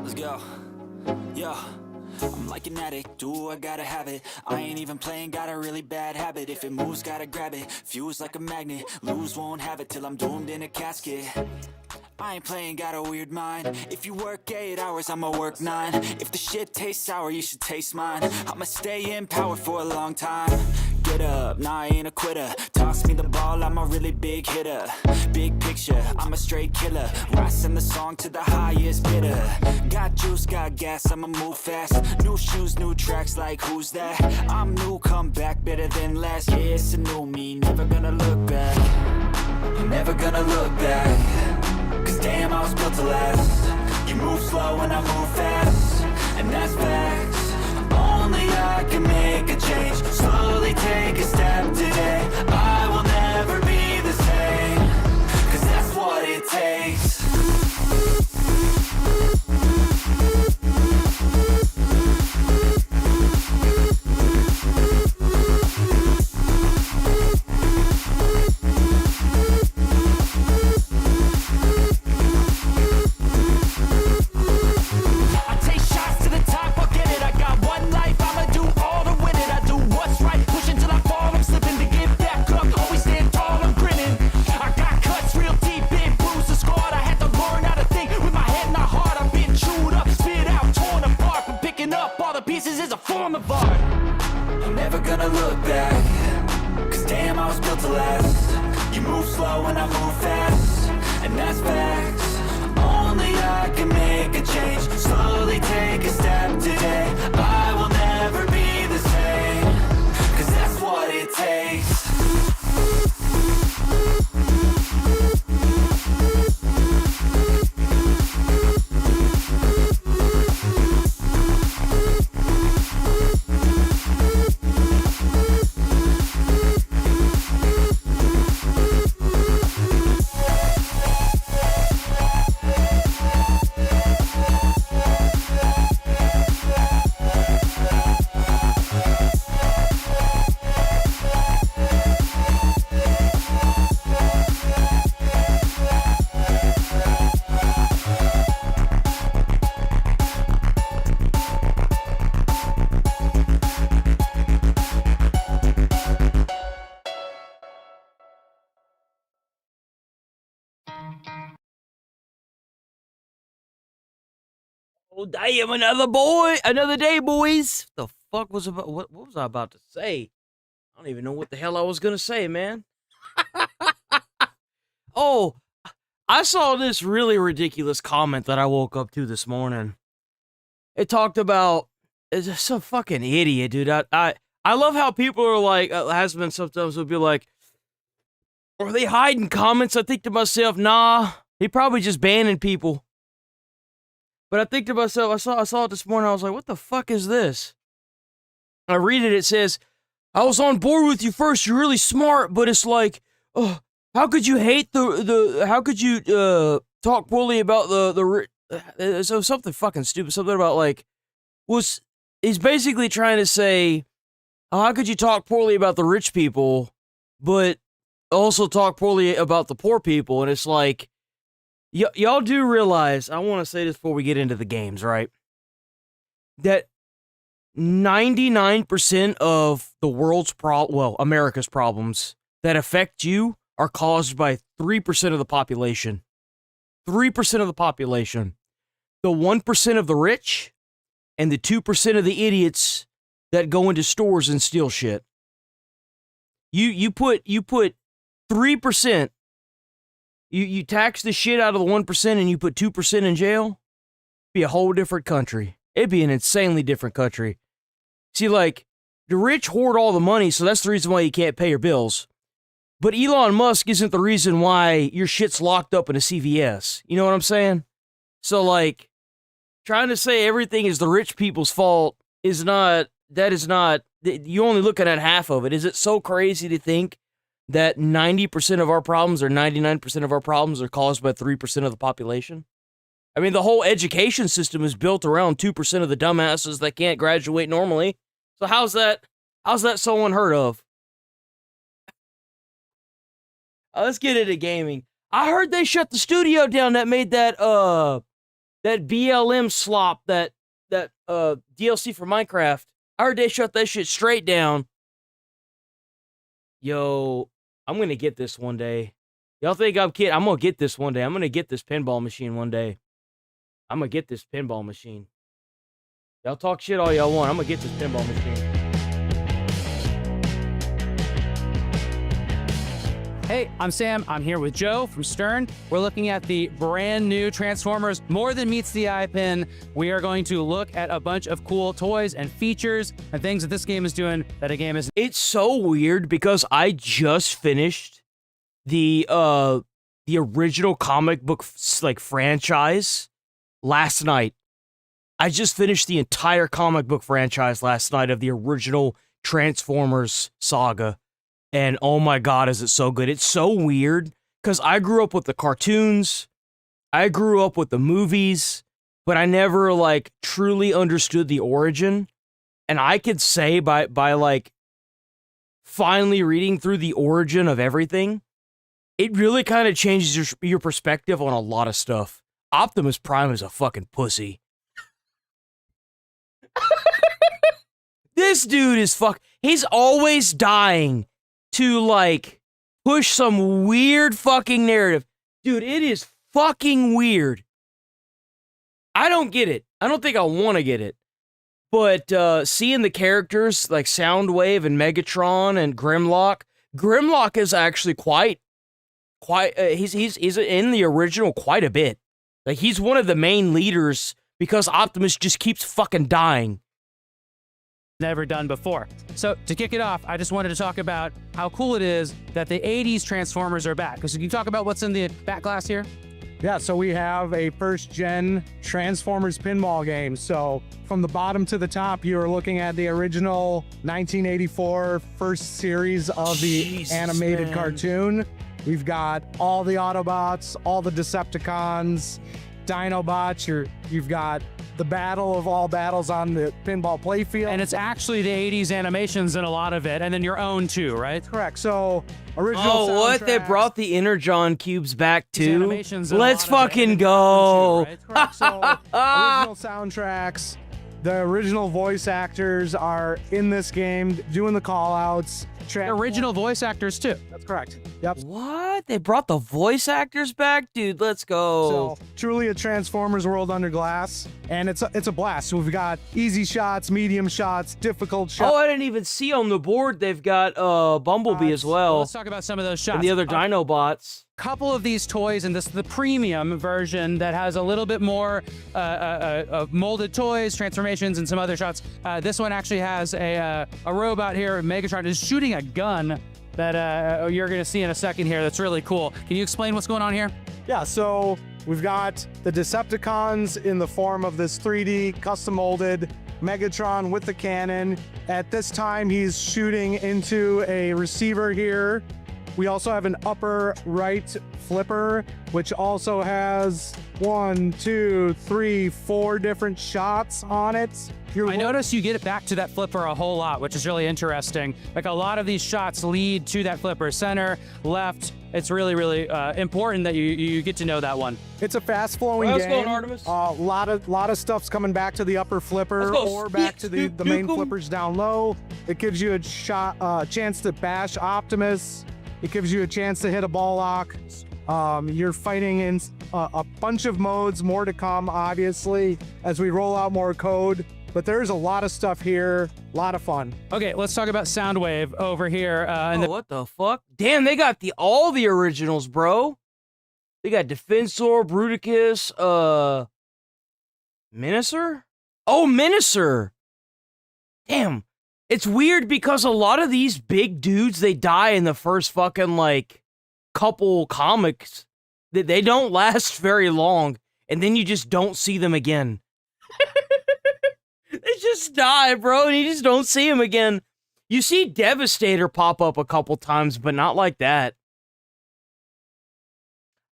Let's go. Yo. I'm like an addict, do I gotta have it. I ain't even playing, got a really bad habit. If it moves, gotta grab it, fuse like a magnet. Lose, won't have it till I'm doomed in a casket. I ain't playing, got a weird mind. If you work 8 hours, I'ma work 9. If the shit tastes sour, you should taste mine. I'ma stay in power for a long time. Get up, nah, I ain't a quitter. Toss me the ball, I'm a really big hitter. Big picture, I'm a straight killer. Rising the song to the highest bidder. Got juice, got gas, I'ma move fast. New shoes, new tracks, like who's that? I'm new, come back, better than last. Yeah, it's a new me, never gonna look back. Never gonna look back. Cause damn, I was built to last. You move slow and I move fast, and that's facts. Only I can make a change. Slowly take a step today. I will never be the same. Cause that's what it takes. Oh, damn, another day, boys. The fuck was about, what was I about to say? I don't even know what the hell I was gonna say, man. Oh, I saw this really ridiculous comment that I woke up to this morning. It talked about, it's just some fucking idiot, dude. I love how people are like, has been sometimes will be like, are they hiding comments? I think to myself, nah, he probably just banning people. But I think to myself, I saw it this morning, I was like, what the fuck is this? I read it, it says, I was on board with you first, you're really smart, but it's like, oh, how could you hate how could you talk poorly about so something fucking stupid, something about like, he's basically trying to say, oh, how could you talk poorly about the rich people, but also talk poorly about the poor people? And it's like, y'all do realize, I want to say this before we get into the games, right? That 99% of the world's America's problems that affect you are caused by 3% of the population. 3% of the population. The 1% of the rich and the 2% of the idiots that go into stores and steal shit. You put 3%. You tax the shit out of the 1% and you put 2% in jail, it'd be a whole different country. It'd be an insanely different country. See, like, the rich hoard all the money, so that's the reason why you can't pay your bills. But Elon Musk isn't the reason why your shit's locked up in a CVS. You know what I'm saying? So, like, trying to say everything is the rich people's fault is not, you're only looking at half of it. Is it so crazy to think that 90% of our problems or 99% of our problems are caused by 3% of the population? I mean, the whole education system is built around 2% of the dumbasses that can't graduate normally. So how's that so unheard of? Let's get into gaming. I heard they shut the studio down that made that that BLM slop, that DLC for Minecraft. I heard they shut that shit straight down. Yo, I'm gonna get this one day. Y'all think I'm kidding? I'm gonna get this one day. I'm gonna get this pinball machine one day. I'm gonna get this pinball machine. Y'all talk shit all y'all want. I'm gonna get this pinball machine. Hey, I'm Sam. I'm here with Joe from Stern. We're looking at the brand new Transformers More Than Meets the Eye pin. We are going to look at a bunch of cool toys and features and things that this game is doing that a game is. It's so weird because I just finished the original comic book franchise last night. I just finished the entire comic book franchise last night of the original Transformers saga. And oh my god, is it so good. It's so weird, because I grew up with the cartoons, I grew up with the movies, but I never, like, truly understood the origin. And I could say by like, finally reading through the origin of everything, it really kind of changes your perspective on a lot of stuff. Optimus Prime is a fucking pussy. This dude is he's always dying to, like, push some weird fucking narrative. Dude, it is fucking weird. I don't get it. I don't think I want to get it. But seeing the characters like Soundwave and Megatron and Grimlock is actually quite he's in the original quite a bit. Like, he's one of the main leaders because Optimus just keeps fucking dying. Never done before. So to kick it off, I just wanted to talk about how cool it is that the 80s Transformers are back. Because can you talk about what's in the back glass here? Yeah, so we have a first-gen Transformers pinball game. So from the bottom to the top, you're looking at the original 1984 first series of the animated cartoon. We've got all the Autobots, all the Decepticons, Dinobots. You've got the battle of all battles on the pinball playfield. And it's actually the 80s animations in a lot of it, and then your own too, right? Correct. So original Oh, what? They soundtracks- brought the Energon cubes back These too? animations in a Let's lot of it, fucking and your own go. too, right? Correct. So original soundtracks, the original voice actors are in this game doing the call-outs. The original voice actors too. That's correct. Yep. What? They brought the voice actors back? Dude, let's go. So truly a Transformers world under glass, and it's a blast. So we've got easy shots, medium shots, difficult shots. Oh, I didn't even see on the board they've got Bumblebee as well. Let's talk about some of those shots. And the other Dinobots. Couple of these toys, and this is the premium version that has a little bit more molded toys, transformations, and some other shots. This one actually has a robot here. Megatron is shooting a gun that you're going to see in a second here. That's really cool. Can you explain what's going on here? Yeah, so we've got the Decepticons in the form of this 3D custom molded Megatron with the cannon. At this time, he's shooting into a receiver here. We also have an upper right flipper, which also has 1, 2, 3, 4 different shots on it. I noticed you get it back to that flipper a whole lot, which is really interesting. Like, a lot of these shots lead to that flipper. Center, left. It's really, really important that you get to know that one. It's a fast-flowing How's it game. going, Artemis? Lot of stuff's coming back to the upper flipper or back to the main flippers down low. It gives you a chance to bash Optimus. It gives you a chance to hit a ball lock. You're fighting in a bunch of modes, more to come, obviously, as we roll out more code. But there's a lot of stuff here, a lot of fun. Okay, let's talk about Soundwave over here. What the fuck? Damn, they got all the originals, bro. They got Defensor, Bruticus, Minicer? Oh, Minicer! Damn. It's weird because a lot of these big dudes, they die in the first fucking, like, couple comics. They don't last very long, and then you just don't see them again. They just die, bro, and you just don't see them again. You see Devastator pop up a couple times, but not like that.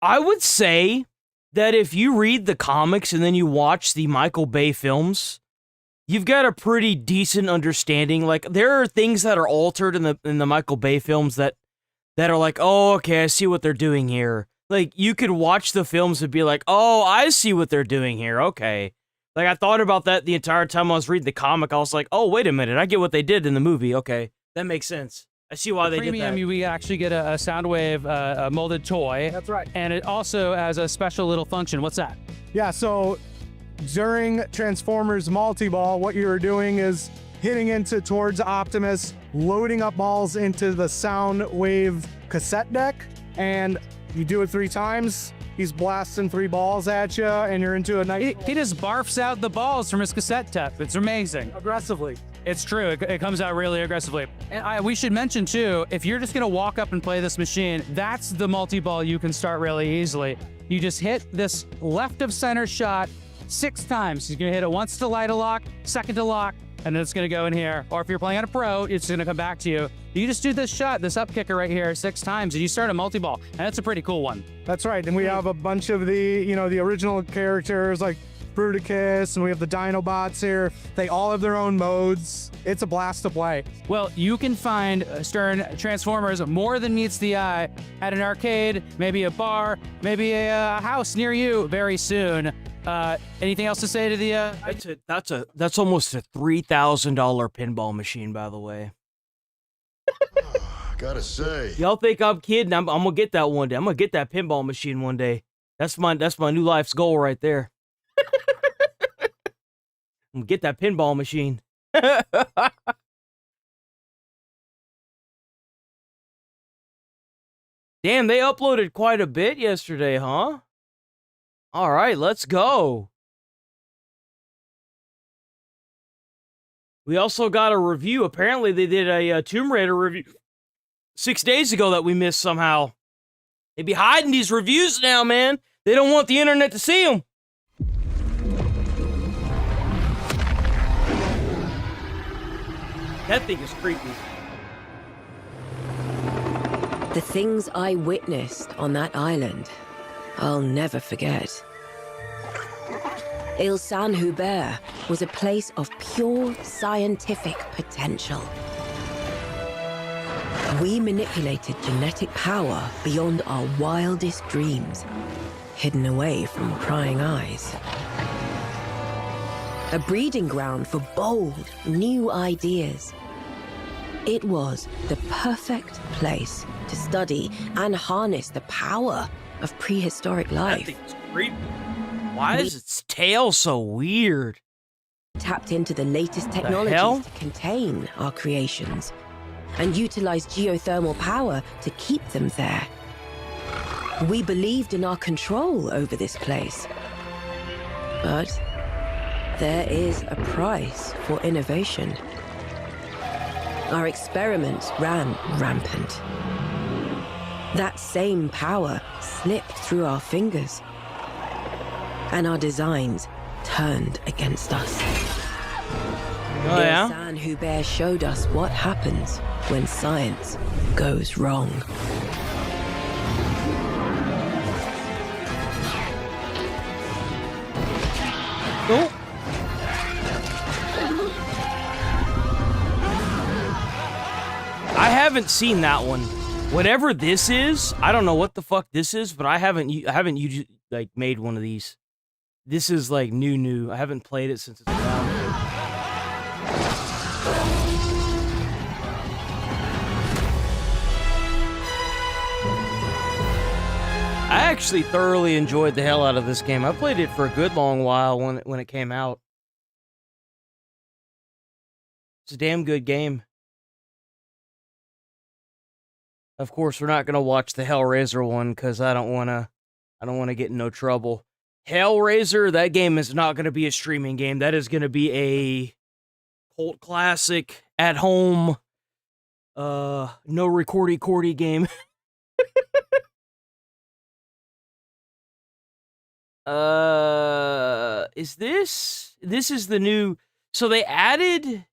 I would say that if you read the comics and then you watch the Michael Bay films, you've got a pretty decent understanding. Like, there are things that are altered in the Michael Bay films that are like, oh, okay, I see what they're doing here. Like, you could watch the films and be like, oh, I see what they're doing here. Okay. Like, I thought about that the entire time I was reading the comic. I was like, oh, wait a minute. I get what they did in the movie. Okay. That makes sense. I see why they did that. Premium, we actually get a Soundwave a molded toy. That's right. And it also has a special little function. What's that? Yeah, so during Transformers Multi-Ball, what you're doing is hitting into towards Optimus, loading up balls into the Soundwave cassette deck, and you do it 3 times. He's blasting 3 balls at you, and you're into a nice... He just barfs out the balls from his cassette tape. It's amazing. aggressively. It's true. It comes out really aggressively. And we should mention, too, if you're just going to walk up and play this machine, that's the multi-ball you can start really easily. You just hit this left of center shot 6 times. You're going to hit it once to light a lock, second to lock, and then it's going to go in here. Or if you're playing on a pro, it's going to come back to you. You just do this shot, this up kicker right here 6 times, and you start a multi-ball. And that's a pretty cool one. That's right, and we have a bunch of the, the original characters like Bruticus, and we have the Dinobots here. They all have their own modes. It's a blast to play. Well, you can find Stern Transformers more than meets the eye at an arcade, maybe a bar, maybe a house near you very soon. Anything else to say to the? That's almost a $3,000 pinball machine, by the way. Gotta say. Y'all think I'm kidding? I'm gonna get that one day. I'm gonna get that pinball machine one day. That's my new life's goal right there. I'm gonna get that pinball machine. Damn, they uploaded quite a bit yesterday, huh? All right, let's go. We also got a review. Apparently, they did a Tomb Raider review 6 days ago that we missed somehow. They be hiding these reviews now, man. They don't want the internet to see them. That thing is creepy. The things I witnessed on that island, I'll never forget. Ile San Hubert was a place of pure scientific potential. We manipulated genetic power beyond our wildest dreams, hidden away from prying eyes. A breeding ground for bold, new ideas. It was the perfect place to study and harness the power of prehistoric That life. thing is creepy. Why is its tail so weird? Tapped into the latest hell? technologies to contain our creations and utilized geothermal power to keep them there. We believed in our control over this place. But there is a price for innovation. Our experiments ran rampant. That same power slipped through our fingers, and our designs turned against us. Oh, yeah? San Hubert showed us what happens when science goes wrong. Oh. I haven't seen that one. Whatever this is, I don't know what the fuck this is, but I haven't like made one of these. This is like new. I haven't played it since it's been out. I actually thoroughly enjoyed the hell out of this game. I played it for a good long while when it came out. It's a damn good game. Of course, we're not gonna watch the Hellraiser one because I don't wanna get in no trouble. Hellraiser, that game is not gonna be a streaming game. That is gonna be a cult classic at home. No recordy game. Is this is the new, so they're adding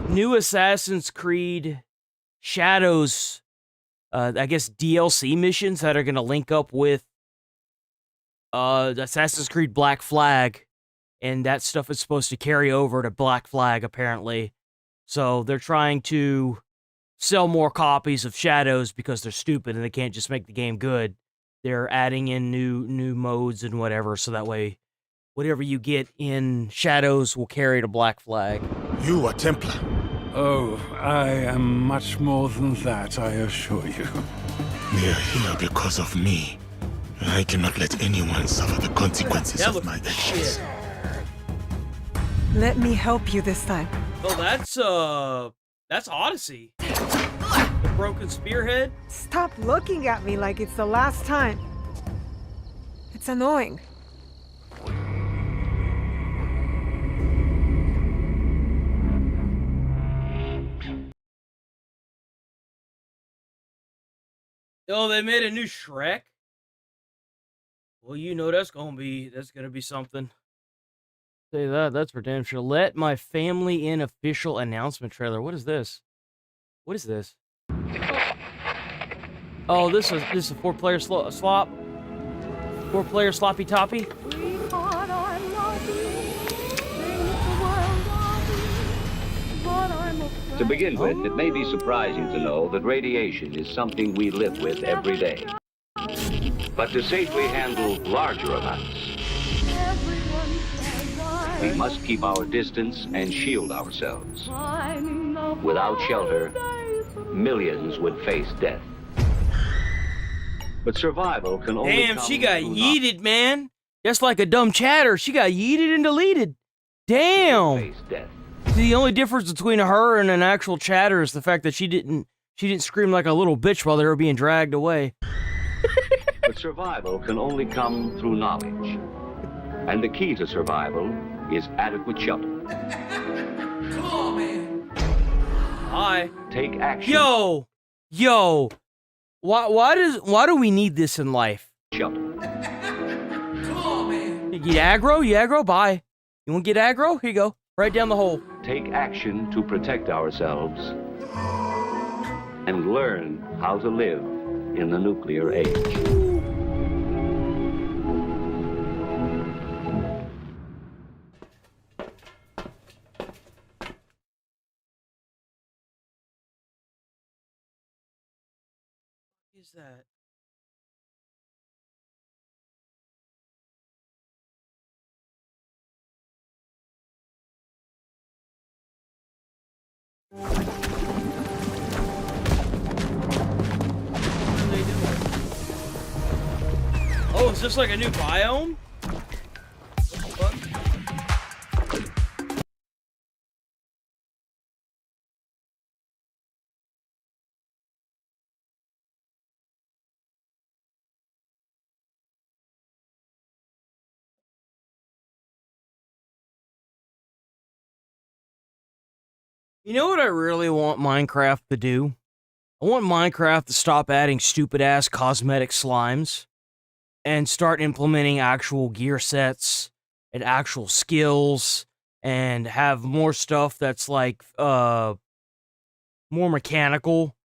new Assassin's Creed Shadows, I guess DLC missions that are gonna link up with Assassin's Creed Black Flag, and that stuff is supposed to carry over to Black Flag apparently. So they're trying to sell more copies of Shadows because they're stupid and they can't just make the game good. They're adding in new modes and whatever, so that way whatever you get in Shadows will carry the black flag. You are Templar. Oh, I am much more than that, I assure you. They are here because of me. I cannot let anyone suffer the consequences That of looks my like actions. shit. Let me help you this time. Oh, that's Odyssey. The broken spearhead. Stop looking at me like it's the last time. It's annoying. Oh, they made a new Shrek? Well, you know that's gonna be something. Say that's for damn sure. Let my family in official announcement trailer. What is this? What is this? Oh, this is a 4-player slop. 4-player sloppy toppy. To begin with, it may be surprising to know that radiation is something we live with every day. But to safely handle larger amounts, we must keep our distance and shield ourselves. Without shelter, millions would face death. But survival can only Damn, come she got through yeeted, man. Just like a dumb chatter, she got yeeted and deleted. Damn. face death. The only difference between her and an actual chatter is the fact that she didn't scream like a little bitch while they were being dragged away. But survival can only come through knowledge. And the key to survival is adequate shelter. Come on, man. Hi. Take action. Yo. Why do we need this in life? Shelter. Come on, man. You get aggro? You aggro? Bye. You want to get aggro? Here you go. Right down the hole. Take action to protect ourselves and learn how to live in the nuclear age. What is that? What are they doing? Oh, is this like a new biome? What? You know what I really want Minecraft to do? I want Minecraft to stop adding stupid-ass cosmetic slimes and start implementing actual gear sets and actual skills and have more stuff that's like, more mechanical.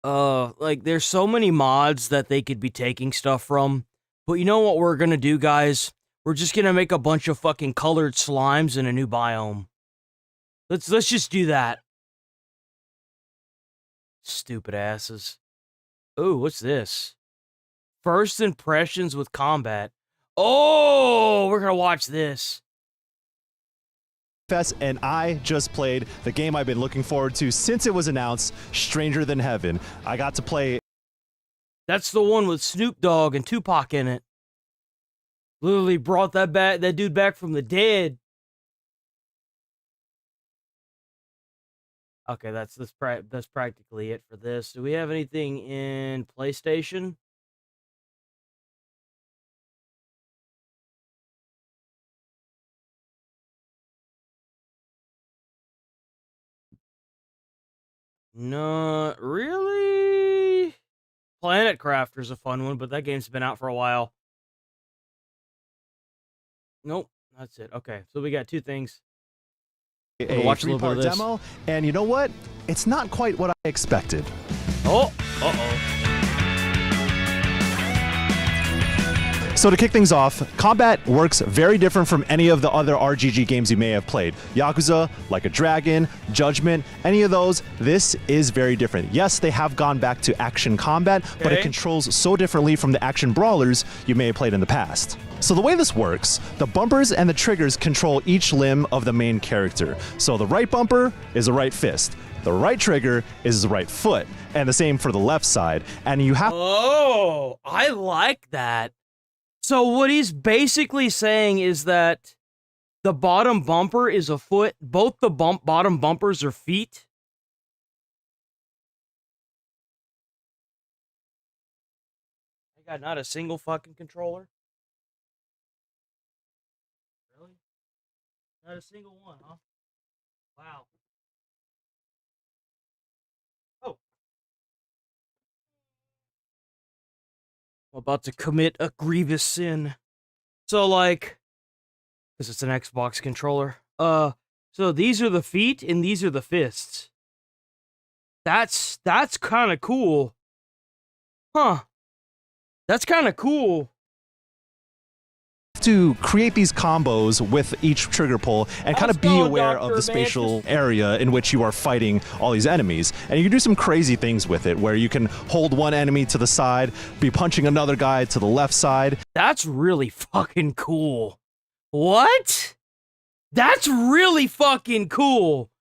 Like, there's so many mods that they could be taking stuff from. But you know what we're gonna do, guys? We're just gonna make a bunch of fucking colored slimes in a new biome. Let's just do that. Stupid asses. Ooh, what's this? First impressions with combat. Oh, we're gonna watch this. And I just played the game I've been looking forward to since it was announced, Stranger Than Heaven. I got to play. That's the one with Snoop Dogg and Tupac in it. Literally brought that dude back from the dead. Okay, that's practically it for this. Do we have anything in PlayStation? Not really. Planet Crafter's a fun one, but that game's been out for a while. Nope, that's it. Okay, so we got two things. A watch a little bit of this. demo, and you know what? It's not quite what I expected. Oh, uh-oh. So to kick things off, combat works very different from any of the other RGG games you may have played. Yakuza, Like a Dragon, Judgment, any of those, this is very different. Yes, they have gone back to action combat, but it controls so differently from the action brawlers you may have played in the past. So the way this works, the bumpers and the triggers control each limb of the main character. So the right bumper is the right fist. The right trigger is the right foot, and the same for the left side. And you have— Oh, I like that. So what he's basically saying is that the bottom bumper is a foot. Both the bottom bumpers are feet. I got not a single fucking controller. Really? Not a single one, huh? Wow. Oh. I'm about to commit a grievous sin. So, like, because it's an Xbox controller. So these are the feet and these are the fists. That's kind of cool. Huh. That's kind of cool. to create these combos with each trigger pull and kind of be aware of the spatial area in which you are fighting all these enemies. And you can do some crazy things with it, where you can hold one enemy to the side, be punching another guy to the left side. That's really fucking cool. What? That's really fucking cool.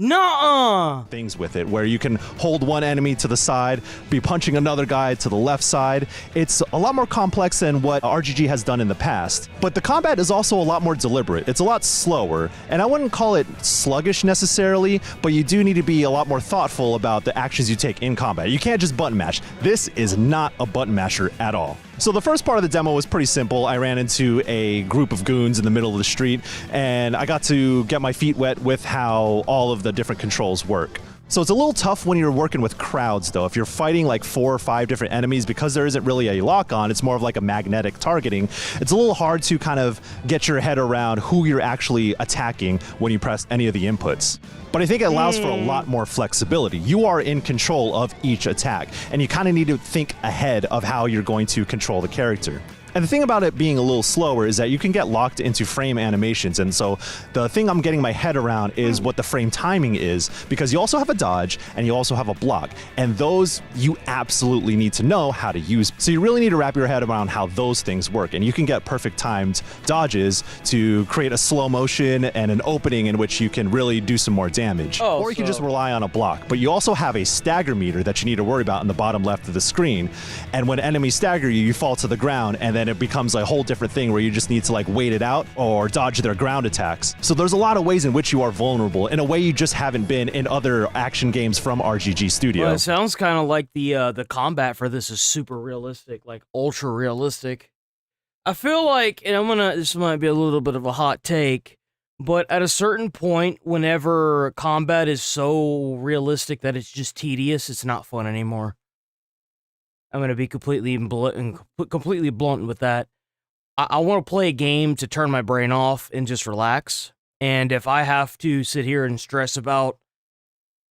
Nuh-uh. Things with it, where you can hold one enemy to the side, be punching another guy to the left side. It's a lot more complex than what RGG has done in the past, but the combat is also a lot more deliberate. It's a lot slower, and I wouldn't call it sluggish necessarily, but you do need to be a lot more thoughtful about the actions you take in combat. You can't just button mash. This is not a button masher at all. So the first part of the demo was pretty simple. I ran into a group of goons in the middle of the street, and I got to get my feet wet with how all of the different controls work. So it's a little tough when you're working with crowds, though. If you're fighting like 4 or 5 different enemies, because there isn't really a lock-on, it's more of like a magnetic targeting, it's a little hard to kind of get your head around who you're actually attacking when you press any of the inputs. But I think it allows for a lot more flexibility. You are in control of each attack, and you kind of need to think ahead of how you're going to control the character. And the thing about it being a little slower is that you can get locked into frame animations, and so the thing I'm getting my head around is what the frame timing is, because you also have a dodge and you also have a block, and those you absolutely need to know how to use. So you really need to wrap your head around how those things work, and you can get perfect timed dodges to create a slow motion and an opening in which you can really do some more damage. Or you can just rely on a block, but you also have a stagger meter that you need to worry about in the bottom left of the screen, and when enemies stagger you, you fall to the ground, and then it becomes a whole different thing where you just need to like wait it out or dodge their ground attacks. So there's a lot of ways in which you are vulnerable in a way you just haven't been in other action games from RGG Studio. Well, it sounds kind of like the combat for this is super realistic, like ultra realistic. I feel like, and this might be a little bit of a hot take, but at a certain point, whenever combat is so realistic that it's just tedious, it's not fun anymore. I'm going to be completely blunt with that. I want to play a game to turn my brain off and just relax. And if I have to sit here and stress about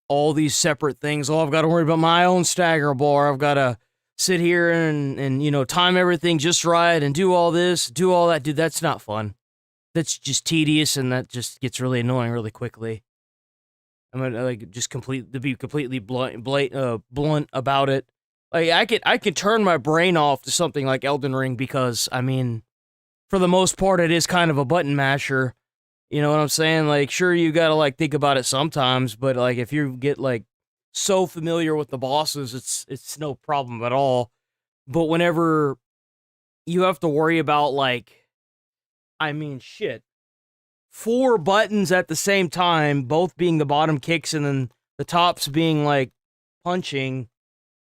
all these separate things, I've got to worry about my own stagger bar. I've got to sit here and you know, time everything just right and do all this, do all that. Dude, that's not fun. That's just tedious, and that just gets really annoying really quickly. I'm going to be completely blunt about it. Like, I could turn my brain off to something like Elden Ring because, I mean, for the most part, it is kind of a button masher. You know what I'm saying? Like, sure, you gotta, like, think about it sometimes, but, like, if you get, like, so familiar with the bosses, it's no problem at all. But whenever you have to worry about, like, I mean, shit, 4 buttons at the same time, both being the bottom kicks and then the tops being, like, punching.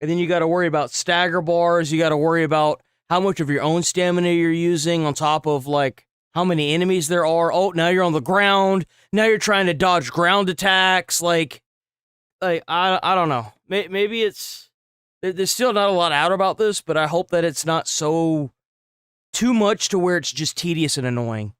And then you got to worry about stagger bars. You got to worry about how much of your own stamina you're using on top of, like, how many enemies there are. Oh, now you're on the ground. Now you're trying to dodge ground attacks. Like I don't know. Maybe it's... There's still not a lot out about this, but I hope that it's not so too much to where it's just tedious and annoying.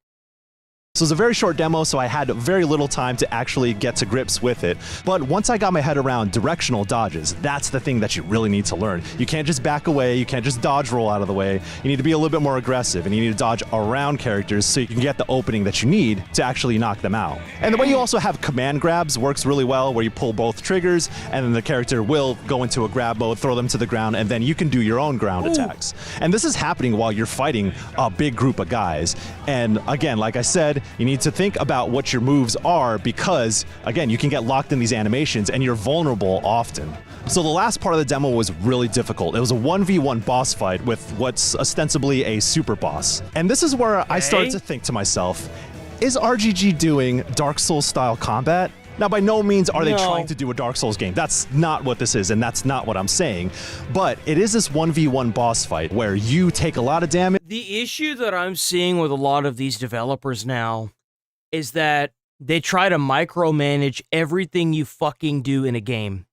So it was a very short demo, so I had very little time to actually get to grips with it. But once I got my head around directional dodges, that's the thing that you really need to learn. You can't just back away, you can't just dodge roll out of the way. You need to be a little bit more aggressive, and you need to dodge around characters so you can get the opening that you need to actually knock them out. And the way you also have command grabs works really well, where you pull both triggers, and then the character will go into a grab mode, throw them to the ground, and then you can do your own ground attacks. And this is happening while you're fighting a big group of guys. And again, like I said, you need to think about what your moves are because, again, you can get locked in these animations and you're vulnerable often. So the last part of the demo was really difficult. It was a 1v1 boss fight with what's ostensibly a super boss. And this is where I started to think to myself, is RGG doing Dark Souls style combat? Now, by no means are they trying to do a Dark Souls game. That's not what this is, and that's not what I'm saying. But it is this 1v1 boss fight where you take a lot of damage. The issue that I'm seeing with a lot of these developers now is that they try to micromanage everything you fucking do in a game.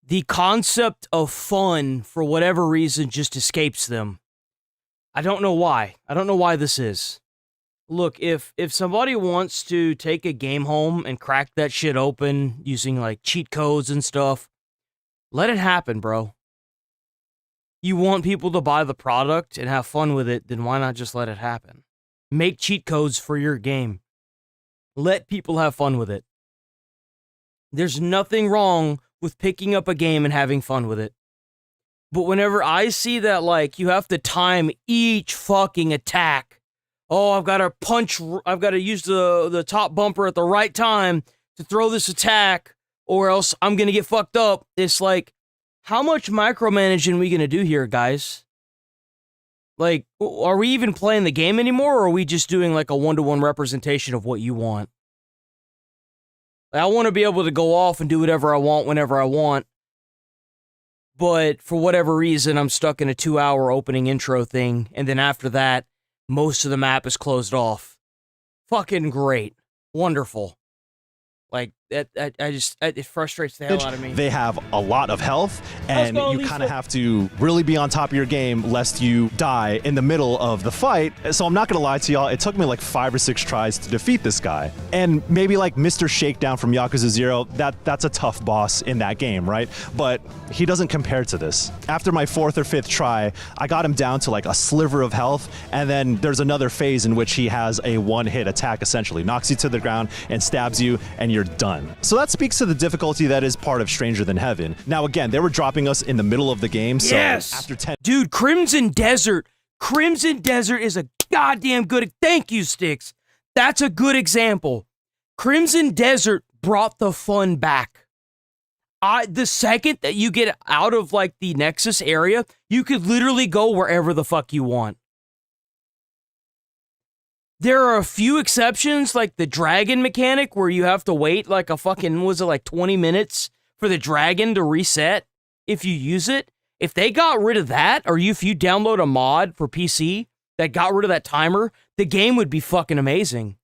The concept of fun, for whatever reason, just escapes them. I don't know why. I don't know why this is. Look, if somebody wants to take a game home and crack that shit open using like cheat codes and stuff, let it happen, bro. You want people to buy the product and have fun with it, then why not just let it happen? Make cheat codes for your game. Let people have fun with it. There's nothing wrong with picking up a game and having fun with it. But whenever I see that, like, you have to time each fucking attack. Oh, I've got to use the top bumper at the right time to throw this attack, or else I'm going to get fucked up. It's like, how much micromanaging are we going to do here, guys? Like, are we even playing the game anymore, or are we just doing like a one-to-one representation of what you want? I want to be able to go off and do whatever I want whenever I want, but for whatever reason, I'm stuck in a 2-hour opening intro thing, and then after that, most of the map is closed off. Fucking great. Wonderful. Like, it frustrates the hell out of me. They have a lot of health, and you kind of have to really be on top of your game lest you die in the middle of the fight. So I'm not going to lie to y'all, it took me like 5 or 6 tries to defeat this guy. And maybe like Mr. Shakedown from Yakuza 0, that's a tough boss in that game, right? But he doesn't compare to this. After my 4th or 5th try, I got him down to like a sliver of health, and then there's another phase in which he has a one-hit attack, essentially. Knocks you to the ground and stabs you, and you're done. So that speaks to the difficulty that is part of Stranger Than Heaven. Now, again, they were dropping us in the middle of the game, so after 10... Dude, Crimson Desert is a goddamn good... Thank you, Sticks. That's a good example. Crimson Desert brought the fun back. The second that you get out of, like, the Nexus area, you could literally go wherever the fuck you want. There are a few exceptions, like the dragon mechanic, where you have to wait like a fucking, was it like 20 minutes for the dragon to reset if you use it? If they got rid of that, or if you download a mod for PC that got rid of that timer, the game would be fucking amazing.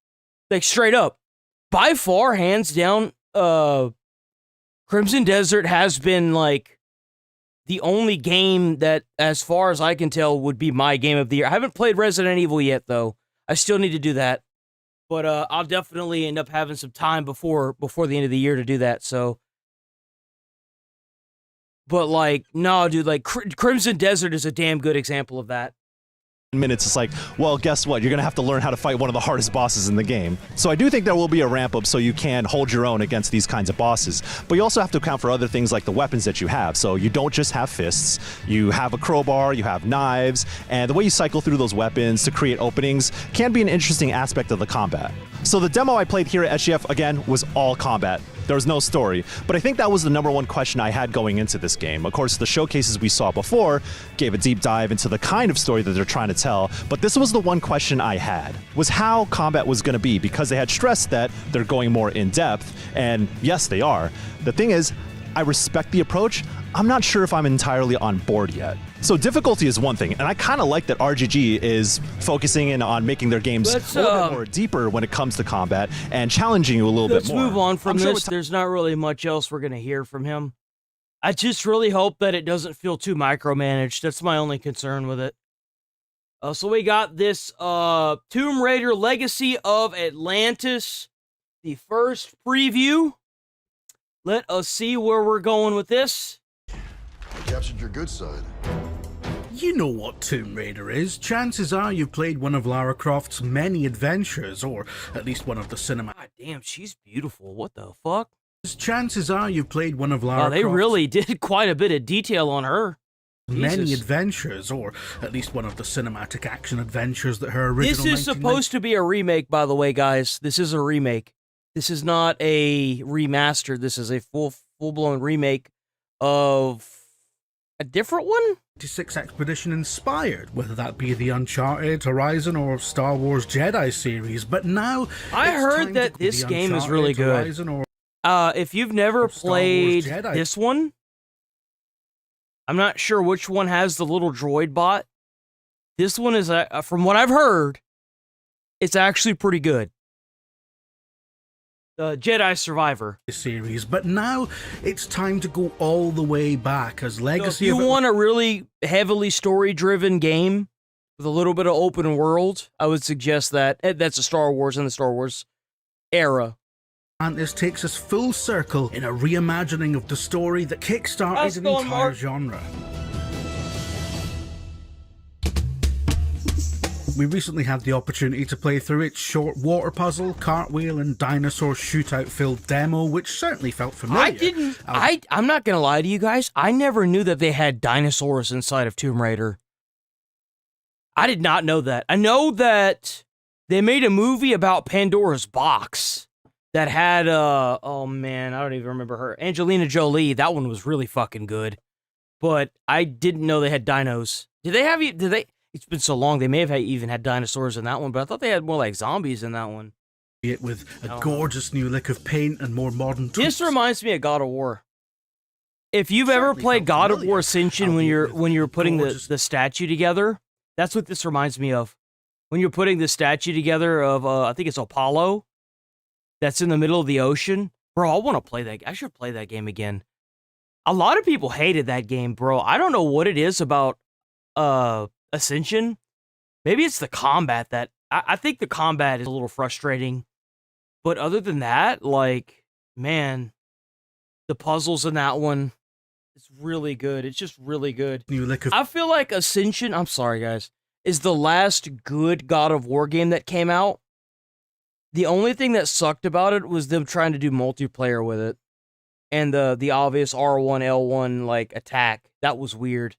Like, straight up. By far, hands down, Crimson Desert has been, like, the only game that, as far as I can tell, would be my game of the year. I haven't played Resident Evil yet, though. I still need to do that, but I'll definitely end up having some time before the end of the year to do that, so. But, like, no, dude, like, Crimson Desert is a damn good example of that. Minutes, it's like, well, guess what? You're going to have to learn how to fight one of the hardest bosses in the game. So I do think there will be a ramp up so you can hold your own against these kinds of bosses. But you also have to account for other things like the weapons that you have. So you don't just have fists. You have a crowbar, you have knives, and the way you cycle through those weapons to create openings can be an interesting aspect of the combat. So the demo I played here at SGF, again, was all combat. There was no story, but I think that was the #1 question I had going into this game. Of course, the showcases we saw before gave a deep dive into the kind of story that they're trying to tell, but this was the one question I had, was how combat was going to be, because they had stressed that they're going more in depth, and yes, they are. The thing is, I respect the approach. I'm not sure if I'm entirely on board yet. So difficulty is one thing, and I kind of like that RGG is focusing in on making their games a little bit more deeper when it comes to combat and challenging you a little bit more. Let's move on from this. There's not really much else we're going to hear from him. I just really hope that it doesn't feel too micromanaged. That's my only concern with it. So we got this Tomb Raider Legacy of Atlantis, the first preview. Let us see where we're going with this. I captured your good side. You know what Tomb Raider is. Chances are you've played one of Lara Croft's many adventures, or at least one of the cinema. God damn, she's beautiful. What the fuck? Chances are you've played one of Lara Oh, they Croft's really did quite a bit of detail on her. many Jesus. adventures, or at least one of the cinematic action adventures that her original. This is supposed to be a remake, by the way, guys. This is a remake. This is not a remaster. This is a full-blown remake of a different one? 96 Expedition inspired, whether that be the Uncharted, Horizon, or Star Wars Jedi series. But now I it's heard time that to this the game is really Uncharted, good. Horizon, or If you've never Star Wars played Jedi. this one, I'm not sure which one has the little droid bot. This one is, from what I've heard, it's actually pretty good. The Jedi Survivor series, but now it's time to go all the way back as Legacy. So if you of want a really heavily story-driven game with a little bit of open world, I would suggest that. That's a Star Wars in the Star Wars era. Atlantis takes us full circle in a reimagining of the story that kickstarted an entire genre. We recently had the opportunity to play through its short water puzzle, cartwheel, and dinosaur shootout-filled demo, which certainly felt familiar. I'm not gonna lie to you guys. I never knew that they had dinosaurs inside of Tomb Raider. I did not know that. I know that they made a movie about Pandora's Box that had oh man, I don't even remember her. Angelina Jolie. That one was really fucking good. But I didn't know they had dinos. Did they? It's been so long, they may have even had dinosaurs in that one, but I thought they had more like zombies in that one. It with a gorgeous new lick of paint and more modern This reminds me of God of War. If you've ever played God of War Ascension when you're putting the statue together, that's what this reminds me of. When you're putting the statue together of, I think it's Apollo, that's in the middle of the ocean. Bro, I want to play that. I should play that game again. A lot of people hated that game, bro. I don't know what it is about Ascension. Maybe it's the combat that I think the combat is a little frustrating, but other than that, like, man, the puzzles in that one, it's really good. It's just really good. I feel like Ascension, I'm sorry guys, is the last good God of War game that came out. The only thing that sucked about it was them trying to do multiplayer with it, and the obvious R1 L1 like attack. That was weird.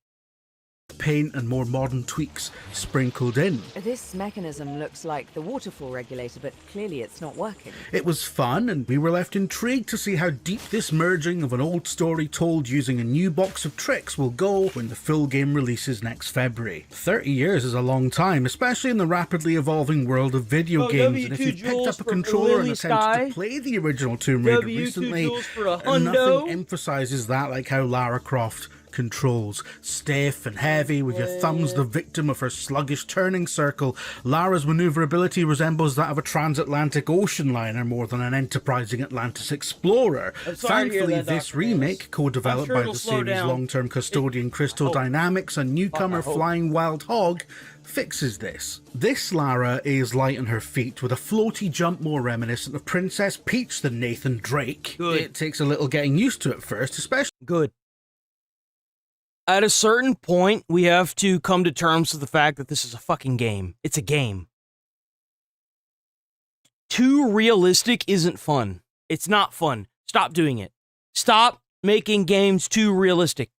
Paint and more modern tweaks sprinkled in. This mechanism looks like the waterfall regulator, but clearly it's not working. It was fun, and we were left intrigued to see how deep this merging of an old story told using a new box of tricks will go when the full game releases next February. 30 years is a long time, especially in the rapidly evolving world of video games, and if you picked up a controller and attempted to play the original Tomb Raider recently, nothing emphasizes that like how Lara Croft controls. Stiff and heavy, with your thumbs the victim of her sluggish turning circle, Lara's maneuverability resembles that of a transatlantic ocean liner more than an enterprising Atlantis explorer. Thankfully, this remake, co-developed by the series' long-term custodian Crystal Dynamics and newcomer Flying Wild Hog, fixes this. This Lara is light on her feet, with a floaty jump more reminiscent of Princess Peach than Nathan Drake. Good. It takes a little getting used to at first, especially... Good. At a certain point, we have to come to terms with the fact that this is a fucking game. It's a game. Too realistic isn't fun. It's not fun. Stop doing it. Stop making games too realistic.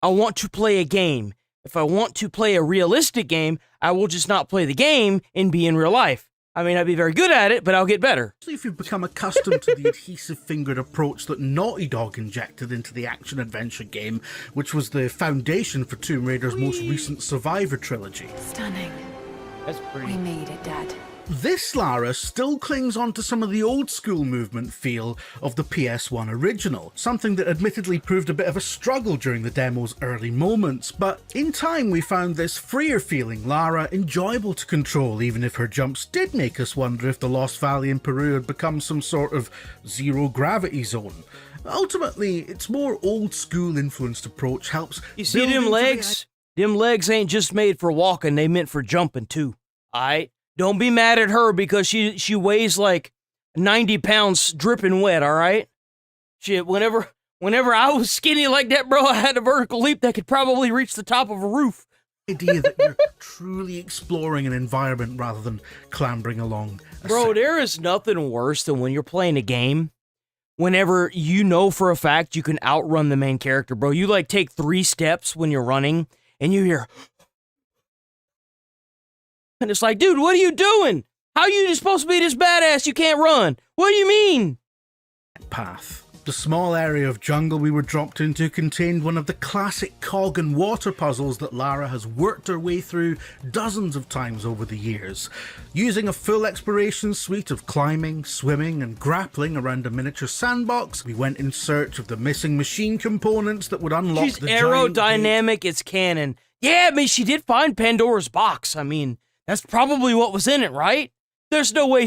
I want to play a game. If I want to play a realistic game, I will just not play the game and be in real life. I may not be very good at it, but I'll get better. If you've become accustomed to the adhesive-fingered approach that Naughty Dog injected into the action-adventure game, which was the foundation for Tomb Raider's most recent Survivor trilogy. Stunning. That's pretty. We made it, Dad. This Lara still clings on to some of the old-school movement feel of the PS1 original, something that admittedly proved a bit of a struggle during the demo's early moments, but in time we found this freer-feeling Lara enjoyable to control, even if her jumps did make us wonder if the Lost Valley in Peru had become some sort of zero-gravity zone. Ultimately, its more old-school influenced approach helps... You see them legs? Them legs ain't just made for walking, they meant for jumping too. Alright? Don't be mad at her because she weighs like 90 pounds dripping wet, alright? Shit, whenever I was skinny like that, bro, I had a vertical leap that could probably reach the top of a roof. Idea that you're truly exploring an environment rather than clambering along. Bro, there is nothing worse than when you're playing a game, whenever you know for a fact you can outrun the main character, bro. You like take 3 steps when you're running, and you hear... And it's like, dude, what are you doing? How are you supposed to be this badass you can't run? What do you mean? Path. The small area of jungle we were dropped into contained one of the classic cog and water puzzles that Lara has worked her way through dozens of times over the years. Using a full exploration suite of climbing, swimming and grappling around a miniature sandbox, we went in search of the missing machine components that would unlock She's the aerodynamic, it's canon. Yeah, I mean, she did find Pandora's box. I mean, that's probably what was in it, right? There's no way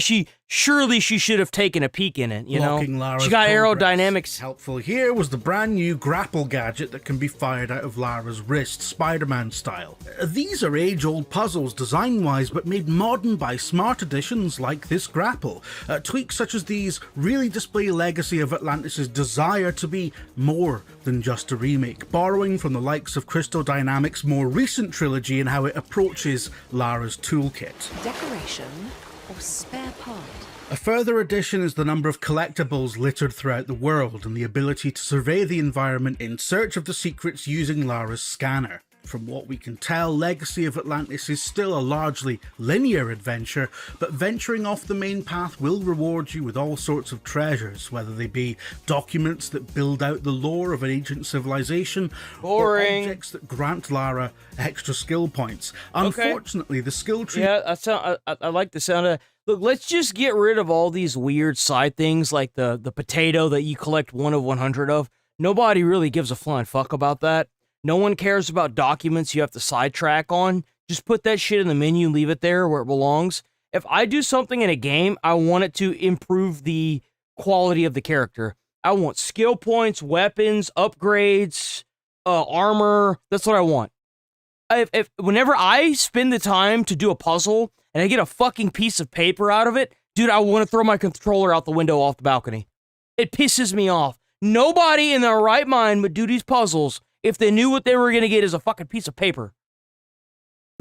surely she should have taken a peek in it, you know? Lara's She got progress. aerodynamics. Helpful here was the brand new grapple gadget that can be fired out of Lara's wrist, Spider-Man style. These are age-old puzzles design-wise, but made modern by smart additions like this grapple. Tweaks such as these really display Legacy of Atlantis' desire to be more than just a remake, borrowing from the likes of Crystal Dynamics' more recent trilogy and how it approaches Lara's toolkit. Decoration or spare part? A further addition is the number of collectibles littered throughout the world and the ability to survey the environment in search of the secrets using Lara's scanner. From what we can tell, Legacy of Atlantis is still a largely linear adventure, but venturing off the main path will reward you with all sorts of treasures, whether they be documents that build out the lore of an ancient civilization, or objects that grant Lara extra skill points. Unfortunately, the skill tree... Yeah, I like the sound of... Look, let's just get rid of all these weird side things like the potato that you collect 1 of 100 of. Nobody really gives a flying fuck about that. No one cares about documents you have to sidetrack on. Just put that shit in the menu, leave it there where it belongs. If I do something in a game, I want it to improve the quality of the character. I want skill points, weapons, upgrades, armor. That's what I want. Whenever I spend the time to do a puzzle and I get a fucking piece of paper out of it, dude, I want to throw my controller out the window off the balcony. It pisses me off. Nobody in their right mind would do these puzzles if they knew what they were going to get is a fucking piece of paper.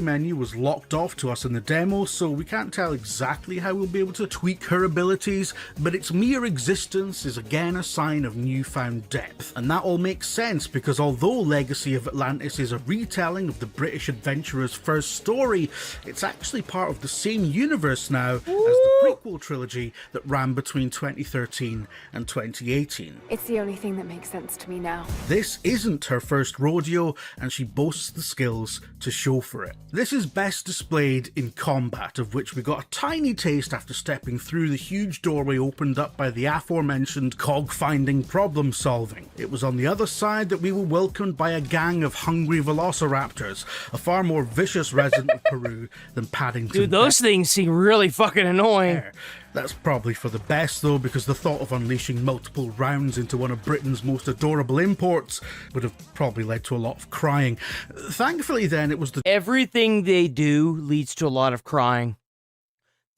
Menu was locked off to us in the demo, so we can't tell exactly how we'll be able to tweak her abilities, but its mere existence is again a sign of newfound depth. And that all makes sense because although Legacy of Atlantis is a retelling of the British adventurer's first story, it's actually part of the same universe now as the prequel trilogy that ran between 2013 and 2018. It's the only thing that makes sense to me now. This isn't her first rodeo, and she boasts the skills to show for it. This is best displayed in combat, of which we got a tiny taste after stepping through the huge doorway opened up by the aforementioned cog-finding problem solving. It was on the other side that we were welcomed by a gang of hungry velociraptors, a far more vicious resident of Peru than Paddington. Dude, those things seem really fucking annoying. That's probably for the best though, because the thought of unleashing multiple rounds into one of Britain's most adorable imports would have probably led to a lot of crying. Thankfully then, it was the... Everything they do leads to a lot of crying.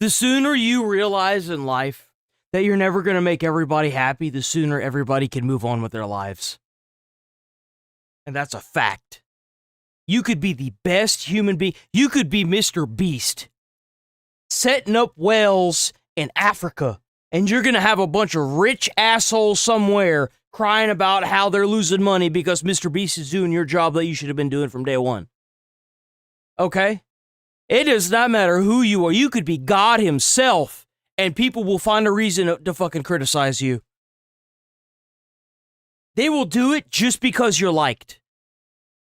The sooner you realize in life that you're never going to make everybody happy, the sooner everybody can move on with their lives. And that's a fact. You could be the best human being. You could be Mr. Beast, setting up wells in Africa, and you're gonna have a bunch of rich assholes somewhere crying about how they're losing money because Mr. Beast is doing your job that you should have been doing from day one. Okay? It does not matter who you are. You could be God himself, and people will find a reason to fucking criticize you. They will do it just because you're liked.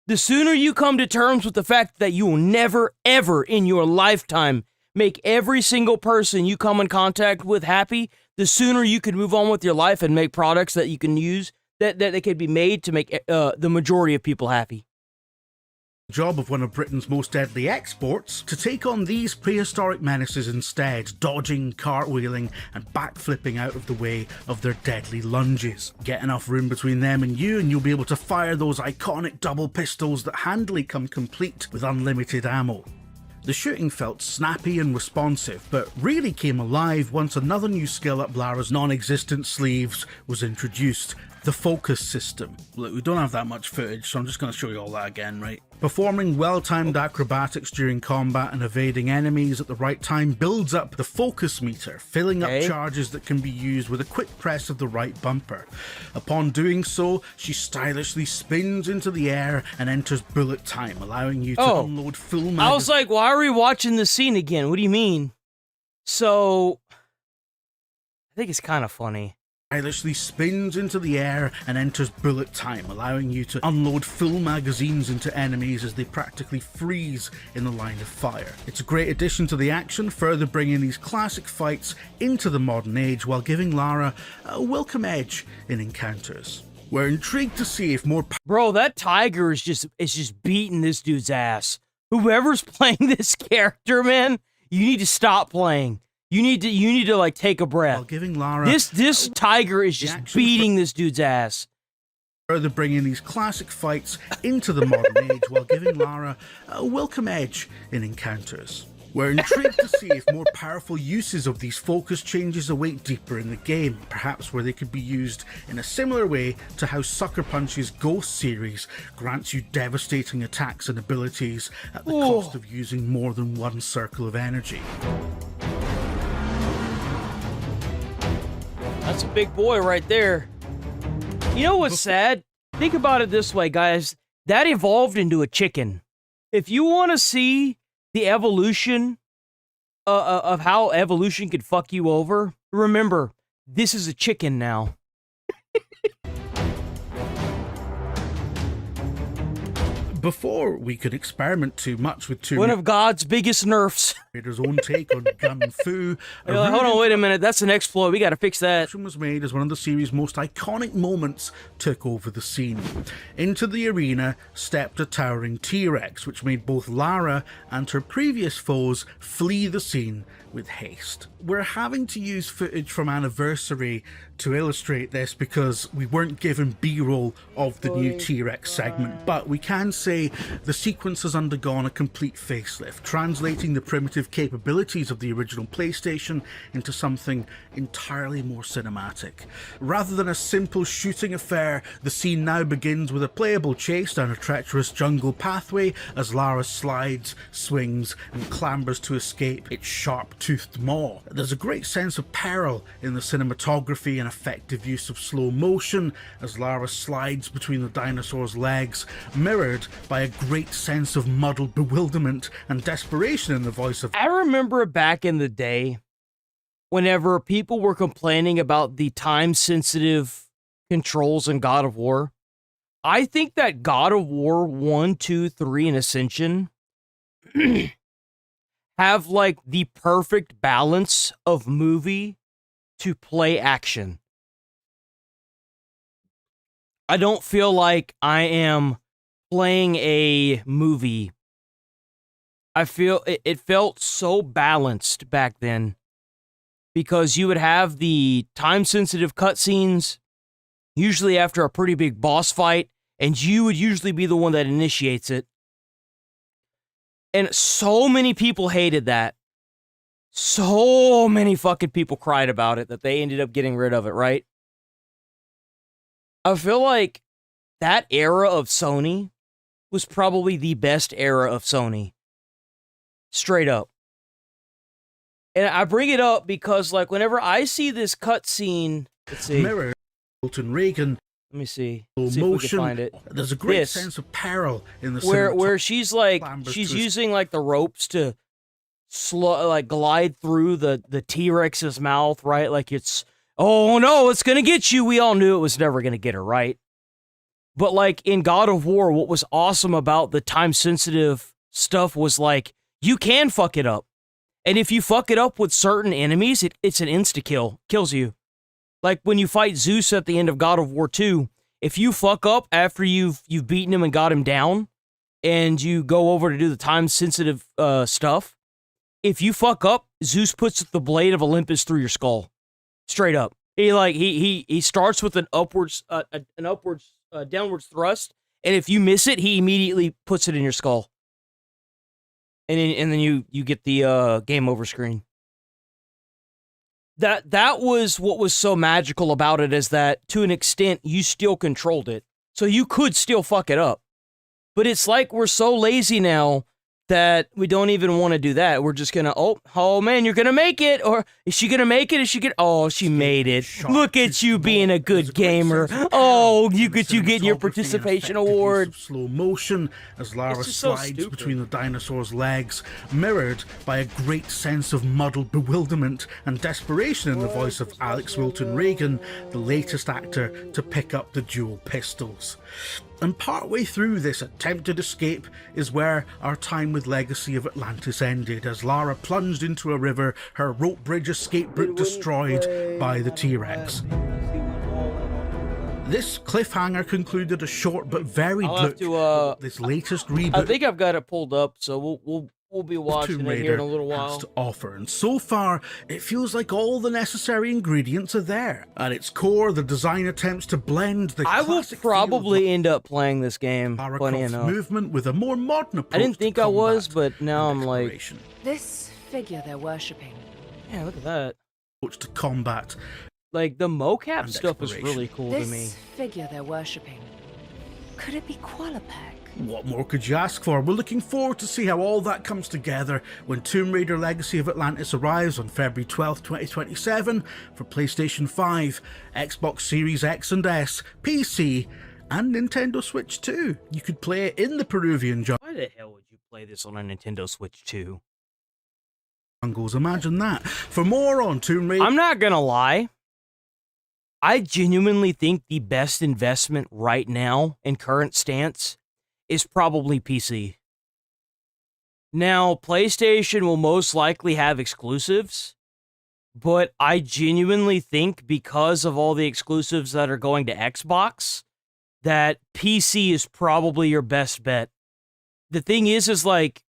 The sooner you come to terms with the fact that you will never, ever in your lifetime make every single person you come in contact with happy, the sooner you can move on with your life and make products that you can use, that they could be made to make the majority of people happy. job of one of Britain's most deadly exports to take on these prehistoric menaces instead, dodging, cartwheeling, and backflipping out of the way of their deadly lunges. Get enough room between them and you'll be able to fire those iconic double pistols that handily come complete with unlimited ammo. The shooting felt snappy and responsive, but really came alive once another new skill up Lara's non-existent sleeves was introduced: the focus system. Look, we don't have that much footage, so I'm just going to show you all that again, right? Performing well-timed acrobatics during combat and evading enemies at the right time builds up the focus meter, filling up charges that can be used with a quick press of the right bumper. Upon doing so, she stylishly spins into the air and enters bullet time, allowing you to unload full magazine. I was like, why are we watching the scene again? What do you mean? So, I think it's kind of funny. Stylishly spins into the air and enters bullet time, allowing you to unload full magazines into enemies as they practically freeze in the line of fire. It's a great addition to the action, further bringing these classic fights into the modern age while giving Lara a welcome edge in encounters. We're intrigued to see if more... Bro, that tiger is just beating this dude's ass. Whoever's playing this character, man, you need to stop playing. You need to like take a breath. While giving Lara this tiger is just beating this dude's ass. Further bringing these classic fights into the modern age while giving Lara a welcome edge in encounters. We're intrigued to see if more powerful uses of these focus changes await deeper in the game, perhaps where they could be used in a similar way to how Sucker Punch's Ghost series grants you devastating attacks and abilities at the cost of using more than one circle of energy. That's a big boy right there. You know what's sad? Think about it this way, guys. That evolved into a chicken. If you want to see the evolution of how evolution could fuck you over, remember, this is a chicken now. Before we could experiment too much with one of God's biggest nerfs. His own take on gun fu. Hold on, wait a minute. That's an exploit. We got to fix that. Was made as one of the series' most iconic moments took over the scene. Into the arena stepped a towering T-Rex, which made both Lara and her previous foes flee the scene with haste. We're having to use footage from Anniversary to illustrate this because we weren't given B-roll of the new T-Rex segment, but we can say the sequence has undergone a complete facelift, translating the primitive capabilities of the original PlayStation into something entirely more cinematic. Rather than a simple shooting affair, the scene now begins with a playable chase down a treacherous jungle pathway as Lara slides, swings, and clambers to escape its sharp-toothed maw. There's a great sense of peril in the cinematography and effective use of slow motion as Lara slides between the dinosaur's legs, mirrored by a great sense of muddled bewilderment and desperation in the voice of... I remember back in the day, whenever people were complaining about the time-sensitive controls in God of War, I think that God of War 1, 2, 3, and Ascension have like the perfect balance of movie to play action. I don't feel like I am playing a movie. I feel it felt so balanced back then because you would have the time-sensitive cutscenes usually after a pretty big boss fight, and you would usually be the one that initiates it. And so many people hated that. So many fucking people cried about it that they ended up getting rid of it, right? I feel like that era of Sony was probably the best era of Sony. Straight up. And I bring it up because, like, whenever I see this cutscene, let's see. Mirror, Milton Reagan. Let me see. Slow See motion. if we can find it. There's a great sense of peril in the where she's like she's using like the ropes to glide through the T-Rex's mouth, right? Like it's, oh no, it's gonna get you. We all knew it was never gonna get her, right? But like in God of War, what was awesome about the time-sensitive stuff was like you can fuck it up. And if you fuck it up with certain enemies, it's an insta-kill. Kills you. Like when you fight Zeus at the end of God of War 2, if you fuck up after you've beaten him and got him down, and you go over to do the time-sensitive stuff, if you fuck up, Zeus puts the blade of Olympus through your skull. Straight up. He starts with an downwards thrust, and if you miss it, he immediately puts it in your skull. And then you get the game over screen. That was what was so magical about it, is that to an extent you still controlled it. So you could still fuck it up. But it's like we're so lazy now that we don't even want to do that. We're just gonna, oh man, you're gonna make it. Or is she gonna make it? Oh, she made it. Look at you being a good gamer. Oh, you getting your participation award. Slow motion as Lara slides between the dinosaur's legs, mirrored by a great sense of muddled bewilderment and desperation in the voice of Alex Wilton Reagan, the latest actor to pick up the dual pistols. And partway through this attempted escape is where our time with Legacy of Atlantis ended, as Lara plunged into a river, her rope bridge escape route destroyed by the T-Rex. This cliffhanger concluded a short but varied look at this latest reboot. I think I've got it pulled up, so we'll be watching it here in a little while. Has to offer, and so far it feels like all the necessary ingredients are there. At its core, the design attempts to blend the I will probably end up playing this game. Lara Funny Croft's enough, movement with a more modern approach. I didn't think I was, but now I'm like, this figure they're worshipping. Yeah, look at that. Approach to combat. Like the mocap stuff is really cool to me. This figure they're worshipping. Could it be Qualipec? What more could you ask for? We're looking forward to see how all that comes together when Tomb Raider Legacy of Atlantis arrives on February 12th, 2027 for PlayStation 5, Xbox Series X and S, PC, and Nintendo Switch 2. You could play it in the Peruvian Why the hell would you play this on a Nintendo Switch 2? jungles. Imagine that. For more on Tomb Raider... I'm not gonna lie. I genuinely think the best investment right now in current stance is probably PC. Now, PlayStation will most likely have exclusives, but I genuinely think because of all the exclusives that are going to Xbox, that PC is probably your best bet. The thing is like,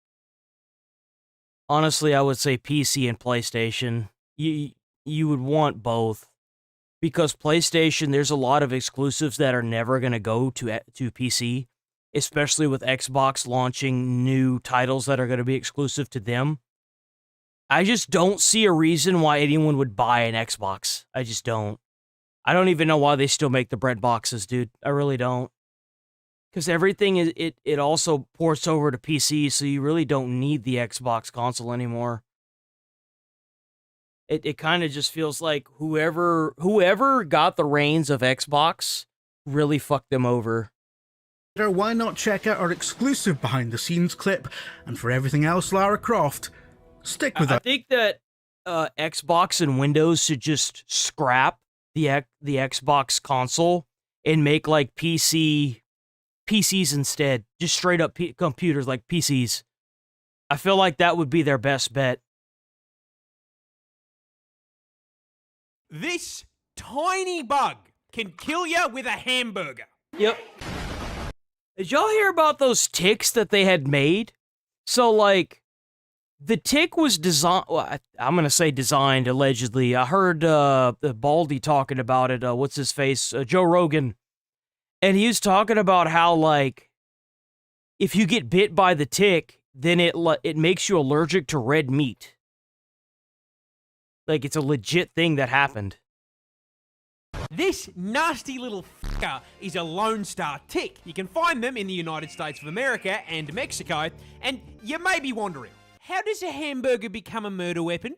honestly, I would say PC and PlayStation. You would want both. Because PlayStation, there's a lot of exclusives that are never going to go to PC, especially with Xbox launching new titles that are going to be exclusive to them. I just don't see a reason why anyone would buy an Xbox. I just don't. I don't even know why they still make the bread boxes, dude. I really don't. Because everything, it also ports over to PC, so you really don't need the Xbox console anymore. It kind of just feels like whoever got the reins of Xbox really fucked them over. Why not check out our exclusive behind-the-scenes clip? And for everything else Lara Croft, stick with us. I think that Xbox and Windows should just scrap the Xbox console and make like PCs instead. Just straight up computers like PCs. I feel like that would be their best bet. This tiny bug can kill you with a hamburger. Yep. Did y'all hear about those ticks that they had made? So, like, the tick was designed... Well, I'm going to say designed, allegedly. I heard Baldy talking about it. What's his face? Joe Rogan. And he was talking about how, like, if you get bit by the tick, then it makes you allergic to red meat. Like, it's a legit thing that happened. This nasty little fucker is a Lone Star tick. You can find them in the United States of America and Mexico. And you may be wondering, how does a hamburger become a murder weapon?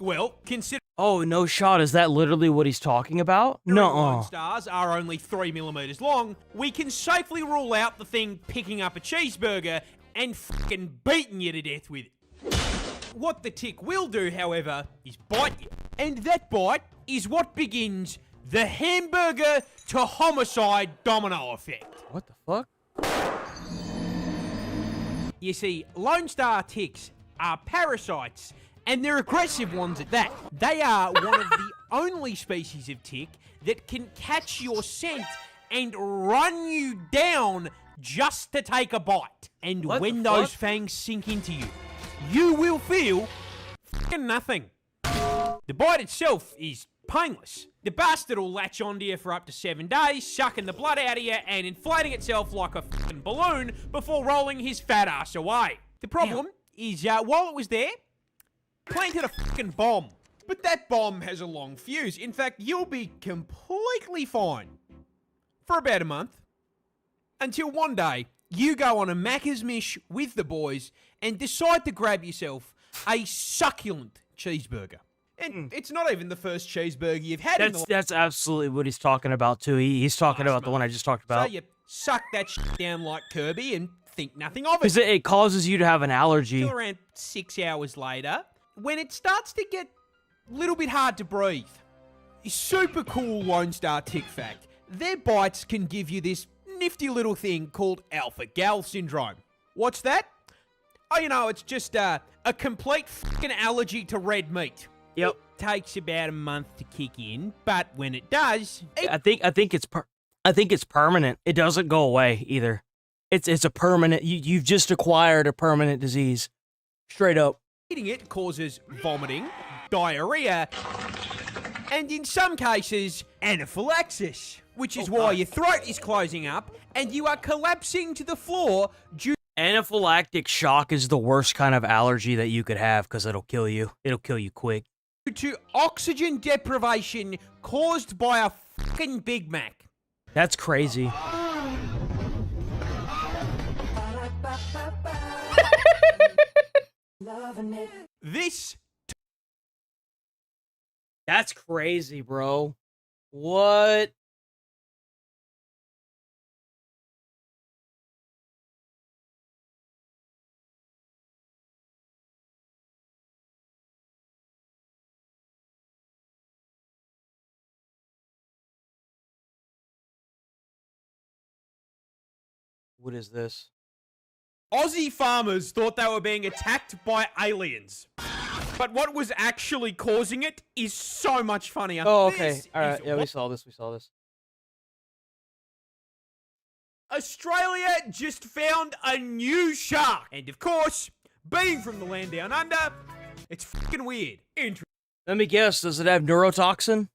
Well, consider... Oh, no shot. Is that literally what he's talking about? Nuh-uh. Lone Stars are only 3 millimeters long. We can safely rule out the thing picking up a cheeseburger and fucking beating you to death with it. What the tick will do, however, is bite you. And that bite is what begins the hamburger to homicide domino effect. What the fuck? You see, Lone Star ticks are parasites, and they're aggressive ones at that. They are one of the only species of tick that can catch your scent and run you down just to take a bite. And What when the those fuck? fangs sink into you, you will feel fucking nothing. The bite itself is painless. The bastard will latch onto you for up to 7 days, sucking the blood out of you and inflating itself like a fucking balloon before rolling his fat ass away. The problem is, while it was there, planted a fucking bomb. But that bomb has a long fuse. In fact, you'll be completely fine for about a month. Until one day, you go on a Macca's Mish with the boys and decide to grab yourself a succulent cheeseburger. And it's not even the first cheeseburger you've had in the That's absolutely what he's talking about too. He's talking about the one I just talked about. So you suck that shit down like Kirby and think nothing of it. Because it causes you to have an allergy. Till around 6 hours later, when it starts to get a little bit hard to breathe. Super cool Lone Star tick fact. Their bites can give you this nifty little thing called alpha-gal syndrome. What's that? Oh, you know, it's just a complete fucking allergy to red meat. Yep. It takes about a month to kick in, but when it does, I think it's permanent. It doesn't go away either. It's a permanent. You've just acquired a permanent disease. Straight up. eating it causes vomiting, diarrhea, and in some cases, anaphylaxis, which is why your throat is closing up and you are collapsing to the floor due Anaphylactic shock is the worst kind of allergy that you could have because it'll kill you. It'll kill you quick. to oxygen deprivation caused by a fucking Big Mac. That's crazy. This. That's crazy, bro. What? What is this? Aussie farmers thought they were being attacked by aliens. But what was actually causing it is so much funnier. Oh, okay. This All right. is Yeah, we what- saw this. We saw this. Australia just found a new shark. And of course, being from the land down under, it's fucking weird. Let me guess. Does it have neurotoxin?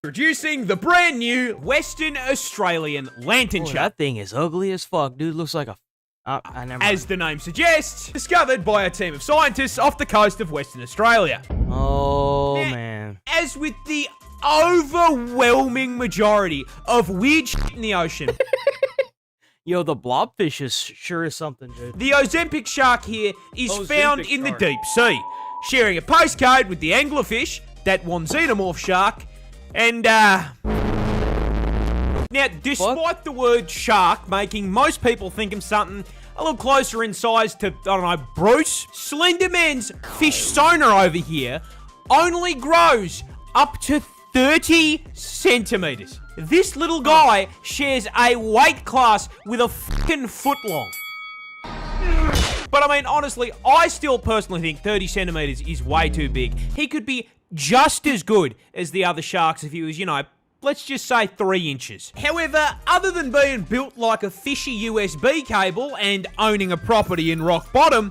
Introducing the brand new Western Australian lantern Oh, shark. that thing is ugly as fuck, dude. Looks like a. I never. As the name suggests, discovered by a team of scientists off the coast of Western Australia. Oh Now, man. As with the overwhelming majority of weird shit in the ocean, Yo, the blobfish is sure is something, dude. the Ozempic shark here is Ozempic found in shark. the deep sea, sharing a postcode with the anglerfish, that one xenomorph shark, and now, despite the word shark making most people think of something a little closer in size to, I don't know, Bruce, Slenderman's fish sonar over here only grows up to 30 centimeters. This little guy shares a weight class with a fucking foot long. But I mean, honestly, I still personally think 30 centimeters is way too big. He could be just as good as the other sharks if he was, let's just say 3 inches. However, other than being built like a fishy USB cable and owning a property in rock bottom,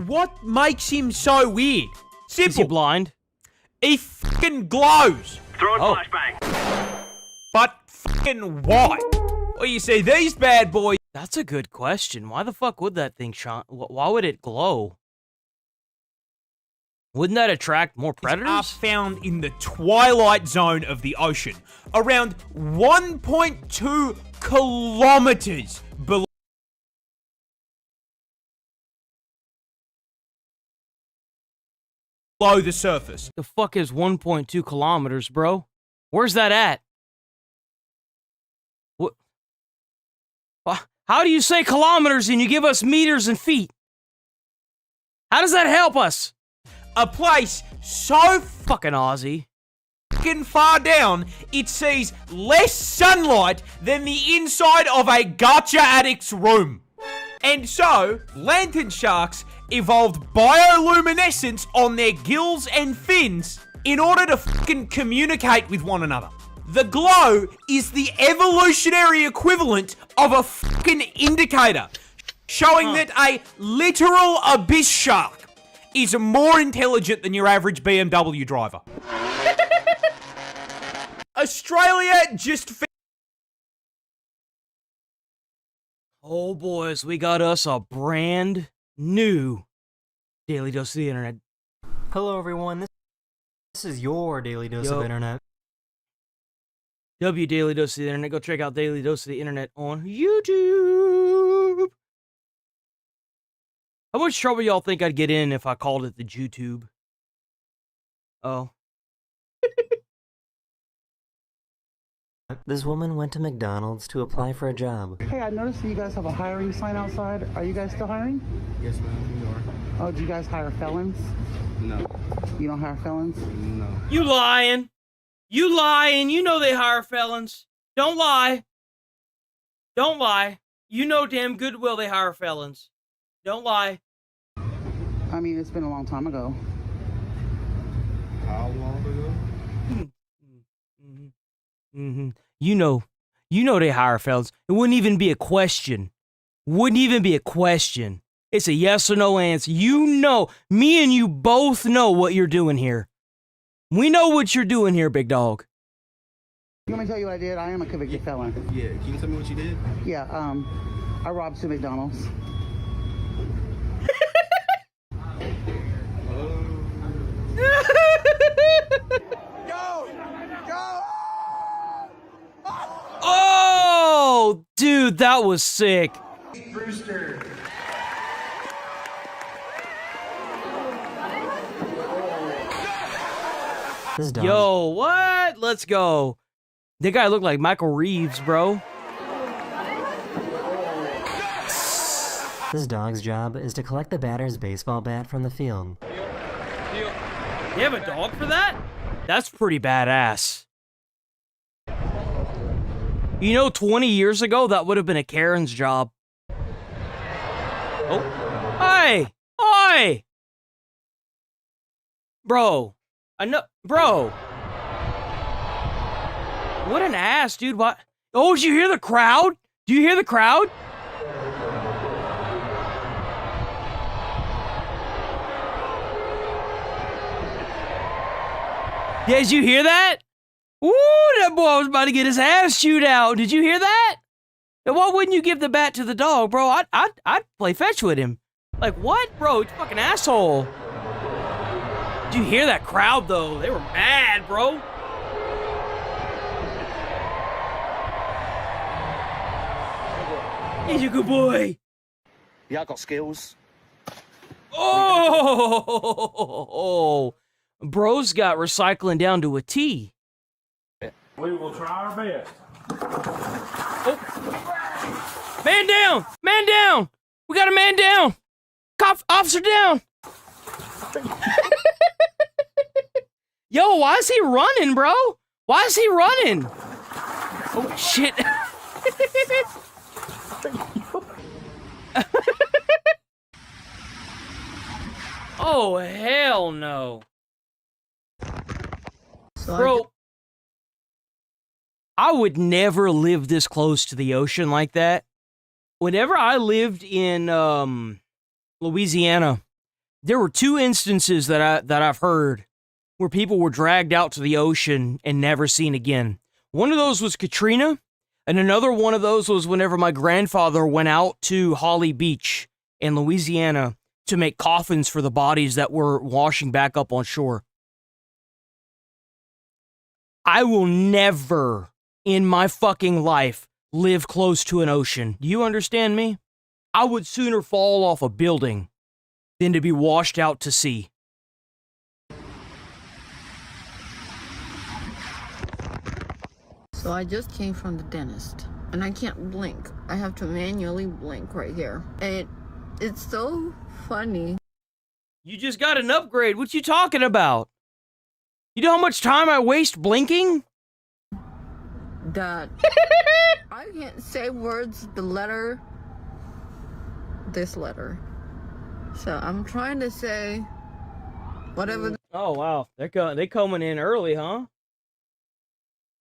what makes him so weird? Simple. Is he blind? He fucking glows. Throw a flashbang. But fucking why? Well, you see, these bad boys... That's a good question. Why the fuck would that thing shine? Why would it glow? Wouldn't that attract more are predators? found in the twilight zone of the ocean, around 1.2 kilometers below the surface. The fuck is 1.2 kilometers, bro? Where's that at? What? How do you say kilometers and you give us meters and feet? How does that help us? A place so Fucking Aussie. fucking far down, it sees less sunlight than the inside of a gacha addict's room. And so, lantern sharks evolved bioluminescence on their gills and fins in order to fucking communicate with one another. The glow is the evolutionary equivalent of a fucking indicator, showing that a literal abyss shark is more intelligent than your average BMW driver. Australia just... Oh, boys, we got us a brand new Daily Dose of the Internet. Hello, everyone. This is your Daily Dose of Internet. Daily Dose of the Internet. Go check out Daily Dose of the Internet on YouTube. How much trouble y'all think I'd get in if I called it the YouTube? Oh. This woman went to McDonald's to apply for a job. Hey, I noticed that you guys have a hiring sign outside. Are you guys still hiring? Yes, ma'am, we are. Oh, do you guys hire felons? No. You don't hire felons? No. You lying. You lying. You know they hire felons. Don't lie. Don't lie. You know damn good well they hire felons. Don't lie. I mean, it's been a long time ago. How long ago? Mm-hmm. You know they hire felons. It wouldn't even be a question. Wouldn't even be a question. It's a yes or no answer. You know, me and you both know what you're doing here. We know what you're doing here, big dog. You want me to tell you what I did? I am a convicted felon. Yeah, can you tell me what you did? Yeah, I robbed two McDonald's. Oh, dude, that was sick. Brewster. Yo, what? Let's go. That guy looked like Michael Reeves, bro. This dog's job is to collect the batter's baseball bat from the field. You have a dog for that? That's pretty badass. You know, 20 years ago, that would have been a Karen's job. Oh. Hey! Hey! Bro. I know. Bro. What an ass, dude. What? Oh, did you hear the crowd? Do you hear the crowd? Yeah, did you hear that? Ooh, that boy was about to get his ass chewed out. Did you hear that? And why wouldn't you give the bat to the dog, bro? I'd play fetch with him. Like, what? Bro, you fucking asshole. Did you hear that crowd, though? They were mad, bro. He's a good boy. Yeah, I got skills. Oh, bro's got recycling down to a T. We will try our best. Oh. Man down! Man down! We got a man down! Cop officer down! Yo, why is he running, bro? Why is he running? Oh, shit. Oh, hell no. Bro, I would never live this close to the ocean like that. Whenever I lived in Louisiana, there were two instances that I've heard where people were dragged out to the ocean and never seen again. One of those was Katrina, and another one of those was whenever my grandfather went out to Holly Beach in Louisiana to make coffins for the bodies that were washing back up on shore. I will never in my fucking life live close to an ocean. Do you understand me? I would sooner fall off a building than to be washed out to sea. So I just came from the dentist, and I can't blink. I have to manually blink right here. And it's so funny. You just got an upgrade. What you talking about? You know how much time I waste blinking? That I can't say words, this letter. So I'm trying to say whatever. Oh, wow. They coming in early, huh?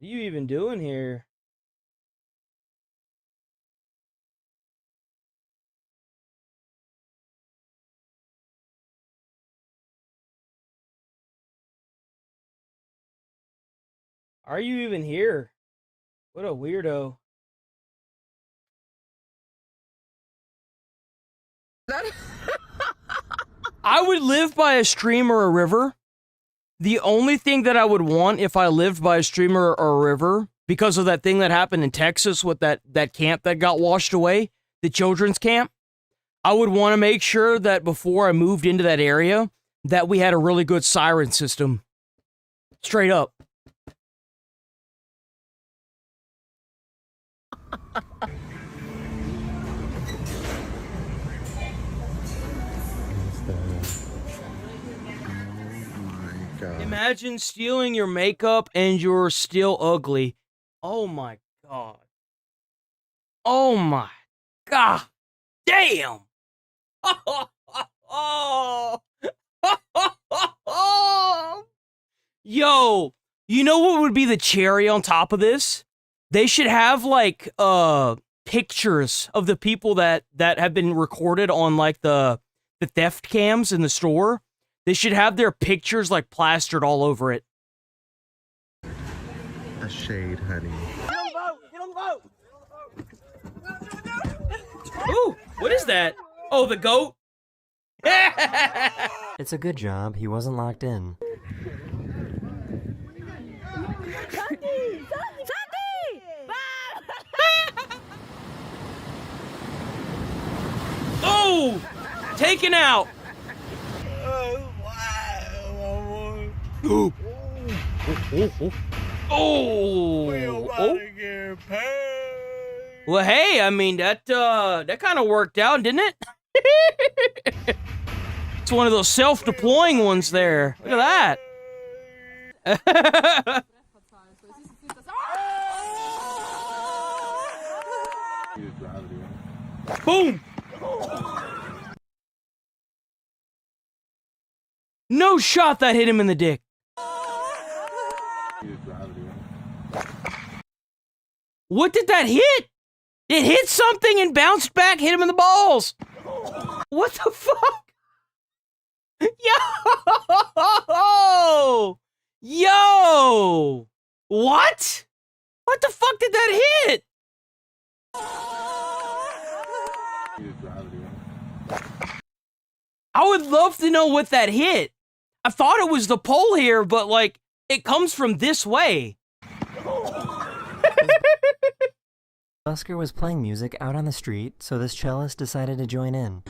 What are you even doing here? Are you even here? What a weirdo. I would live by a stream or a river. The only thing that I would want if I lived by a stream or a river, because of that thing that happened in Texas with that camp that got washed away, the children's camp, I would want to make sure that before I moved into that area, that we had a really good siren system. Straight up. Imagine stealing your makeup and you're still ugly. Oh my god. Oh my god. Damn. Yo, you know what would be the cherry on top of this? They should have like pictures of the people that have been recorded on like the theft cams in the store. They should have their pictures like plastered all over it. A shade, honey. Get on the boat! Get on the boat! Ooh, what is that? Oh, the goat? It's a good job he wasn't locked in. Oh! Taken out! Ooh. Oh! Well, hey, I mean, that kind of worked out, didn't it? It's one of those self-deploying ones there. Look at that. Boom! No shot that hit him in the dick. What did that hit? It hit something and bounced back, hit him in the balls. What the fuck? Yo! Yo! What? What the fuck did that hit? I would love to know what that hit. I thought it was the pole here, but like, it comes from this way. Busker was playing music out on the street, so this cellist decided to join in.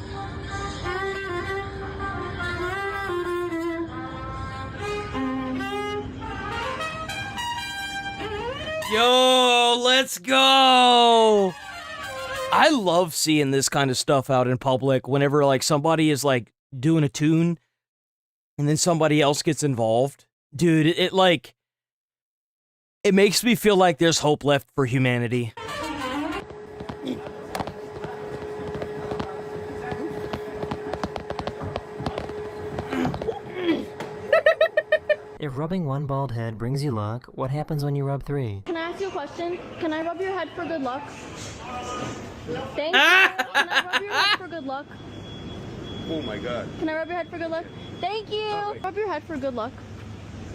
Yo, let's go! I love seeing this kind of stuff out in public whenever like somebody is like doing a tune and then somebody else gets involved. Dude, it like, it makes me feel like there's hope left for humanity. If rubbing one bald head brings you luck, what happens when you rub three? Can I ask you a question? Can I rub your head for good luck? Thank you. Can I rub your head for good luck? Oh my god. Can I rub your head for good luck? Thank you. Rub your head for good luck.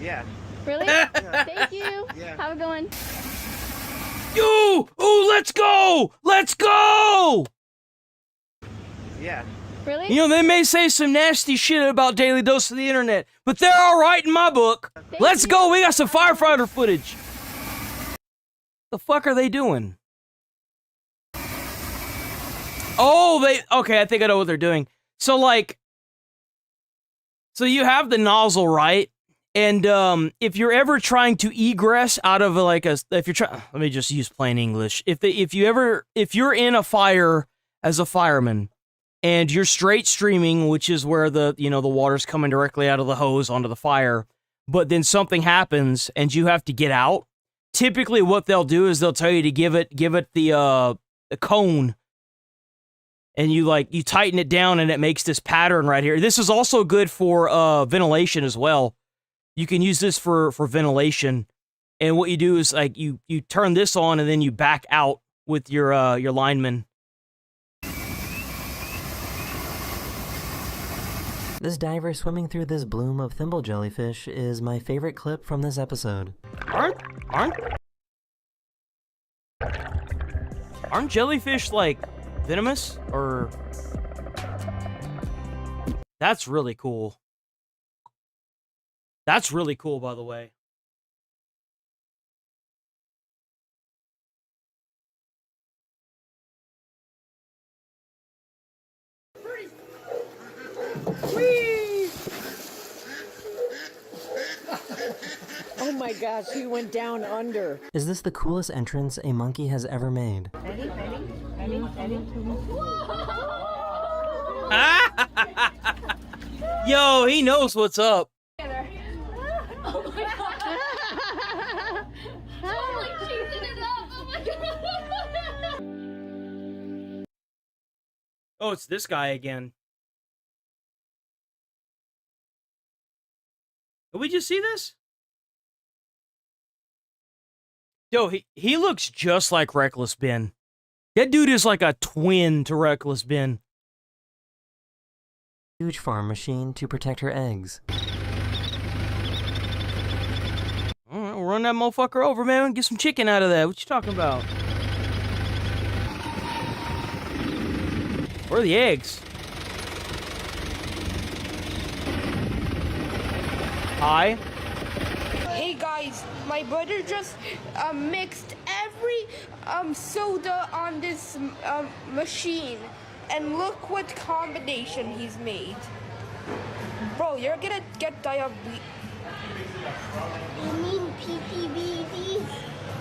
Yeah. Really? Thank you. Yeah. Have a good one. Yo! Oh, let's go! Let's go! Yeah. Really? You know, they may say some nasty shit about Daily Dose of the Internet, but they're alright in my book. Let's go, we got some firefighter footage. The fuck are they doing? Oh, okay, I think I know what they're doing. So, like, so you have the nozzle, right? And, if you're ever trying to egress out of, like, if you're trying, let me just use plain English. If you're in a fire as a fireman, and you're straight streaming, which is where the water's coming directly out of the hose onto the fire, but then something happens and you have to get out. Typically what they'll do is they'll tell you to give it the cone, and you tighten it down and it makes this pattern right here. This is also good for ventilation as well. You can use this for ventilation. And what you do is like you turn this on and then you back out with your lineman. This diver swimming through this bloom of thimble jellyfish is my favorite clip from this episode. Aren't jellyfish like venomous or? That's really cool. That's really cool, by the way. Whee! Oh my gosh, he went down under. Is this the coolest entrance a monkey has ever made? Yo, he knows what's up. Oh, it's this guy again. Did we just see this? Yo, he looks just like Reckless Ben. That dude is like a twin to Reckless Ben. Huge farm machine to protect her eggs. Alright, we'll run that motherfucker over, man. Get some chicken out of that. What you talking about? Where are the eggs? Hi. Hey guys, my brother just mixed every soda on this machine, and look what combination he's made. Bro, you're gonna get diabetes. You mean PPBD?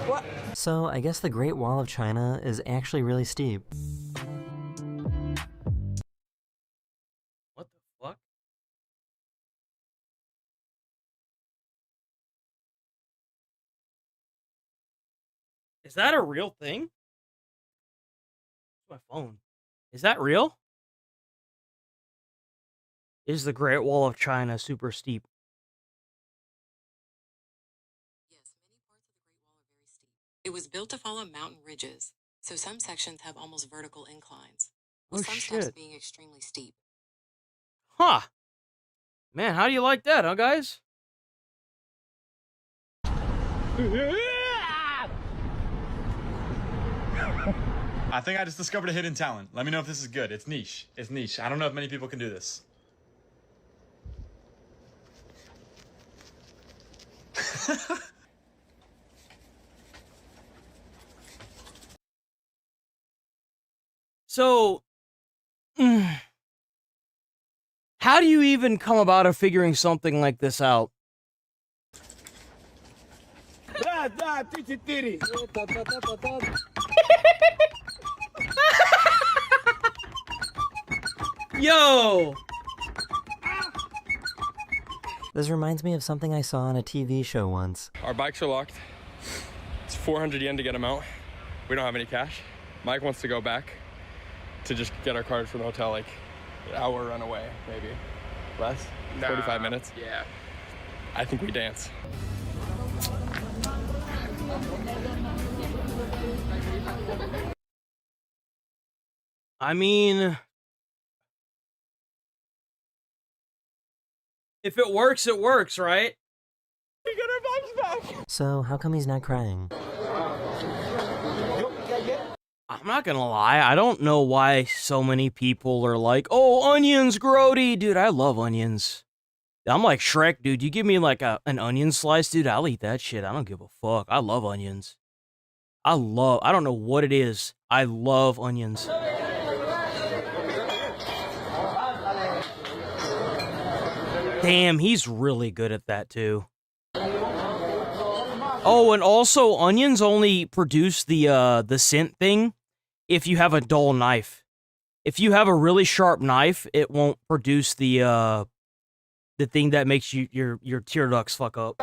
What? So, I guess the Great Wall of China is actually really steep. What the fuck? Is that a real thing? My phone. Is that real? Is the Great Wall of China super steep? It was built to follow mountain ridges, so some sections have almost vertical inclines, Oh, with some steps shit. being extremely steep. Huh. Man, how do you like that, huh, guys? I think I just discovered a hidden talent. Let me know if this is good. It's niche. It's niche. I don't know if many people can do this. So, how do you even come about figuring something like this out? Yo! This reminds me of something I saw on a TV show once. Our bikes are locked. It's 400 yen to get them out. We don't have any cash. Mike wants to go back to just get our card from the hotel, like an hour run away, maybe. Less? 45 minutes? Yeah. I think we dance. I mean, if it works, right? We got our bikes back! So, how come he's not crying? I'm not gonna lie, I don't know why so many people are like, oh, onions, grody. Dude, I love onions. I'm like Shrek, dude. You give me like an onion slice, dude, I'll eat that shit. I don't give a fuck. I love onions. I don't know what it is. I love onions. Damn, he's really good at that too. Oh, and also onions only produce the scent thing if you have a dull knife. If you have a really sharp knife, it won't produce the thing that makes your tear ducts fuck up.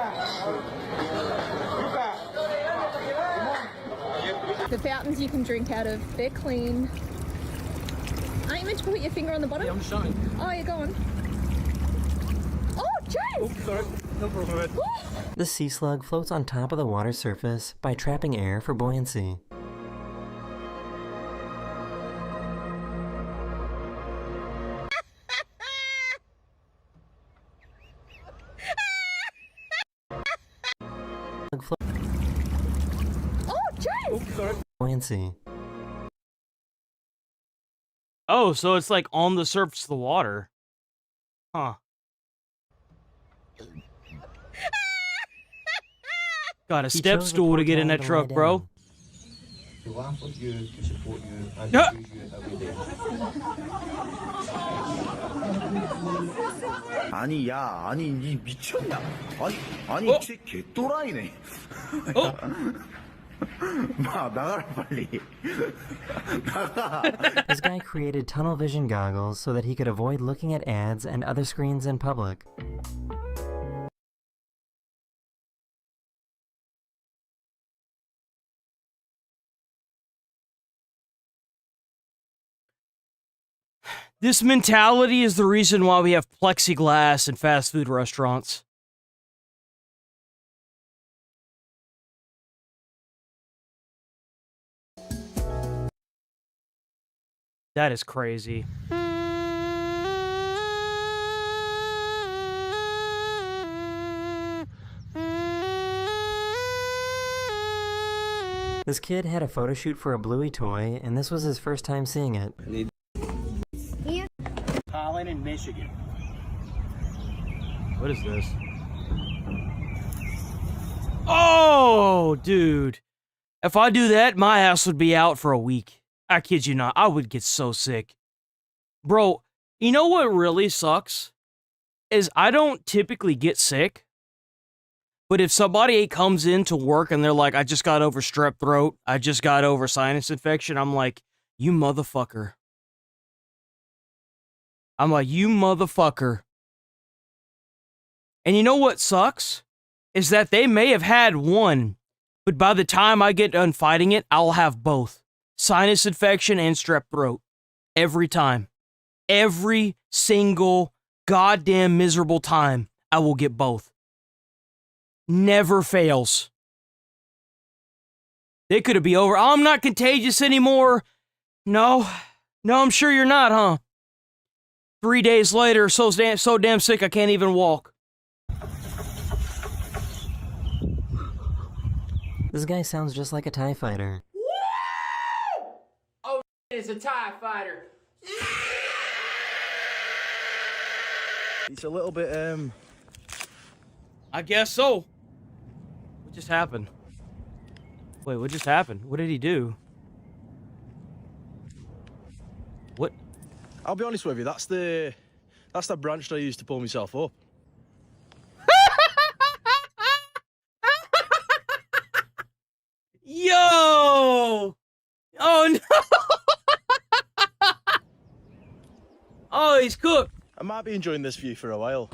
The fountains you can drink out of, they're clean. Aren't you meant to put your finger on the bottom? Yeah, I'm showing. Oh, you're going. Oh, James! Oops, sorry. The sea slug floats on top of the water surface by trapping air for buoyancy. Oh, Jay! Buoyancy. Oh, so it's like on the surface of the water. Huh. Got a He step chose stool the to get in poor that town truck, to lie bro. down. To laugh with you, to support you, and Yeah. to choose you every day. 아니 야 아니 니 미쳤냐? 아니 쟤 개또라이네. 마 나가라 빨리. 나가. This guy created tunnel vision goggles so that he could avoid looking at ads and other screens in public. This mentality is the reason why we have plexiglass in fast food restaurants. That is crazy. This kid had a photo shoot for a Bluey toy, and this was his first time seeing it. Holland and Michigan. What is this? Oh, dude. If I do that, my ass would be out for a week. I kid you not. I would get so sick. Bro, you know what really sucks? Is I don't typically get sick. But if somebody comes into work and they're like, I just got over strep throat, I just got over sinus infection, I'm like, you motherfucker. I'm like, you motherfucker. And you know what sucks? Is that they may have had one, but by the time I get done fighting it, I'll have both. Sinus infection and strep throat. Every time. Every single goddamn miserable time, I will get both. Never fails. They could be over. Oh, I'm not contagious anymore. No, I'm sure you're not, huh? 3 days later, so damn sick I can't even walk. This guy sounds just like a TIE fighter. Oh, it's a TIE fighter. It's a little bit I guess so. What just happened? Wait, what just happened? What did he do? What? I'll be honest with you, that's the branch that I used to pull myself up. Yo! Oh no! Oh, he's cooked. I might be enjoying this view for a while.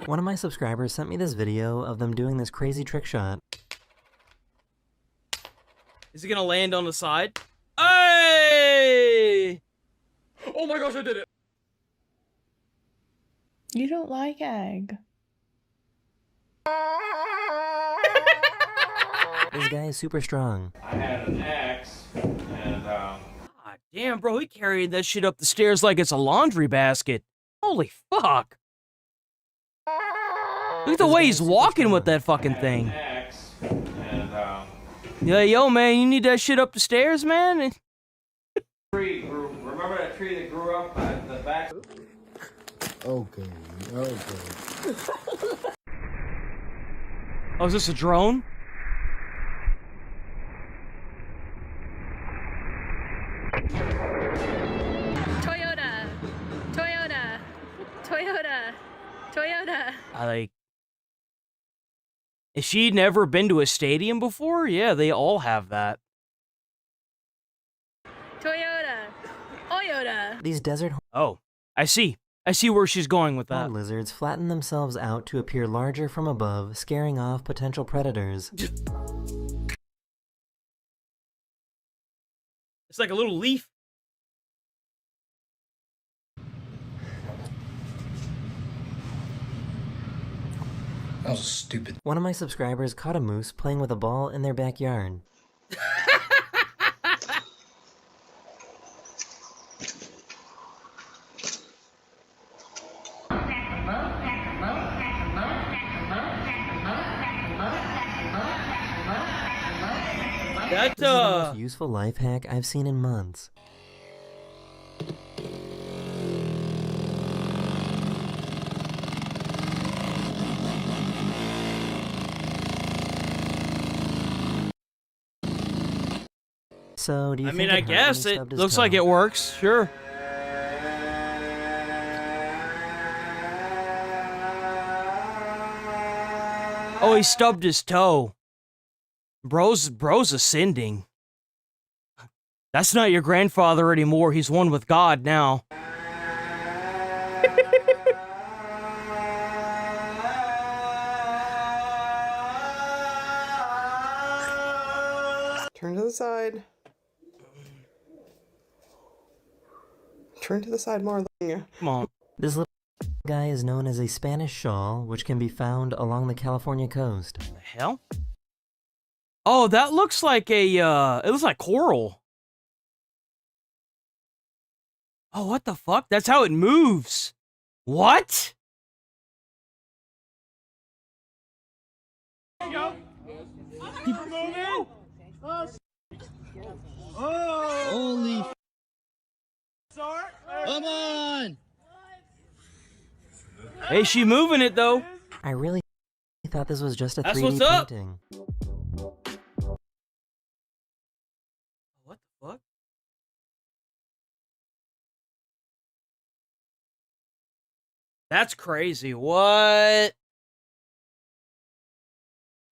One of my subscribers sent me this video of them doing this crazy trick shot. Is he gonna land on the side? Hey! Oh my gosh, I did it! You don't like egg. This guy is super strong. I had an axe, and God damn, bro, he carried that shit up the stairs like it's a laundry basket. Holy fuck. Look at the way he's walking with that fucking thing. axe, and Yeah, yo, man, you need that shit up the stairs, man? tree grew. Remember that tree that grew up at the back? Okay. Oh, is this a drone? Toyota. Toyota. Toyota. Toyota. Has she never been to a stadium before? Yeah, they all have that. Toyota. Toyota. These desert Oh, I see. I see where she's going with that. horned lizards flatten themselves out to appear larger from above, scaring off potential predators. It's like a little leaf. That was stupid. One of my subscribers caught a moose playing with a ball in their backyard. That's This is the most useful life hack I've seen in months. So, do you I think mean, it I hurt when guess he it stubbed his looks toe? like it works. Sure. Oh, he stubbed his toe. Bro's ascending. That's not your grandfather anymore. He's one with God now. Turn to the side. Turn to the side more. Come on. This little guy is known as a Spanish shawl, which can be found along the California coast. The hell? Oh, that looks like a, it looks like coral. Oh, what the fuck? That's how it moves. What? There you go. Keep moving. Oh! Holy Sorry. Come on! Hey, she moving it though. I really thought this was just a That's 3D what's up. painting. What the fuck? That's crazy. What?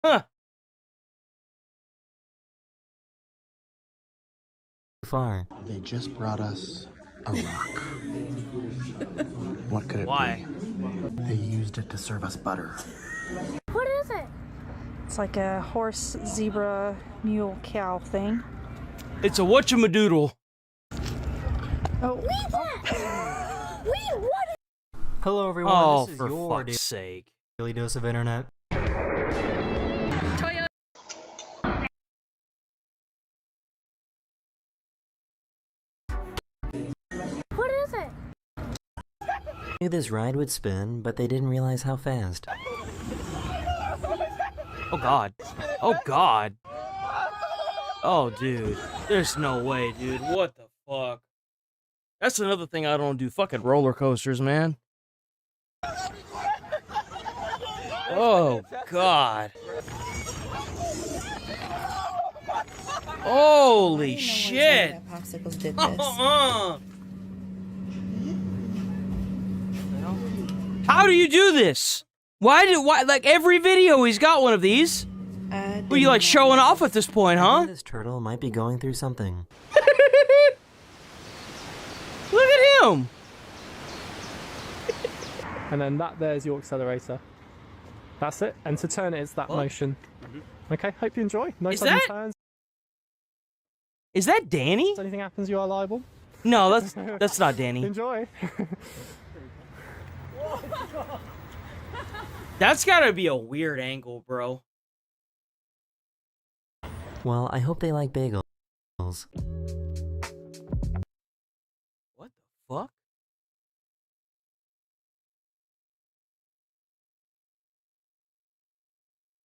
Huh. Far. They just brought us a rock. What could it Why? be? They used it to serve us butter. What is it? It's like a horse, zebra, mule, cow thing. It's a whatchamadoodle. Oh, what? Hello everyone, Oh, this is for your fuck's sake. daily dose of internet. What is it? Knew this ride would spin, but they didn't realize how fast. Oh god. Oh god. Oh dude. There's no way, dude. What the fuck? That's another thing I don't do. Fucking roller coasters, man. Oh god. Holy shit. Popsicles did this. How do you do this? Why like every video he's got one of these? Were you like showing off at this point, huh? This turtle might be going through something. Look at him. And then that there's your accelerator. That's it. And to turn it, it's that motion. Okay, hope you enjoy. No sudden turns. Is that Danny? If anything happens, you are liable. No, that's not Danny. Enjoy. That's gotta be a weird angle, bro. Well, I hope they like bagels. What the fuck?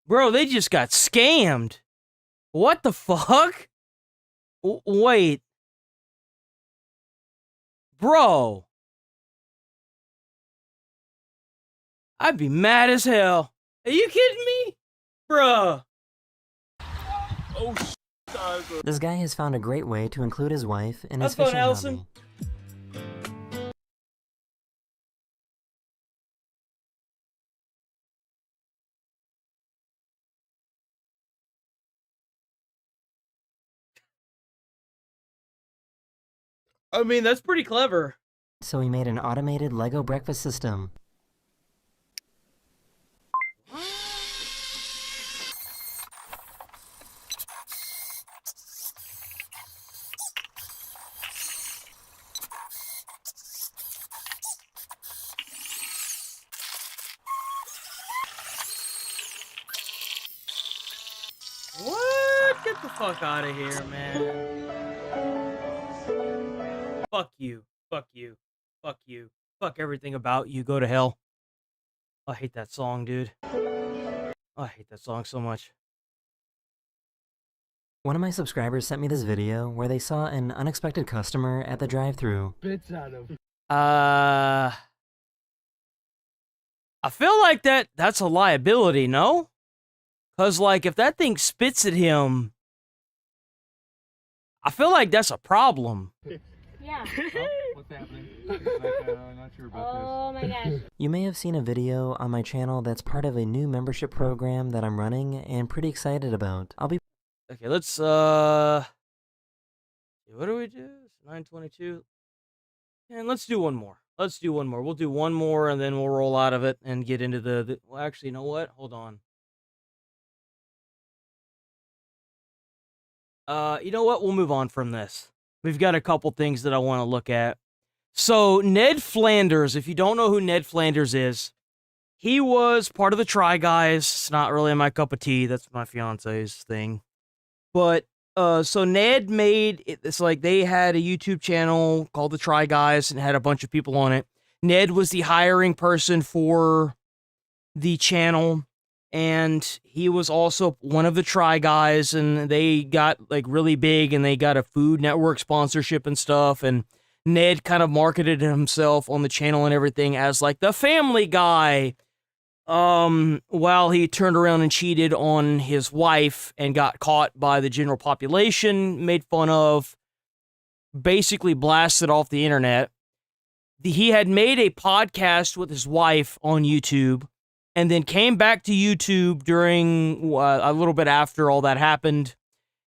Bro, they just got scammed. What the fuck? Wait. Bro. I'd be mad as hell. Are you kidding me? Bruh. Oh, shit. This guy has found a great way to include his wife in his How's it going, fishing Allison? hobby. I mean, that's pretty clever. So he made an automated Lego breakfast system. Fuck out of here, man. Fuck you. Fuck you. Fuck you. Fuck everything about you. Go to hell. I hate that song, dude. I hate that song so much. One of my subscribers sent me this video where they saw an unexpected customer at the drive-thru. Bits out of. I feel like that's a liability, no? Cause like if that thing spits at him, I feel like that's a problem. Yeah. What's happening? I'm not sure about Oh my gosh. You may have seen a video on my channel that's part of a new membership program that I'm running and pretty excited about. I'll be Okay, let's what do we do? It's 9:22. And let's do one more. Let's do one more. We'll do one more and then we'll roll out of it and get into the well, actually, you know what? Hold on. You know what? We'll move on from this. We've got a couple things that I want to look at. So, Ned Flanders, if you don't know who Ned Flanders is, he was part of the Try Guys. It's not really my cup of tea. That's my fiance's thing. But, so Ned made, it's like they had a YouTube channel called The Try Guys and had a bunch of people on it. Ned was the hiring person for the channel. And he was also one of the Try Guys, and they got like really big, and they got a Food Network sponsorship and stuff. And Ned kind of marketed himself on the channel and everything as like the family guy. While he turned around and cheated on his wife and got caught by the general population, made fun of, basically blasted off the internet. He had made a podcast with his wife on YouTube. And then came back to YouTube during a little bit after all that happened,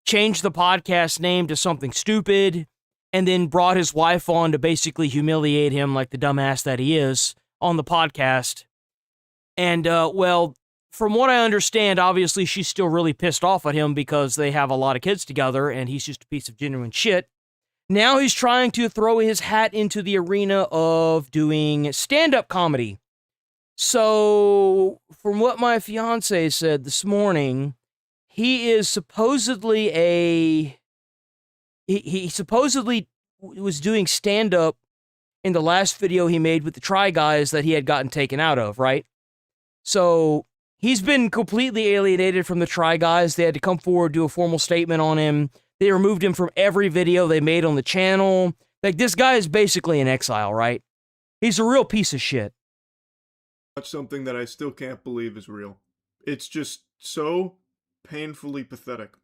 changed the podcast name to something stupid, and then brought his wife on to basically humiliate him like the dumbass that he is on the podcast. And, well, from what I understand, obviously she's still really pissed off at him because they have a lot of kids together and he's just a piece of genuine shit. Now he's trying to throw his hat into the arena of doing stand-up comedy. So, from what my fiance said this morning, he is supposedly he supposedly was doing stand-up in the last video he made with the Try Guys that he had gotten taken out of, right? So, he's been completely alienated from the Try Guys. They had to come forward, do a formal statement on him. They removed him from every video they made on the channel. Like, this guy is basically in exile, right? He's a real piece of shit. Something that I still can't believe is real. It's just so painfully pathetic.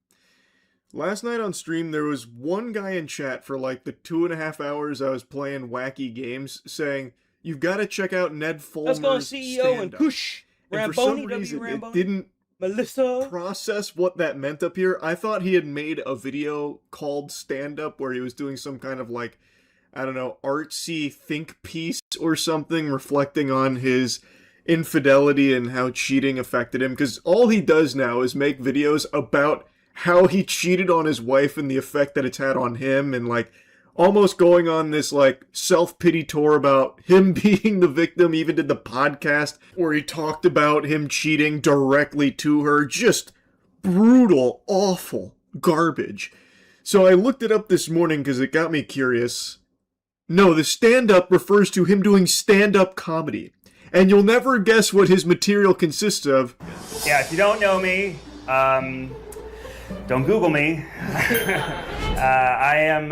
Last night on stream, there was one guy in chat for like the 2.5 hours I was playing wacky games saying, "You've got to check out Ned Fulmer's Let's go CEO and Kush. And for some reason, it didn't process what that meant up here. I thought he had made a video called Stand Up where he was doing some kind of like, I don't know, artsy think piece or something reflecting on his infidelity and how cheating affected him, because all he does now is make videos about how he cheated on his wife and the effect that it's had on him, and like almost going on this like self-pity tour about him being the victim. Even did the podcast where he talked about him cheating directly to her. Just brutal, awful garbage. So I looked it up this morning because it got me curious. No, the stand-up refers to him doing stand-up comedy. And you'll never guess what his material consists of. Yeah, if you don't know me, don't Google me. I am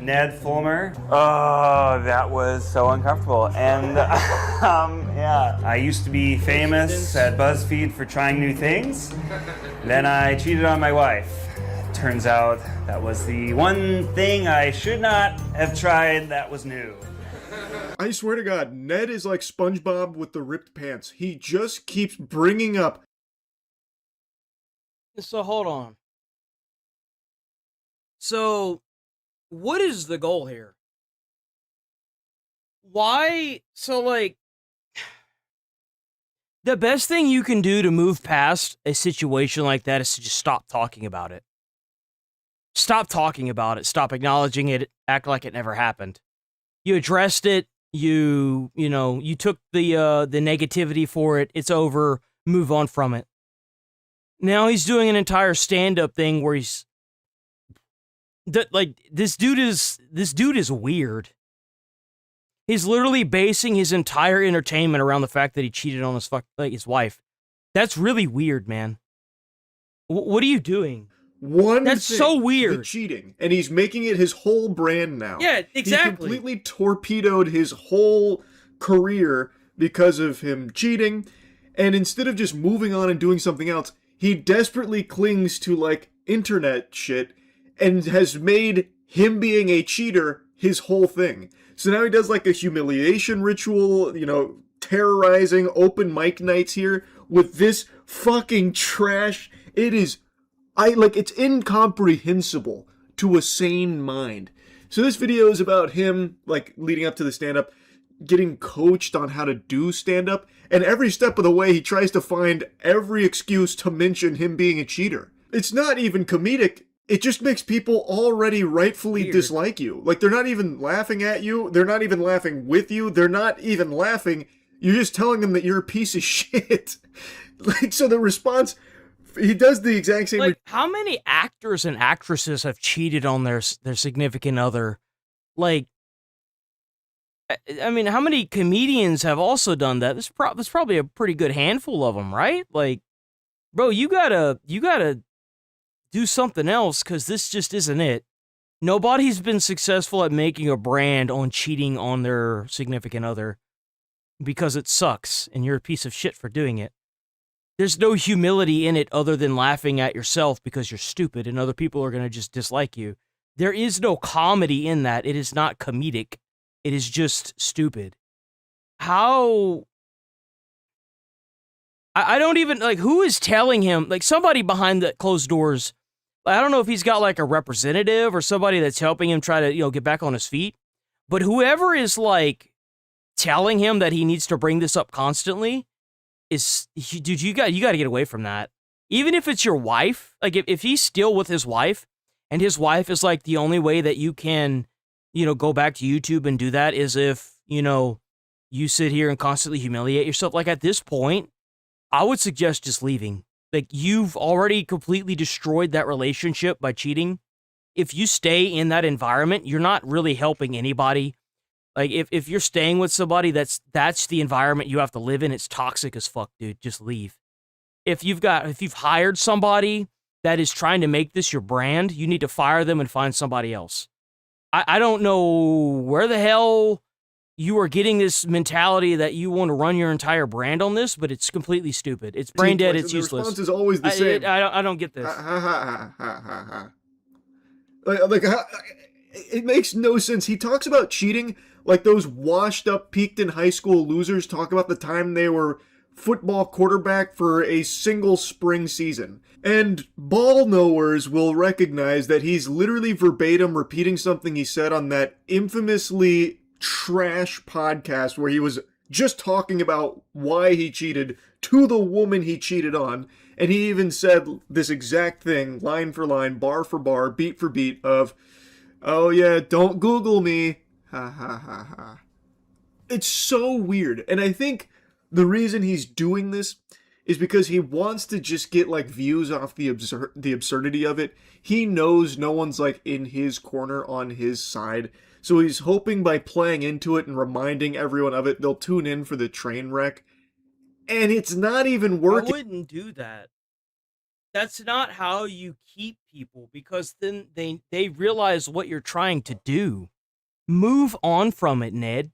Ned Fulmer. Oh, that was so uncomfortable. And yeah, I used to be famous at BuzzFeed for trying new things. Then I cheated on my wife. Turns out that was the one thing I should not have tried that was new. I swear to God, Ned is like SpongeBob with the ripped pants. He just keeps bringing up. So hold on. So, what is the goal here? Why? So, like, the best thing you can do to move past a situation like that is to just stop talking about it. Stop talking about it. Stop acknowledging it. Act like it never happened. You addressed it. You took the negativity for it. It's over. Move on from it. Now he's doing an entire stand-up thing where he's This dude is weird. He's literally basing his entire entertainment around the fact that he cheated on his wife. That's really weird, man. What are you doing? That's so weird. The cheating, and he's making it his whole brand now. Yeah, exactly. He completely torpedoed his whole career because of him cheating, and instead of just moving on and doing something else, he desperately clings to like internet shit and has made him being a cheater his whole thing. So now he does like a humiliation ritual, you know, terrorizing open mic nights here with this fucking trash. It's incomprehensible to a sane mind. So this video is about him, like, leading up to the stand-up, getting coached on how to do stand-up, and every step of the way he tries to find every excuse to mention him being a cheater. It's not even comedic. It just makes people already rightfully dislike you. Like, they're not even laughing at you. They're not even laughing with you. They're not even laughing. You're just telling them that you're a piece of shit. Like, so the response, he does the exact same. Like, how many actors and actresses have cheated on their significant other? Like, I mean, how many comedians have also done that? There's probably a pretty good handful of them, right? Like, bro, you gotta do something else, because this just isn't it. Nobody's been successful at making a brand on cheating on their significant other because it sucks and you're a piece of shit for doing it. There's no humility in it other than laughing at yourself because you're stupid and other people are going to just dislike you. There is no comedy in that. It is not comedic. It is just stupid. How... I don't even, like, who is telling him, like, somebody behind the closed doors, I don't know if he's got, like, a representative or somebody that's helping him try to, you know, get back on his feet, but whoever is, like, telling him that he needs to bring this up constantly dude, you got to get away from that. Even if it's your wife, like, if he's still with his wife, and his wife is, like, the only way that you can, you know, go back to YouTube and do that is if, you know, you sit here and constantly humiliate yourself, like, at this point, I would suggest just leaving. Like, you've already completely destroyed that relationship by cheating. If you stay in that environment, you're not really helping anybody. Like, if you're staying with somebody that's the environment you have to live in, it's toxic as fuck, dude. Just leave. If you've hired somebody that is trying to make this your brand, you need to fire them and find somebody else. I don't know where the hell you are getting this mentality that you want to run your entire brand on this, but it's completely stupid. It's brain dead. It's useless. The response is always the same. I don't get this. It makes no sense. He talks about cheating like those washed up, peaked in high school losers talk about the time they were football quarterback for a single spring season. And ball knowers will recognize that he's literally verbatim repeating something he said on that infamously trash podcast where he was just talking about why he cheated to the woman he cheated on, and he even said this exact thing, line for line, bar for bar, beat for beat, of, oh yeah, don't Google me, ha ha ha ha. It's so weird, and I think the reason he's doing this is because he wants to just get, like, views off the absurdity of it. He knows no one's, like, in his corner on his side, so he's hoping by playing into it and reminding everyone of it, they'll tune in for the train wreck. And it's not even working. I wouldn't do that. That's not how you keep people, because then they realize what you're trying to do. Move on from it, Ned.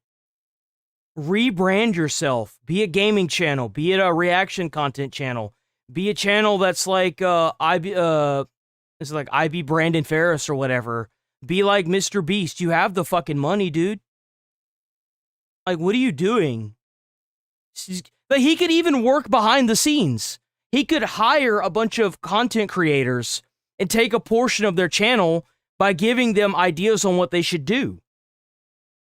Rebrand yourself. Be a gaming channel. Be it a reaction content channel. Be a channel that's like IB Brandon Ferris or whatever. Be like Mr. Beast. You have the fucking money, dude. Like, what are you doing? But he could even work behind the scenes. He could hire a bunch of content creators and take a portion of their channel by giving them ideas on what they should do.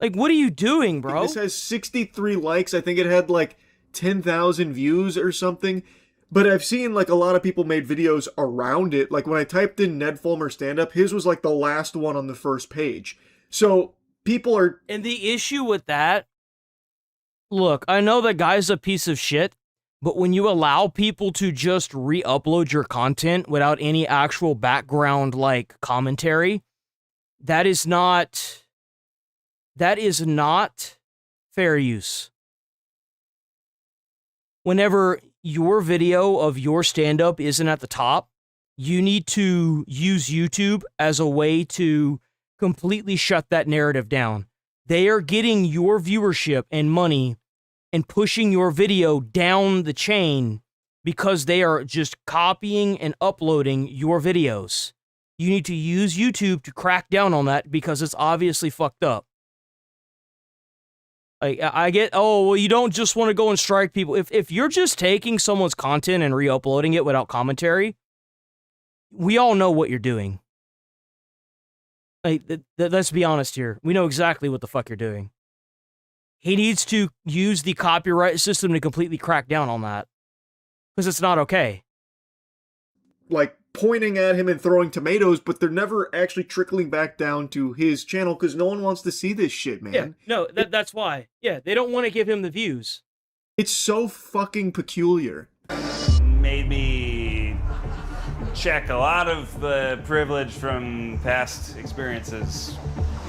Like, what are you doing, bro? This has 63 likes. I think it had, like, 10,000 views or something. But I've seen, like, a lot of people made videos around it. Like, when I typed in Ned Fulmer stand-up, his was, like, the last one on the first page. So, people are... And the issue with that... Look, I know that guy's a piece of shit, but when you allow people to just re-upload your content without any actual background, like, commentary, that is not fair use. Whenever your video of your stand-up isn't at the top, you need to use YouTube as a way to completely shut that narrative down. They are getting your viewership and money and pushing your video down the chain because they are just copying and uploading your videos. You need to use YouTube to crack down on that because it's obviously fucked up. I get, oh, well, you don't just want to go and strike people. If you're just taking someone's content and re-uploading it without commentary, we all know what you're doing. Let's be honest here. We know exactly what the fuck you're doing. He needs to use the copyright system to completely crack down on that. Because it's not okay. Like, pointing at him and throwing tomatoes, but they're never actually trickling back down to his channel because no one wants to see this shit, man. Yeah, no, that's why. Yeah, they don't want to give him the views. It's so fucking peculiar. Made me check a lot of the privilege from past experiences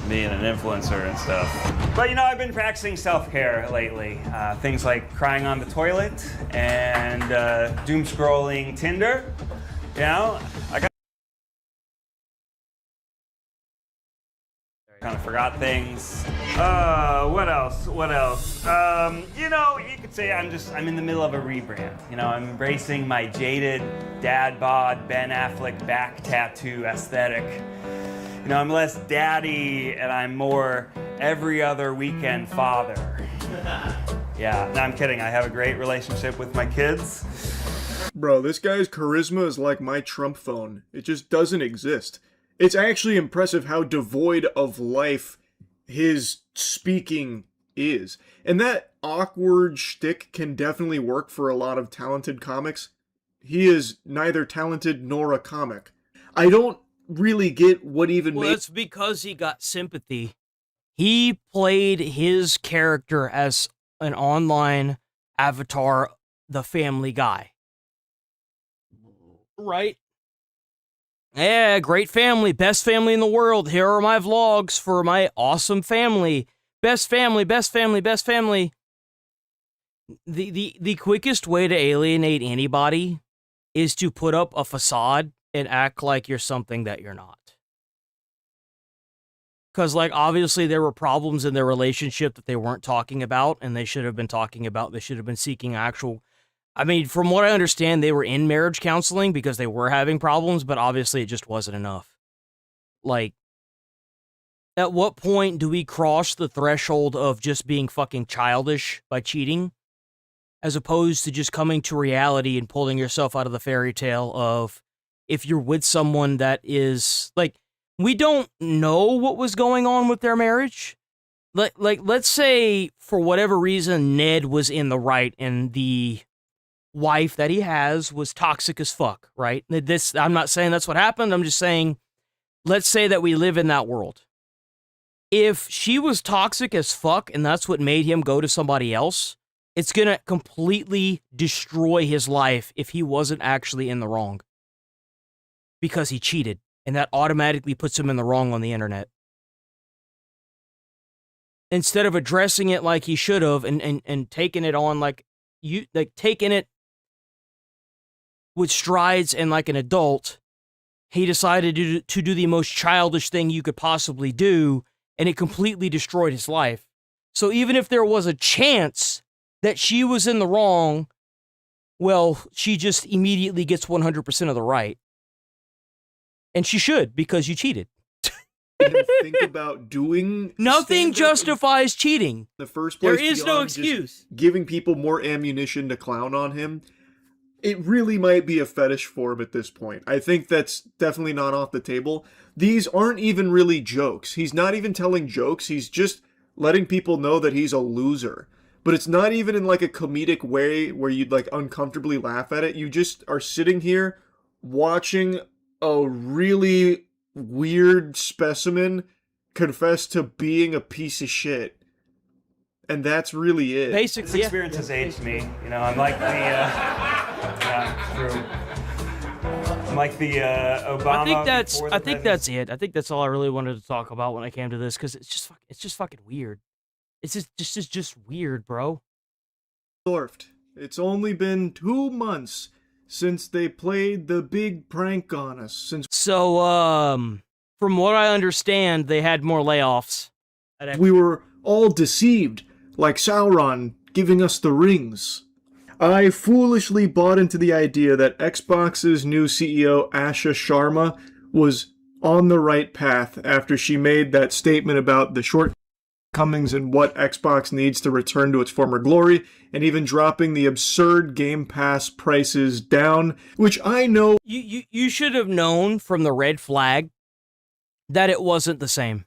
being an influencer and stuff. But you know, I've been practicing self-care lately. Things like crying on the toilet and doom scrolling Tinder. You know, I kind of forgot things. What else? You know, you could say I'm in the middle of a rebrand. You know, I'm embracing my jaded dad bod Ben Affleck back tattoo aesthetic. You know, I'm less daddy and I'm more every other weekend father. Yeah, no, I'm kidding. I have a great relationship with my kids. Bro, this guy's charisma is like my Trump phone. It just doesn't exist. It's actually impressive how devoid of life his speaking is. And that awkward shtick can definitely work for a lot of talented comics. He is neither talented nor a comic. I don't really get what even made... Well, it's because he got sympathy. He played his character as an online avatar, the Family Guy. Right? Yeah, great family, best family in the world. Here are my vlogs for my awesome family. Best family, best family, best family. The quickest way to alienate anybody is to put up a facade and act like you're something that you're not. Because, like, obviously there were problems in their relationship that they weren't talking about, and they should have been talking about. They should have been seeking actual... I mean, from what I understand, they were in marriage counseling because they were having problems, but obviously it just wasn't enough. Like, at what point do we cross the threshold of just being fucking childish by cheating, as opposed to just coming to reality and pulling yourself out of the fairy tale of if you're with someone that is, like, we don't know what was going on with their marriage. Like, let's say, for whatever reason, Ned was in the right and the wife that he has was toxic as fuck, right? I'm not saying that's what happened. I'm just saying, let's say that we live in that world. If she was toxic as fuck and that's what made him go to somebody else, it's gonna completely destroy his life if he wasn't actually in the wrong. Because he cheated, and that automatically puts him in the wrong on the internet. Instead of addressing it like he should have and taking it on taking it with strides and like an adult, he decided to do the most childish thing you could possibly do, and it completely destroyed his life. So even if there was a chance that she was in the wrong, well, she just immediately gets 100% of the right. And she should, because you cheated. Think about doing nothing justifies cheating. In the first place, there is no excuse. Giving people more ammunition to clown on him. It really might be a fetish for him at this point. I think that's definitely not off the table. These aren't even really jokes. He's not even telling jokes. He's just letting people know that he's a loser. But it's not even in like a comedic way where you'd like uncomfortably laugh at it. You just are sitting here watching a really weird specimen confess to being a piece of shit. And that's really it. Basically, this experience has aged me. You know, I'm like the... yeah, true. like the Obama. I think that's it. I think that's all I really wanted to talk about when I came to this, because it's just fucking weird. It's just weird, bro. Dwarfed. It's only been 2 months since they played the big prank on us. So, from what I understand, they had more layoffs. We were all deceived, like Sauron giving us the rings. I foolishly bought into the idea that Xbox's new CEO, Asha Sharma, was on the right path after she made that statement about the shortcomings and what Xbox needs to return to its former glory, and even dropping the absurd Game Pass prices down, which I know... You should have known from the red flag that it wasn't the same.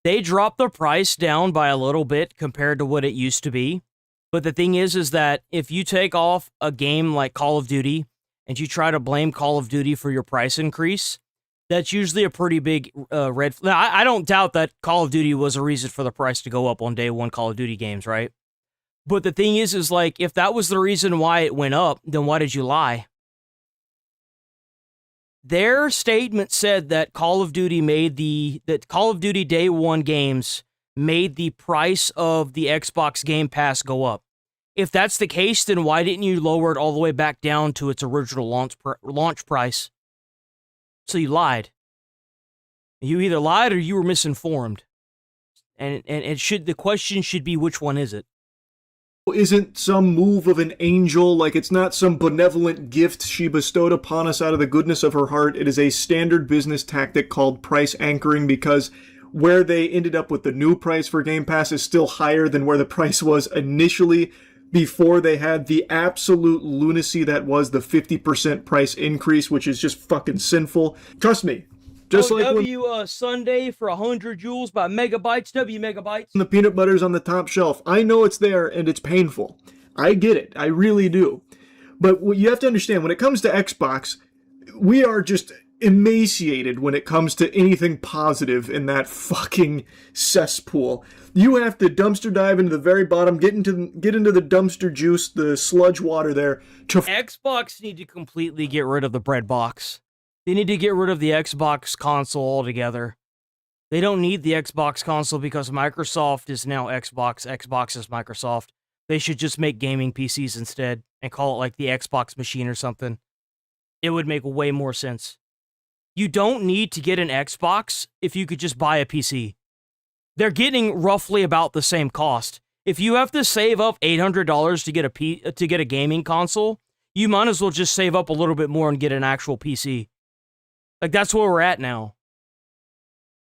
They dropped the price down by a little bit compared to what it used to be. But the thing is that if you take off a game like Call of Duty and you try to blame Call of Duty for your price increase, that's usually a pretty big red flag. Now, I don't doubt that Call of Duty was a reason for the price to go up on day one Call of Duty games, right? But the thing is like, if that was the reason why it went up, then why did you lie? Their statement said that Call of Duty day one games made the price of the Xbox Game Pass go up. If that's the case, then why didn't you lower it all the way back down to its original launch price? So you lied. You either lied or you were misinformed. And the question should be, which one is it? Isn't some move of an angel, like it's not some benevolent gift she bestowed upon us out of the goodness of her heart. It is a standard business tactic called price anchoring, because where they ended up with the new price for Game Pass is still higher than where the price was initially before they had the absolute lunacy that was the 50% price increase, which is just fucking sinful. Trust me. Just like when Sunday for 100 joules by megabytes, megabytes. The peanut butter's on the top shelf. I know it's there and it's painful. I get it. I really do. But what you have to understand, when it comes to Xbox, we are just emaciated when it comes to anything positive in that fucking cesspool. You have to dumpster dive into the very bottom, get into the dumpster juice, the sludge water there. Xbox need to completely get rid of the bread box. They need to get rid of the Xbox console altogether. They don't need the Xbox console because Microsoft is now Xbox. Xbox is Microsoft. They should just make gaming PCs instead and call it like the Xbox machine or something. It would make way more sense. You don't need to get an Xbox if you could just buy a PC. They're getting roughly about the same cost. If you have to save up $800 to get a gaming console, you might as well just save up a little bit more and get an actual PC. Like, that's where we're at now.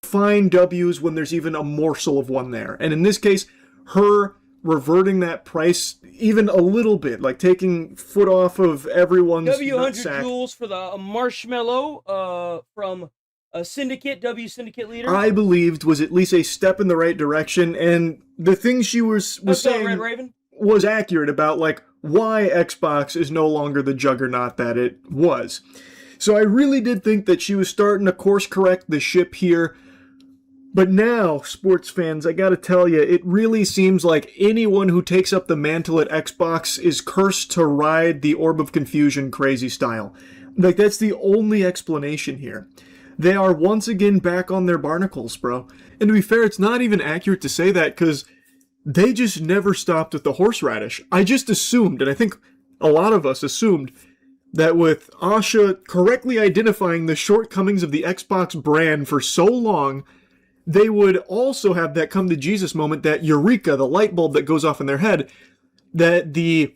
Fine W's when there's even a morsel of one there. And in this case, her reverting that price even a little bit, like taking foot off of everyone's W100 joules for the marshmallow from a syndicate, Syndicate leader. I believed was at least a step in the right direction, and the thing she was saying Red Raven was accurate about like why Xbox is no longer the juggernaut that it was. So I really did think that she was starting to course correct the ship here. But now, sports fans, I gotta tell you, it really seems like anyone who takes up the mantle at Xbox is cursed to ride the Orb of Confusion crazy style. Like, that's the only explanation here. They are once again back on their barnacles, bro. And to be fair, it's not even accurate to say that, because they just never stopped with the horseradish. I just assumed, and I think a lot of us assumed, that with Asha correctly identifying the shortcomings of the Xbox brand for so long, they would also have that come to Jesus moment, that eureka, the light bulb that goes off in their head, that the...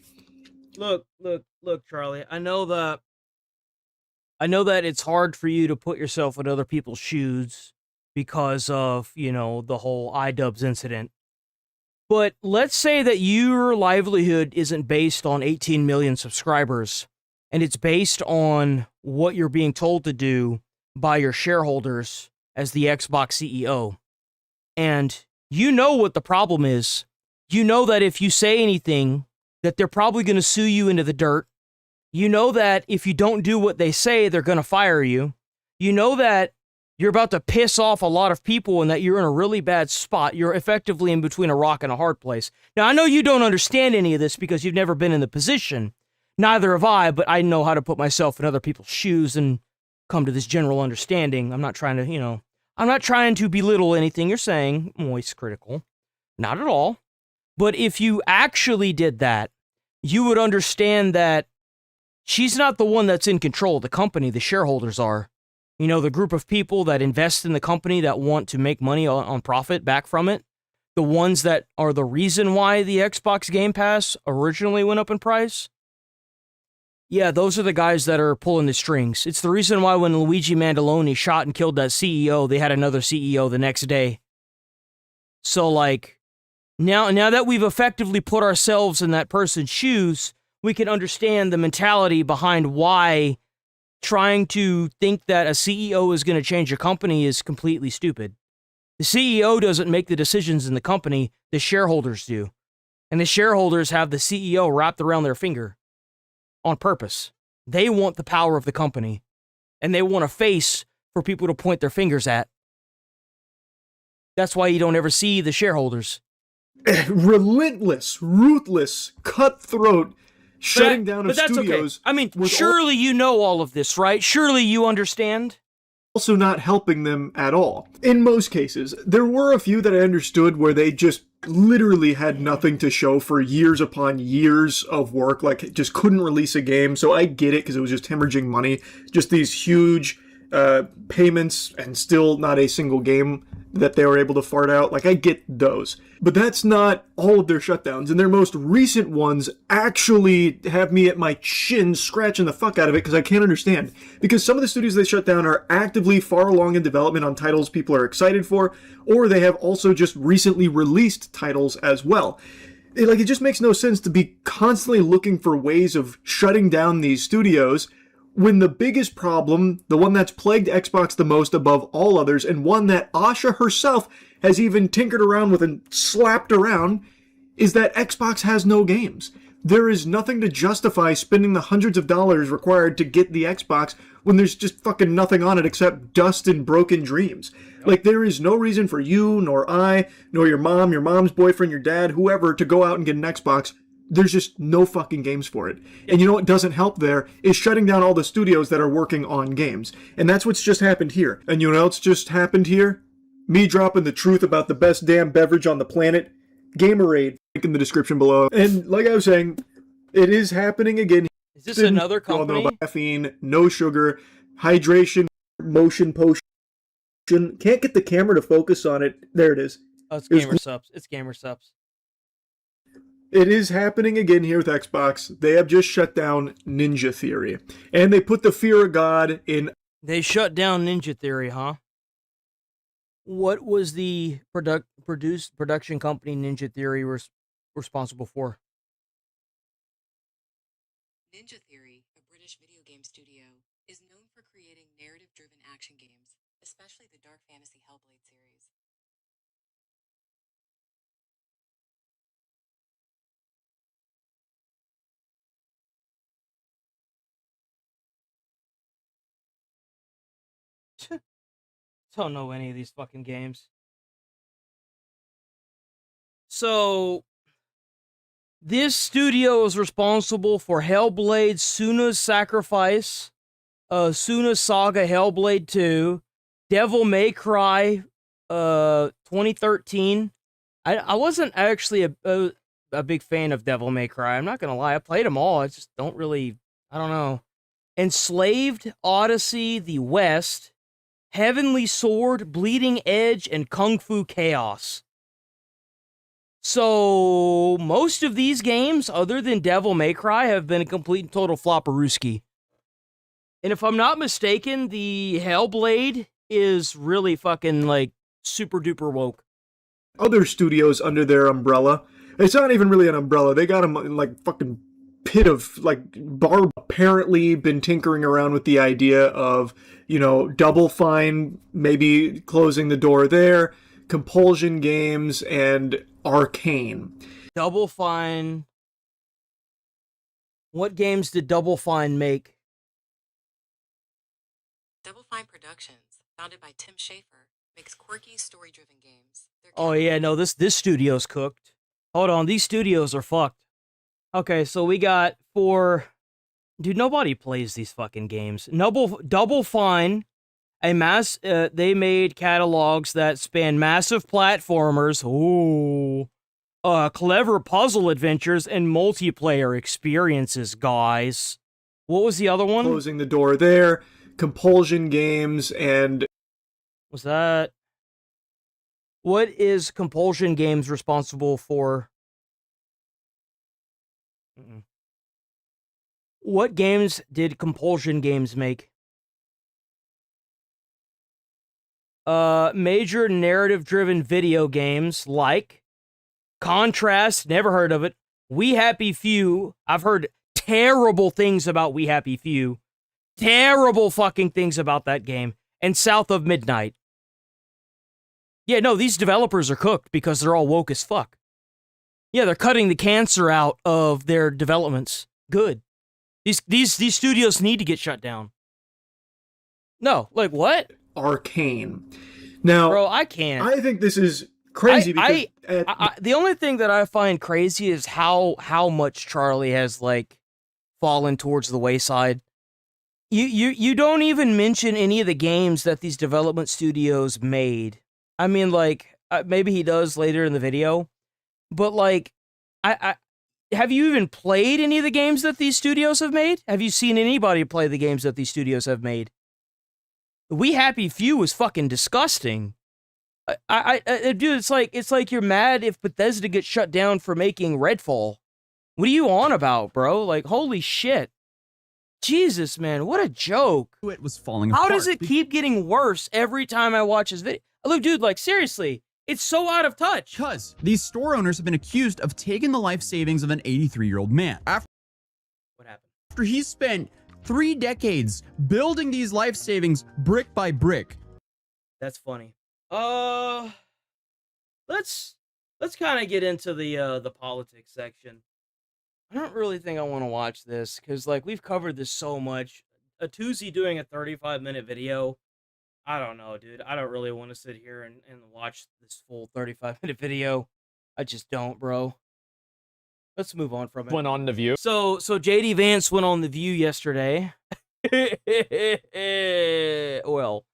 Look, Charlie, I know that it's hard for you to put yourself in other people's shoes because of, the whole iDubbbz incident. But let's say that your livelihood isn't based on 18 million subscribers, and it's based on what you're being told to do by your shareholders as the Xbox CEO. And you know what the problem is. You know that if you say anything, that they're probably going to sue you into the dirt. You know that if you don't do what they say, they're going to fire you. You know that you're about to piss off a lot of people and that you're in a really bad spot. You're effectively in between a rock and a hard place. Now, I know you don't understand any of this because you've never been in the position. Neither have I, but I know how to put myself in other people's shoes and come to this general understanding. I'm not trying to, I'm not trying to belittle anything you're saying, Moist Critical. Not at all. But if you actually did that, you would understand that she's not the one that's in control of the company, the shareholders are. The group of people that invest in the company that want to make money on profit back from it. The ones that are the reason why the Xbox Game Pass originally went up in price. Yeah, those are the guys that are pulling the strings. It's the reason why when Luigi Mandaloni shot and killed that CEO, they had another CEO the next day. So, now that we've effectively put ourselves in that person's shoes, we can understand the mentality behind why trying to think that a CEO is going to change a company is completely stupid. The CEO doesn't make the decisions in the company, the shareholders do. And the shareholders have the CEO wrapped around their finger on purpose. They want the power of the company, and they want a face for people to point their fingers at. That's why you don't ever see the shareholders. Relentless, ruthless, cutthroat, shutting down of that's studios. Okay. I mean, surely you know all of this, right? Surely you understand? Also not helping them at all. In most cases, there were a few that I understood where they just literally had nothing to show for years upon years of work, just couldn't release a game, so I get it because it was just hemorrhaging money, just these huge payments and still not a single game that they were able to fart out. I get those. But that's not all of their shutdowns, and their most recent ones actually have me at my chin scratching the fuck out of it because I can't understand. Because some of the studios they shut down are actively far along in development on titles people are excited for, or they have also just recently released titles as well. It just makes no sense to be constantly looking for ways of shutting down these studios when the biggest problem, the one that's plagued Xbox the most above all others, and one that Asha herself has even tinkered around with and slapped around, is that Xbox has no games. There is nothing to justify spending the hundreds of dollars required to get the Xbox when there's just fucking nothing on it except dust and broken dreams. There is no reason for you, nor I, nor your mom, your mom's boyfriend, your dad, whoever, to go out and get an Xbox. There's just no fucking games for it. And you know what doesn't help there is shutting down all the studios that are working on games. And that's what's just happened here. And you know what else just happened here? Me dropping the truth about the best damn beverage on the planet. Gamerade, link in the description below. And like I was saying, it is happening again. Is this another company? You all know about caffeine, no sugar, hydration, motion potion. Can't get the camera to focus on it. There it is. Oh, it's Gamer Subs. It's Gamer Subs. It is happening again here with Xbox. They have just shut down Ninja Theory. And they put the fear of God in... They shut down Ninja Theory, huh? What was the production company Ninja Theory responsible for? Ninja Theory, a British video game studio, is known for creating narrative-driven action games, especially the dark fantasy Hellblade series. Don't know any of these fucking games. So, this studio is responsible for Hellblade, Suna's Sacrifice, Suna's Saga Hellblade 2, Devil May Cry, 2013. I wasn't actually a big fan of Devil May Cry. I'm not gonna lie. I played them all. I just don't really. I don't know. Enslaved, Odyssey, The West, Heavenly Sword, Bleeding Edge, and Kung Fu Chaos. So, most of these games, other than Devil May Cry, have been a complete and total flopperooski. And if I'm not mistaken, the Hellblade is really fucking, super duper woke. Other studios under their umbrella. It's not even really an umbrella. They got them in, fucking pit of, Barb apparently been tinkering around with the idea of, Double Fine maybe closing the door there, Compulsion Games, and Arcane. Double Fine. What games did Double Fine make? Double Fine Productions, founded by Tim Schafer, makes quirky, story-driven games. Oh yeah, no, this studio's cooked. Hold on, these studios are fucked. Okay, so we got for Dude, nobody plays these fucking games. Double Fine, they made catalogs that span massive platformers, clever puzzle adventures, and multiplayer experiences, guys. What was the other one? Closing the door there, Compulsion Games, and... Was that... What is Compulsion Games responsible for? What games did Compulsion Games make? Major narrative-driven video games like Contrast, never heard of it. We Happy Few, I've heard terrible things about We Happy Few. Terrible fucking things about that game. And South of Midnight. Yeah, no, these developers are cooked because they're all woke as fuck. Yeah, they're cutting the cancer out of their developments. Good. These studios need to get shut down. No, like what? Arcane. Now, bro, I can't. I think this is crazy because the only thing that I find crazy is how much Charlie has like fallen towards the wayside. You don't even mention any of the games that these development studios made. I mean, like maybe he does later in the video, but like I have you even played any of the games that these studios have made? Have you seen anybody play the games that these studios have made? We Happy Few was fucking disgusting. Dude, it's like you're mad if Bethesda gets shut down for making Redfall. What are you on about, bro? Like, holy shit. Jesus, man, what a joke. It was falling How apart. does it keep getting worse every time I watch his video? Look, dude, like, seriously, it's so out of touch. Because these store owners have been accused of taking the life savings of an 83-year-old man. What happened? After he spent 3 decades building these life savings brick by brick. That's funny. Let's kind of get into the politics section. I don't really think I want to watch this because like we've covered this so much. A Tuesday doing a 35-minute video. I don't know, dude. I don't really want to sit here and watch this full 35-minute video. I just don't, bro. Let's move on from it. Went on The View. So JD Vance went on The View yesterday. Well,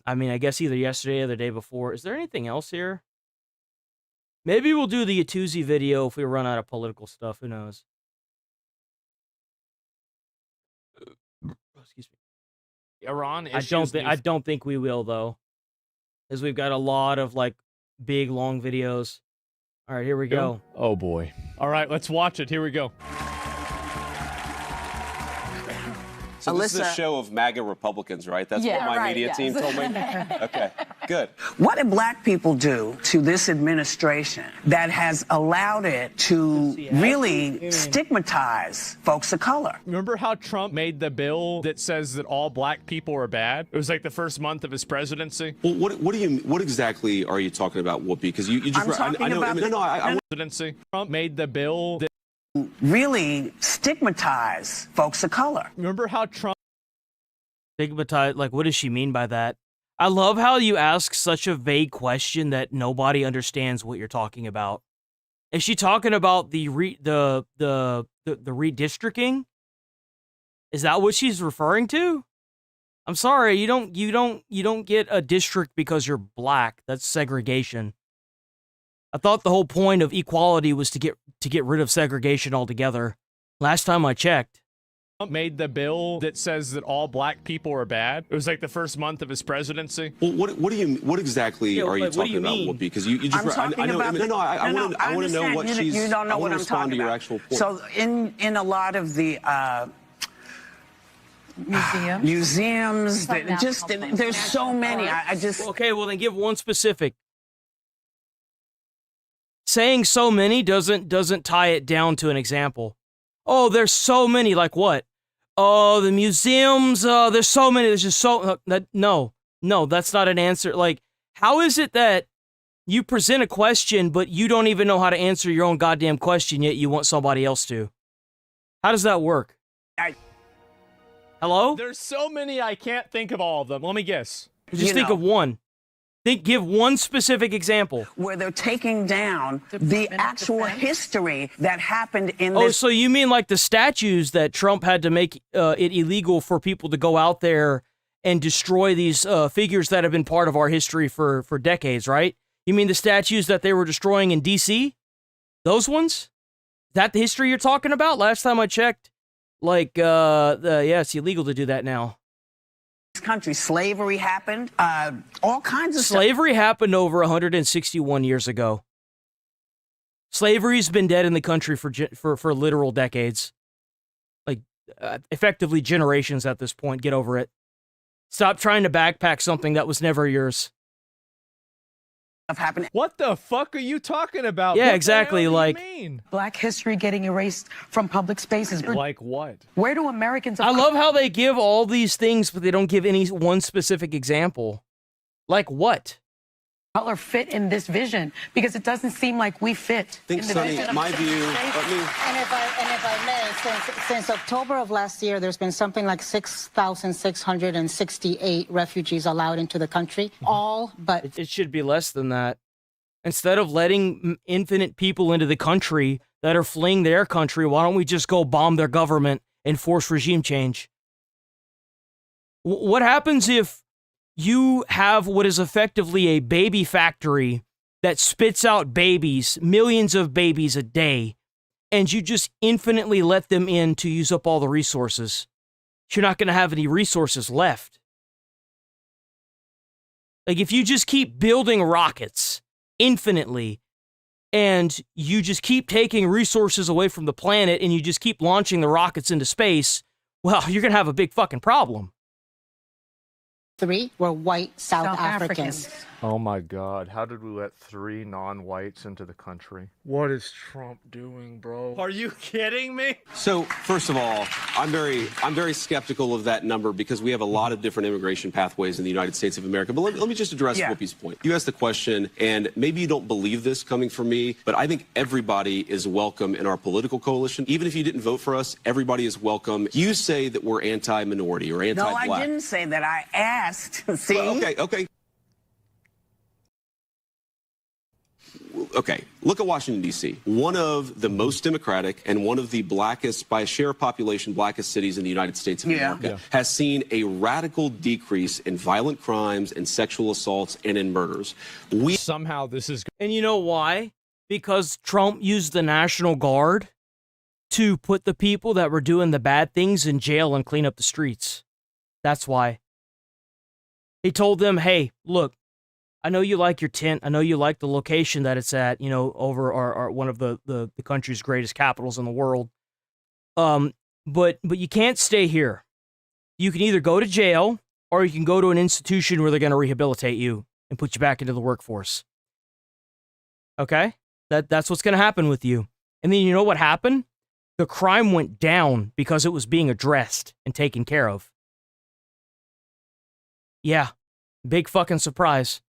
I mean, I guess either yesterday or the day before. Is there anything else here? Maybe we'll do the Tuesday video if we run out of political stuff. Who knows? Excuse me. Iran I don't think we will though, because we've got a lot of like big long videos. All right, here we go. Oh boy. All right, let's watch it. Here we go. So this is a show of MAGA Republicans, right? That's what my media team told me? Okay, good. What did black people do to this administration that has allowed it to really stigmatize folks of color? Remember how Trump made the bill that says that all black people are bad? It was like the first month of his presidency. Well, what exactly are you talking about, Whoopi? Because you just... I'm talking about presidency. Trump made the bill that really stigmatize folks of color. Remember how Trump Stigmatized? Like, what does she mean by that? I love how you ask such a vague question that nobody understands what you're talking about. Is she talking about the redistricting? Is that what she's referring to? I'm sorry, you don't get a district because you're black. That's segregation. I thought the whole point of equality was to get rid of segregation altogether. Last time I checked. Trump made the bill that says that all black people are bad. It was like the first month of his presidency. Well, what exactly are you talking about, Whoopi? Because you just... I want to know what she's... You don't know what I'm respond talking to your about. actual point. So in a lot of the... museums, there's so many. I just... Okay, well then give one specific. Saying so many doesn't tie it down to an example. Oh, there's so many. Like what? Oh, the museums. There's so many. There's just so... No, that's not an answer. Like, how is it that you present a question, but you don't even know how to answer your own goddamn question, yet you want somebody else to? How does that work? Hello? There's so many I can't think of all of them. Let me guess. Just think of one. Give one specific example. Where they're taking down the actual history that happened in Oh, this. so you mean like the statues that Trump had to make it illegal for people to go out there and destroy these figures that have been part of our history for decades, right? You mean the statues that they were destroying in D.C.? Those ones? Is that the history you're talking about? Last time I checked, like, yeah, it's illegal to do that now. Country slavery happened, all kinds of Slavery happened over 161 years ago. Slavery's been dead in the country for literal decades, like effectively generations at this point. Get over it. Stop trying to backpack something that was never yours. Happened. What the fuck are you talking about? Yeah, What exactly. The hell do you Like, mean? Black history getting erased from public spaces. Like what? Where do Americans? I love how they give all these things, but they don't give any one specific example. Like what? Color fit in this vision because it doesn't seem like we fit. Think, in the Sonny, vision of my the view. state. Let me. And if I may, since October of last year, there's been something like 6,668 refugees allowed into the country. All but It should be less than that. Instead of letting infinite people into the country that are fleeing their country, why don't we just go bomb their government and force regime change? What happens if you have what is effectively a baby factory that spits out babies, millions of babies a day, and you just infinitely let them in to use up all the resources? You're not going to have any resources left. Like, if you just keep building rockets infinitely, and you just keep taking resources away from the planet, and you just keep launching the rockets into space, well, you're going to have a big fucking problem. 3 were white South Africans. Oh my God, how did we let 3 non-whites into the country? What is Trump doing, bro? Are you kidding me? So, first of all, I'm very skeptical of that number because we have a lot of different immigration pathways in the United States of America. But let me just address Whoopi's point. You asked the question, and maybe you don't believe this coming from me, but I think everybody is welcome in our political coalition. Even if you didn't vote for us, everybody is welcome. You say that we're anti-minority or anti-black. No, I didn't say that. I asked. See? Well, okay. Okay, look at Washington, D.C., one of the most democratic and one of the blackest, by a share of population, blackest cities in the United States of America, has seen a radical decrease in violent crimes and sexual assaults and in murders. Somehow this is... And you know why? Because Trump used the National Guard to put the people that were doing the bad things in jail and clean up the streets. That's why. He told them, hey, look, I know you like your tent. I know you like the location that it's at, you know, over our one of the country's greatest capitals in the world. But you can't stay here. You can either go to jail or you can go to an institution where they're going to rehabilitate you and put you back into the workforce. Okay? That's what's going to happen with you. And then you know what happened? The crime went down because it was being addressed and taken care of. Yeah. Big fucking surprise.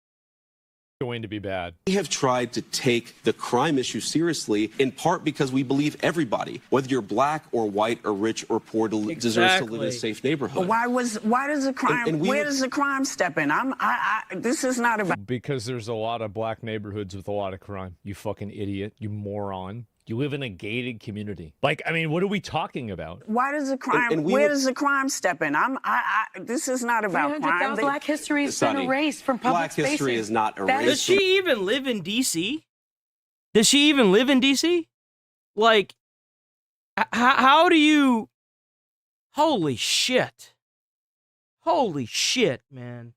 Going to be bad. We have tried to take the crime issue seriously, in part because we believe everybody, whether you're black or white or rich or poor, deserves to live in a safe neighborhood. Why does the crime? Where does the crime step in? This is not about. Because there's a lot of black neighborhoods with a lot of crime. You fucking idiot. You moron. You live in a gated community. Like, I mean, what are we talking about? Why does the crime? Where does the crime step in? This is not about crime. Black history has been erased from public Black spaces. history is not erased. Does she even live in D.C.? Does she even live in D.C.? Like, how do you... Holy shit. Holy shit, man.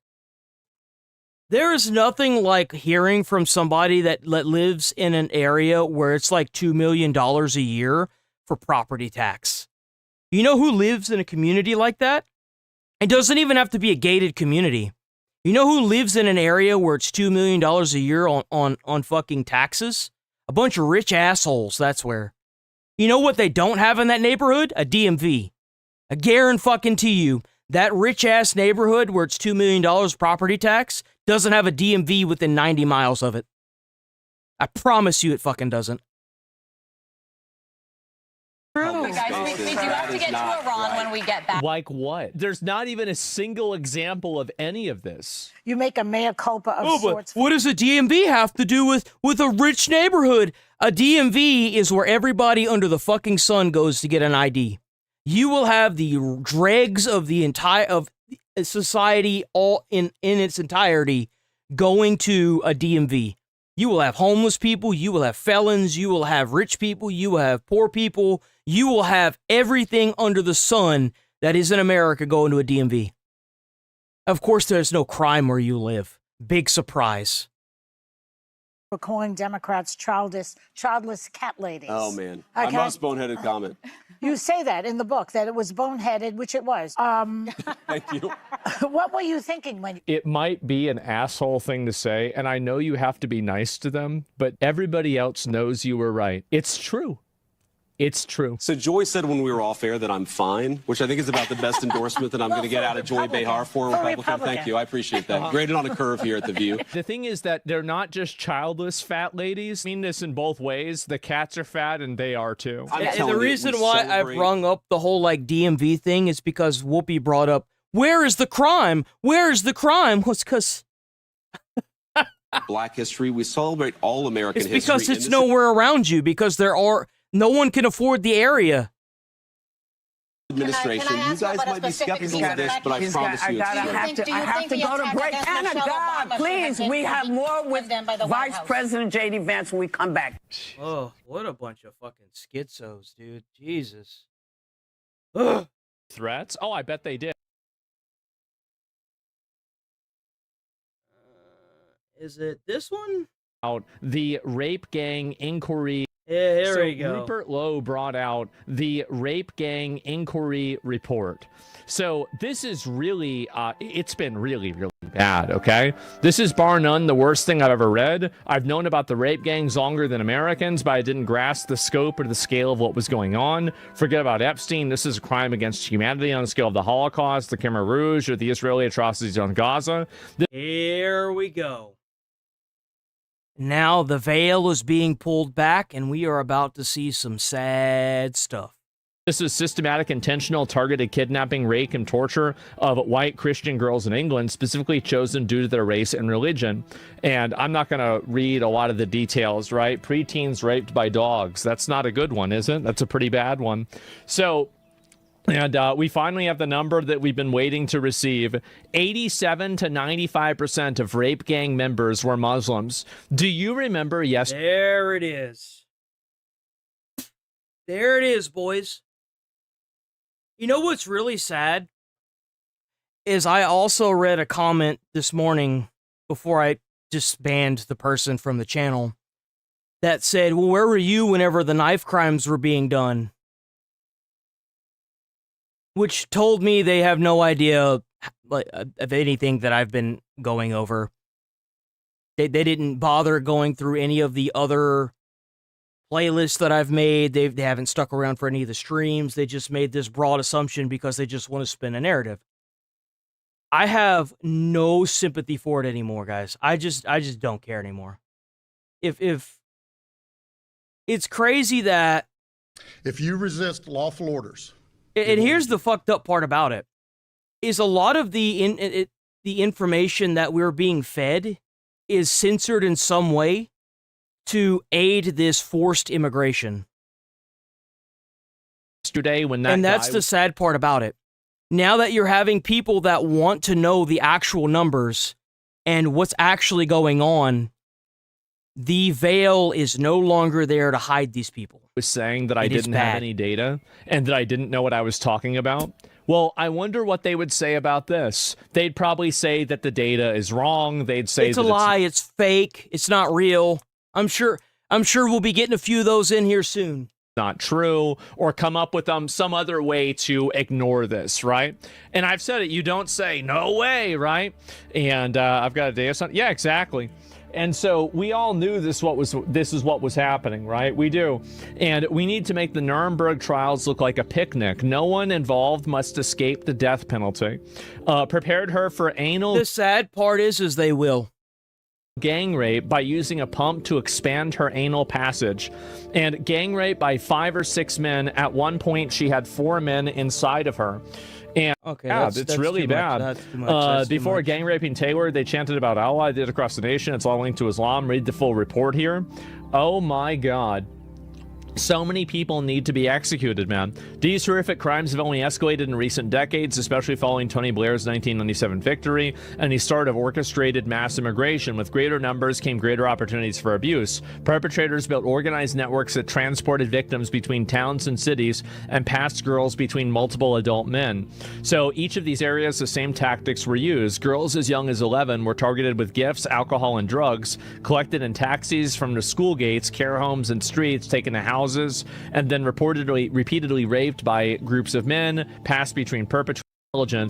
There is nothing like hearing from somebody that lives in an area where it's like $2 million a year for property tax. You know who lives in a community like that? It doesn't even have to be a gated community. You know who lives in an area where it's $2 million a year on fucking taxes? A bunch of rich assholes, that's where. You know what they don't have in that neighborhood? A DMV. I guarantee you, that rich-ass neighborhood where it's $2 million property tax doesn't have a DMV within 90 miles of it. I promise you it fucking doesn't. True. this. We do have to get to Iran when we get back. Like what? There's not even a single example of any of this. You make a mea culpa of sorts. What does a DMV have to do with a rich neighborhood? A DMV is where everybody under the fucking sun goes to get an ID. You will have the dregs of the entire society all in its entirety going to a DMV. You will have homeless people, you will have felons, you will have rich people, you will have poor people, you will have everything under the sun that is in America going to a DMV. Of course, there's no crime where you live. Big surprise. For calling Democrats childless cat ladies. Oh, man. Okay. My most boneheaded comment. You say that in the book, that it was boneheaded, which it was. Thank you. What were you thinking when... It might be an asshole thing to say, and I know you have to be nice to them, but everybody else knows you were right. It's true. It's true. So Joy said when we were off air that I'm fine, which I think is about the best endorsement that I'm going to get out of Joy Behar for a Republican. Thank you. I appreciate that. Graded on a curve here at The View. The thing is that they're not just childless fat ladies. I mean this in both ways. The cats are fat and they are too. And the reason why I brung up the whole like DMV thing is because Whoopi brought up, where is the crime? Where is the crime? Was because Black history. We celebrate all American history. It's because it's nowhere around you, because no one can afford the area. Administration. You guys might be skeptical of this, but I promise you it's true. I have to go to break. Anna, God, please, we have more with Vice President J.D. Vance when we come back. Oh, what a bunch of fucking schizos, dude. Jesus. Ugh. Threats? Oh, I bet they did. Is it this one? Out the rape gang inquiry. Yeah, here we go. Rupert Lowe brought out the Rape Gang Inquiry Report. So this is really, it's been really, really bad, okay? This is bar none the worst thing I've ever read. I've known about the rape gangs longer than Americans, but I didn't grasp the scope or the scale of what was going on. Forget about Epstein. This is a crime against humanity on the scale of the Holocaust, the Khmer Rouge, or the Israeli atrocities on Gaza. Here we go. Now the veil is being pulled back, and we are about to see some sad stuff. This is systematic, intentional, targeted kidnapping, rape, and torture of white Christian girls in England, specifically chosen due to their race and religion. And I'm not going to read a lot of the details, right? Preteens raped by dogs. That's not a good one, is it? That's a pretty bad one. So... And we finally have the number that we've been waiting to receive. 87 to 95% of rape gang members were Muslims. Do you remember yesterday? There it is. There it is, boys. You know what's really sad? Is I also read a comment this morning before I just banned the person from the channel that said, well, where were you whenever the knife crimes were being done? Which told me they have no idea of anything that I've been going over. They didn't bother going through any of the other playlists that I've made. They haven't stuck around for any of the streams. They just made this broad assumption because they just want to spin a narrative. I have no sympathy for it anymore, guys. I just don't care anymore. If it's crazy that if you resist lawful orders. And here's the fucked up part about it, is a lot of the information that we're being fed is censored in some way to aid this forced immigration. Yesterday, when and that's the sad part about it. Now that you're having people that want to know the actual numbers and what's actually going on, the veil is no longer there to hide these people. Was saying that I didn't have any data and that I didn't know what I was talking about. Well, I wonder what they would say about this. They'd probably say that the data is wrong. They'd say it's a lie, it's fake, it's not real. I'm sure we'll be getting a few of those in here soon. Not true, or come up with some other way to ignore this, right? And I've said it, you don't say no way, right? And I've got a data son. Yeah, exactly. And so we all knew this is what was happening, right? We do. And we need to make the Nuremberg trials look like a picnic. No one involved must escape the death penalty. Prepared her for anal. The sad part is they will. gang rape by using a pump to expand her anal passage, and gang rape by 5 or 6 men. At one point, she had 4 men inside of her. And okay, yeah, that's really too bad. Much. That's too much. That's before too much. gang raping Taylor, they chanted about Allah did across the nation. It's all linked to Islam. Read the full report here. Oh my God. So many people need to be executed, man. These horrific crimes have only escalated in recent decades, especially following Tony Blair's 1997 victory and the start of orchestrated mass immigration. With greater numbers came greater opportunities for abuse. Perpetrators built organized networks that transported victims between towns and cities and passed girls between multiple adult men. So each of these areas, the same tactics were used. Girls as young as 11 were targeted with gifts, alcohol, and drugs, collected in taxis from the school gates, care homes, and streets, taken to houses, and then repeatedly raped by groups of men, passed between perpetrators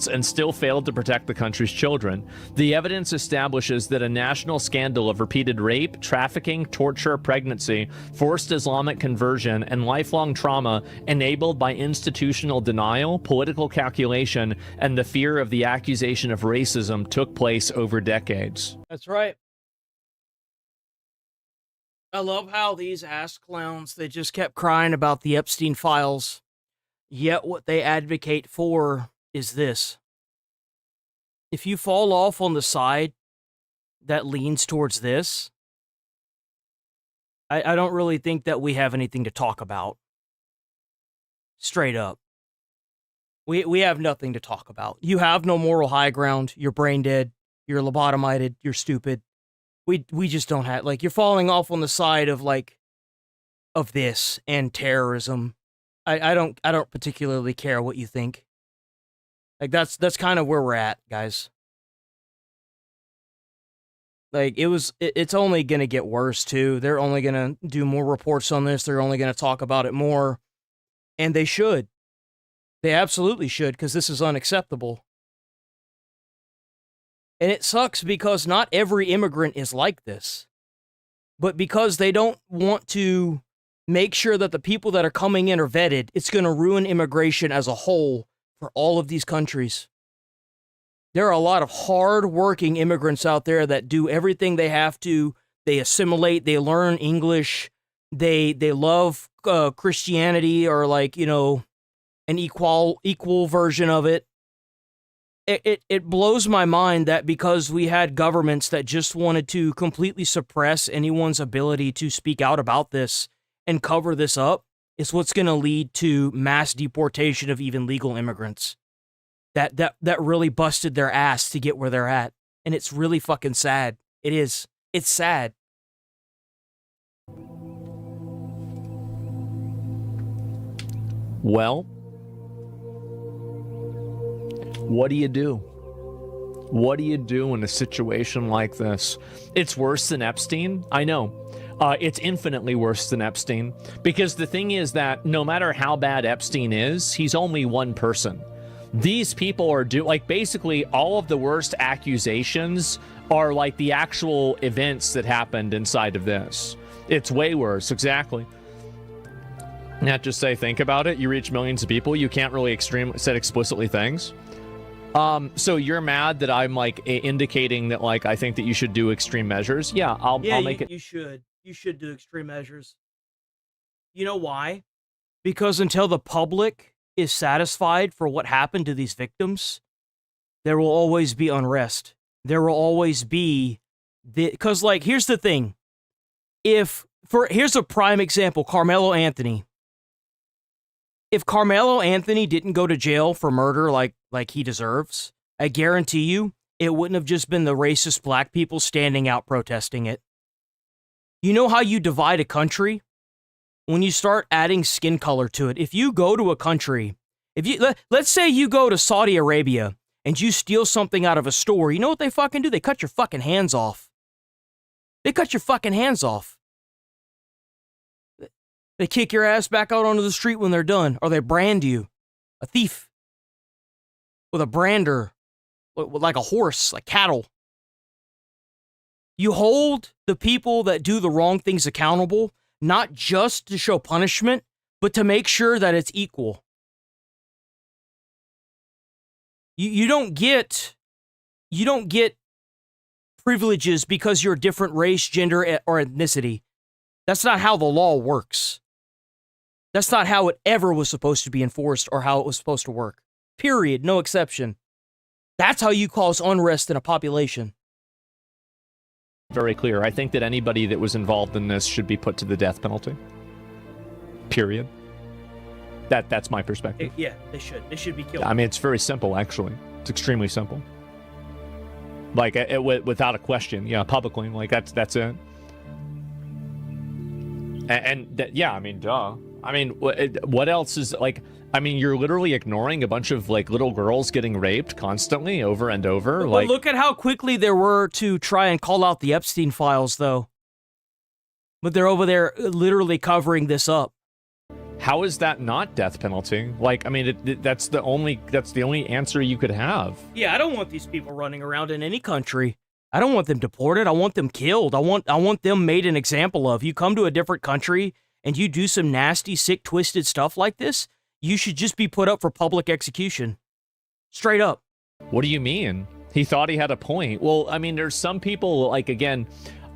and still failed to protect the country's children. The evidence establishes that a national scandal of repeated rape, trafficking, torture, pregnancy, forced Islamic conversion, and lifelong trauma enabled by institutional denial, political calculation, and the fear of the accusation of racism took place over decades. That's right. I love how these ass clowns, they just kept crying about the Epstein files, yet what they advocate for is this. If you fall off on the side that leans towards this, I don't really think that we have anything to talk about. Straight up. We have nothing to talk about. You have no moral high ground. You're brain dead. You're lobotomized. You're stupid. We just don't have, like, you're falling off on the side of, like, of this and terrorism. I don't particularly care what you think. Like, that's kind of where we're at, guys. Like, it's only gonna get worse, too. They're only gonna do more reports on this. They're only gonna talk about it more. And they should. They absolutely should, because this is unacceptable. And it sucks because not every immigrant is like this. But because they don't want to make sure that the people that are coming in are vetted, it's going to ruin immigration as a whole for all of these countries. There are a lot of hard-working immigrants out there that do everything they have to. They assimilate, they learn English, they love Christianity, or, like, you know, an equal version of it. It blows my mind that because we had governments that just wanted to completely suppress anyone's ability to speak out about this and cover this up, is what's going to lead to mass deportation of even legal immigrants. That really busted their ass to get where they're at. And it's really fucking sad. It is. It's sad. Well, what do you do? What do you do in a situation like this? It's worse than Epstein, I know. It's infinitely worse than Epstein, because the thing is that no matter how bad Epstein is, he's only one person. These people are like, basically all of the worst accusations are like the actual events that happened inside of this. It's way worse, exactly. Not just say, think about it, you reach millions of people, you can't really said explicitly things. So you're mad that I'm, like, indicating that, like, I think that you should do extreme measures? Yeah, I'll make it. You should. You should do extreme measures. You know why? Because until the public is satisfied for what happened to these victims, there will always be unrest. There will always be because, like, here's the thing. Here's a prime example, Carmelo Anthony. If Carmelo Anthony didn't go to jail for murder like he deserves, I guarantee you it wouldn't have just been the racist black people standing out protesting it. You know how you divide a country? When you start adding skin color to it. If you go to a country, let's say you go to Saudi Arabia and you steal something out of a store, you know what they fucking do? They cut your fucking hands off. They cut your fucking hands off. They kick your ass back out onto the street when they're done, or they brand you, a thief, with a brander, like a horse, like cattle. You hold the people that do the wrong things accountable, not just to show punishment, but to make sure that it's equal. You don't get privileges because you're a different race, gender, or ethnicity. That's not how the law works. That's not how it ever was supposed to be enforced or how it was supposed to work. Period. No exception. That's how you cause unrest in a population. Very clear. I think that anybody that was involved in this should be put to the death penalty. Period. That's my perspective. Yeah, they should. They should be killed. I mean, it's very simple, actually. It's extremely simple. Like, without a question. Yeah, publicly. Like, that's it. Yeah, I mean, duh. I mean, what else is, like, I mean, you're literally ignoring a bunch of, like, little girls getting raped constantly over and over. But like, look at how quickly there were to try and call out the Epstein files, though. But they're over there literally covering this up. How is that not death penalty? Like, I mean, that's the only answer you could have. Yeah, I don't want these people running around in any country. I don't want them deported. I want them killed. I want them made an example of. You come to a different country and you do some nasty, sick, twisted stuff like this, you should just be put up for public execution. Straight up. What do you mean? He thought he had a point. Well, I mean, there's some people, like, again,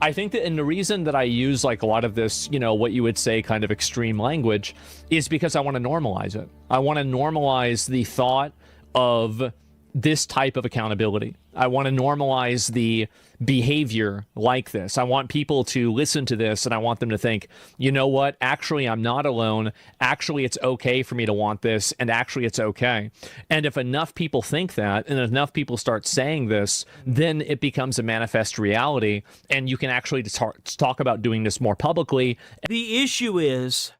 I think that, and the reason that I use, like, a lot of this, you know, what you would say kind of extreme language is because I want to normalize it. I want to normalize the thought of this type of accountability. I want to normalize the behavior like this. I want people to listen to this and I want them to think, you know what? Actually, I'm not alone. Actually, it's okay for me to want this. And actually, it's okay. And if enough people think that and enough people start saying this, then it becomes a manifest reality. And you can actually talk about doing this more publicly. The issue with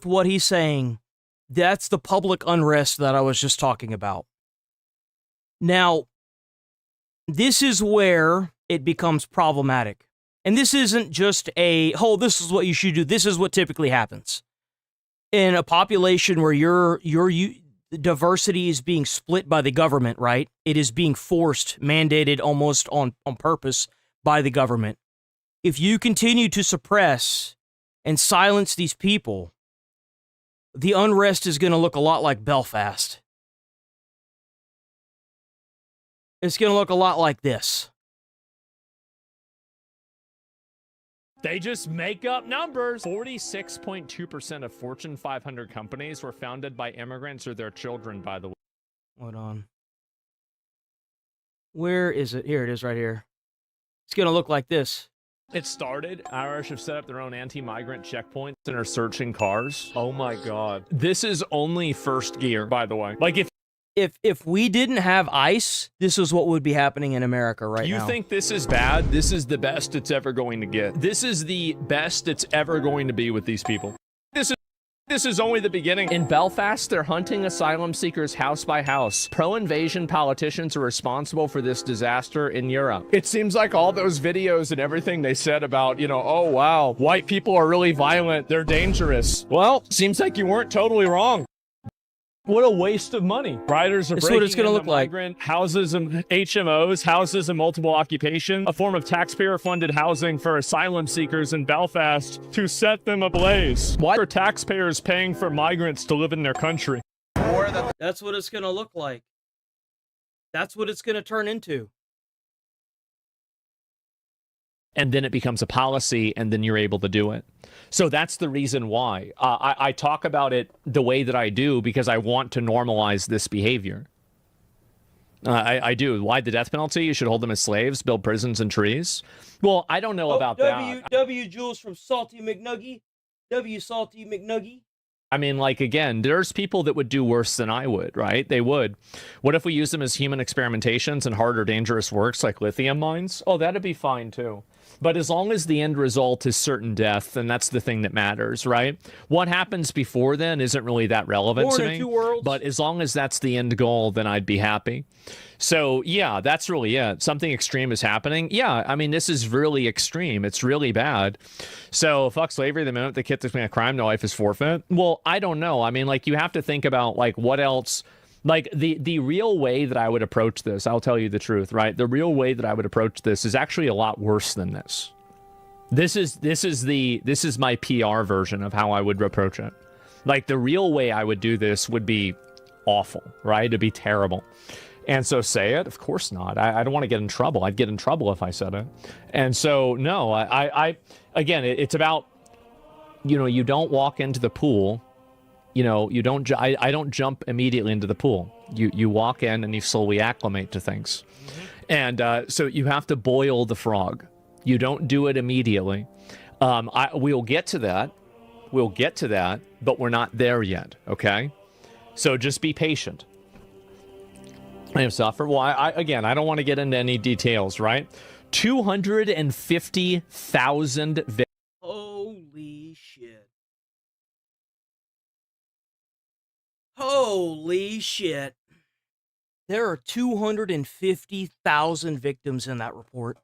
what he's saying, that's the public unrest that I was just talking about. Now, this is where it becomes problematic. And this isn't just this is what you should do. This is what typically happens. In a population where your diversity is being split by the government, right? It is being forced, mandated almost on purpose by the government. If you continue to suppress and silence these people, the unrest is going to look a lot like Belfast. It's going to look a lot like this. They just make up numbers. 46.2% of Fortune 500 companies were founded by immigrants or their children, by the way. Hold on. Where is it? Here it is right here. It's going to look like this. It started. Irish have set up their own anti-migrant checkpoints and are searching cars. Oh my God. This is only first gear, by the way. Like, if we didn't have ICE, this is what would be happening in America right now. You think this is bad? This is the best it's ever going to get. This is the best it's ever going to be with these people. This is only the beginning. In Belfast, they're hunting asylum seekers house by house. Pro-invasion politicians are responsible for this disaster in Europe. It seems like all those videos and everything they said about, you know, oh wow, white people are really violent, they're dangerous. Well, seems like you weren't totally wrong. What a waste of money. Riders are breaking what it's gonna into look like. migrant houses and HMOs, houses and multiple occupation, a form of taxpayer-funded housing for asylum seekers in Belfast to set them ablaze. Why are taxpayers paying for migrants to live in their country? That's what it's going to look like. That's what it's going to turn into. And then it becomes a policy, and then you're able to do it. So that's the reason why. I talk about it the way that I do because I want to normalize this behavior. I do. Why the death penalty? You should hold them as slaves, build prisons and trees. Well, I don't know about that. W. Jules from Salty McNuggy. W. Salty McNuggy. I mean, like, again, there's people that would do worse than I would, right? They would. What if we use them as human experimentations in harder, dangerous works like lithium mines? Oh, that'd be fine, too. But as long as the end result is certain death, then that's the thing that matters, right? What happens before then isn't really that relevant to me. But as long as that's the end goal, then I'd be happy. So, yeah, that's really it. Something extreme is happening. Yeah, I mean, this is really extreme. It's really bad. So, fuck slavery the minute the kid that's a crime, no life is forfeit. Well, I don't know. I mean, like, you have to think about, like, what else... Like, the real way that I would approach this, I'll tell you the truth, right? The real way that I would approach this is actually a lot worse than this. This is my PR version of how I would approach it. Like, the real way I would do this would be awful, right? It'd be terrible. And so say it? Of course not. I don't want to get in trouble. I'd get in trouble if I said it. And so, no, again, it's about, you don't walk into the pool, I don't jump immediately into the pool. You walk in and you slowly acclimate to things. And so you have to boil the frog. You don't do it immediately. We'll get to that. But we're not there yet, okay? So just be patient. I have suffered. Well, I don't want to get into any details, right? 250,000 victims. Holy shit. Holy shit. There are 250,000 victims in that report.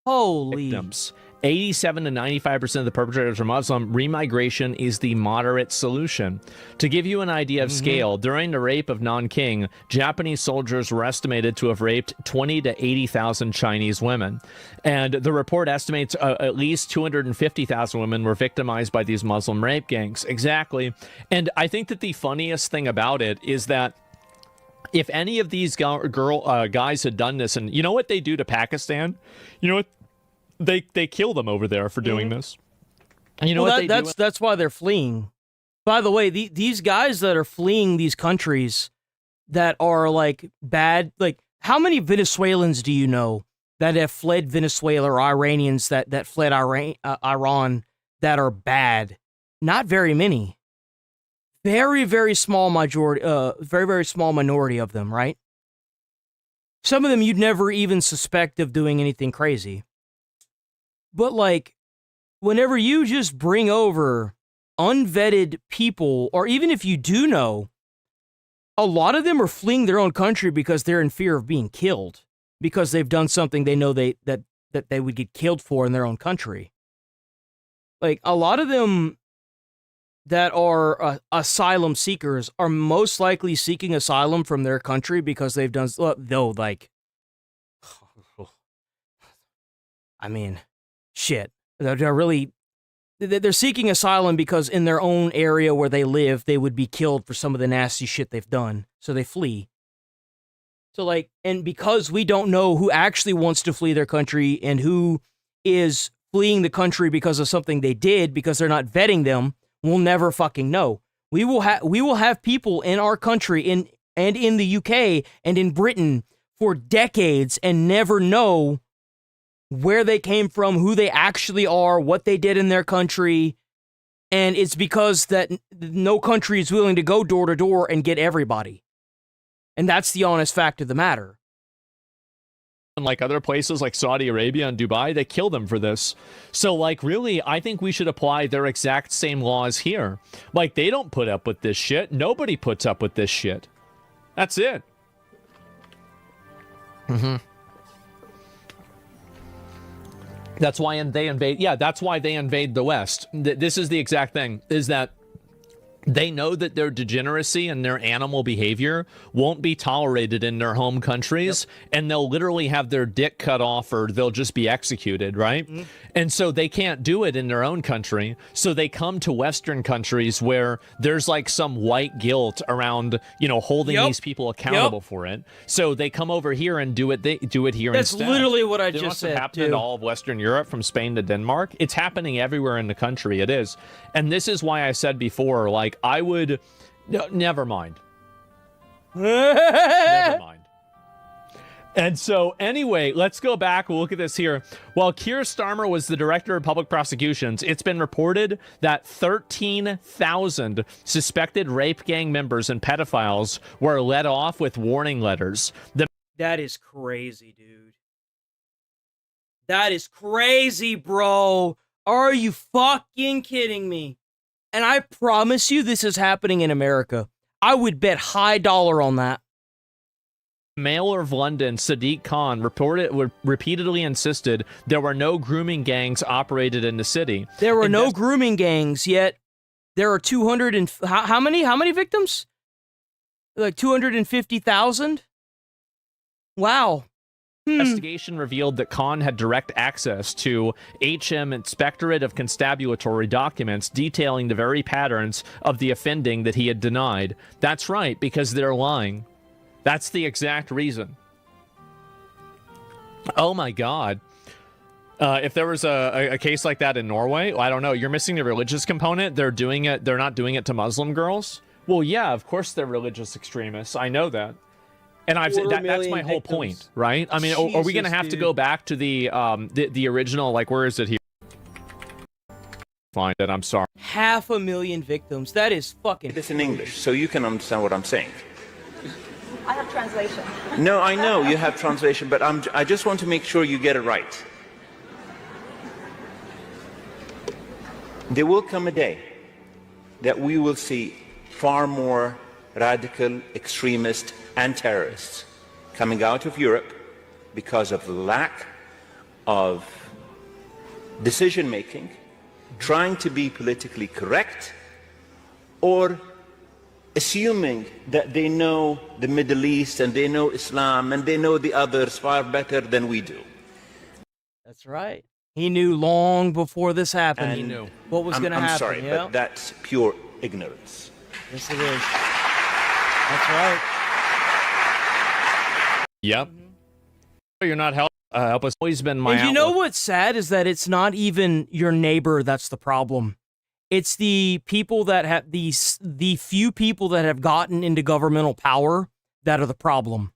Holy. Victims. 87 to 95% of the perpetrators are Muslim. Remigration is the moderate solution. To give you an idea of scale, during the rape of Nanking, Japanese soldiers were estimated to have raped 20 to 80,000 Chinese women. And the report estimates at least 250,000 women were victimized by these Muslim rape gangs. Exactly. And I think that the funniest thing about it is that if any of these guys had done this, and you know what they do to Pakistan? You know what? They kill them over there for doing this. And you know what they do? That's why they're fleeing. By the way, these guys that are fleeing these countries that are like bad, like how many Venezuelans do you know that have fled Venezuela, or Iranians that fled Iran that are bad? Not very many. Very, very small majority, very small minority of them, right? Some of them you'd never even suspect of doing anything crazy. But like, whenever you just bring over unvetted people, or even if you do know, a lot of them are fleeing their own country because they're in fear of being killed, because they've done something they know that they would get killed for in their own country. Like, a lot of them that are asylum seekers are most likely seeking asylum from their country because they've done, I mean, shit. They're seeking asylum because in their own area where they live, they would be killed for some of the nasty shit they've done. So they flee. So like, and because we don't know who actually wants to flee their country and who is fleeing the country because of something they did, because they're not vetting them, we'll never fucking know. We will have people in our country and in the UK and in Britain for decades and never know where they came from, who they actually are, what they did in their country. And it's because that no country is willing to go door to door and get everybody. And that's the honest fact of the matter. And like other places like Saudi Arabia and Dubai, they kill them for this. So like, really, I think we should apply their exact same laws here. Like, they don't put up with this shit. Nobody puts up with this shit. That's it. That's why they invade. Yeah, that's why they invade the West. This is the exact thing, is that they know that their degeneracy and their animal behavior won't be tolerated in their home countries, and they'll literally have their dick cut off, or they'll just be executed, right? And so they can't do it in their own country, so they come to Western countries where there's like some white guilt around, holding these people accountable for it. So they come over here and do it. They do it here instead. That's literally what I It just must have said, happened in all of Western Europe, from Spain to Denmark. It's happening everywhere in the country. It is. And this is why I said before, like, I would... No, never mind. Never mind. And so, anyway, let's go back. We'll look at this here. While Keir Starmer was the director of public prosecutions, it's been reported that 13,000 suspected rape gang members and pedophiles were let off with warning letters. That is crazy, dude. That is crazy, bro. Are you fucking kidding me? And I promise you this is happening in America. I would bet high dollar on that. Mayor of London, Sadiq Khan, repeatedly insisted there were no grooming gangs operated in the city. There were no grooming gangs, yet there are 200 and... How many victims? Like 250,000? Wow. Investigation revealed that Khan had direct access to HM Inspectorate of Constabulary documents detailing the very patterns of the offending that he had denied. That's right, because they're lying. That's the exact reason. Oh my God. If there was a case like that in Norway, I don't know. You're missing the religious component. They're doing it. They're not doing it to Muslim girls. Well, yeah, of course they're religious extremists. I know that. And that's my whole point, right? I mean, are we going to have to go back to the original, like, where is it here? Find it, I'm sorry. 500,000 victims. That is fucking... It is in English, so you can understand what I'm saying. I have translation. No, I know you have translation, but I just want to make sure you get it right. There will come a day that we will see far more radical extremists and terrorists coming out of Europe because of the lack of decision-making, trying to be politically correct, or assuming that they know the Middle East and they know Islam and they know the others far better than we do. That's right. He knew long before this happened. And he knew what was going to happen. I'm sorry, yeah? but that's pure ignorance. Yes, it is. That's right. Yep. You're not help us. Always been my. And you know what's sad is that it's not even your neighbor that's the problem. It's the people that have the few people that have gotten into governmental power that are the problem.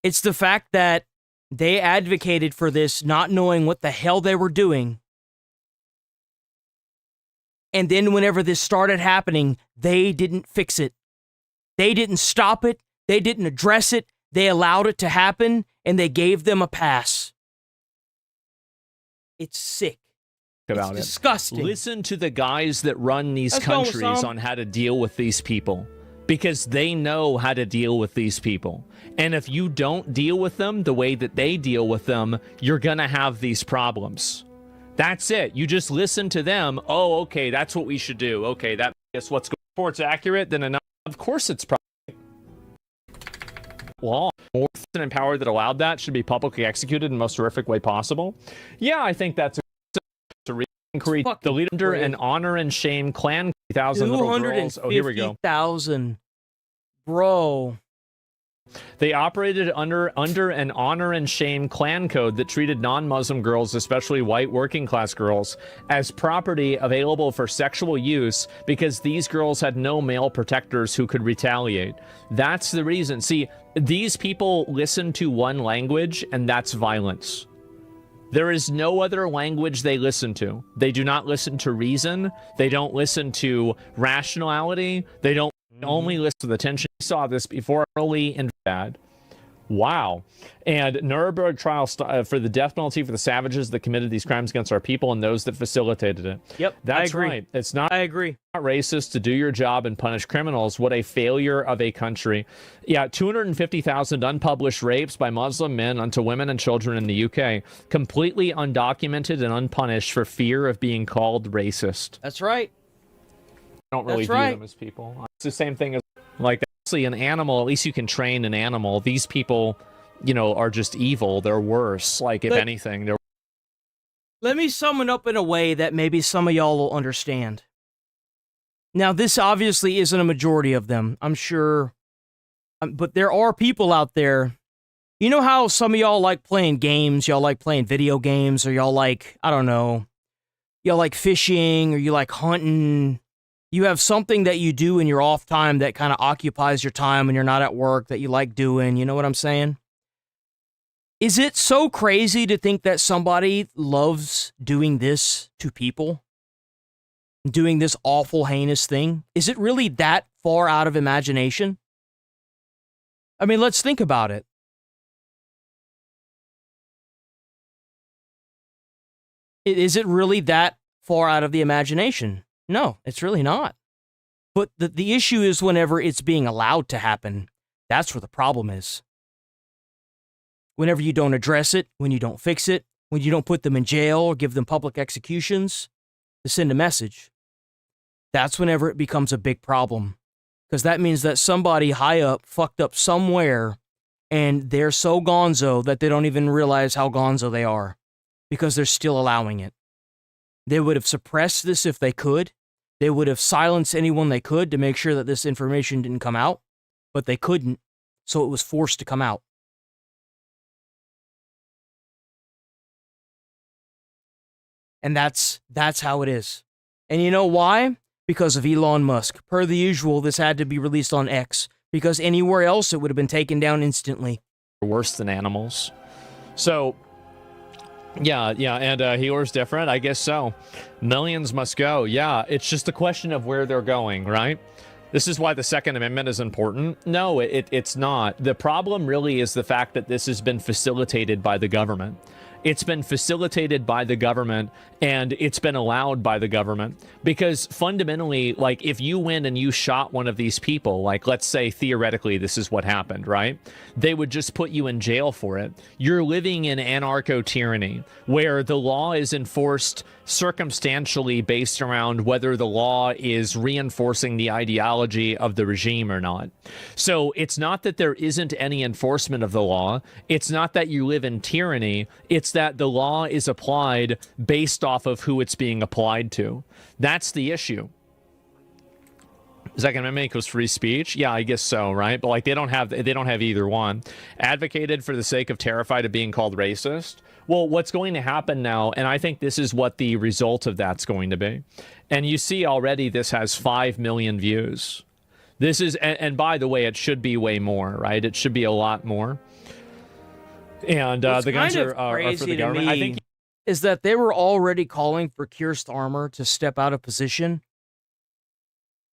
It's the fact that they advocated for this, not knowing what the hell they were doing. And then whenever this started happening, they didn't fix it. They didn't stop it. They didn't address it. They allowed it to happen, and they gave them a pass. It's sick. About it's disgusting. Listen to the guys that run these countries on how to deal with these people, because they know how to deal with these people. And if you don't deal with them the way that they deal with them, you're going to have these problems. That's it. You just listen to them. Oh, okay, that's what we should do. Okay, that is what's going for. It's accurate, then enough. Of course it's probably law. More than empowered that allowed that should be publicly executed in the most horrific way possible. Yeah, I think that's a inquiry. The leader and honor and shame clan 3,000 little girls. Oh, here we go. 250,000. Bro. They operated under an honor and shame clan code that treated non-Muslim girls, especially white working class girls, as property available for sexual use because these girls had no male protectors who could retaliate. That's the reason. See, these people listen to one language, and that's violence. There is no other language they listen to. They do not listen to reason. They don't listen to rationality. They don't only listen to the tension. We saw this before, early and bad. Wow. And Nuremberg trial for the death penalty for the savages that committed these crimes against our people and those that facilitated it. Yep, that's I agree. right. It's not. I agree. Not racist to do your job and punish criminals. What a failure of a country. Yeah, 250,000 unpublished rapes by Muslim men unto women and children in the UK, completely undocumented and unpunished for fear of being called racist. That's right. I don't really view them as people. It's the same thing as, like, actually an animal. At least you can train an animal. These people, you know, are just evil. They're worse. Like, if anything, they're. Let me sum it up in a way that maybe some of y'all will understand. Now, this obviously isn't a majority of them, I'm sure. But there are people out there. You know how some of y'all like playing games? Y'all like playing video games, or y'all like, I don't know, y'all like fishing, or you like hunting. You have something that you do in your off time that kind of occupies your time when you're not at work that you like doing. You know what I'm saying? Is it so crazy to think that somebody loves doing this to people? Doing this awful, heinous thing? Is it really that far out of imagination? I mean, let's think about it. Is it really that far out of the imagination? No, it's really not. But the issue is whenever it's being allowed to happen, that's where the problem is. Whenever you don't address it, when you don't fix it, when you don't put them in jail or give them public executions to send a message, that's whenever it becomes a big problem. Because that means that somebody high up fucked up somewhere and they're so gonzo that they don't even realize how gonzo they are because they're still allowing it. They would have suppressed this if they could. They would have silenced anyone they could to make sure that this information didn't come out, but they couldn't. so it was forced to come out. And that's how it is. And you know why? Because of Elon Musk. Per the usual, this had to be released on X, because anywhere else it would have been taken down instantly. Worse than animals. So, yeah, and healer's different? I guess so. Millions must go. Yeah, it's just a question of where they're going, right? This is why the Second Amendment is important. No, it's not. The problem really is the fact that this has been facilitated by the government. It's been facilitated by the government, and it's been allowed by the government. Because fundamentally, like, if you went and you shot one of these people, like, let's say theoretically this is what happened, right? They would just put you in jail for it. You're living in anarcho-tyranny, where the law is enforced circumstantially based around whether the law is reinforcing the ideology of the regime or not. So it's not that there isn't any enforcement of the law. It's not that you live in tyranny. It's that the law is applied based off of who it's being applied to. That's the issue. Second Amendment equals free speech? Yeah, I guess so, right? But like they don't have either one. Advocated for the sake of terrified of being called racist. Well, what's going to happen now, and I think this is what the result of that's going to be. And you see already this has 5 million views. This is, and by the way, it should be way more, right? It should be a lot more. And the guns are for the government. I think is that they were already calling for Keir Starmer to step out of position.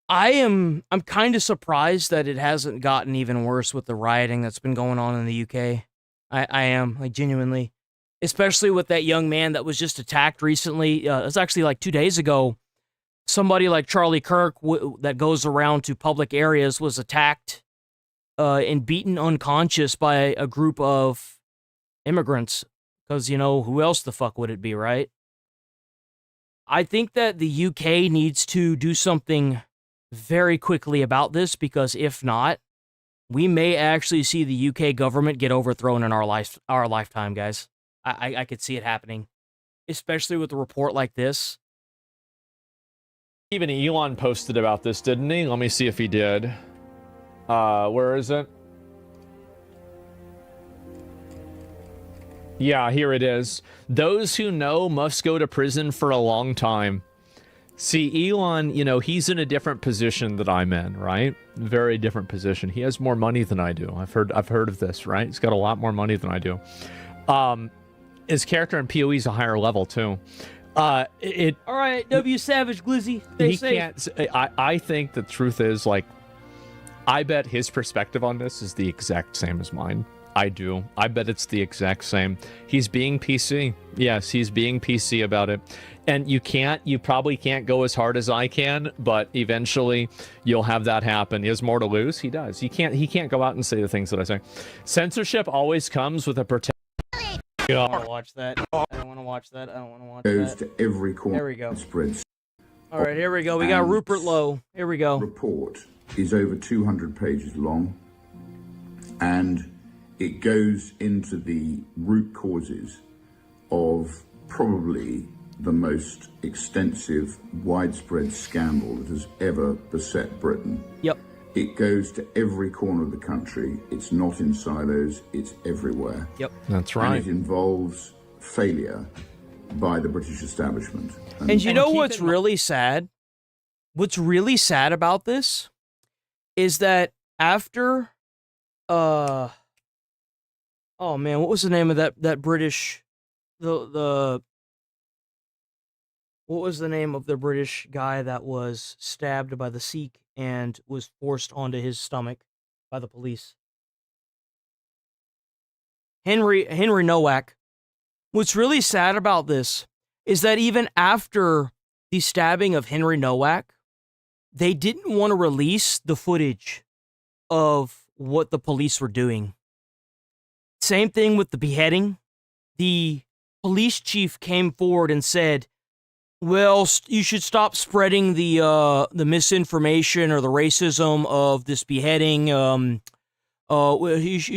I'm kind of surprised that it hasn't gotten even worse with the rioting that's been going on in the UK. I am, like, genuinely. Especially with that young man that was just attacked recently. It was actually like 2 days ago. Somebody like Charlie Kirk that goes around to public areas was attacked and beaten unconscious by a group of immigrants. Because, you know, who else the fuck would it be, right? I think that the UK needs to do something very quickly about this, because if not, we may actually see the UK government get overthrown in our lifetime, guys. I could see it happening, especially with a report like this. Even Elon posted about this, didn't he? Let me see if he did. Where is it? Yeah, here it is. Those who know must go to prison for a long time. See, Elon, you know, he's in a different position that I'm in, right? Very different position. He has more money than I do. I've heard of this, right? He's got a lot more money than I do. His character in PoE is a higher level too. All right, W Savage Glizzy. I think the truth is, like, I bet his perspective on this is the exact same as mine. I do. I bet it's the exact same. He's being PC. Yes, he's being PC about it. And you probably can't go as hard as I can, but eventually you'll have that happen. He has more to lose. He does. He can't go out and say the things that I say. Censorship always comes with a protection. I don't want to watch that. I don't want to watch that. I don't want to watch that. Goes to every corner. There we go. Spreads. All right, here we go. We got Rupert Lowe. Here we go. Report is over 200 pages long, and it goes into the root causes of probably the most extensive, widespread scandal that has ever beset Britain. Yep. It goes to every corner of the country. It's not in silos. It's everywhere. Yep. That's right. And it involves failure by the British establishment. And you know what's really sad? What's really sad about this is that after, oh man, what was the name of that British, what was the name of the British guy that was stabbed by the Sikh and was forced onto his stomach by the police? Henry Nowak. What's really sad about this is that even after the stabbing of Henry Nowak, they didn't want to release the footage of what the police were doing. Same thing with the beheading. The police chief came forward and said, well, you should stop spreading the misinformation or the racism of this beheading. You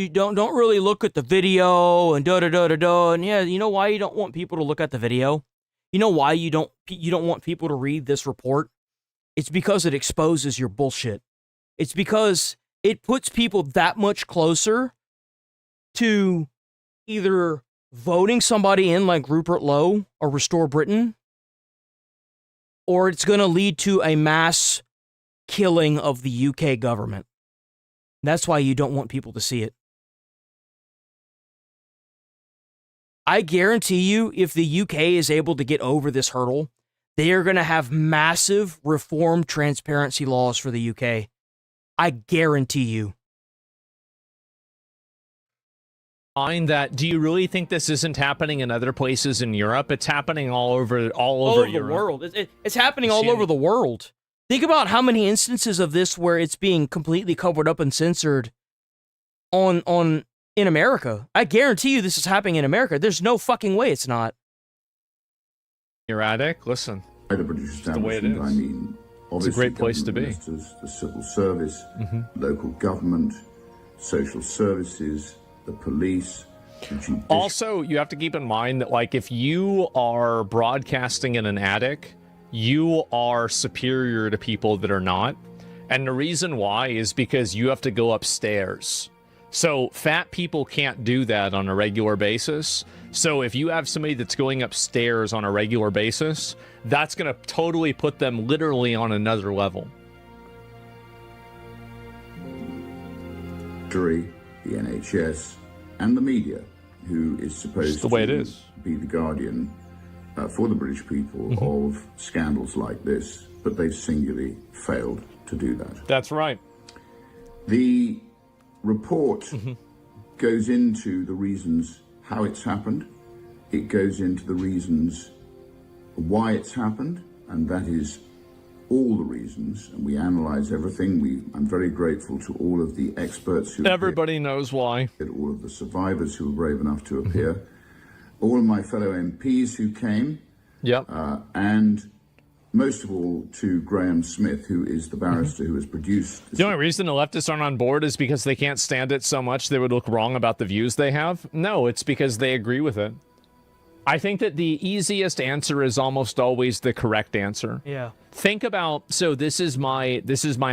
don't really look at the video and da-da-da-da-da. And yeah, you know why you don't want people to look at the video? You know why you don't want people to read this report? It's because it exposes your bullshit. It's because it puts people that much closer to either voting somebody in like Rupert Lowe or Restore Britain, or it's going to lead to a mass killing of the UK government. That's why you don't want people to see it. I guarantee you, if the UK is able to get over this hurdle, they are going to have massive reform transparency laws for the UK. I guarantee you. Do you really think this isn't happening in other places in Europe? It's happening all over Europe. The world. It's happening all over the world. Think about how many instances of this where it's being completely covered up and censored in America. I guarantee you this is happening in America. There's no fucking way it's not. Erratic? Listen. By the British establishment, the way it is. I mean, It's a great place to be. Ministers, the civil service, local government, social services, the police. Also, you have to keep in mind that, like, if you are broadcasting in an attic, you are superior to people that are not. And the reason why is because you have to go upstairs. So fat people can't do that on a regular basis. So if you have somebody that's going upstairs on a regular basis, that's going to totally put them literally on another level. The NHS, and the media, who is supposed the way to it is. Be the guardian for the British people of scandals like this, but they've singularly failed to do that. That's right. The report goes into the reasons how it's happened. It goes into the reasons why it's happened, and that is all the reasons, and we analyze everything. I'm very grateful to all of the experts who Everybody knows why. All of the survivors who were brave enough to appear, all of my fellow MPs who came, and most of all to Graham Smith, who is the barrister who has produced this. The only reason the leftists aren't on board is because they can't stand it so much they would look wrong about the views they have. No, it's because they agree with it. I think that the easiest answer is almost always the correct answer. Yeah. Think about, so this is my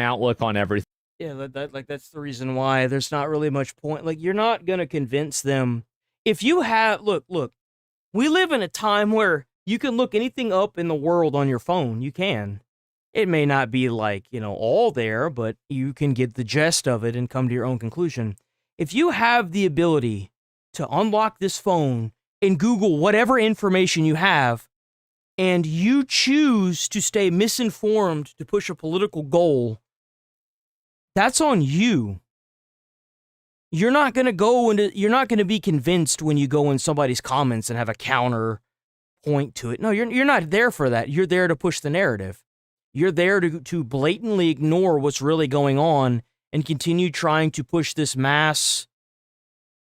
outlook on everything. Yeah, that's the reason why there's not really much point. Like, you're not going to convince them. If you have, look, we live in a time where you can look anything up in the world on your phone. You can. It may not be like, all there, but you can get the gist of it and come to your own conclusion. If you have the ability to unlock this phone and Google whatever information you have, and you choose to stay misinformed to push a political goal, that's on you. You're not going to be convinced when you go in somebody's comments and have a counter point to it. No, you're not there for that. You're there to push the narrative. You're there to blatantly ignore what's really going on and continue trying to push this mass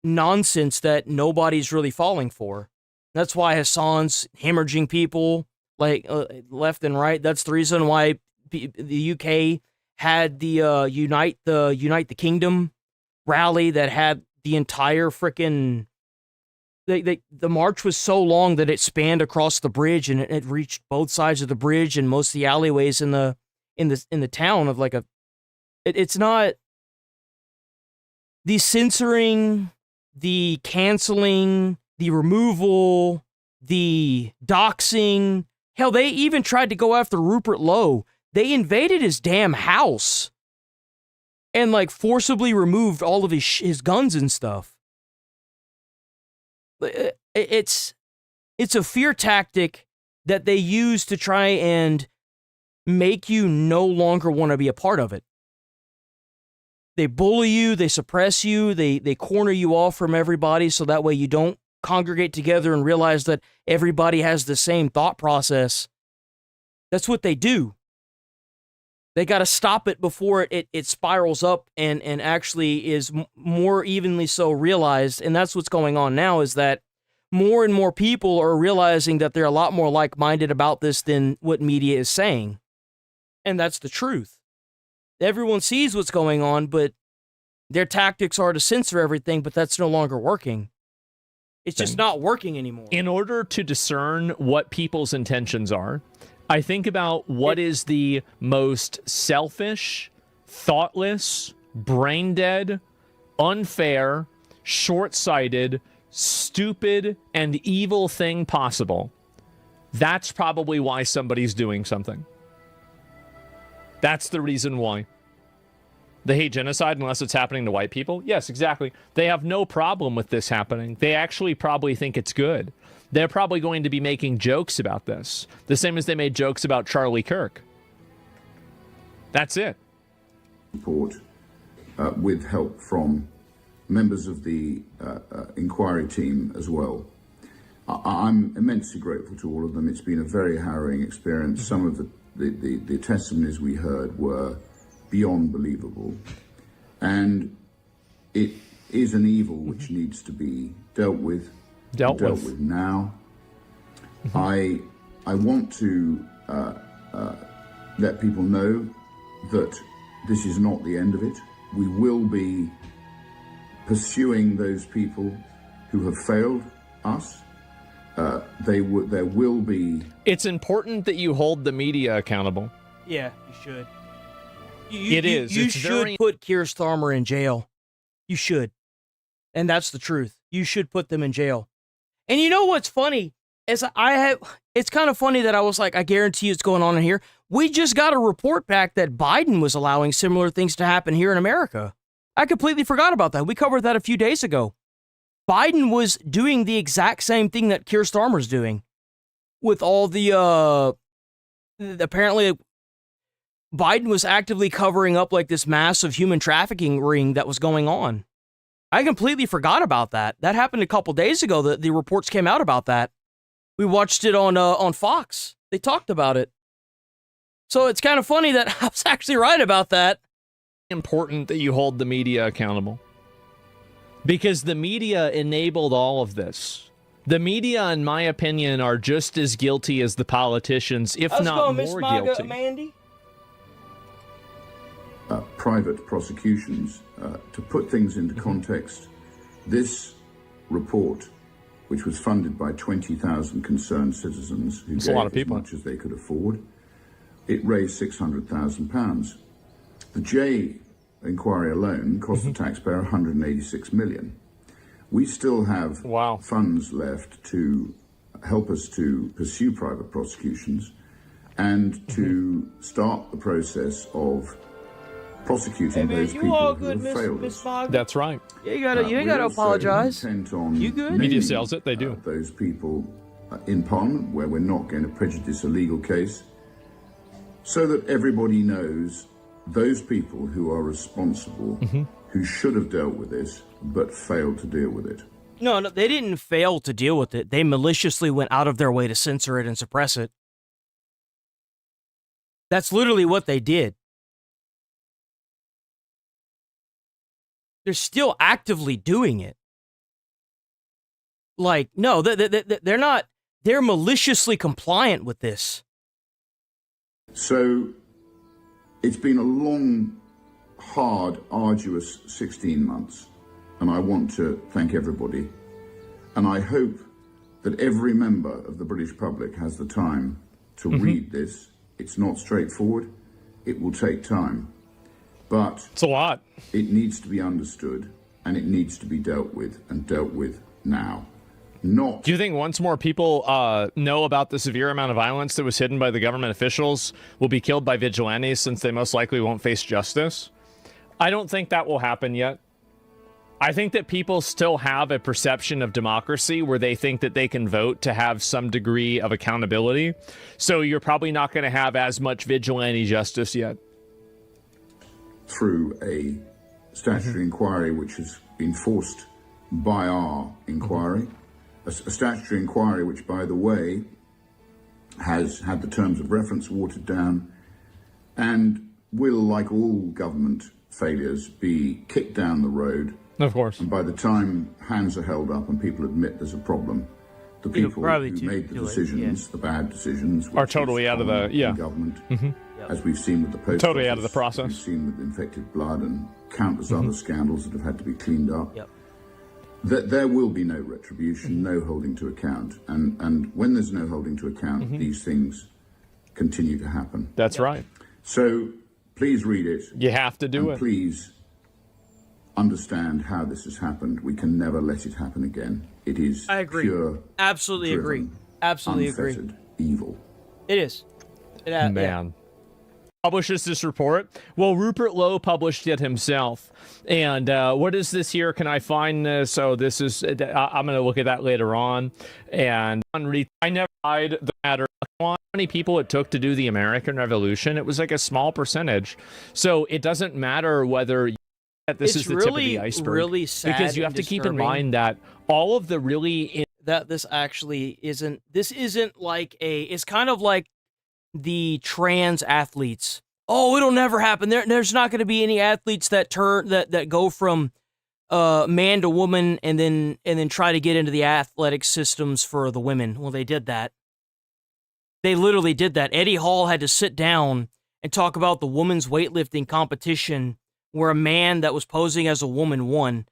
nonsense that nobody's really falling for. That's why Hassan's hemorrhaging people left and right. That's the reason why the UK had the Unite the Kingdom rally that had the entire frickin' the march was so long that it spanned across the bridge and it reached both sides of the bridge and most of the alleyways in the town of it's not the censoring, the canceling, the removal, the doxing. Hell, they even tried to go after Rupert Lowe. They invaded his damn house and forcibly removed all of his guns and stuff. It's a fear tactic that they use to try and make you no longer want to be a part of it. They bully you, they suppress you, they corner you off from everybody so that way you don't congregate together and realize that everybody has the same thought process. That's what they do. They got to stop it before it spirals up and actually is more evenly so realized. And that's what's going on now, is that more and more people are realizing that they're a lot more like-minded about this than what media is saying. And that's the truth. Everyone sees what's going on, but their tactics are to censor everything, but that's no longer working. It's just not working anymore. In order to discern what people's intentions are, I think about what is the most selfish, thoughtless, brain dead, unfair, short-sighted, stupid, and evil thing possible. That's probably why somebody's doing something. That's the reason why. They hate genocide unless it's happening to white people? Yes, exactly. They have no problem with this happening. They actually probably think it's good. They're probably going to be making jokes about this. The same as they made jokes about Charlie Kirk. That's it. Report with help from members of the inquiry team as well. I'm immensely grateful to all of them. It's been a very harrowing experience. Some of the testimonies we heard were beyond believable. And it is an evil which needs to be dealt with now. I want to let people know that this is not the end of it. We will be pursuing those people who have failed us. There will be... It's important that you hold the media accountable. Yeah, you should. You should put Keir Starmer in jail. You should. And that's the truth. You should put them in jail. And you know what's funny? It's kind of funny that I was like, I guarantee you it's going on in here. We just got a report back that Biden was allowing similar things to happen here in America. I completely forgot about that. We covered that a few days ago. Biden was doing the exact same thing that Keir Starmer's doing. With all the, apparently, Biden was actively covering up like this massive human trafficking ring that was going on. I completely forgot about that. That happened a couple days ago. The reports came out about that. We watched it on Fox. They talked about it. So it's kind of funny that I was actually right about that. Important that you hold the media accountable. Because the media enabled all of this. The media, in my opinion, are just as guilty as the politicians, if not more guilty. Mandy. Private prosecutions. To put things into context, this report, which was funded by 20,000 concerned citizens who gave as much as they could afford, it raised £600,000. The J inquiry alone cost the taxpayer $186 million. We still have funds left to help us to pursue private prosecutions and to start the process of prosecuting those people who have failed us. That's right. Yeah, you ain't gotta apologize. You good? Media sells it. They do. Those people in Parliament, where we're not going to prejudice a legal case, so that everybody knows those people who are responsible, who should have dealt with this, but failed to deal with it. No, they didn't fail to deal with it. They maliciously went out of their way to censor it and suppress it. That's literally what they did. They're still actively doing it. Like, no, they're not. They're maliciously compliant with this. So it's been a long, hard, arduous 16 months. And I want to thank everybody. And I hope that every member of the British public has the time to read this. It's not straightforward. It will take time. But it's a lot. It needs to be understood, and it needs to be dealt with, and dealt with now. Do you think once more people know about the severe amount of violence that was hidden by the government officials will be killed by vigilantes since they most likely won't face justice? I don't think that will happen yet. I think that people still have a perception of democracy where they think that they can vote to have some degree of accountability. So you're probably not going to have as much vigilante justice yet. Through a statutory inquiry which has been forced by our inquiry, a statutory inquiry which, by the way, has had the terms of reference watered down and will, like all government failures, be kicked down the road. Of course. And by the time hands are held up and people admit there's a problem, the people who made the decisions, the bad decisions, are totally out of the government. As we've seen with the post totally out of the process. We've seen with infected blood and countless other scandals that have had to be cleaned up. That there will be no retribution, no holding to account. And when there's no holding to account, these things continue to happen. That's right. So please read it. You have to do it. Please understand how this has happened. We can never let it happen again. It is I agree. pure, Absolutely agree. Absolutely agree. unfettered evil. It is. Man. Yeah. Publishes this report? Well, Rupert Lowe published it himself. And what is this here? Can I find this? Oh, this is, I'm going to look at that later on. And I never tried the matter. How many people it took to do the American Revolution? It was like a small percentage. So it doesn't matter whether this is the tip of the iceberg. Really sad because you have to keep in mind that all of the really... that this actually isn't, like it's kind of like the trans athletes. Oh, it'll never happen. There's not going to be any athletes that go from man to woman and then try to get into the athletic systems for the women. Well, they did that. They literally did that. Eddie Hall had to sit down and talk about the women's weightlifting competition where a man that was posing as a woman won.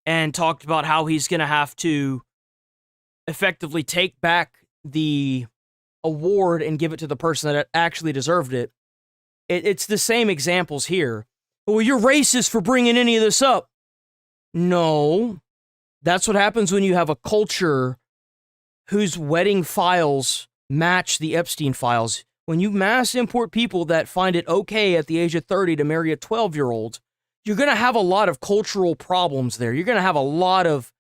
And talked about how he's going to have to effectively take back the award and give it to the person that actually deserved it. It's the same examples here. Well, you're racist for bringing any of this up. No. That's what happens when you have a culture whose wedding files match the Epstein files. When you mass import people that find it okay at the age of 30 to marry a 12-year-old, you're going to have a lot of cultural problems there. You're going to have a lot of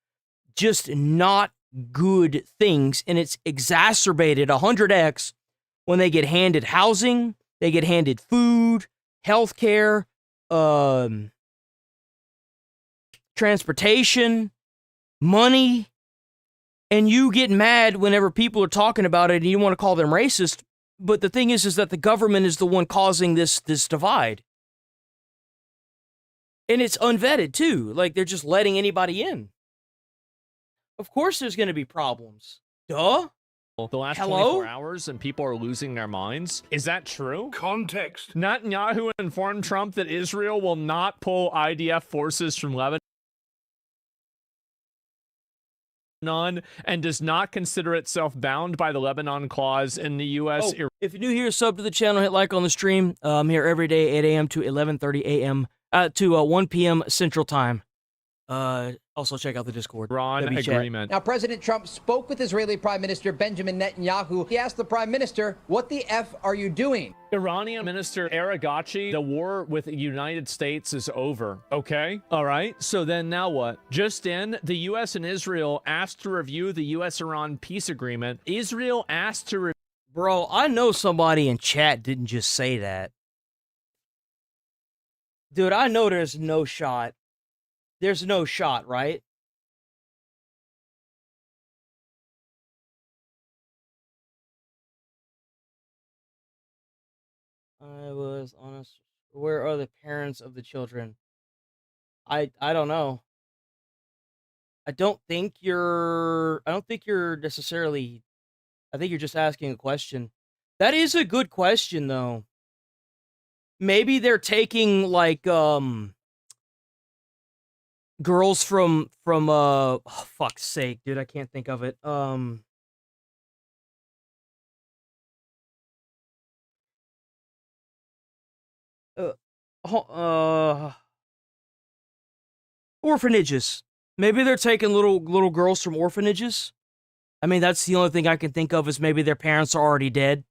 just not good things, and it's exacerbated 100x when they get handed housing, they get handed food, healthcare, transportation, money, and you get mad whenever people are talking about it and you want to call them racist. But the thing is that the government is the one causing this divide. And it's unvetted, too. Like, they're just letting anybody in. Of course there's going to be problems. Duh. The last Hello? 24 hours and people are losing their minds. Is that true? Context. Netanyahu informed Trump that Israel will not pull IDF forces from Lebanon and does not consider itself bound by the Lebanon clause in the U.S. If you're new here, sub to the channel, hit like on the stream. I'm here every day, 8 a.m. to 11:30 a.m. To 1 p.m. Central Time. Also, check out the Discord. Iran agreement. Now, President Trump spoke with Israeli Prime Minister Benjamin Netanyahu. He asked the Prime Minister, what the F are you doing? Iranian Minister Aragachi, the war with the United States is over. Okay? All right. So then now what? Just in, the U.S. and Israel asked to review the U.S.-Iran peace agreement. Israel asked to review... Bro, I know somebody in chat didn't just say that. Dude, I know there's no shot. There's no shot, right? I was honest. Where are the parents of the children? I don't know. I don't think you're necessarily, I think you're just asking a question. That is a good question, though. Maybe they're taking, like, girls from oh, fuck's sake, dude, I can't think of it. Orphanages. Maybe they're taking little girls from orphanages. I mean, that's the only thing I can think of is maybe their parents are already dead.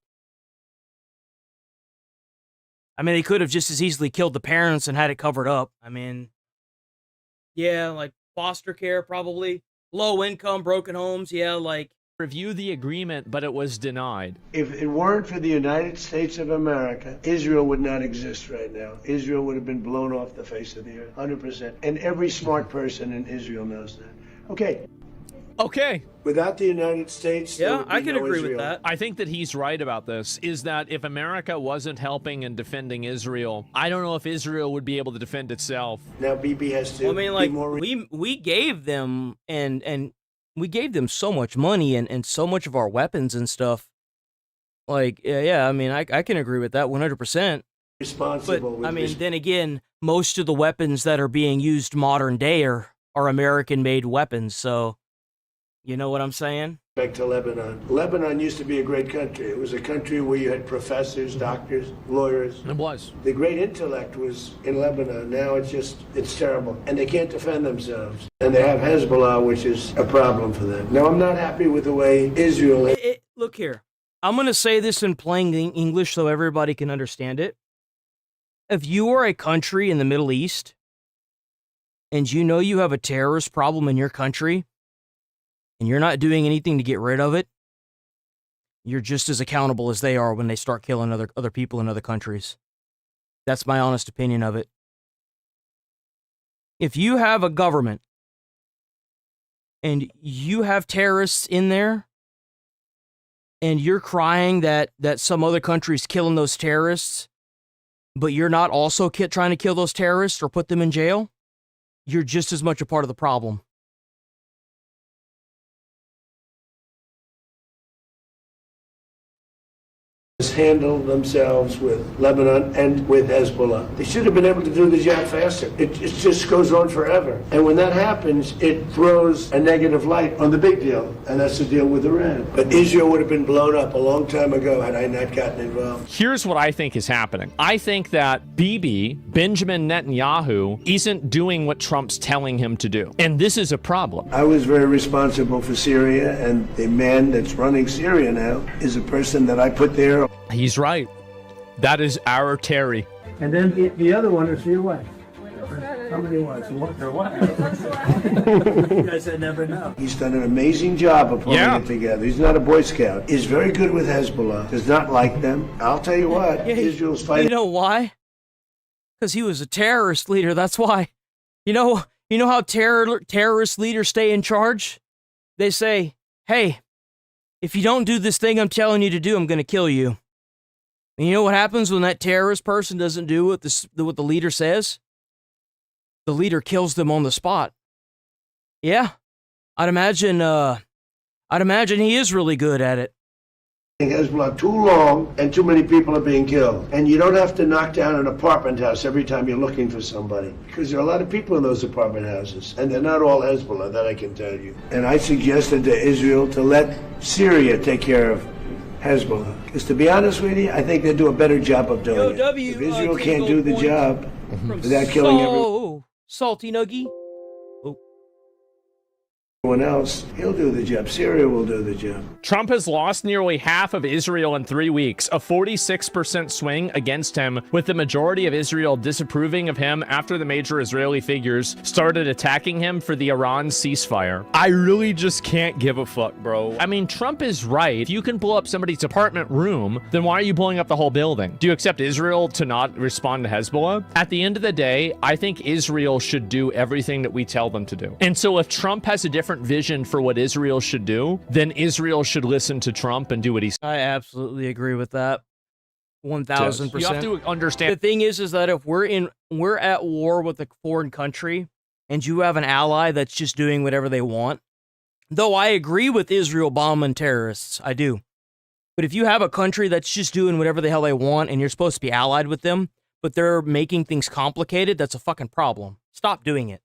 I mean, they could have just as easily killed the parents and had it covered up. I mean, yeah, like foster care, probably. Low income, broken homes, yeah, like. Review the agreement, but it was denied. If it weren't for the United States of America, Israel would not exist right now. Israel would have been blown off the face of the earth, 100%. And every smart person in Israel knows that. Okay. Okay. Without the United States, there would be I can no agree Israel. with that. I think that he's right about this, is that if America wasn't helping and defending Israel, I don't know if Israel would be able to defend itself. Now Bibi has to Well, I mean, like, be more... we gave them, and we gave them so much money and so much of our weapons and stuff. Like, yeah, I mean, I can agree with that 100%. responsible. But, with I mean, this. then again, most of the weapons that are being used modern day are American-made weapons, so You know what I'm saying? Back to Lebanon. Lebanon used to be a great country. It was a country where you had professors, doctors, lawyers. It was. The great intellect was in Lebanon. Now it's terrible. And they can't defend themselves. And they have Hezbollah, which is a problem for them. Now, I'm not happy with the way Israel... Look here. I'm going to say this in plain English so everybody can understand it. If you are a country in the Middle East and you know you have a terrorist problem in your country and you're not doing anything to get rid of it, you're just as accountable as they are when they start killing other people in other countries. That's my honest opinion of it. If you have a government and you have terrorists in there and you're crying that some other country's killing those terrorists, but you're not also trying to kill those terrorists or put them in jail, you're just as much a part of the problem. handle themselves with Lebanon and with Hezbollah. They should have been able to do the job faster. It just goes on forever. And when that happens, it throws a negative light on the big deal, and that's the deal with Iran. But Israel would have been blown up a long time ago had I not gotten involved. Here's what I think is happening. I think that Bibi, Benjamin Netanyahu, isn't doing what Trump's telling him to do. And this is a problem. I was very responsible for Syria, and the man that's running Syria now is a person that I put there. He's right. That is our Terry. And then the other one is your wife. How many wives? Your wife. You guys never know. He's done an amazing job of pulling it together. He's not a Boy Scout. He's very good with Hezbollah. Does not like them. I'll tell you what, Israel's fighting. You know why? Because he was a terrorist leader. That's why. You know how terrorist leaders stay in charge? They say, hey, if you don't do this thing I'm telling you to do, I'm going to kill you. And you know what happens when that terrorist person doesn't do what the leader says? The leader kills them on the spot. Yeah, I'd imagine he is really good at it. Hezbollah too long, and too many people are being killed. And you don't have to knock down an apartment house every time you're looking for somebody, because there are a lot of people in those apartment houses, and they're not all Hezbollah, that I can tell you. And I suggested to Israel to let Syria take care of Hezbollah. Because to be honest with you, I think they do a better job of doing it. If Israel can't do the job without killing everyone salty nuggy. Else, he'll do the job. Syria will do the job. Trump has lost nearly half of Israel in 3 weeks, a 46% swing against him, with the majority of Israel disapproving of him after the major Israeli figures started attacking him for the Iran ceasefire. I really just can't give a fuck, bro. I mean, Trump is right. If you can blow up somebody's apartment room, then why are you blowing up the whole building? Do you accept Israel to not respond to Hezbollah? At the end of the day, I think Israel should do everything that we tell them to do. And so if Trump has a different vision for what Israel should do, then Israel should listen to Trump and do what he says. I absolutely agree with that. 1000%. You have to understand. The thing is that if we're at war with a foreign country and you have an ally that's just doing whatever they want, though I agree with Israel bombing terrorists, I do. But if you have a country that's just doing whatever the hell they want and you're supposed to be allied with them, but they're making things complicated, that's a fucking problem. Stop doing it.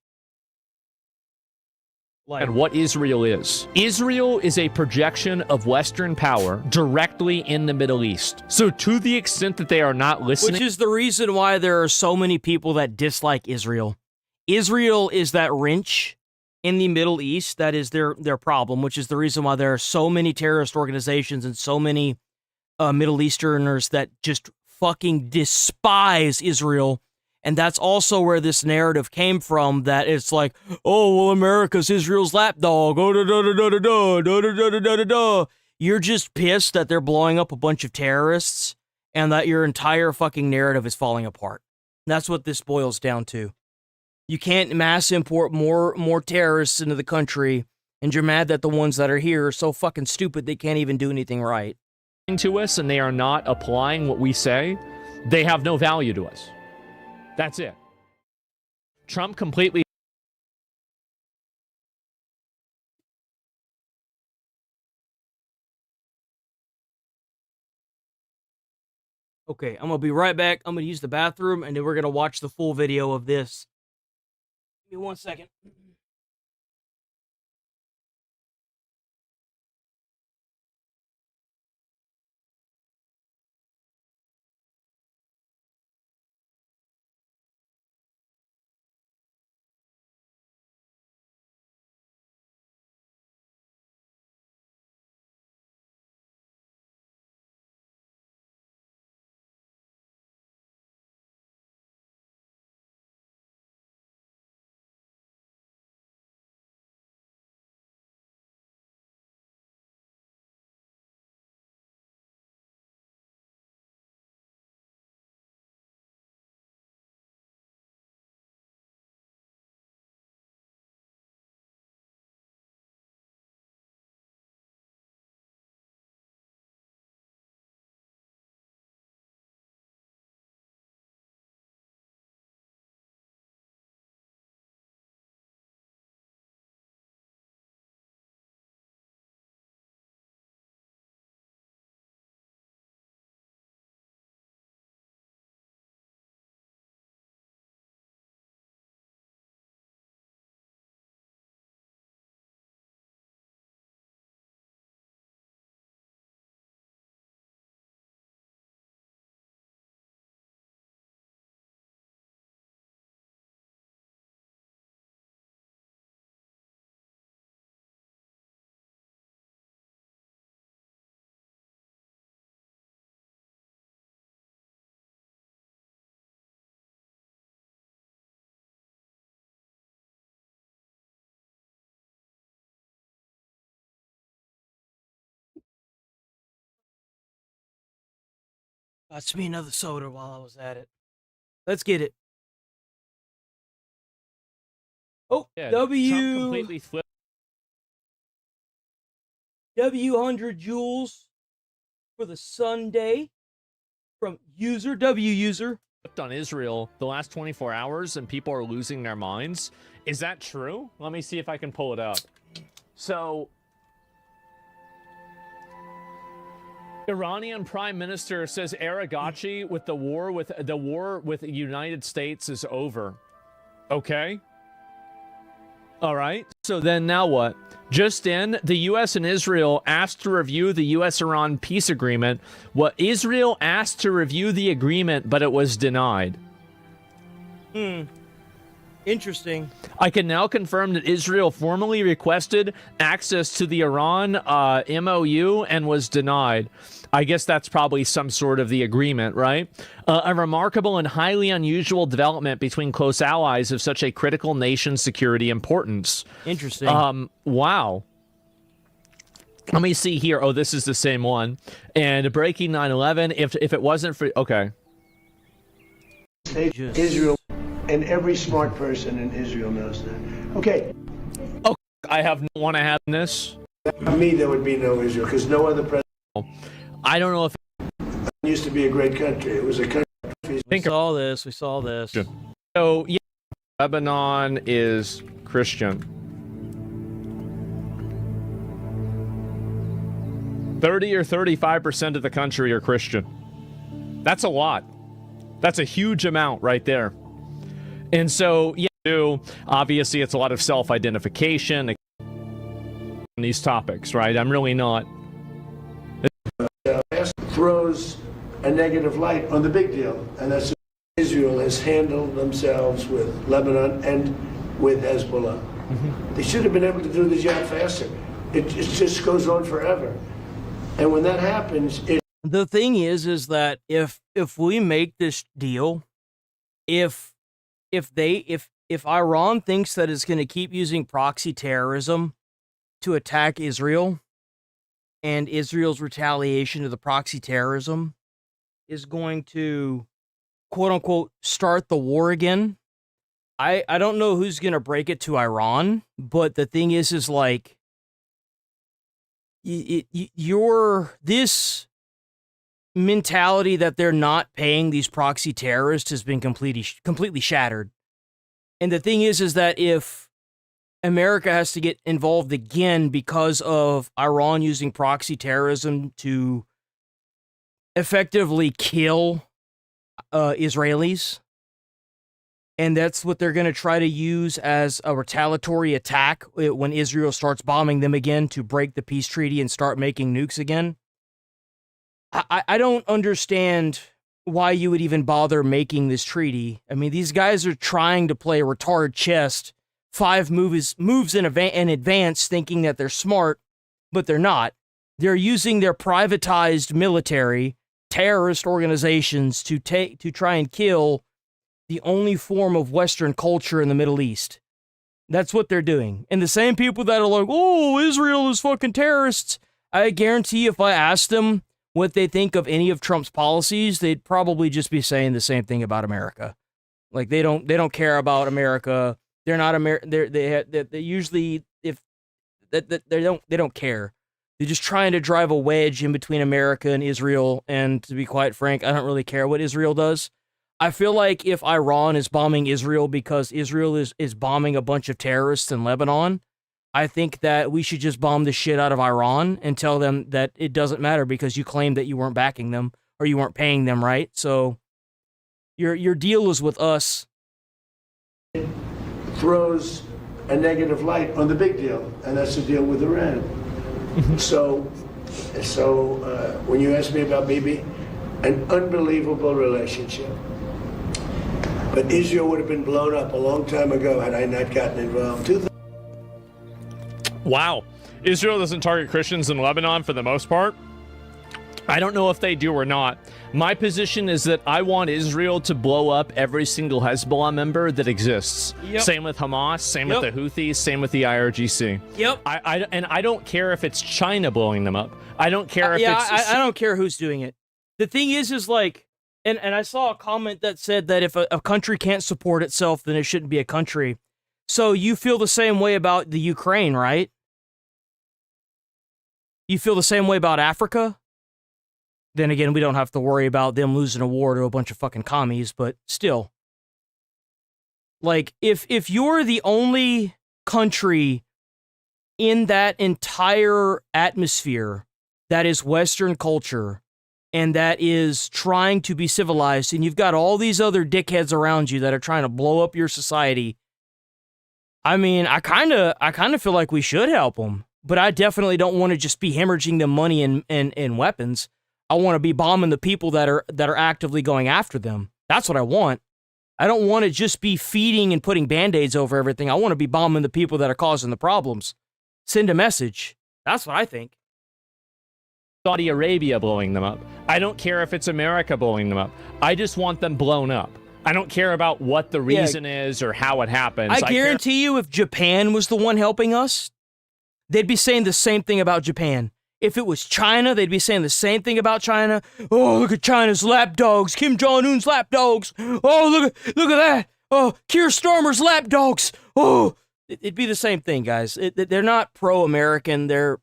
And what Israel is. Israel is a projection of Western power directly in the Middle East. So to the extent that they are not listening... Which is the reason why there are so many people that dislike Israel. Israel is that wrench in the Middle East that is their problem, which is the reason why there are so many terrorist organizations and so many Middle Easterners that just fucking despise Israel. And that's also where this narrative came from, that it's like, oh, well, America's Israel's lapdog. Oh, da, da, da, da, da, da, da, da, da, da, da, da. You're just pissed that they're blowing up a bunch of terrorists and that your entire fucking narrative is falling apart. And that's what this boils down to. You can't mass import more terrorists into the country, and you're mad that the ones that are here are so fucking stupid they can't even do anything right. To us, and they are not applying what we say, they have no value to us. That's it. Trump completely... Okay, I'm going to be right back. I'm going to use the bathroom, and then we're going to watch the full video of this. Give me 1 second. Got me another soda while I was at it. Let's get it. Oh, Yeah, W. Trump completely flipped. W100 joules for the Sunday from user W user. On Israel the last 24 hours and people are losing their minds. Is that true? Let me see if I can pull it up. So, Iranian Prime Minister says Aragachi with the war with the United States is over. Okay. All right. So then now what? Just in, the U.S. and Israel asked to review the U.S.-Iran peace agreement. What Israel asked to review the agreement, but it was denied. Interesting. I can now confirm that Israel formally requested access to the Iran MOU and was denied. I guess that's probably some sort of the agreement, right? A remarkable and highly unusual development between close allies of such a critical nation's security importance. Interesting. Wow. Let me see here. Oh, this is the same one. And breaking 9/11, if it wasn't for... Okay. Israel, and every smart person in Israel knows that. Okay. Oh, I have no want to have this. For me, there would be no Israel, because no other president... I don't know if... It used to be a great country. It was a country... We saw this. We saw this. So, yeah, Lebanon is Christian. 30 or 35% of the country are Christian. That's a lot. That's a huge amount right there. And so, yeah, obviously it's a lot of self-identification in these topics, right? I'm really not. Throws a negative light on the big deal, and that's Israel has handled themselves with Lebanon and with Hezbollah. They should have been able to do the job faster. It just goes on forever. And when that happens, the thing is that if we make this deal, if Iran thinks that it's going to keep using proxy terrorism to attack Israel, and Israel's retaliation to the proxy terrorism is going to, quote unquote, start the war again, I don't know who's going to break it to Iran, but the thing is like, this mentality that they're not paying these proxy terrorists has been completely shattered. And the thing is that if America has to get involved again because of Iran using proxy terrorism to effectively kill Israelis, and that's what they're going to try to use as a retaliatory attack when Israel starts bombing them again to break the peace treaty and start making nukes again. I don't understand why you would even bother making this treaty. I mean, these guys are trying to play retard chess, 5 moves in advance, thinking that they're smart, but they're not. They're using their privatized military, terrorist organizations to try and kill the only form of Western culture in the Middle East. That's what they're doing. And the same people that are like, oh, Israel is fucking terrorists, I guarantee if I asked them what they think of any of Trump's policies, they'd probably just be saying the same thing about America. Like they don't care about America. They're not they usually they don't care. They're just trying to drive a wedge in between America and Israel. And to be quite frank, I don't really care what Israel does. I feel like if Iran is bombing Israel because Israel is bombing a bunch of terrorists in Lebanon, I think that we should just bomb the shit out of Iran and tell them that it doesn't matter because you claimed that you weren't backing them or you weren't paying them, right? So your deal is with us. throws a negative light on the big deal, and that's the deal with Iran. So when you ask me about Bibi, an unbelievable relationship. But Israel would have been blown up a long time ago had I not gotten involved. Wow. Israel doesn't target Christians in Lebanon for the most part. I don't know if they do or not. My position is that I want Israel to blow up every single Hezbollah member that exists. Yep. Same with Hamas, same with the Houthis, same with the IRGC. Yep. I don't care if it's China blowing them up. I don't care if I don't care who's doing it. The thing is like, and I saw a comment that said that if a country can't support itself, then it shouldn't be a country. So you feel the same way about the Ukraine, right? You feel the same way about Africa? Then again, we don't have to worry about them losing a war to a bunch of fucking commies, but still. Like, if you're the only country in that entire atmosphere that is Western culture and that is trying to be civilized, and you've got all these other dickheads around you that are trying to blow up your society, I mean, I kind of feel like we should help them, but I definitely don't want to just be hemorrhaging them money and weapons. I want to be bombing the people that are actively going after them. That's what I want. I don't want to just be feeding and putting Band-Aids over everything. I want to be bombing the people that are causing the problems. Send a message. That's what I think. Saudi Arabia blowing them up. I don't care if it's America blowing them up. I just want them blown up. I don't care about what the reason is or how it happens. I guarantee you if Japan was the one helping us, they'd be saying the same thing about Japan. If it was China, they'd be saying the same thing about China. Oh, look at China's lapdogs. Kim Jong-un's lapdogs. Oh, look at that. Oh, Keir Starmer's lapdogs. Oh, it'd be the same thing, guys. They're not pro-American. They're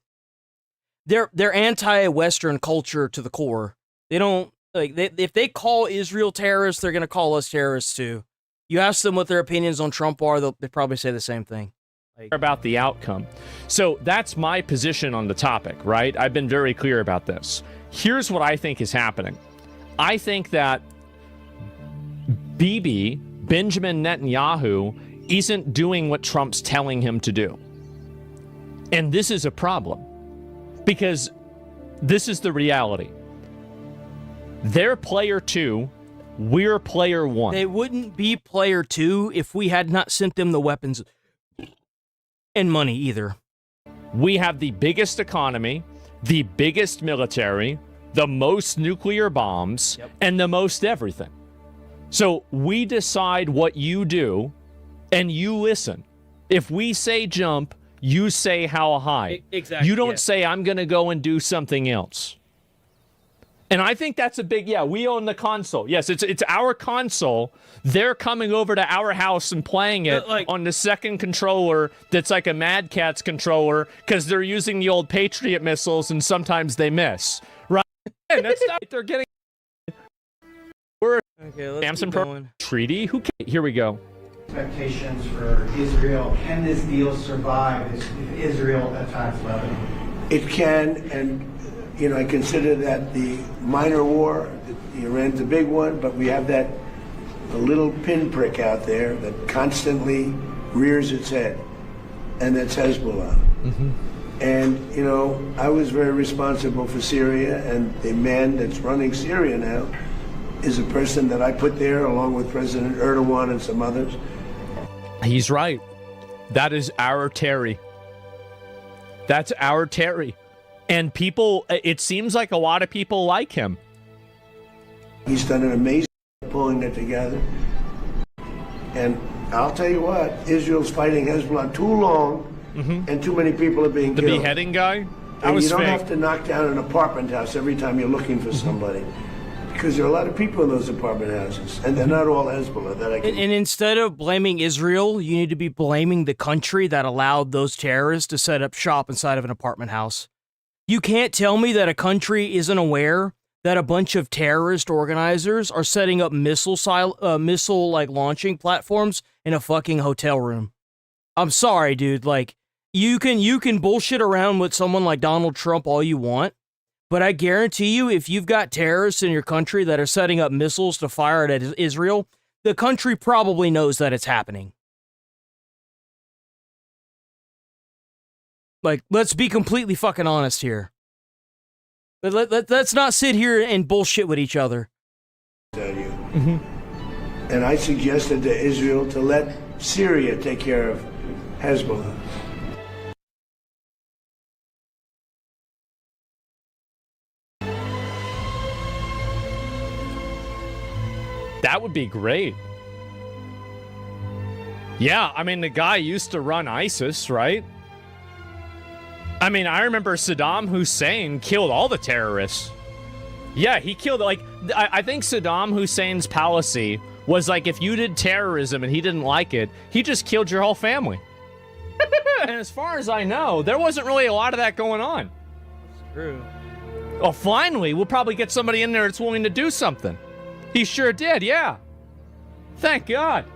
anti-Western culture to the core. They don't, like, if they call Israel terrorists, they're going to call us terrorists too. You ask them what their opinions on Trump are, they'll probably say the same thing. About the outcome. So that's my position on the topic, right? I've been very clear about this. Here's what I think is happening. I think that Benjamin Netanyahu, isn't doing what Trump's telling him to do. And this is a problem. Because this is the reality. They're player 2, we're player 1. They wouldn't be player 2 if we had not sent them the weapons and money either. We have the biggest economy, the biggest military, the most nuclear bombs, and the most everything. So we decide what you do, and you listen. If we say jump, you say how high. Exactly. You don't say, I'm going to go and do something else. And I think that's a big, we own the console. Yes, it's our console. They're coming over to our house and playing it on the second controller that's like a Mad Catz controller because they're using the old Patriot missiles and sometimes they miss. Right? And that's not, they're getting... We're Samson Pro Treaty? Who cares? Here we go. Expectations for Israel. Can this deal survive if Israel attacks Lebanon? It can, and I consider that the minor war. Iran's a big one, but we have a little pinprick out there that constantly rears its head, and that's Hezbollah. Mm-hmm. And, I was very responsible for Syria, and the man that's running Syria now is a person that I put there along with President Erdogan and some others. He's right. That is our Terry. That's our Terry. And people, it seems like a lot of people like him. He's done an amazing job pulling it together. And I'll tell you what, Israel's fighting Hezbollah too long, and too many people are being killed. The beheading guy? And you don't have to knock down an apartment house every time you're looking for somebody. Because there are a lot of people in those apartment houses, and they're not all Hezbollah. And instead of blaming Israel, you need to be blaming the country that allowed those terrorists to set up shop inside of an apartment house. You can't tell me that a country isn't aware that a bunch of terrorist organizers are setting up missile launching platforms in a fucking hotel room. I'm sorry, dude. Like, you can bullshit around with someone like Donald Trump all you want, but I guarantee you, if you've got terrorists in your country that are setting up missiles to fire at Israel, the country probably knows that it's happening. Like, let's be completely fucking honest here. Let's not sit here and bullshit with each other. And I suggested to Israel to let Syria take care of Hezbollah. That would be great. Yeah, I mean, the guy used to run ISIS, right? I mean, I remember Saddam Hussein killed all the terrorists. Yeah, he killed, like, I think Saddam Hussein's policy was like, if you did terrorism and he didn't like it, he just killed your whole family. And as far as I know, there wasn't really a lot of that going on. It's true. Well, finally, we'll probably get somebody in there that's willing to do something. He sure did, yeah. Thank God.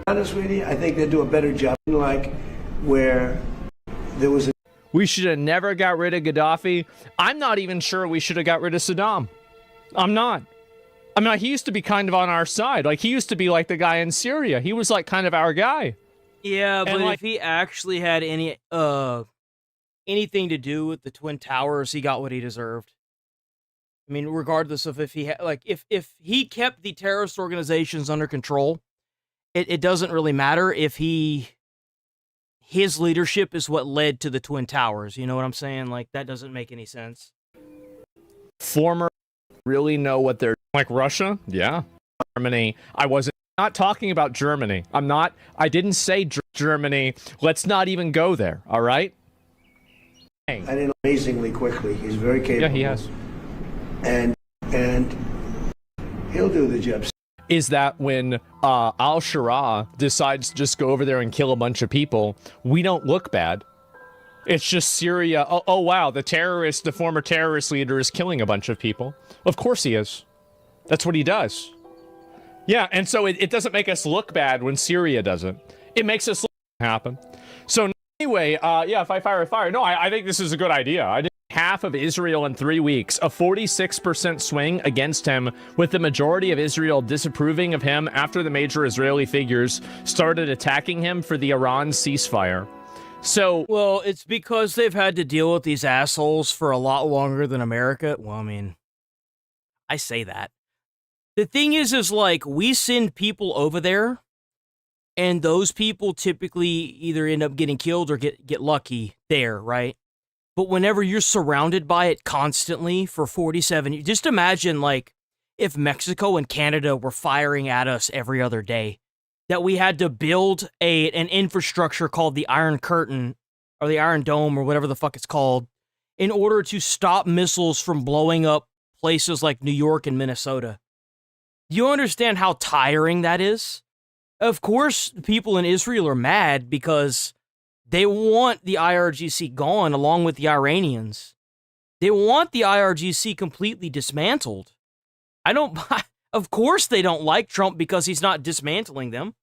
Honest with you, I think they do a better job. Like where there was a. We should have never got rid of Gaddafi. I'm not even sure we should have got rid of Saddam. I'm not. I mean, he used to be kind of on our side. Like, he used to be like the guy in Syria. He was like kind of our guy. Yeah, but like, if he actually had anything to do with the Twin Towers, he got what he deserved. I mean, regardless of if he had, like, if he kept the terrorist organizations under control, it doesn't really matter if his leadership is what led to the Twin Towers. You know what I'm saying? Like, that doesn't make any sense. Former really know what they're like. Russia, yeah. Germany. I wasn't not talking about Germany. I didn't say Germany. Let's not even go there. All right. I did amazingly quickly. He's very capable. Yeah, he has. And he'll do the job. Is that when al-Sharaa decides to just go over there and kill a bunch of people, we don't look bad. It's just Syria. Oh wow, the former terrorist leader is killing a bunch of people. Of course he is. That's what he does. Yeah, and so it doesn't make us look bad when Syria doesn't. It makes us look happen. So anyway, yeah, if I fire a fire. No, I think this is a good idea. I did half of Israel in 3 weeks, a 46% swing against him, with the majority of Israel disapproving of him after the major Israeli figures started attacking him for the Iran ceasefire. So, well, it's because they've had to deal with these assholes for a lot longer than America. Well, I mean, I say that. The thing is like, we send people over there, and those people typically either end up getting killed or get lucky there, right? But whenever you're surrounded by it constantly for 47 years, just imagine, like, if Mexico and Canada were firing at us every other day, that we had to build an infrastructure called the Iron Curtain, or the Iron Dome, or whatever the fuck it's called, in order to stop missiles from blowing up places like New York and Minnesota. Do you understand how tiring that is? Of course, people in Israel are mad because they want the IRGC gone along with the Iranians. They want the IRGC completely dismantled. Of course they don't like Trump because he's not dismantling them.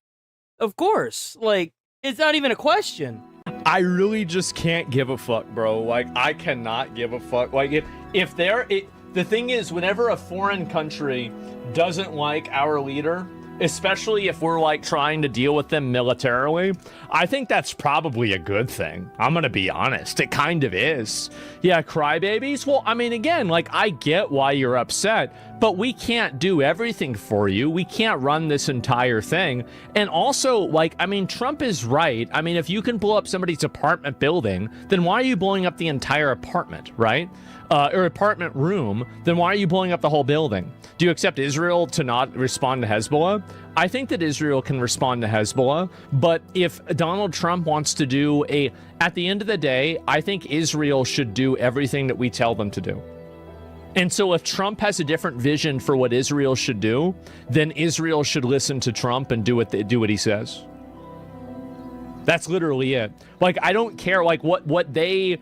Of course. Like, it's not even a question. I really just can't give a fuck, bro. Like, I cannot give a fuck. Like, the thing is, whenever a foreign country doesn't like our leader, especially if we're like trying to deal with them militarily, I think that's probably a good thing. I'm gonna be honest, it kind of is. Yeah, crybabies. Well, I mean, again, like, I get why you're upset, but we can't do everything for you. We can't run this entire thing. And also, like, I mean, Trump is right. I mean, if you can blow up somebody's apartment building, then why are you blowing up the entire apartment, right? Or apartment room, then why are you blowing up the whole building? Do you accept Israel to not respond to Hezbollah? I think that Israel can respond to Hezbollah, but if Donald Trump wants to do at the end of the day, I think Israel should do everything that we tell them to do. And so if Trump has a different vision for what Israel should do, then Israel should listen to Trump and do what he says. That's literally it. Like, I don't care, like, what they...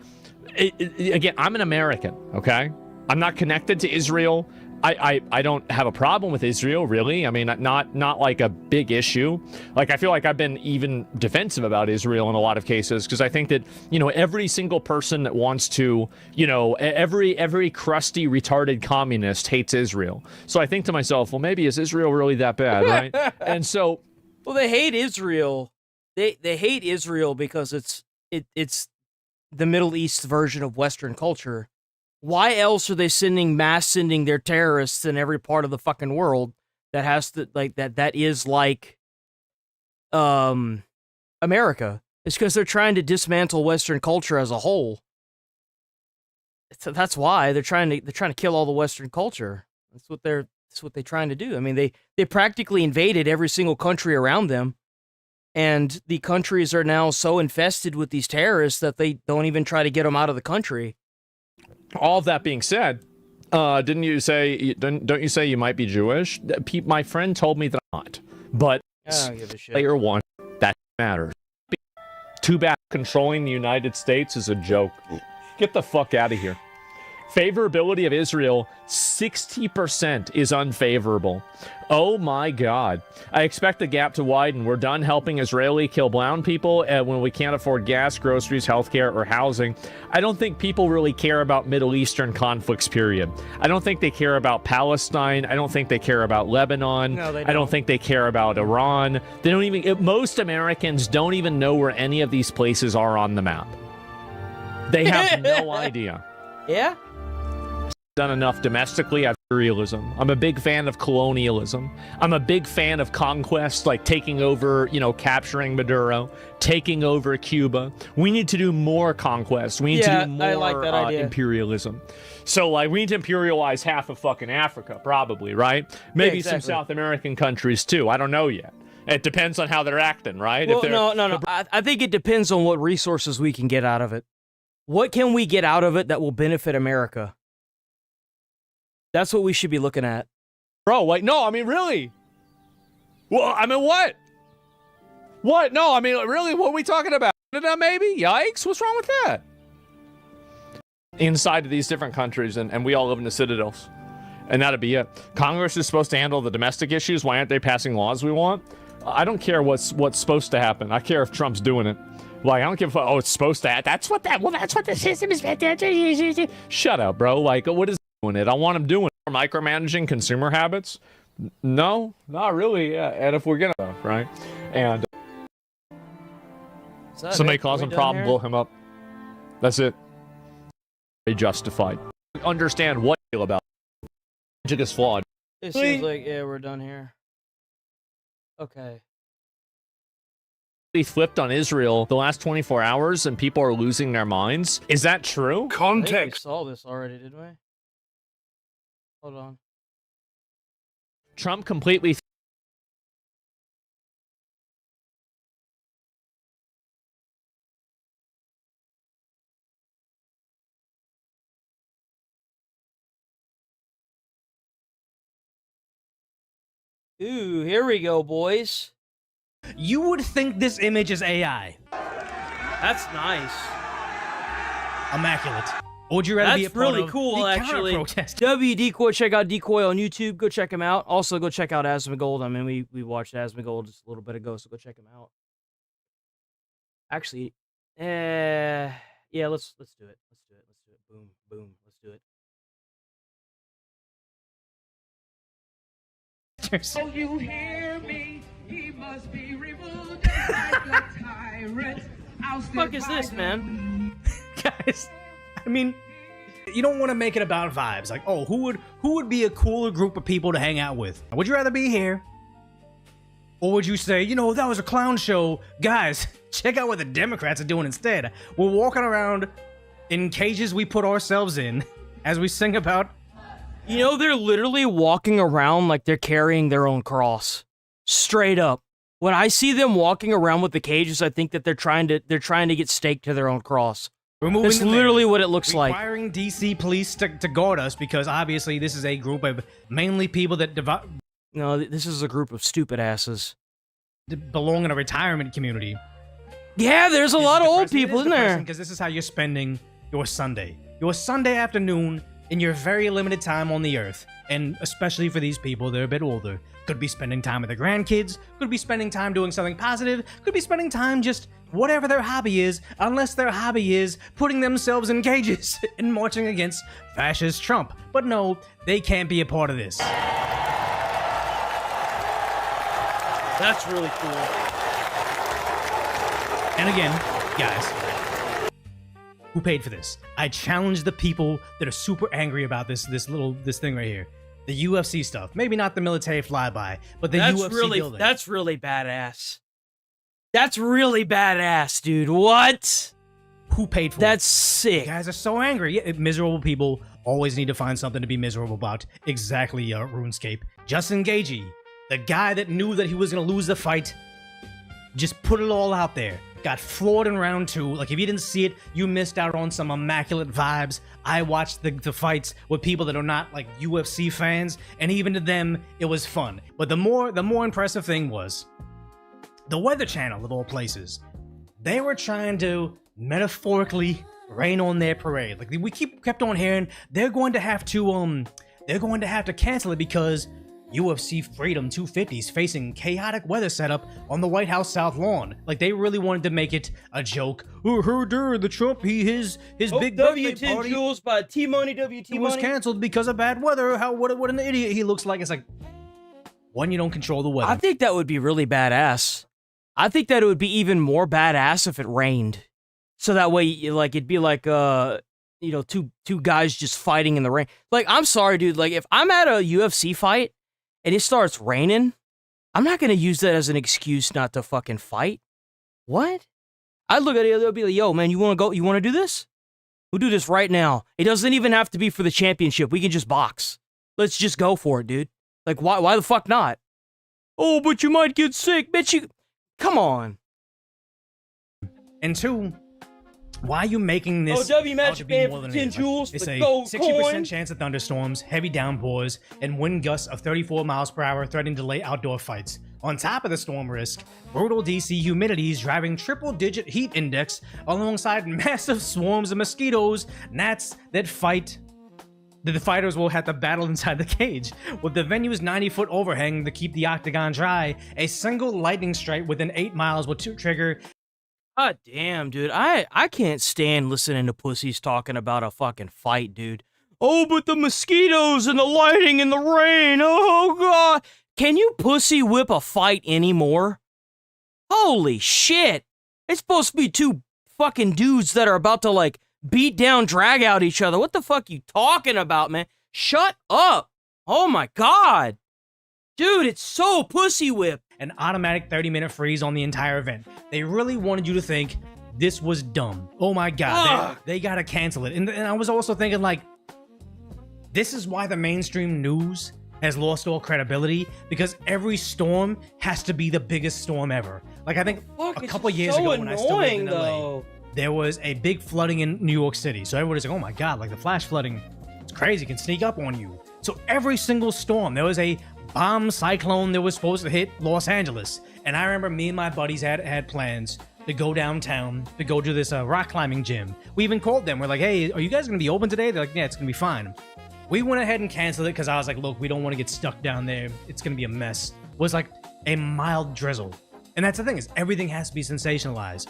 Again, I'm an American, okay? I'm not connected to Israel. I don't have a problem with Israel, really. I mean, not like a big issue. Like, I feel like I've been even defensive about Israel in a lot of cases, because I think that, you know, every single person that wants to, you know, every crusty, retarded communist hates Israel. So I think to myself, well, maybe is Israel really that bad, right? And so... Well, they hate Israel. They hate Israel because it's the Middle East version of Western culture. Why else are they mass sending their terrorists in every part of the fucking world that has to, like, that is like America? It's because they're trying to dismantle Western culture as a whole. So that's why they're trying to kill all the Western culture. That's what they're trying to do. I mean, they practically invaded every single country around them. And the countries are now so infested with these terrorists that they don't even try to get them out of the country. All of that being said, Didn't you say? Don't you say you might be Jewish? My friend told me that I'm not. But I don't give a shit. player one, that matters. Too bad controlling the United States is a joke. Get the fuck out of here. Favorability of Israel, 60% is unfavorable. Oh my God. I expect the gap to widen. We're done helping Israeli kill brown people when we can't afford gas, groceries, healthcare, or housing. I don't think people really care about Middle Eastern conflicts, period. I don't think they care about Palestine. I don't think they care about Lebanon. No, they I don't think they care about Iran. They don't even, most Americans don't even know where any of these places are on the map. They have no idea. Yeah? Done enough domestically. I have imperialism. I'm a big fan of colonialism. I'm a big fan of conquest, like taking over, capturing Maduro, taking over Cuba. We need to do more conquest. We need to do more I like that idea. imperialism. So, like, we need to imperialize half of fucking Africa, probably, right? Maybe some South American countries, too. I don't know yet. It depends on how they're acting, right? Well, no. I think it depends on what resources we can get out of it. What can we get out of it that will benefit America? That's what we should be looking at. Bro, like, no, I mean, really? Well, I mean, what? What? No, I mean, really, what are we talking about? Maybe? Yikes, what's wrong with that? Inside of these different countries, and we all live in the citadels. And that'd be it. Congress is supposed to handle the domestic issues. Why aren't they passing laws we want? I don't care what's supposed to happen. I care if Trump's doing it. Like, I don't give a fuck. Oh, it's supposed to happen. That's what the system is. Shut up, bro. Like, what is doing it? I want them doing it. Micromanaging consumer habits? No, not really. Yeah. And if we're gonna, right? And somebody cause him a problem, blow him up. That's it. Very justified. Understand what you feel about it. Logic is flawed. It seems like, yeah, we're done here. Okay. Flipped on Israel the last 24 hours and people are losing their minds. Is that true? I think we saw this already, didn't we? Hold on. Trump completely Ooh, here we go, boys. You would think this image is AI. That's nice. Immaculate. Or would you rather be a That's part really of cool, the actually. counter-protest? Decoy, check out Decoy on YouTube. Go check him out. Also, go check out Asmongold. I mean, we watched Asmongold just a little bit ago, so go check him out. Actually, yeah, let's do it. Let's do it. Boom, boom. Let's do it. So you hear me? He must be removed like a tyrant. What the fuck is this, man? Guys, I mean, you don't want to make it about vibes. Like, oh, who would be a cooler group of people to hang out with? Would you rather be here? Or would you say, that was a clown show? Guys, check out what the Democrats are doing instead. We're walking around in cages we put ourselves in as we sing about... They're literally walking around like they're carrying their own cross. Straight up. When I see them walking around with the cages, I think that they're trying to get staked to their own cross. That's literally what it looks like. Requiring DC police to guard us because obviously this is a group of mainly people that No, this is a group of stupid asses. Belong in a retirement community. Yeah, there's a lot of old people in there. Because this is how you're spending your Sunday. Your Sunday afternoon in your very limited time on the earth. And especially for these people, they're a bit older. Could be spending time with their grandkids, could be spending time doing something positive, could be spending time just whatever their hobby is, unless their hobby is putting themselves in cages and marching against fascist Trump. But no, they can't be a part of this. That's really cool. And again, guys, who paid for this? I challenge the people that are super angry about this thing right here. The UFC stuff. Maybe not the military flyby, but the UFC building. That's really badass. That's really badass, dude. What? Who paid for it? That's sick. You guys are so angry. Yeah, miserable people always need to find something to be miserable about. Exactly, RuneScape. Justin Gagey, the guy that knew that he was going to lose the fight, just put it all out there. got floored in round 2. Like, if you didn't see it, you missed out on some immaculate vibes. I watched the fights with people that are not, like, UFC fans, and even to them, it was fun. But the more impressive thing was, the Weather Channel, of all places, they were trying to metaphorically rain on their parade. Like, we kept on hearing they're going to have to cancel it because UFC Freedom 250 is facing chaotic weather setup on the White House South Lawn. Like, they really wanted to make it a joke. Oh, heard the Trump, his big birthday party Jules by T-Money, WT was canceled because of bad weather. What an idiot he looks like. It's like, one, you don't control the weather. I think that would be really badass. I think that it would be even more badass if it rained. So that way, like, it'd be like, you know, two guys just fighting in the rain. Like, I'm sorry, dude. Like, if I'm at a UFC fight and it starts raining, I'm not gonna use that as an excuse not to fucking fight. What? I'd look at it, they'll be like, yo, man, you wanna go? You wanna do this? We'll do this right now. It doesn't even have to be for the championship. We can just box. Let's just go for it, dude. Like, why the fuck not? Oh, but you might get sick. Bitch, you... Come on. And 2, why are you making this match to be more than 10 joules. It's a gold 60% coin. chance of thunderstorms, heavy downpours, and wind gusts of 34 miles per hour threatening to delay outdoor fights. On top of the storm risk, brutal DC humidity is driving triple-digit heat index alongside massive swarms of mosquitoes, gnats that the fighters will have to battle inside the cage. With the venue's 90-foot overhang to keep the octagon dry, a single lightning strike within 8 miles will trigger... God damn, dude. I can't stand listening to pussies talking about a fucking fight, dude. Oh, but the mosquitoes and the lighting and the rain. Oh, God. Can you pussy whip a fight anymore? Holy shit. It's supposed to be 2 fucking dudes that are about to, like, beat down, drag out each other. What the fuck you talking about, man? Shut up. Oh, my God. Dude, it's so pussy whip. An automatic 30-minute freeze on the entire event. They really wanted you to think this was dumb. Oh my God, they gotta cancel it. And I was also thinking, like, this is why the mainstream news has lost all credibility, because every storm has to be the biggest storm ever. Like, I think a couple years ago when I still lived in LA, there was a big flooding in New York City. So everybody's like, oh my God, like the flash flooding, it's crazy, it can sneak up on you. So every single storm, there was a bomb cyclone that was supposed to hit Los Angeles. And I remember me and my buddies had plans to go downtown to go to this rock climbing gym. We even called them. We're like, hey, are you guys going to be open today? They're like, yeah, it's going to be fine. We went ahead and canceled it because I was like, look, we don't want to get stuck down there. It's going to be a mess. It was like a mild drizzle. And that's the thing, is everything has to be sensationalized.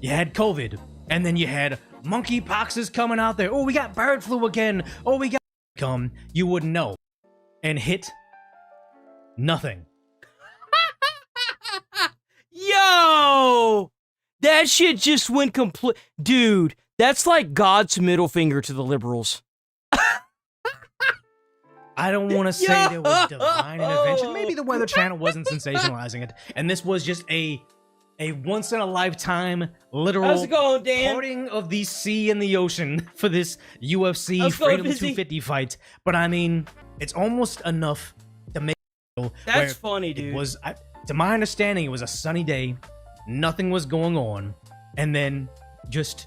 You had COVID, and then you had monkeypox is coming out there. Oh, we got bird flu again. Oh, we got come. You wouldn't know. And hit nothing. Yo! That shit just went complete. Dude, that's like God's middle finger to the liberals. I don't want to say there was divine intervention. Maybe the Weather Channel wasn't sensationalizing it, and this was just a once-in-a-lifetime literal How's it going, Dan? parting of the sea and the ocean for this UFC Freedom 250 fight. But I mean, it's almost enough to make it That's funny, dude. It was, to my understanding, it was a sunny day, nothing was going on, and then just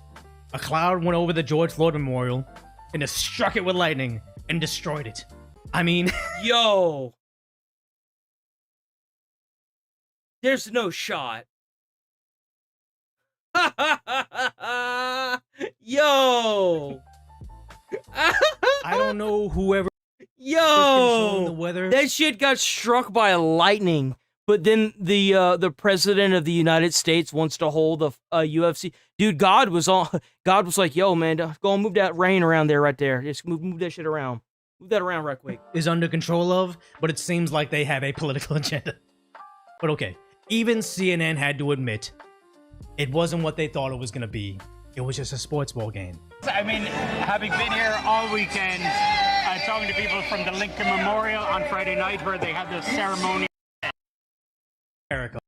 a cloud went over the George Floyd Memorial and just struck it with lightning and destroyed it. I mean, yo, there's no shot. Yo, I don't know whoever. Yo, the weather. That shit got struck by lightning. But then the president of the United States wants to hold a UFC. Dude, God was like, yo, man, go and move that rain around there, right there. Just move that shit around. Move that around right quick. Is under control of, but it seems like they have a political agenda. But okay, even CNN had to admit it wasn't what they thought it was going to be. It was just a sports ball game. I mean, having been here all weekend, talking to people from the Lincoln Memorial on Friday night where they had the ceremony. America.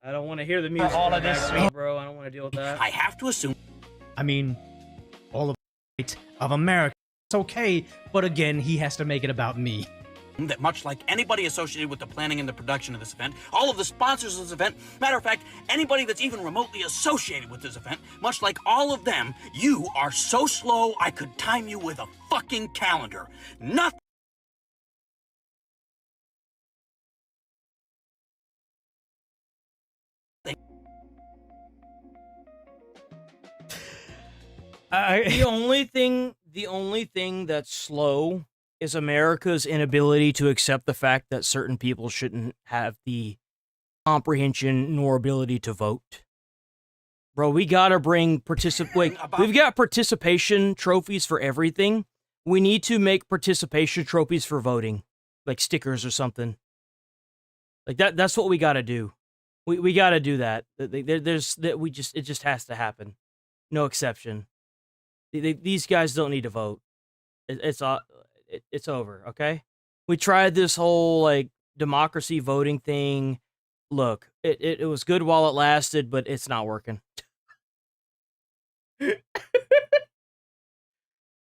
I don't want to hear the music. All of this, bro. I don't want to deal with that. I have to assume. I mean, all of America. It's okay, but again, he has to make it about me. that much like anybody associated with the planning and the production of this event, all of the sponsors of this event, matter of fact, anybody that's even remotely associated with this event, much like all of them, you are so slow I could time you with a fucking calendar. Nothing. The only thing that's slow is America's inability to accept the fact that certain people shouldn't have the comprehension nor ability to vote. Bro, we gotta bring we've got participation trophies for everything. We need to make participation trophies for voting, like stickers or something. Like that's what we gotta do. We gotta do that. It just has to happen. No exception. These guys don't need to vote. It's over, okay? We tried this whole, like, democracy voting thing. Look, it was good while it lasted, but it's not working.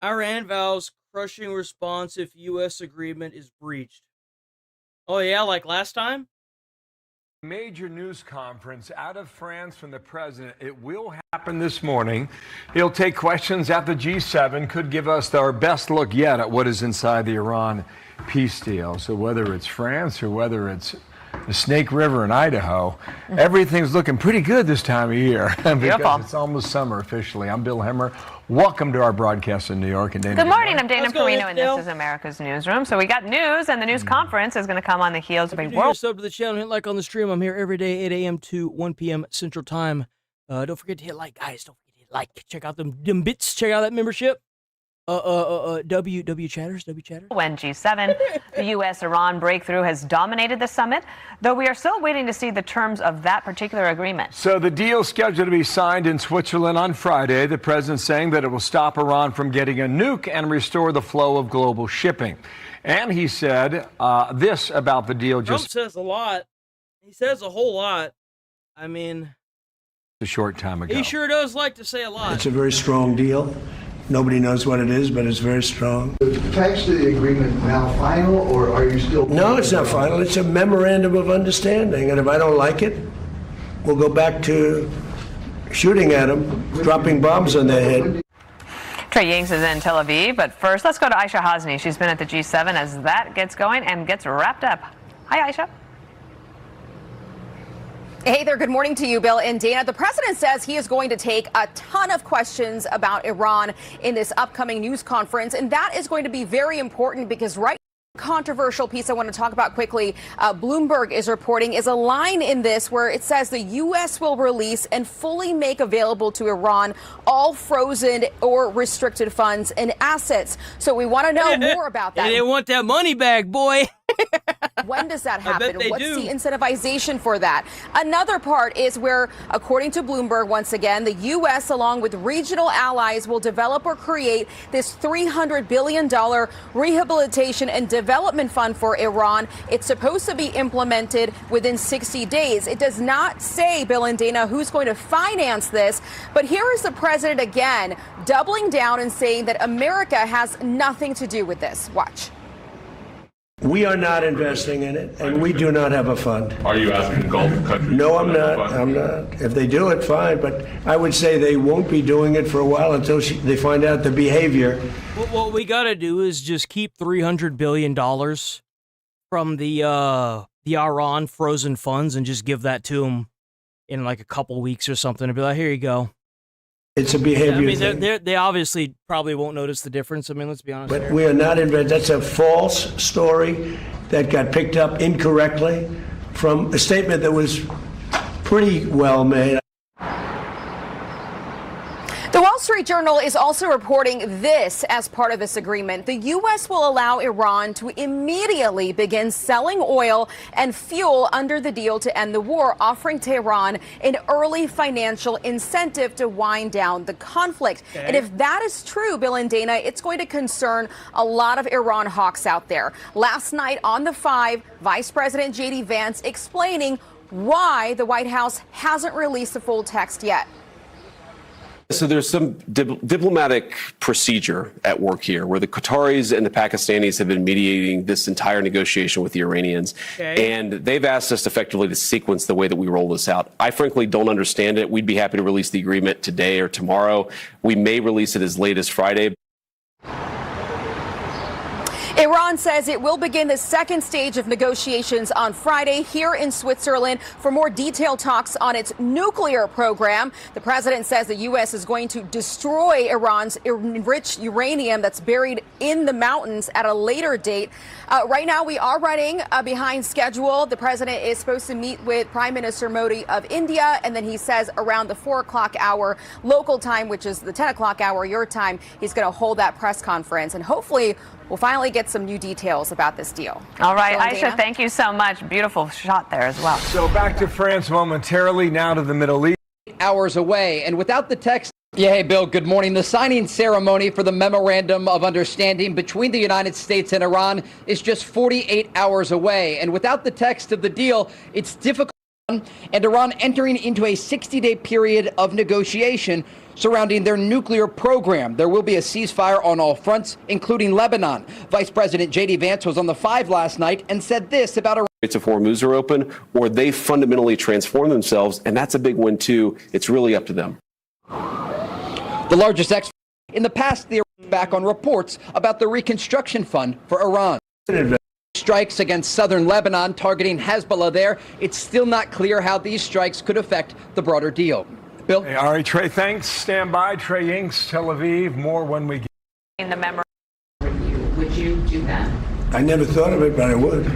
Iran vows crushing response if U.S. agreement is breached. Oh, yeah, like last time? Major news conference out of France from the president. It will happen this morning. He'll take questions at the G7, could give us our best look yet at what is inside the Iran peace deal. So whether it's France or whether it's the Snake River in Idaho, everything's looking pretty good this time of year because it's almost summer officially. I'm Bill Hemmer. Welcome to our broadcast in New York. And Dana, good morning. I'm Dana Perino, and this is America's Newsroom. So we got news, and the news conference is going to come on the heels of a world. Sub to the channel, hit like on the stream. I'm here every day, 8 a.m. to 1 p.m. Central Time. Don't forget to hit like, guys. Don't forget to hit like. Check out them bits. Check out that membership. W chatters. When G7, the U.S.-Iran breakthrough has dominated the summit, though we are still waiting to see the terms of that particular agreement. So the deal scheduled to be signed in Switzerland on Friday. The president saying that it will stop Iran from getting a nuke and restore the flow of global shipping. And he said this about the deal Trump says a lot. He says a whole lot. I mean, a short time ago. He sure does like to say a lot. It's a very strong deal. Nobody knows what it is, but it's very strong. Is the text of the agreement now final, or are you still... No, it's not final. It's a memorandum of understanding. And if I don't like it, we'll go back to shooting at them, dropping bombs on their head. Trey Ying's is in Tel Aviv, but first let's go to Aisha Hasni. She's been at the G7 as that gets going and gets wrapped up. Hi, Aisha. Hey there, good morning to you, Bill and Dana. The president says he is going to take a ton of questions about Iran in this upcoming news conference, and that is going to be very important because controversial piece I want to talk about quickly, Bloomberg is reporting, is a line in this where it says the U.S. will release and fully make available to Iran all frozen or restricted funds and assets. So we want to know more about that. They want that money back, boy. When does that happen? What's do. the incentivization for that? Another part is where, according to Bloomberg, once again, the U.S. along with regional allies will develop or create this $300 billion rehabilitation and development fund for Iran. It's supposed to be implemented within 60 days. It does not say, Bill and Dana, who's going to finance this. But here is the president again, doubling down and saying that America has nothing to do with this. Watch. We are not investing in it, and we do not have a fund. Are you asking Gulf countries? No, I'm not. I'm not. If they do it, fine. But I would say they won't be doing it for a while until they find out the behavior. What we got to do is just keep $300 billion from the Iran frozen funds and just give that to them in like a couple weeks or something and be like, here you go. It's a behavior thing. They obviously probably won't notice the difference. I mean, let's be honest. But we are not investing. That's a false story that got picked up incorrectly from a statement that was pretty well made. The Wall Street Journal is also reporting this as part of this agreement. The U.S. will allow Iran to immediately begin selling oil and fuel under the deal to end the war, offering Tehran an early financial incentive to wind down the conflict. Okay. And if that is true, Bill and Dana, it's going to concern a lot of Iran hawks out there. Last night on The Five, Vice President J.D. Vance explaining why the White House hasn't released the full text yet. So there's some diplomatic procedure at work here where the Qataris and the Pakistanis have been mediating this entire negotiation with the Iranians. Okay. And they've asked us effectively to sequence the way that we roll this out. I frankly don't understand it. We'd be happy to release the agreement today or tomorrow. We may release it as late as Friday. Iran says it will begin the second stage of negotiations on Friday here in Switzerland for more detailed talks on its nuclear program. The president says the U.S. is going to destroy Iran's enriched uranium that's buried in the mountains at a later date. Right now, we are running behind schedule. The president is supposed to meet with Prime Minister Modi of India, and then he says around the 4 o'clock hour local time, which is the 10 o'clock hour your time, he's going to hold that press conference, and hopefully we'll finally get some new details about this deal. All right, Bill and Aisha, Dana? thank you so much. Beautiful shot there as well. So back to France momentarily, now to the Middle East. Hours away, and without the text. Yeah, hey, Bill, good morning. The signing ceremony for the Memorandum of Understanding between the United States and Iran is just 48 hours away. And without the text of the deal, it's difficult. And Iran entering into a 60-day period of negotiation surrounding their nuclear program. There will be a ceasefire on all fronts, including Lebanon. Vice President J.D. Vance was on the 5 last night and said this about Iran. Straits of Hormuz are open, or they fundamentally transform themselves, and that's a big one too. It's really up to them. The largest expert in the past, they are back on reports about the reconstruction fund for Iran. Strikes against southern Lebanon targeting Hezbollah there. It's still not clear how these strikes could affect the broader deal. Bill? Hey, all right, Trey, thanks. Stand by. Trey Inks, Tel Aviv. More when we get. In the memory. Would you do that? I never thought of it, but I would.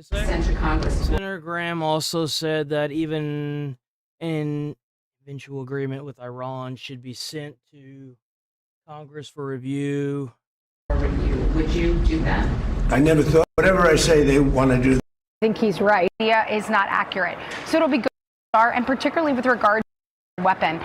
Send to Congress. Senator Graham also said that even an eventual agreement with Iran should be sent to Congress for review. Would you do that? I never thought. Whatever I say, they want to do. I think he's right. Media is not accurate. So it'll be good, and particularly with regard to the weapon.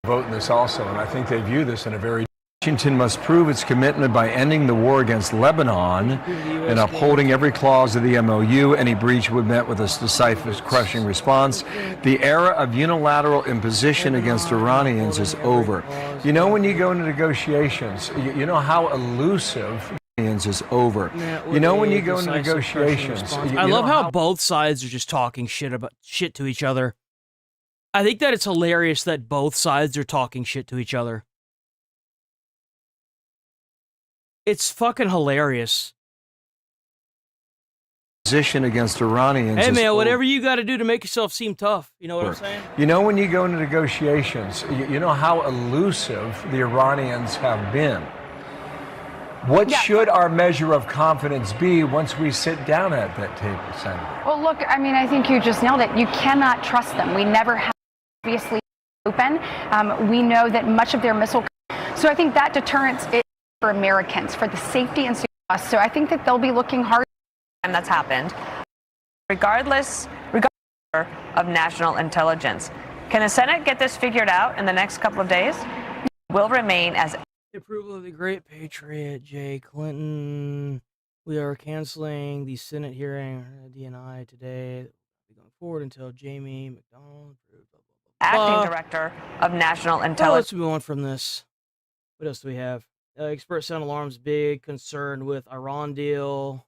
Vote in this also, and I think they view this in a very. Washington must prove its commitment by ending the war against Lebanon and upholding every clause of the MOU. Any breach would be met with a decisive, crushing response. The era of unilateral imposition against Iranians is over. You know, when you go into negotiations, you know how elusive is over. You know, when you go into negotiations, I love how both sides are just talking shit to each other. I think that it's hilarious that both sides are talking shit to each other. It's fucking hilarious. Position against Iranians. Hey man, whatever you got to do to make yourself seem tough. You know what I'm saying? You know, when you go into negotiations, you know how elusive the Iranians have been. What should our measure of confidence be once we sit down at that table, Senator? Well, look, I mean, I think you just nailed it. You cannot trust them. We never have obviously open. We know that much of their missile. So I think that deterrence is for Americans, for the safety and security. So I think that they'll be looking hard. And that's happened. Regardless of national intelligence. Can the Senate get this figured out in the next couple of days? Will remain as The approval of the great patriot Jay Clinton. We are canceling the Senate hearing DNI today. Going forward until Jamie McDonald, acting director of national Well, intelligence. let's move on from this. What else do we have? Experts sound alarms big concern with Iran deal.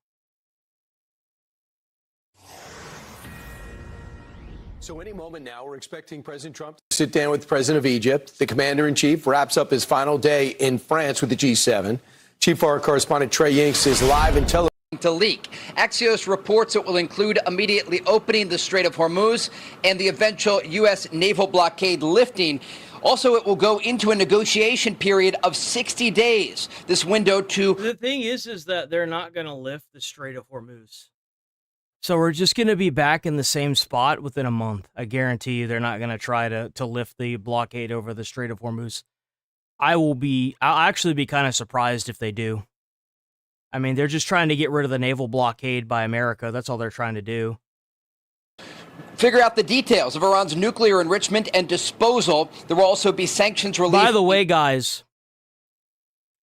So any moment now, we're expecting President Trump to sit down with the president of Egypt. The commander-in-chief wraps up his final day in France with the G7. Chief Foreign Correspondent Trey Inks is live in Tel Aviv. To leak. Axios reports it will include immediately opening the Strait of Hormuz and the eventual U.S. naval blockade lifting. Also, it will go into a negotiation period of 60 days. This window to... The thing is that they're not going to lift the Strait of Hormuz. So we're just going to be back in the same spot within a month. I guarantee you they're not going to try to lift the blockade over the Strait of Hormuz. I'll actually be kind of surprised if they do. I mean, they're just trying to get rid of the naval blockade by America. That's all they're trying to do. Figure out the details of Iran's nuclear enrichment and disposal. There will also be sanctions relief. By the way, guys,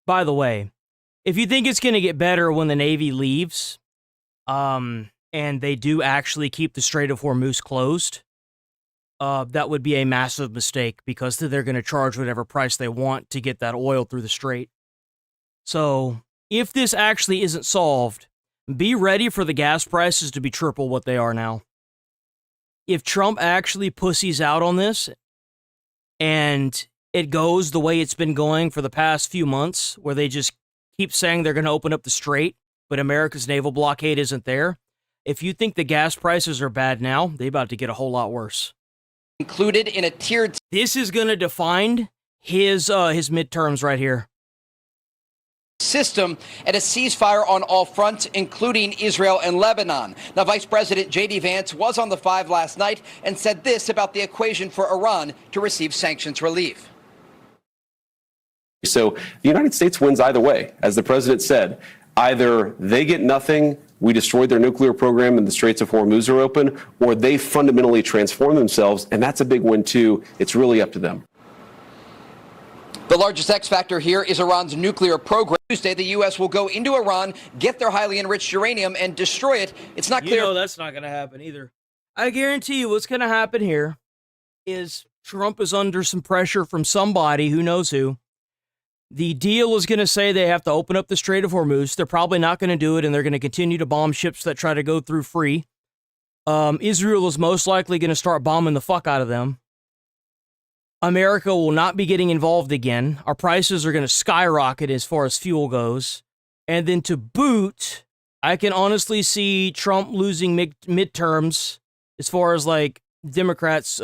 if you think it's going to get better when the Navy leaves, and they do actually keep the Strait of Hormuz closed, that would be a massive mistake because they're going to charge whatever price they want to get that oil through the strait. So if this actually isn't solved, be ready for the gas prices to be triple what they are now. If Trump actually pussies out on this and it goes the way it's been going for the past few months, where they just keep saying they're going to open up the strait, but America's naval blockade isn't there, if you think the gas prices are bad now, they're about to get a whole lot worse. Included in a tiered... This is going to define his midterms right here. System and a ceasefire on all fronts, including Israel and Lebanon. Now, Vice President J.D. Vance was on the Five last night and said this about the equation for Iran to receive sanctions relief. So the United States wins either way. As the president said, either they get nothing, we destroyed their nuclear program and the Straits of Hormuz are open, or they fundamentally transform themselves, and that's a big win too. It's really up to them. The largest X factor here is Iran's nuclear program. Tuesday, the U.S. will go into Iran, get their highly enriched uranium, and destroy it. It's not clear. You know that's not going to happen either. I guarantee you what's going to happen here is Trump is under some pressure from somebody, who knows who. The deal is going to say they have to open up the Strait of Hormuz. They're probably not going to do it, and they're going to continue to bomb ships that try to go through free. Israel is most likely going to start bombing the fuck out of them. America will not be getting involved again. Our prices are going to skyrocket as far as fuel goes. And then to boot, I can honestly see Trump losing midterms as far as like Democrats,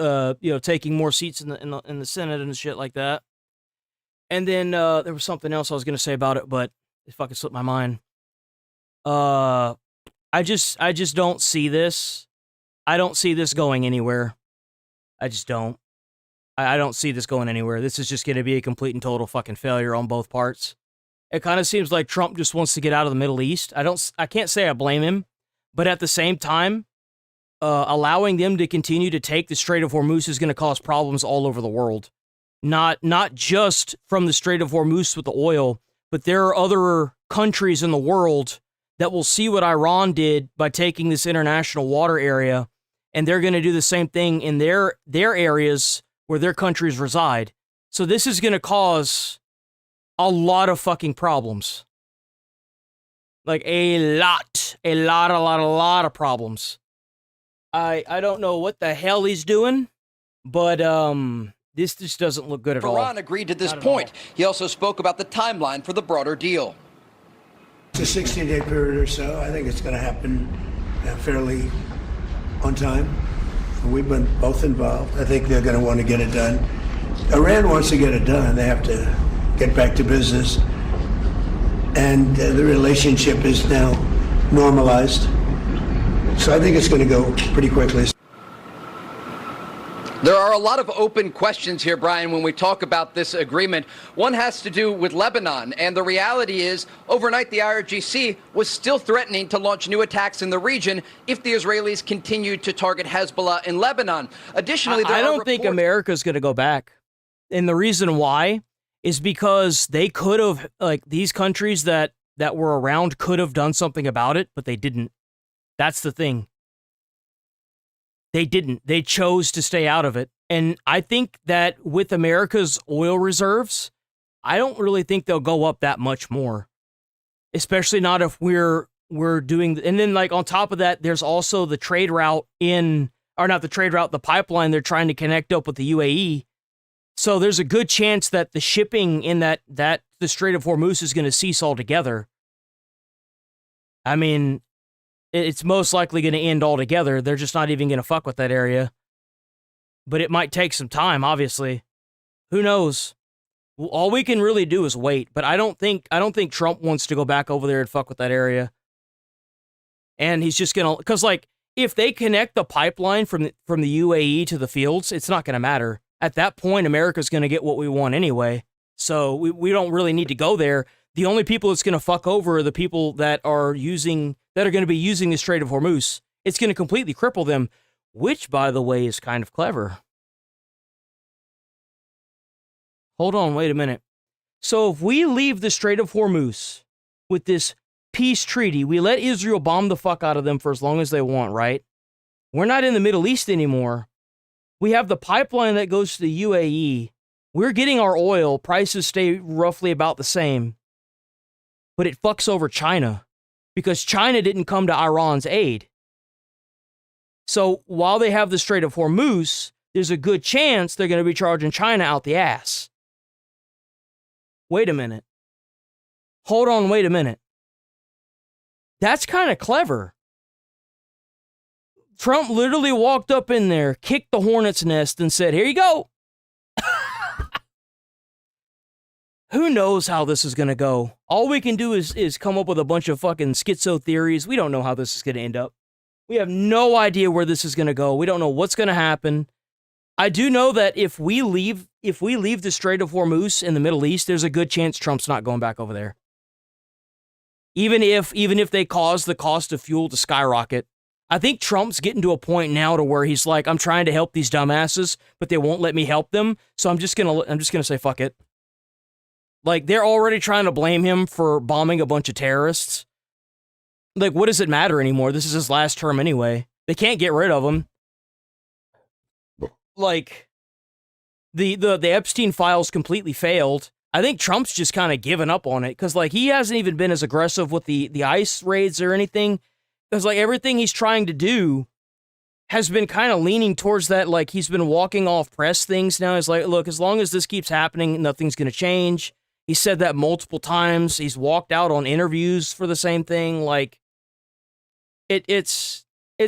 taking more seats in the Senate and shit like that. And then there was something else I was going to say about it, but it fucking slipped my mind. I just don't see this. I don't see this going anywhere. I just don't. I don't see this going anywhere. This is just going to be a complete and total fucking failure on both parts. It kind of seems like Trump just wants to get out of the Middle East. I can't say I blame him, but at the same time, allowing them to continue to take the Strait of Hormuz is going to cause problems all over the world. Not just from the Strait of Hormuz with the oil, but there are other countries in the world that will see what Iran did by taking this international water area, and they're going to do the same thing in their areas where their countries reside. So this is going to cause a lot of fucking problems. Like a lot of problems. I don't know what the hell he's doing, but this just doesn't look good at all. Iran agreed to this point. He also spoke about the timeline for the broader deal. It's a 16-day period or so. I think it's going to happen fairly on time. We've been both involved. I think they're going to want to get it done. Iran wants to get it done. They have to get back to business. And the relationship is now normalized. So I think it's going to go pretty quickly. There are a lot of open questions here, Brian, when we talk about this agreement. One has to do with Lebanon, and the reality is, overnight the IRGC was still threatening to launch new attacks in the region if the Israelis continued to target Hezbollah in Lebanon. Additionally, I don't think America's going to go back. And the reason why is because they could have, like, these countries that were around could have done something about it, but they didn't. That's the thing. They didn't. They chose to stay out of it. And I think that with America's oil reserves, I don't really think they'll go up that much more. Especially not if we're doing... And then, like, on top of that, there's also the trade route the pipeline they're trying to connect up with the UAE. So there's a good chance that the shipping in the Strait of Hormuz is going to cease altogether. I mean... It's most likely going to end altogether. They're just not even going to fuck with that area. But it might take some time, obviously. Who knows? All we can really do is wait. But I don't think Trump wants to go back over there and fuck with that area. And he's just going to... Because, like, if they connect the pipeline from the UAE to the fields, it's not going to matter. At that point, America's going to get what we want anyway. So we don't really need to go there. The only people it's going to fuck over are the people that are going to be using the Strait of Hormuz. It's going to completely cripple them, which, by the way, is kind of clever. Hold on, wait a minute. So if we leave the Strait of Hormuz with this peace treaty, we let Israel bomb the fuck out of them for as long as they want, right? We're not in the Middle East anymore. We have the pipeline that goes to the UAE. We're getting our oil. Prices stay roughly about the same. But it fucks over China because China didn't come to Iran's aid. So while they have the Strait of Hormuz, there's a good chance they're going to be charging China out the ass. Wait a minute. Hold on, wait a minute. That's kind of clever. Trump literally walked up in there, kicked the hornet's nest, and said, here you go. Who knows how this is going to go? All we can do is come up with a bunch of fucking schizo theories. We don't know how this is going to end up. We have no idea where this is going to go. We don't know what's going to happen. I do know that if we leave the Strait of Hormuz in the Middle East, there's a good chance Trump's not going back over there. Even if they cause the cost of fuel to skyrocket. I think Trump's getting to a point now to where he's like, I'm trying to help these dumbasses, but they won't let me help them. So I'm just gonna say fuck it. Like, they're already trying to blame him for bombing a bunch of terrorists. Like, what does it matter anymore? This is his last term anyway. They can't get rid of him. Like, the Epstein files completely failed. I think Trump's just kind of given up on it because, like, he hasn't even been as aggressive with the ICE raids or anything. Because, like, everything he's trying to do has been kind of leaning towards that. Like, he's been walking off press things now. He's like, look, as long as this keeps happening, nothing's going to change. He said that multiple times. He's walked out on interviews for the same thing. Like, it's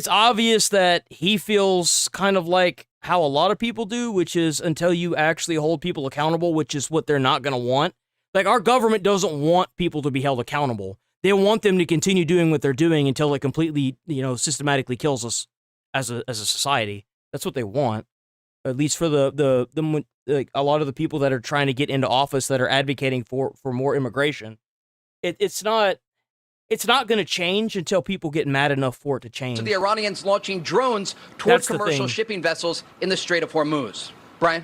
obvious that he feels kind of like how a lot of people do, which is until you actually hold people accountable, which is what they're not going to want. Like, our government doesn't want people to be held accountable. They want them to continue doing what they're doing until it completely, systematically kills us as a society. That's what they want. At least for a lot of the people that are trying to get into office that are advocating for more immigration. It's not going to change until people get mad enough for it to change. So the Iranians launching drones toward commercial shipping vessels in the Strait of Hormuz. Brian?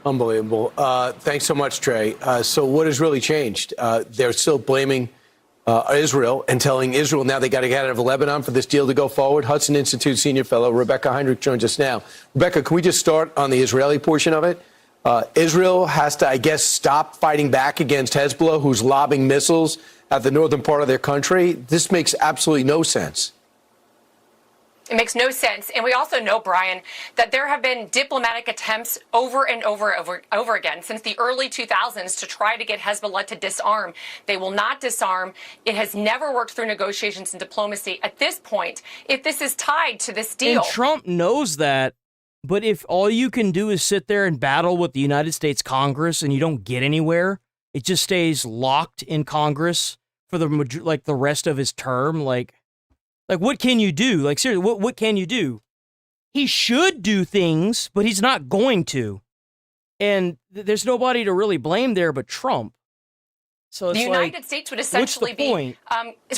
Unbelievable. Thanks so much, Trey. So what has really changed? They're still blaming Israel and telling Israel now they got to get out of Lebanon for this deal to go forward. Hudson Institute senior fellow Rebecca Heinrich joins us now. Rebecca, can we just start on the Israeli portion of it? Israel has to, I guess, stop fighting back against Hezbollah, who's lobbing missiles at the northern part of their country. This makes absolutely no sense. It makes no sense. And we also know, Brian, that there have been diplomatic attempts over and over again since the early 2000s to try to get Hezbollah to disarm. They will not disarm. It has never worked through negotiations and diplomacy. At this point, if this is tied to this deal. And Trump knows that, but if all you can do is sit there and battle with the United States Congress and you don't get anywhere, it just stays locked in Congress for the rest of his term, like what can you do? Like, seriously, what can you do? He should do things, but he's not going to. And there's nobody to really blame there but Trump. So it's the United States would essentially be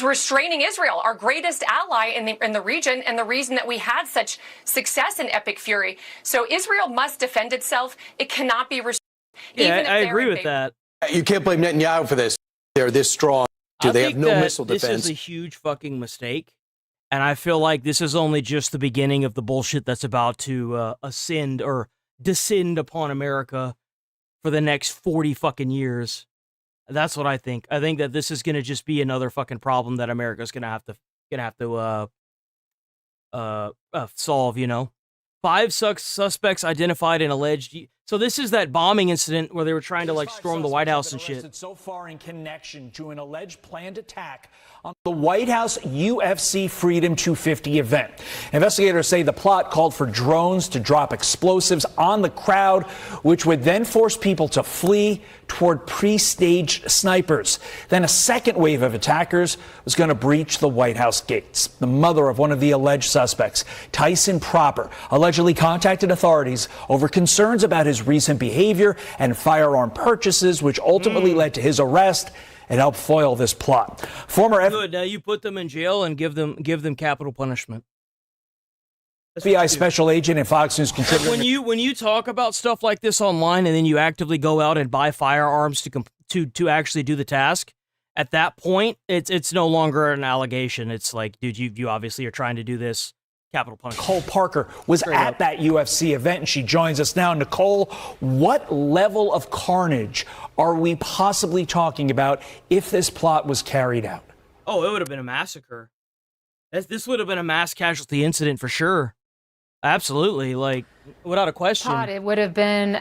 restraining Israel, our greatest ally in the region, and the reason that we had such success in Epic Fury. So Israel must defend itself. It cannot be restrained. Yeah, I agree with that. You can't blame Netanyahu for this. They're this strong. They have no missile defense. This is a huge fucking mistake. And I feel like this is only just the beginning of the bullshit that's about to ascend or descend upon America for the next 40 fucking years. That's what I think. I think that this is going to just be another fucking problem that America's going to have to solve, 5 suspects identified and alleged. So this is that bombing incident where they were trying to storm the White House and shit. So far in connection to an alleged planned attack on the White House UFC Freedom 250 event. Investigators say the plot called for drones to drop explosives on the crowd, which would then force people to flee toward pre-staged snipers. Then a second wave of attackers was going to breach the White House gates. The mother of one of the alleged suspects, Tyson Proper, allegedly contacted authorities over concerns about his recent behavior and firearm purchases, which ultimately led to his arrest and helped foil this plot. Good. Now you put them in jail and give them capital punishment. FBI special agent and Fox News contributor. When you talk about stuff like this online and then you actively go out and buy firearms to actually do the task, at that point it's no longer an allegation. It's like, dude, you obviously are trying to do this capital punishment. Nicole Parker was at that UFC event, and she joins us now. Nicole, what level of carnage are we possibly talking about if this plot was carried out? Oh, it would have been a massacre. This would have been a mass casualty incident for sure. Absolutely, like, without a question. Todd, it would have been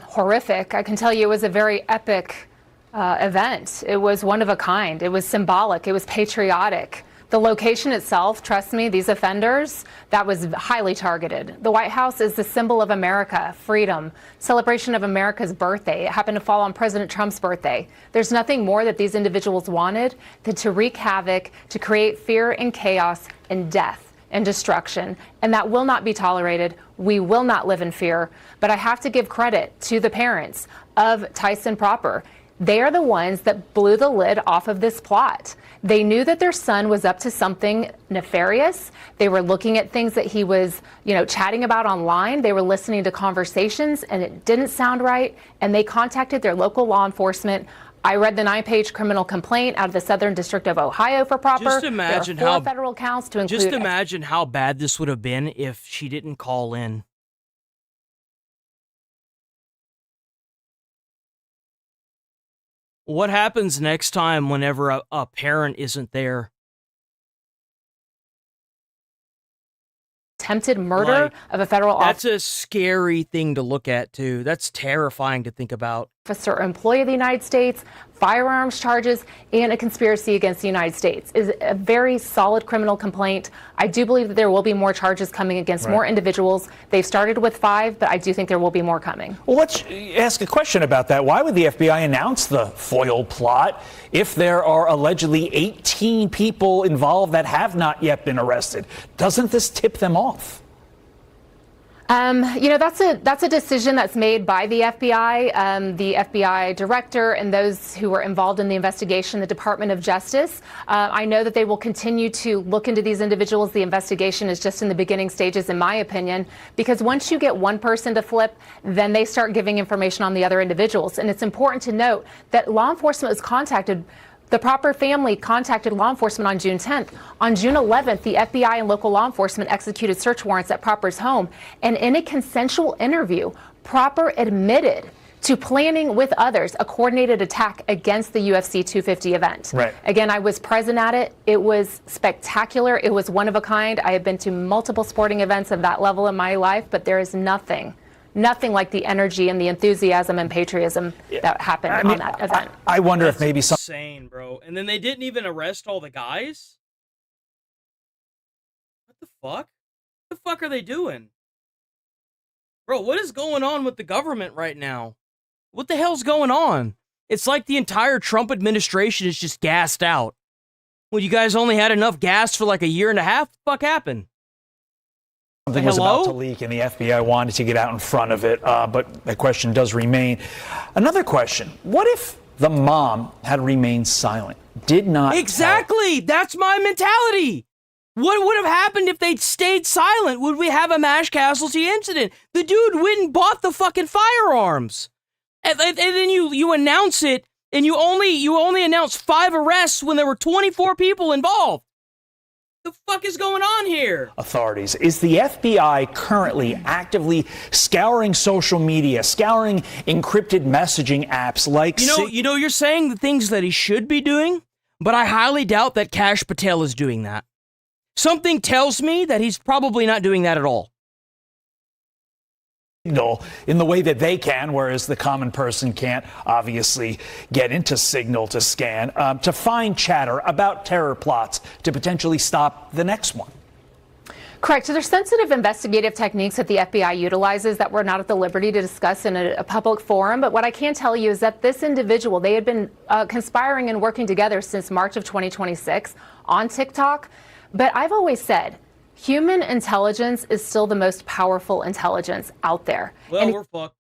horrific. I can tell you it was a very epic event. It was one of a kind. It was symbolic. It was patriotic. The location itself, trust me, these offenders, that was highly targeted. The White House is the symbol of America, freedom, celebration of America's birthday. It happened to fall on President Trump's birthday. There's nothing more that these individuals wanted than to wreak havoc, to create fear and chaos and death and destruction. And that will not be tolerated. We will not live in fear. But I have to give credit to the parents of Tyson Proper. They are the ones that blew the lid off of this plot. They knew that their son was up to something nefarious. They were looking at things that he was, chatting about online. They were listening to conversations, and it didn't sound right. And they contacted their local law enforcement. I read the 9-page criminal complaint out of the Southern District of Ohio for Proper. Just imagine there are 4 how federal counts to include. Just imagine how bad this would have been if she didn't call in. What happens next time whenever a parent isn't there? Attempted murder of a federal officer. That's a scary thing to look at, too. That's terrifying to think about. Officer or employee of the United States, firearms charges, and a conspiracy against the United States is a very solid criminal complaint. I do believe that there will be more charges coming against more individuals. They've started with 5, but I do think there will be more coming. Well, let's ask a question about that. Why would the FBI announce the foil plot if there are allegedly 18 people involved that have not yet been arrested? Doesn't this tip them off? That's a decision that's made by the FBI, the FBI director, and those who were involved in the investigation, the Department of Justice. I know that they will continue to look into these individuals. The investigation is just in the beginning stages, in my opinion, because once you get one person to flip, then they start giving information on the other individuals. And it's important to note that law enforcement was contacted. The Proper family contacted law enforcement on June 10th. On June 11th, the FBI and local law enforcement executed search warrants at Proper's home. And in a consensual interview, Proper admitted to planning with others a coordinated attack against the UFC 250 event. Right. Again, I was present at it. It was spectacular. It was one of a kind. I have been to multiple sporting events of that level in my life, but there is nothing like the energy and the enthusiasm and patriotism that happened on that event. I wonder if maybe some insane, bro. And then they didn't even arrest all the guys? What the fuck? What the fuck are they doing? Bro, what is going on with the government right now? What the hell's going on? It's like the entire Trump administration is just gassed out. Well, you guys only had enough gas for like a year and a half? What the fuck happened? something was about to leak and the FBI wanted to get out in front of it, but the question does remain. Another question, what if the mom had remained silent, did not Exactly! That's my mentality! What would have happened if they'd stayed silent? Would we have a mass casualty incident? The dude went and bought the fucking firearms. And then you announce it, and you only announce 5 arrests when there were 24 people involved. The fuck is going on here? authorities? Is the FBI currently actively scouring social media, scouring encrypted messaging apps like... You're saying the things that he should be doing, but I highly doubt that Kash Patel is doing that. Something tells me that he's probably not doing that at all. Signal in the way that they can, whereas the common person can't obviously get into Signal to scan, to find chatter about terror plots to potentially stop the next one. Correct. So there's sensitive investigative techniques that the FBI utilizes that we're not at the liberty to discuss in a public forum. But what I can tell you is that this individual, they had been conspiring and working together since March of 2026 on TikTok. But I've always said, human intelligence is still the most powerful intelligence out there. Well, we're fucked.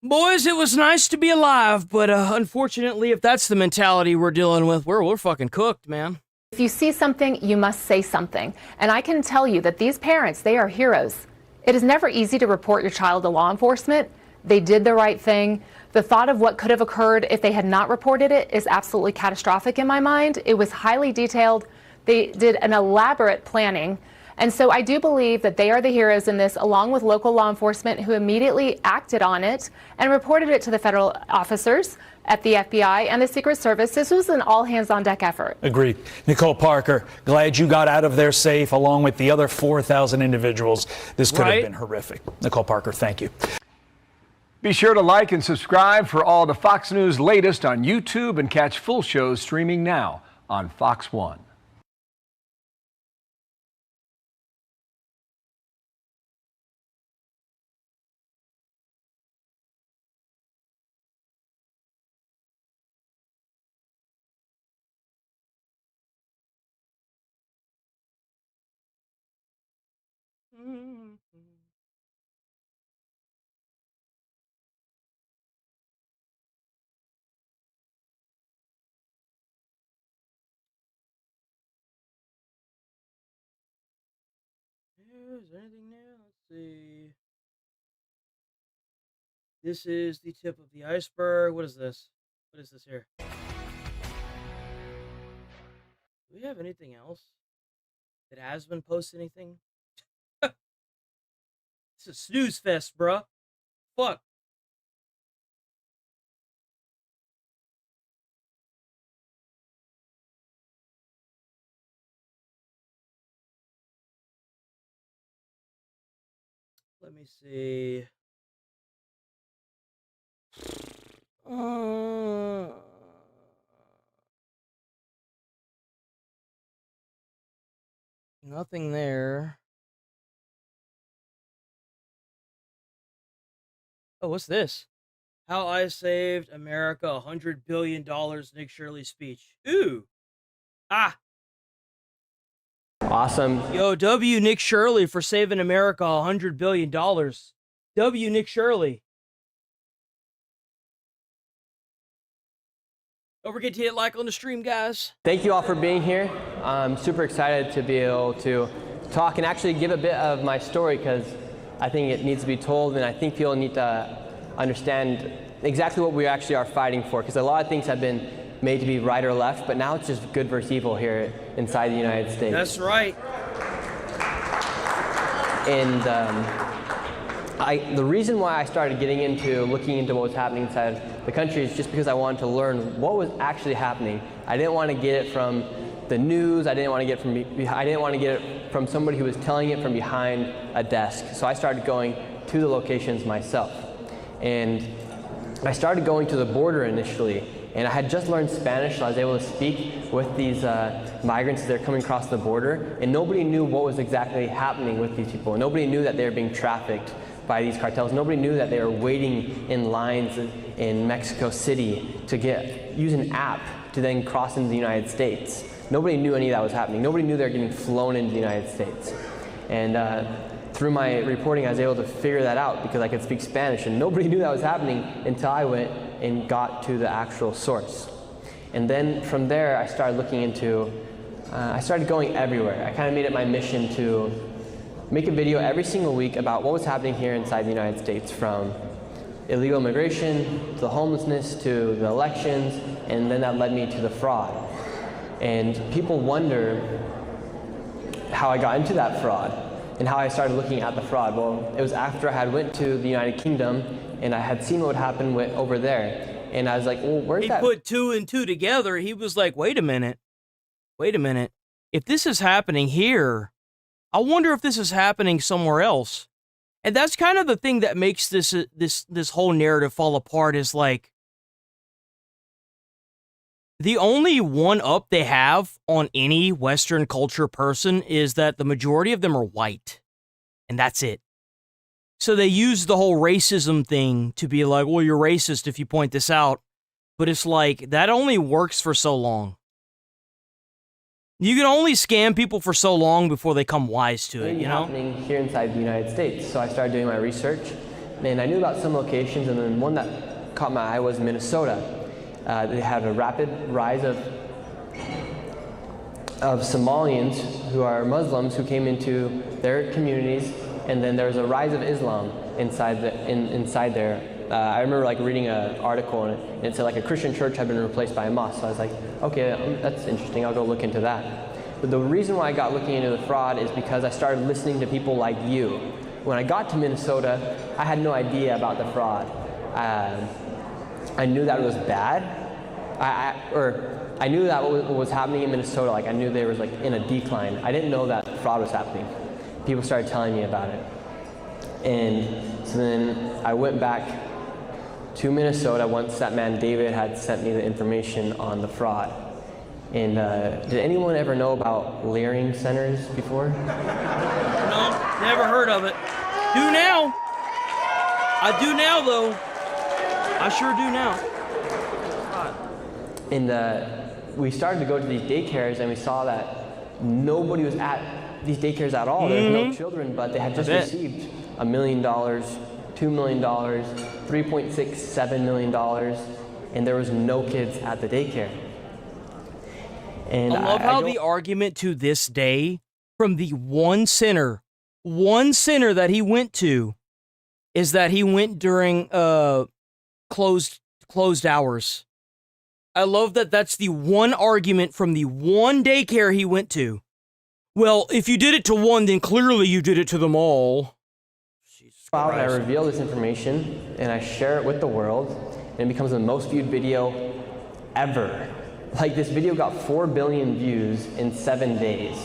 Boys, it was nice to be alive, but unfortunately, if that's the mentality we're dealing with, we're fucking cooked, man. If you see something, you must say something. And I can tell you that these parents, they are heroes. It is never easy to report your child to law enforcement. They did the right thing. The thought of what could have occurred if they had not reported it is absolutely catastrophic in my mind. It was highly detailed. They did an elaborate planning. And so I do believe that they are the heroes in this, along with local law enforcement who immediately acted on it and reported it to the federal officers at the FBI and the Secret Service. This was an all-hands-on-deck effort. Agreed. Nicole Parker, glad you got out of there safe along with the other 4,000 individuals. This could have been horrific. Nicole Parker, thank you. Be sure to like and subscribe for all the Fox News latest on YouTube and catch full shows streaming now on Fox 1. Is there anything new? Let's see. This is the tip of the iceberg. What is this? What is this here? Do we have anything else that has been posted? Anything? It's a snooze fest, bruh. Fuck. Let me see. Nothing there. Oh, what's this? How I Saved America $100 billion, Nick Shirley speech. Ooh. Ah. Awesome. Yo, W. Nick Shirley for saving America $100 billion. W. Nick Shirley. Don't forget to hit like on the stream, guys. Thank you all for being here. I'm super excited to be able to talk and actually give a bit of my story because I think it needs to be told, and I think people need to understand exactly what we actually are fighting for, because a lot of things have been made to be right or left, but now it's just good versus evil here inside the United States. That's right. And the reason why I started looking into what was happening inside the country is just because I wanted to learn what was actually happening. I didn't want to get it from the news. I didn't want to get it from somebody who was telling it from behind a desk. So I started going to the locations myself. And I started going to the border initially. And I had just learned Spanish, so I was able to speak with these migrants as they're coming across the border. And nobody knew what was exactly happening with these people. Nobody knew that they were being trafficked by these cartels. Nobody knew that they were waiting in lines in Mexico City to use an app to then cross into the United States. Nobody knew any of that was happening. Nobody knew they were getting flown into the United States. And through my reporting, I was able to figure that out because I could speak Spanish, and nobody knew that was happening until I went and got to the actual source. And then from there, I started looking into, I started going everywhere. I kind of made it my mission to make a video every single week about what was happening here inside the United States, from illegal immigration to the homelessness to the elections, and then that led me to the fraud. And people wonder how I got into that fraud and how I started looking at the fraud. Well, it was after I had went to the United Kingdom and I had seen what would happen over there. And I was like, well, where's that? He put two and two together. He was like, wait a minute. If this is happening here, I wonder if this is happening somewhere else. And that's kind of the thing that makes this whole narrative fall apart, is like, the only one up they have on any Western culture person is that the majority of them are white. And that's it. So they use the whole racism thing to be like, well, you're racist if you point this out. But it's like, that only works for so long. You can only scam people for so long before they come wise to it, you know? Happening here inside the United States. So I started doing my research, and I knew about some locations, and then one that caught my eye was Minnesota. They had a rapid rise of Somalians who are Muslims who came into their communities, and then there was a rise of Islam inside there. I remember reading an article, and it said a Christian church had been replaced by a mosque. So I was like, okay, that's interesting. I'll go look into that. But the reason why I got looking into the fraud is because I started listening to people like you. When I got to Minnesota, I had no idea about the fraud. I knew that it was bad, I knew that what was happening in Minnesota, like I knew they was like in a decline. I didn't know that fraud was happening. People started telling me about it. And so then I went back to Minnesota once that man David had sent me the information on the fraud. And did anyone ever know about Leering centers before? No, never heard of it. Do now. I do now, though. I sure do now. And we started to go to these daycares, and we saw that nobody was at these daycares at all. There was no children, but they had just received $1 million, $2 million, $3.67 million, and there was no kids at the daycare. And I love how the argument to this day from the one center that he went to is that he went during closed hours. I love that that's the one argument from the one daycare he went to. Well, if you did it to one, then clearly you did it to them all. Wow, and I reveal this information and I share it with the world, and it becomes the most viewed video ever. Like, this video got 4 billion views in 7 days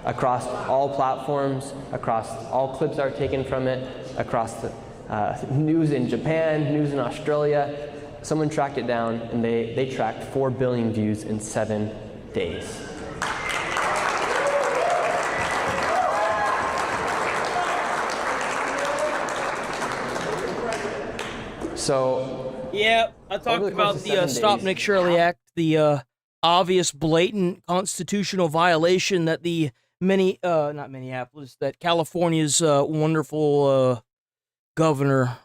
across all platforms, across all clips that are taken from it, across the news in Japan, news in Australia. Someone tracked it down, and they tracked 4 billion views in 7 days. So, yeah, I talked about the Stop Nick Shirley Act, the obvious, blatant constitutional violation that the not Minneapolis, that California's wonderful governor,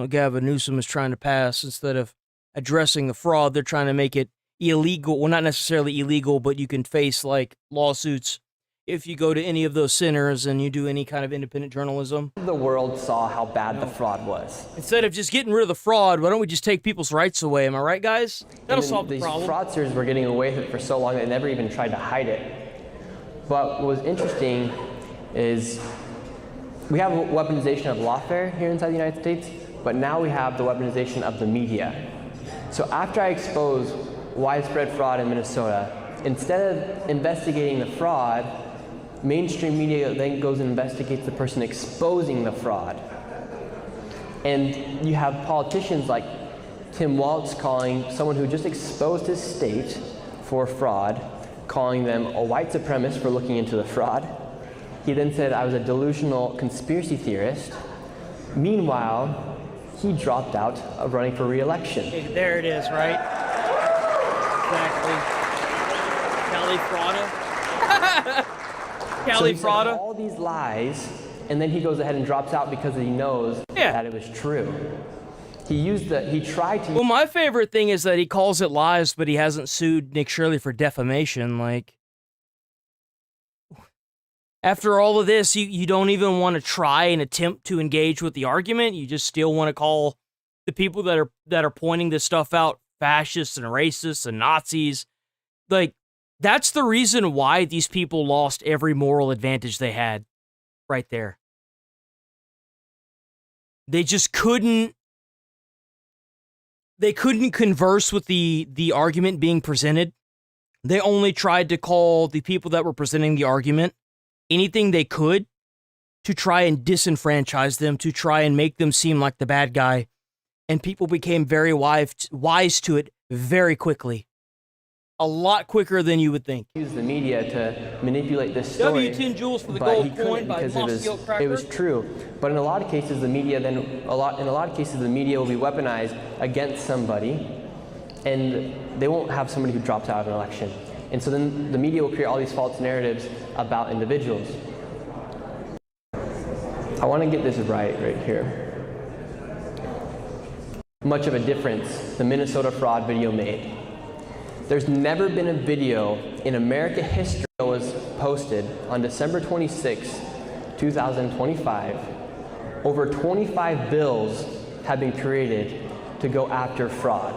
Gavin Newsom, is trying to pass. Instead of addressing the fraud, they're trying to make it illegal. Well, not necessarily illegal, but you can face like lawsuits if you go to any of those centers and you do any kind of independent journalism. The world saw how bad the fraud was. Instead of just getting rid of the fraud, why don't we just take people's rights away? Am I right, guys? That'll solve the problem. These fraudsters were getting away with it for so long they never even tried to hide it. But what was interesting is we have weaponization of lawfare here inside the United States, but now we have the weaponization of the media. So after I expose widespread fraud in Minnesota, instead of investigating the fraud, mainstream media then goes and investigates the person exposing the fraud. And you have politicians like Tim Walz calling someone who just exposed his state for fraud, calling them a white supremacist for looking into the fraud. He then said I was a delusional conspiracy theorist. Meanwhile, he dropped out of running for re-election. Hey, there it is, right? Exactly. Califrada. So he said all these lies, and then he goes ahead and drops out because he knows that it was true. He tried to. Well, my favorite thing is that he calls it lies, but he hasn't sued Nick Shirley for defamation. Like, after all of this, you don't even want to try and attempt to engage with the argument. You just still want to call the people that are pointing this stuff out fascists and racists and Nazis. Like, that's the reason why these people lost every moral advantage they had, right there. They just couldn't. They couldn't converse with the argument being presented. They only tried to call the people that were presenting the argument anything they could to try and disenfranchise them, to try and make them seem like the bad guy. And people became very wise to it very quickly. A lot quicker than you would think. Use the media to manipulate this story. W10 Jules for the gold coin by Mossy Cracker. It was true, but in a lot of cases, the media will be weaponized against somebody, and they won't have somebody who drops out of an election. And so then the media will create all these false narratives about individuals. I want to get this right here. Much of a difference the Minnesota fraud video made. There's never been a video in American history that was posted on December 26, 2025. Over 25 bills have been created to go after fraud.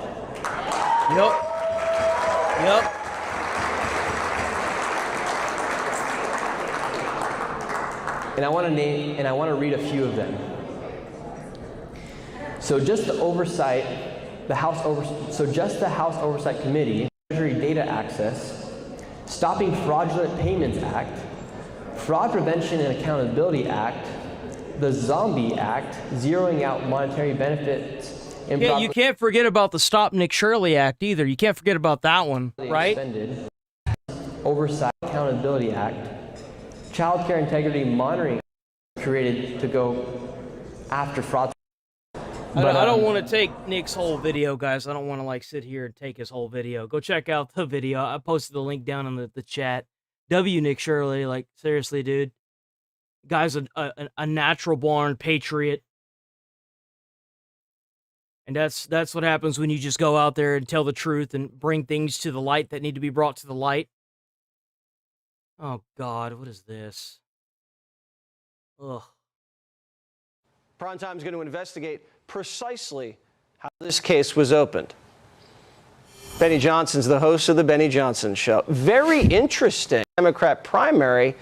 Yep. and I want to read a few of them. So just the House Oversight Committee, Treasury Data Access, Stopping Fraudulent Payments Act, Fraud Prevention and Accountability Act, the Zombie Act, zeroing out monetary benefits. Yeah, you can't forget about the Stop Nick Shirley Act either. You can't forget about that one, right? Expended, Oversight Accountability Act, Child Care Integrity Monitoring created to go after fraud. But I don't want to take Nick's whole video, guys. I don't want to like sit here and take his whole video. Go check out the video. I posted the link down in the chat. Nick Shirley, like seriously, dude. Guy's a natural born patriot. And that's what happens when you just go out there and tell the truth and bring things to the light that need to be brought to the light. Oh God, what is this? Ugh. Prime Time is going to investigate precisely how this case was opened. Benny Johnson's the host of the Benny Johnson Show. Very interesting. Democrat primary.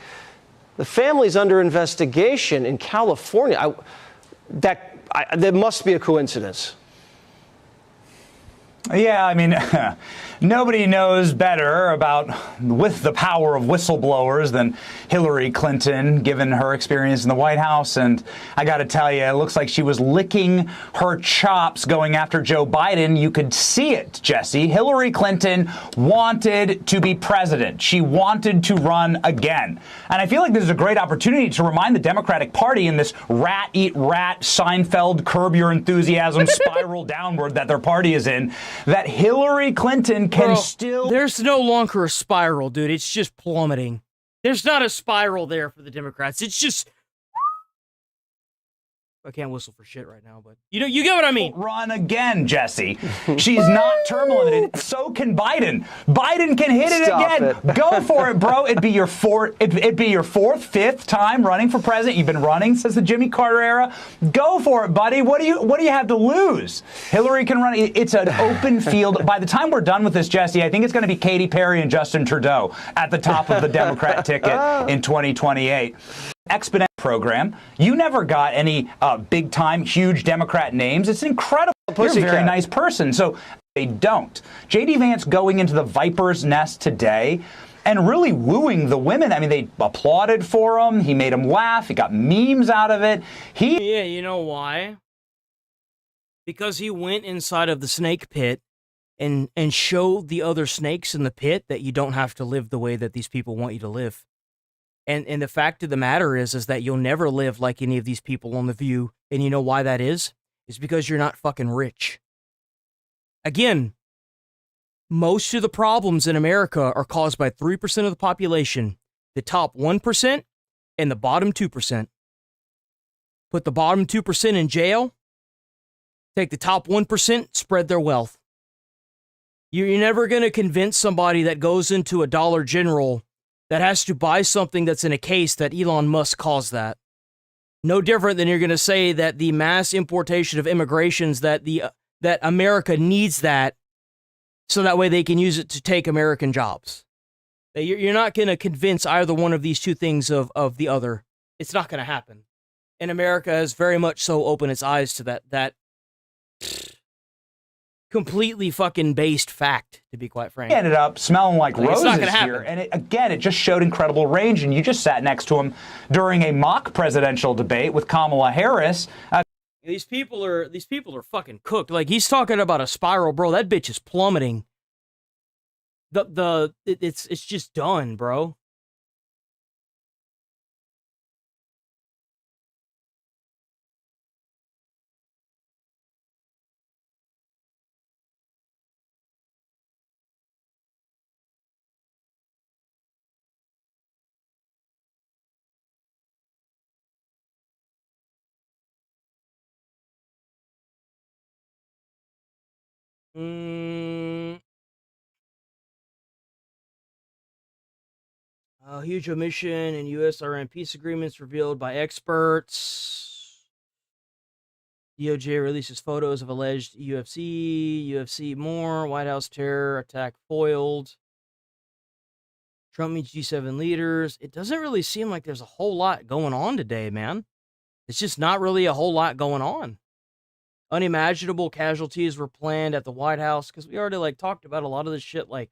The family's under investigation in California. There must be a coincidence. Yeah, I mean, nobody knows better with the power of whistleblowers than Hillary Clinton, given her experience in the White House. And I got to tell you, it looks like she was licking her chops going after Joe Biden. You could see it, Jesse. Hillary Clinton wanted to be president. She wanted to run again. And I feel like this is a great opportunity to remind the Democratic Party in this rat eat rat, Seinfeld, curb your enthusiasm spiral downward that their party is in, that Hillary Clinton can still... There's no longer a spiral, dude. It's just plummeting. There's not a spiral there for the Democrats. It's just... I can't whistle for shit right now, but you get what I mean. Run again, Jesse. She's not term limited. So can Biden. Biden can hit it again. Go for it, bro. It'd be your fourth, fifth time running for president. You've been running since the Jimmy Carter era. Go for it, buddy. What do you have to lose? Hillary can run. It's an open field. By the time we're done with this, Jesse, I think it's going to be Katy Perry and Justin Trudeau at the top of the Democrat ticket in 2028. Exponent program. You never got any big time, huge Democrat names. It's incredible. You're a very nice person. So they don't. J.D. Vance going into the Viper's Nest today and really wooing the women. I mean, they applauded for him. He made them laugh. He got memes out of it. Yeah, you know why? Because he went inside of the snake pit and showed the other snakes in the pit that you don't have to live the way that these people want you to live. And the fact of the matter is that you'll never live like any of these people on The View. And you know why that is? It's because you're not fucking rich. Again, most of the problems in America are caused by 3% of the population, the top 1% and the bottom 2%. Put the bottom 2% in jail, take the top 1%, spread their wealth. You're never going to convince somebody that goes into a Dollar General that has to buy something that's in a case that Elon Musk caused that. No different than you're going to say that the mass importation of immigrations, that America needs that so that way they can use it to take American jobs. You're not going to convince either one of these two things of the other. It's not going to happen. And America has very much so opened its eyes to that completely fucking based fact, to be quite frank. He ended up smelling like roses it's not gonna here. happen. And it just showed incredible range. And you just sat next to him during a mock presidential debate with Kamala Harris. These people are fucking cooked. Like, he's talking about a spiral, bro. That bitch is plummeting. It's just done, bro. Huge omission in U.S.-Iran peace agreements revealed by experts. DOJ releases photos of alleged UFC more, White House terror attack foiled. Trump meets G7 leaders. It doesn't really seem like there's a whole lot going on today, man. It's just not really a whole lot going on. Unimaginable casualties were planned at the White House because we already like talked about a lot of this shit like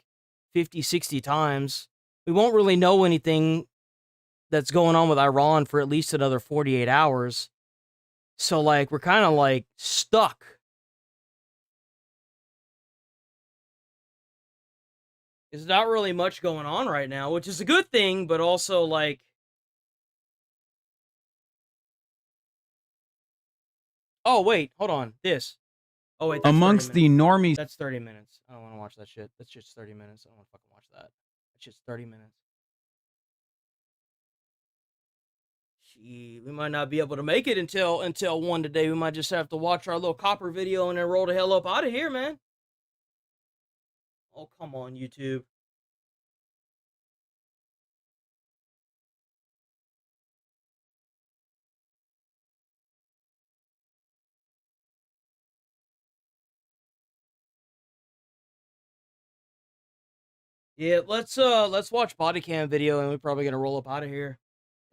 50, 60 times. We won't really know anything that's going on with Iran for at least another 48 hours. So like we're kind of like stuck. There's not really much going on right now, which is a good thing, but also like oh wait, hold on. This. Oh wait, that's Amongst 30 the minutes. normies. That's 30 minutes. I don't want to watch that shit. That's just 30 minutes. I don't want to fucking watch that. That's just 30 minutes. Gee, we might not be able to make it until 1 today. We might just have to watch our little copper video and then roll the hell up out of here, man. Oh, come on, YouTube. Yeah, let's watch body cam video and we're probably gonna roll up out of here.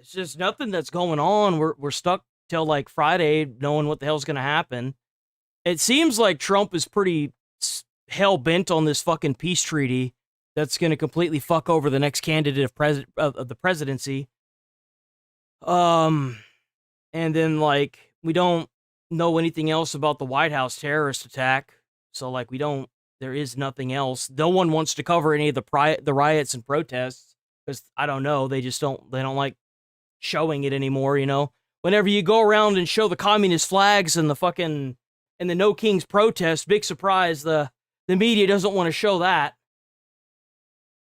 It's just nothing that's going on. We're stuck till like Friday, knowing what the hell's gonna happen. It seems like Trump is pretty hell bent on this fucking peace treaty that's gonna completely fuck over the next candidate of the presidency. And then like we don't know anything else about the White House terrorist attack, so like there is nothing else. No one wants to cover any of the riots and protests because I don't know, they don't like showing it anymore, you know. Whenever you go around and show the communist flags and the No Kings protest, big surprise, the media doesn't want to show that.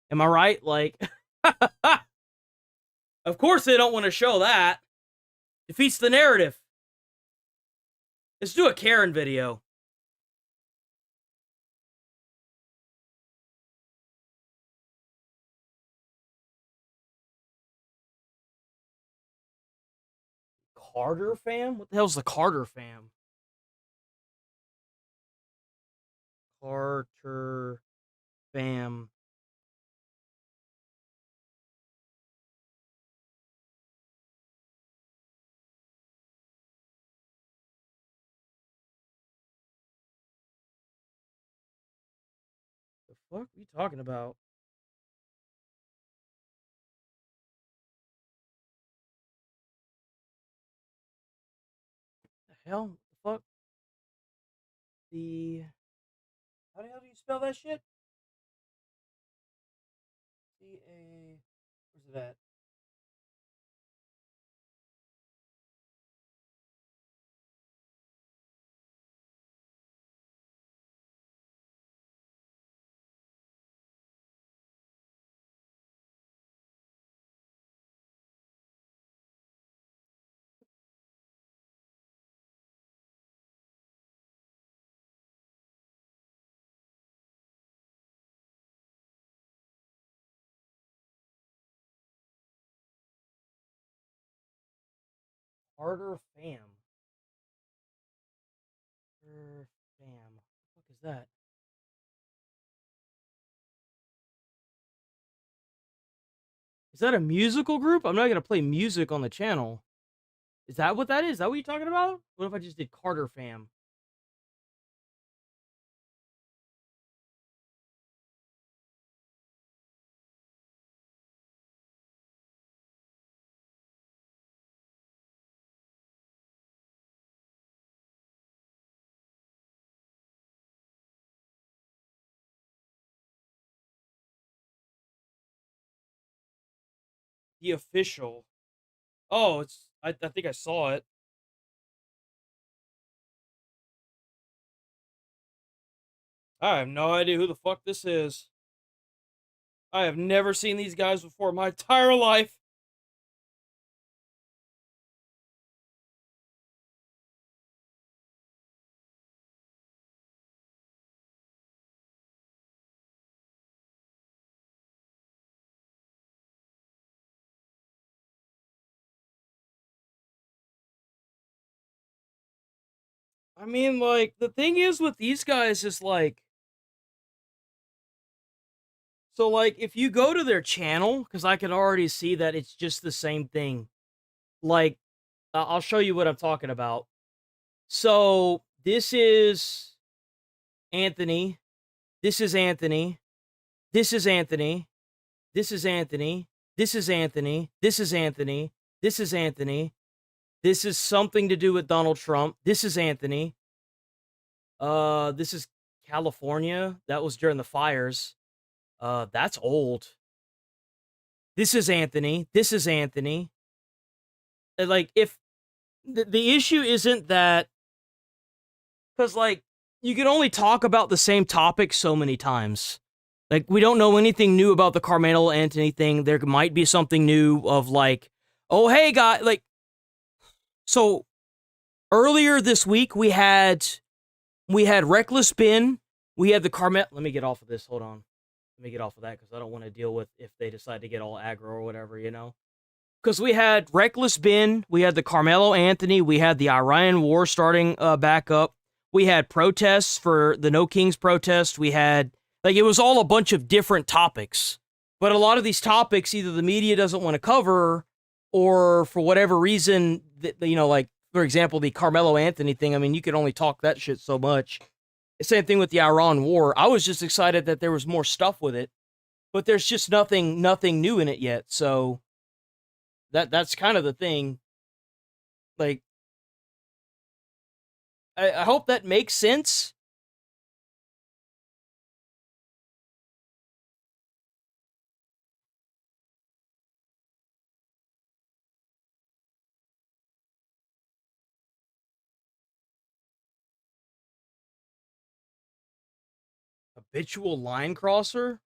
Am I right? Like, of course they don't want to show that. Defeats the narrative. Let's do a Karen video. Carter fam? What the hell's the Carter fam? Carter fam. The fuck are you talking about? The hell? The fuck? How the hell do you spell that shit? C-A... Where's it at? Carter fam. Carter fam. What the fuck is that? Is that a musical group? I'm not gonna play music on the channel. Is that what that is? Is that what you're talking about? What if I just did Carter fam? The official. Oh, I think I saw it. I have no idea who the fuck this is. I have never seen these guys before in my entire life. I mean, like, the thing is with these guys is like, So, like, if you go to their channel, because I can already see that it's just the same thing. Like, I'll show you what I'm talking about. So, this is Anthony. This is Anthony. This is Anthony. This is Anthony. This is Anthony. This is Anthony. This is Anthony. This is something to do with Donald Trump. This is Anthony. This is California. That was during the fires. That's old. This is Anthony. This is Anthony. Like, if the issue isn't that, because, like, you can only talk about the same topic so many times. Like, we don't know anything new about the Carmelo Anthony thing. There might be something new of, like, oh, hey, guy, like, so earlier this week, we had Reckless Ben. We had the Carmelo. Let me get off of this. Hold on. Let me get off of that because I don't want to deal with if they decide to get all aggro or whatever, you know? Because we had Reckless Ben. We had the Carmelo Anthony. We had the Iran war starting back up. We had protests for the No Kings protest. We had, like, it was all a bunch of different topics. But a lot of these topics, either the media doesn't want to cover or for whatever reason, you know, like, for example, the Carmelo Anthony thing. I mean, you could only talk that shit so much. Same thing with the Iran war. I was just excited that there was more stuff with it, but there's just nothing new in it yet. So that's kind of the thing. Like, I hope that makes sense. Habitual line crosser?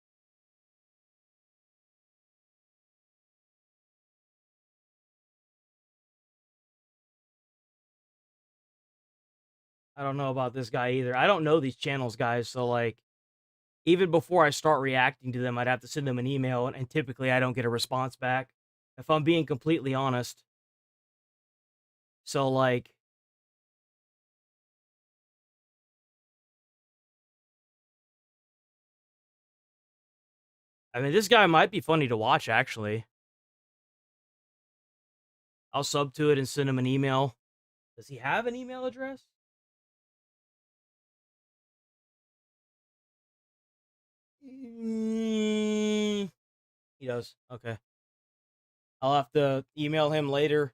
I don't know about this guy either. I don't know these channels, guys, so, like, even before I start reacting to them, I'd have to send them an email, and typically I don't get a response back, if I'm being completely honest. So, like, I mean, this guy might be funny to watch, actually. I'll sub to it and send him an email. Does he have an email address? He does. Okay. I'll have to email him later.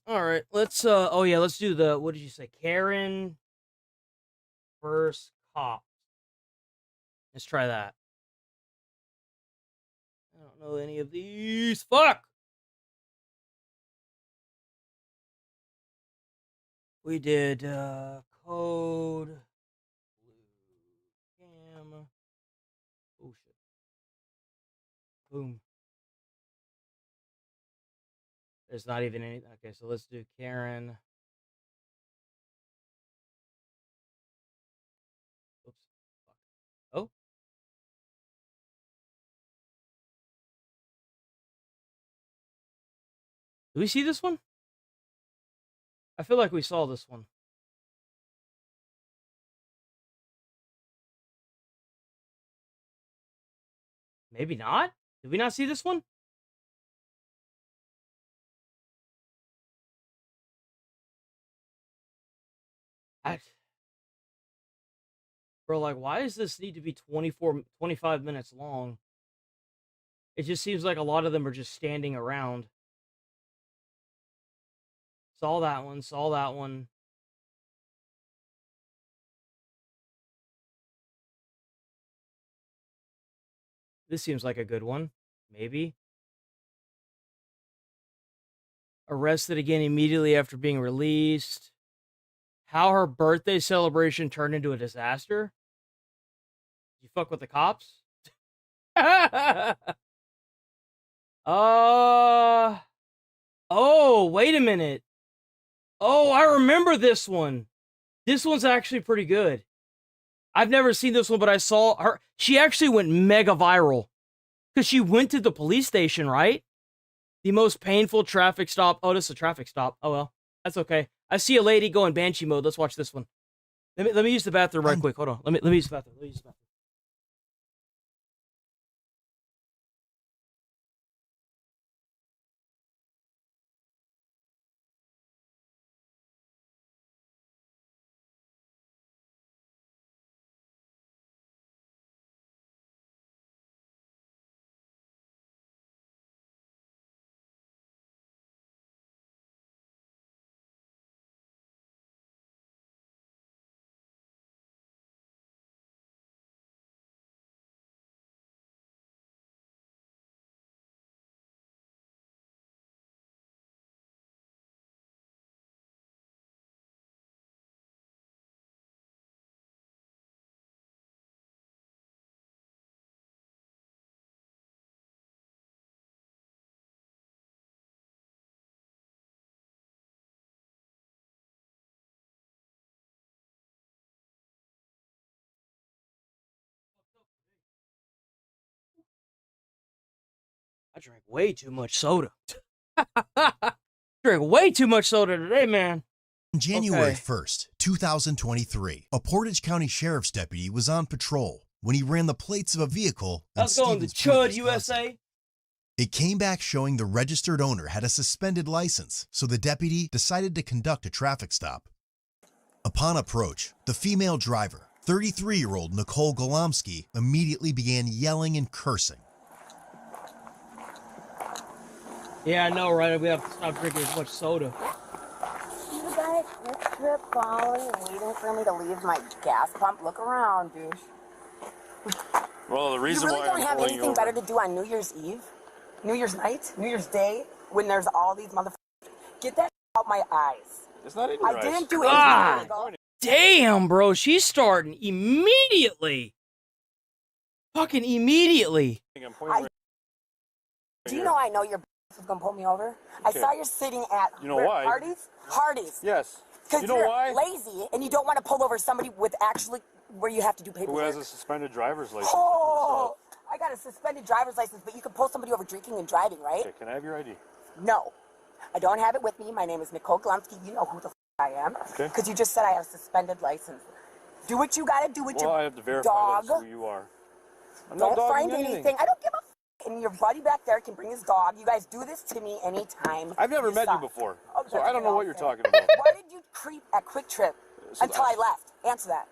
All right, let's oh yeah, let's do the, what did you say? Karen versus Cop. Let's try that. I don't know any of these. Fuck. We did code cam. Oh shit. Boom. There's not even any. Okay, so let's do Karen. Oops. Oh. Do we see this one? I feel like we saw this one. Maybe not? Did we not see this one? Bro, like, why does this need to be 25 minutes long? It just seems like a lot of them are just standing around. Saw that one, saw that one. This seems like a good one. Maybe. Arrested again immediately after being released. How her birthday celebration turned into a disaster. You fuck with the cops? Oh, wait a minute. Oh, I remember this one. This one's actually pretty good. I've never seen this one, but I saw her. She actually went mega viral because she went to the police station, right? The most painful traffic stop. Oh, this is a traffic stop. Oh, well. That's okay. I see a lady go in banshee mode. Let's watch this one. Let me use the bathroom right quick. Hold on. Let me use the bathroom. Let me use the bathroom. I drank way too much soda. Drank way too much soda today, man. On January 1st, 2023, a Portage County Sheriff's deputy was on patrol when he ran the plates of a vehicle in Let's go to Chud, USA. It came back showing the registered owner had a suspended license, so the deputy decided to conduct a traffic stop. Upon approach, the female driver, 33-year-old Nicole Golomsky, immediately began yelling and cursing. Yeah, I know, right? We have to stop drinking as much soda. You guys, this trip following and waiting for me to leave my gas pump. Look around, douche. Well, the reason you really why don't I'm have pulling anything better to do on New Year's Eve, New Year's night, New Year's Day, when there's all these motherfuckers. Get that out my eyes. It's not in your eyes. I didn't do anything God illegal. damn, bro. She's starting immediately. Fucking immediately. Do you know I know your was gonna pull me over? I Okay. saw you sitting at You know why? Hardee's. Hardee's. Yes. Because You know you're why? lazy and you don't want to pull over somebody with actually where you have to do Who paperwork. has a suspended driver's license? Oh, I got a suspended driver's license, but you can pull somebody over drinking and driving, right? Okay, can I have your ID? No, I don't have it with me. My name is Nicole Glumsky. You know who the I am. Okay. Because you just said I have a suspended license. Do what you gotta do with Well, your I have to verify dog. that's who you are. I'm not Don't dogging find anything. anything. I don't give a and your buddy back there can bring his dog. You guys do this to me anytime. I've never met you suck. before, Oh, so I don't know what you're talking about. Why did you creep at Quick Trip until I left? Answer that.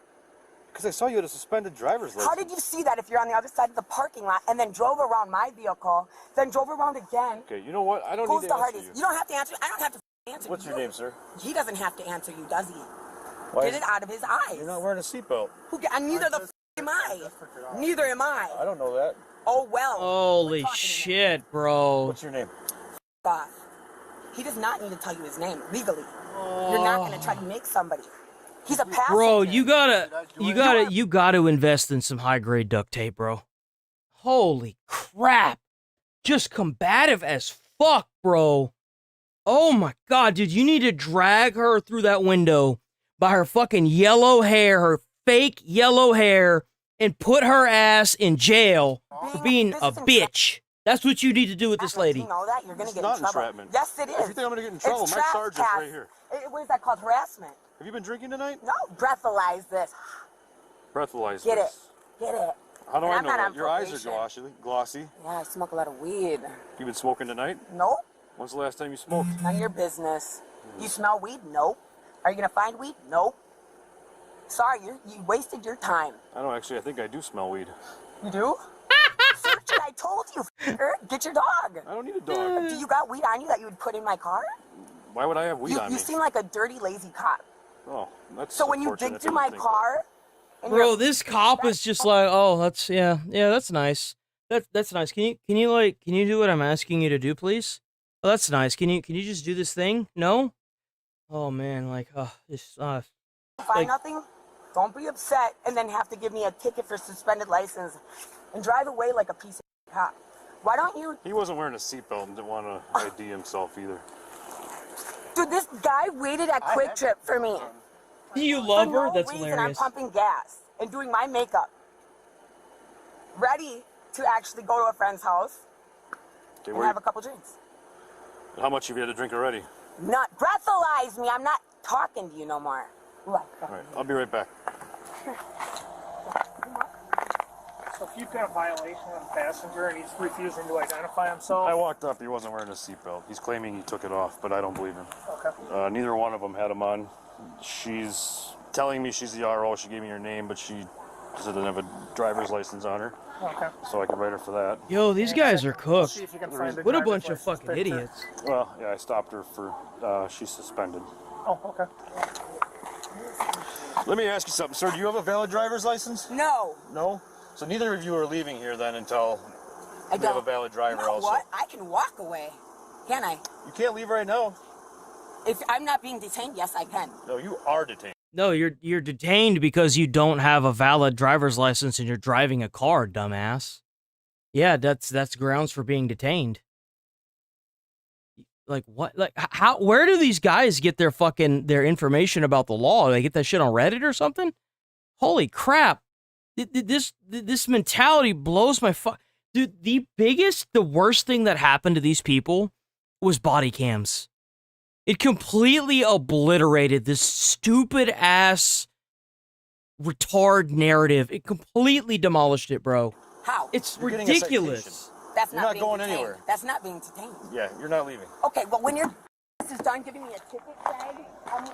Because I saw you had a suspended driver's license. How did you see that if you're on the other side of the parking lot and then drove around my vehicle, then drove around again? Okay, you know what? I don't Who's need the to answer Hardee's? you. You don't have to answer. I don't have to answer. What's your name, sir? He doesn't have to answer you, does he? Why Get is- it out of his eyes. You're not wearing a seatbelt. And neither am I. Neither am I. I don't know that. Oh well. Holy shit, bro. What's your name? Off. He does not need to tell you his name legally. You're not going to try to make somebody. He's a passenger. Bro, you gotta invest in some high grade duct tape, bro. Holy crap. Just combative as fuck, bro. Oh my god, dude, you need to drag her through that window by her fucking yellow hair, her fake yellow hair, and put her ass in jail for being a bitch. That's what you need to do with this lady. You know that you're going to get not in trouble. entrapment. Yes, it is. If you think I'm going to get in trouble, It's my sergeant's trespass. right here. What is that called? Harassment. Have you been drinking tonight? No, breathalyze this. Breathalyze Get it. this. Get it. How do And I I'm know not that? on Your eyes are probation. glossy. Yeah, I smoke a lot of weed. You been smoking tonight? Nope. When's the last time you smoked? None of your business. You smell weed? Nope. Are you going to find weed? Nope. Sorry, you wasted your time. I don't actually. I think I do smell weed. You do? Search it. I told you. Get your dog. I don't need a dog. Do you got weed on you that you would put in my car? Why would I have weed on me? You seem like a dirty, lazy cop. Oh, that's So when you unfortunate dig that through you my think car, and Bro, you're- this cop is just like, oh, that's that's nice. That's nice. Can you do what I'm asking you to do, please? Oh, that's nice. Can you just do this thing? No? Oh man, like this find like- nothing, don't be upset and then have to give me a ticket for suspended license and drive away like a piece of cop. Why don't you? He wasn't wearing a seatbelt and didn't want to ID himself either. Dude, this guy waited at Quick Trip for me. Do you love For her? no That's reason, hilarious. I'm pumping gas and doing my makeup. Ready to actually go to a friend's house Okay, and have a couple drinks. How much have you had to drink already? Not breathalyze me. I'm not talking to you no more. All right, I'll be right back. So if you've got a violation of a passenger and he's refusing to identify himself? I walked up. He wasn't wearing a seatbelt. He's claiming he took it off, but I don't believe him. Okay. Neither one of them had him on. She's telling me she's the RO. She gave me her name, but she doesn't have a driver's license on her. Okay. So I can write her for that. Yo, these guys are cooked. See if you can find What a driver's bunch of license fucking picture. idiots. Well, yeah, I stopped her for, she's suspended. Oh, okay. Let me ask you something, sir. Do you have a valid driver's license? No. No? So neither of you are leaving here then until I you have a don't. valid driver You know also. what? I can walk away. Can I? You can't leave right now. If I'm not being detained, yes, I can. No, you are detained. No, you're detained because you don't have a valid driver's license and you're driving a car, dumbass. Yeah, that's grounds for being detained. Like what? Like how? Where do these guys get their information about the law? They get that shit on Reddit or something? Holy crap! This mentality blows my dude. The worst thing that happened to these people was body cams. It completely obliterated this stupid ass retard narrative. It completely demolished it, bro. How? It's You're getting a ridiculous. That's You're not not being going detained. anywhere. That's not being detained. Yeah, you're not leaving. Okay, well, when your is done giving me a ticket tag, I'm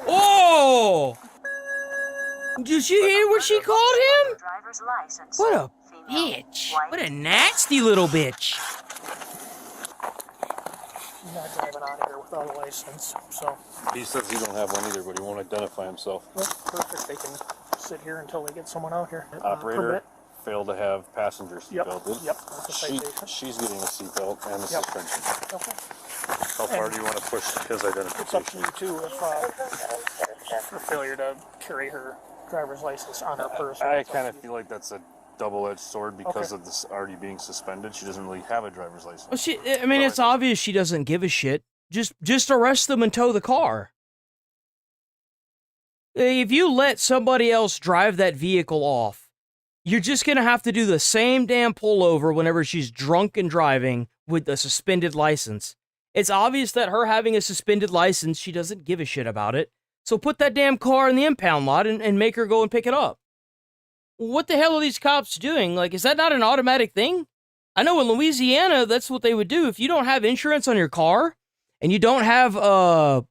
Oh! Did you hear what she called him? What a bitch. What a nasty little bitch. I'm not driving out of here without a license, so. He says he don't have one either, but he won't identify himself. Well, perfect. They can sit here until they get someone out here. Operator Permit. failed to have passenger seatbelted. Yep, that's a citation. She's getting a seatbelt and a Yep. suspension. Okay. How far do you want to push his identification? It's up to you too if for failure to carry her driver's license on her person. I kind of feel like that's a double-edged sword because of this already being suspended. She doesn't really have a driver's license. Well, it's obvious she doesn't give a shit. Just arrest them and tow the car. If you let somebody else drive that vehicle off, you're just going to have to do the same damn pullover whenever she's drunk and driving with a suspended license. It's obvious that her having a suspended license, she doesn't give a shit about it. So put that damn car in the impound lot and make her go and pick it up. What the hell are these cops doing? Like, is that not an automatic thing? I know in Louisiana, that's what they would do. If you don't have insurance on your car and you don't have a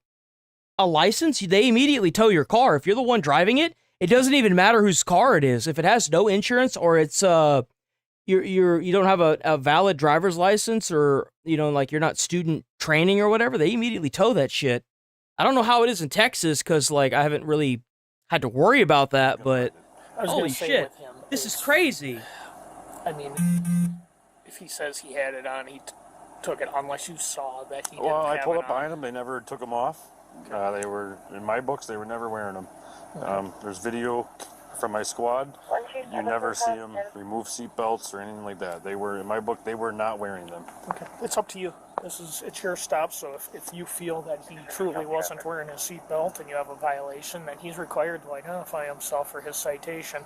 license, they immediately tow your car. If you're the one driving it, it doesn't even matter whose car it is. If it has no insurance or it's you don't have a valid driver's license or like you're not student training or whatever, they immediately tow that shit. I don't know how it is in Texas because like I haven't really had to worry about that, but holy shit, this is crazy. I mean, if he says he had it on, he took it unless you saw that he didn't Well, I have pulled it up on. behind them. They never took them off. They were, in my books, they were never wearing them. There's video from my squad. You never see them remove seatbelts or anything like that. They were, in my book, they were not wearing them. Okay, it's up to you. It's your stop, so if you feel that he truly wasn't wearing his seatbelt and you have a violation, then he's required to identify himself for his citation.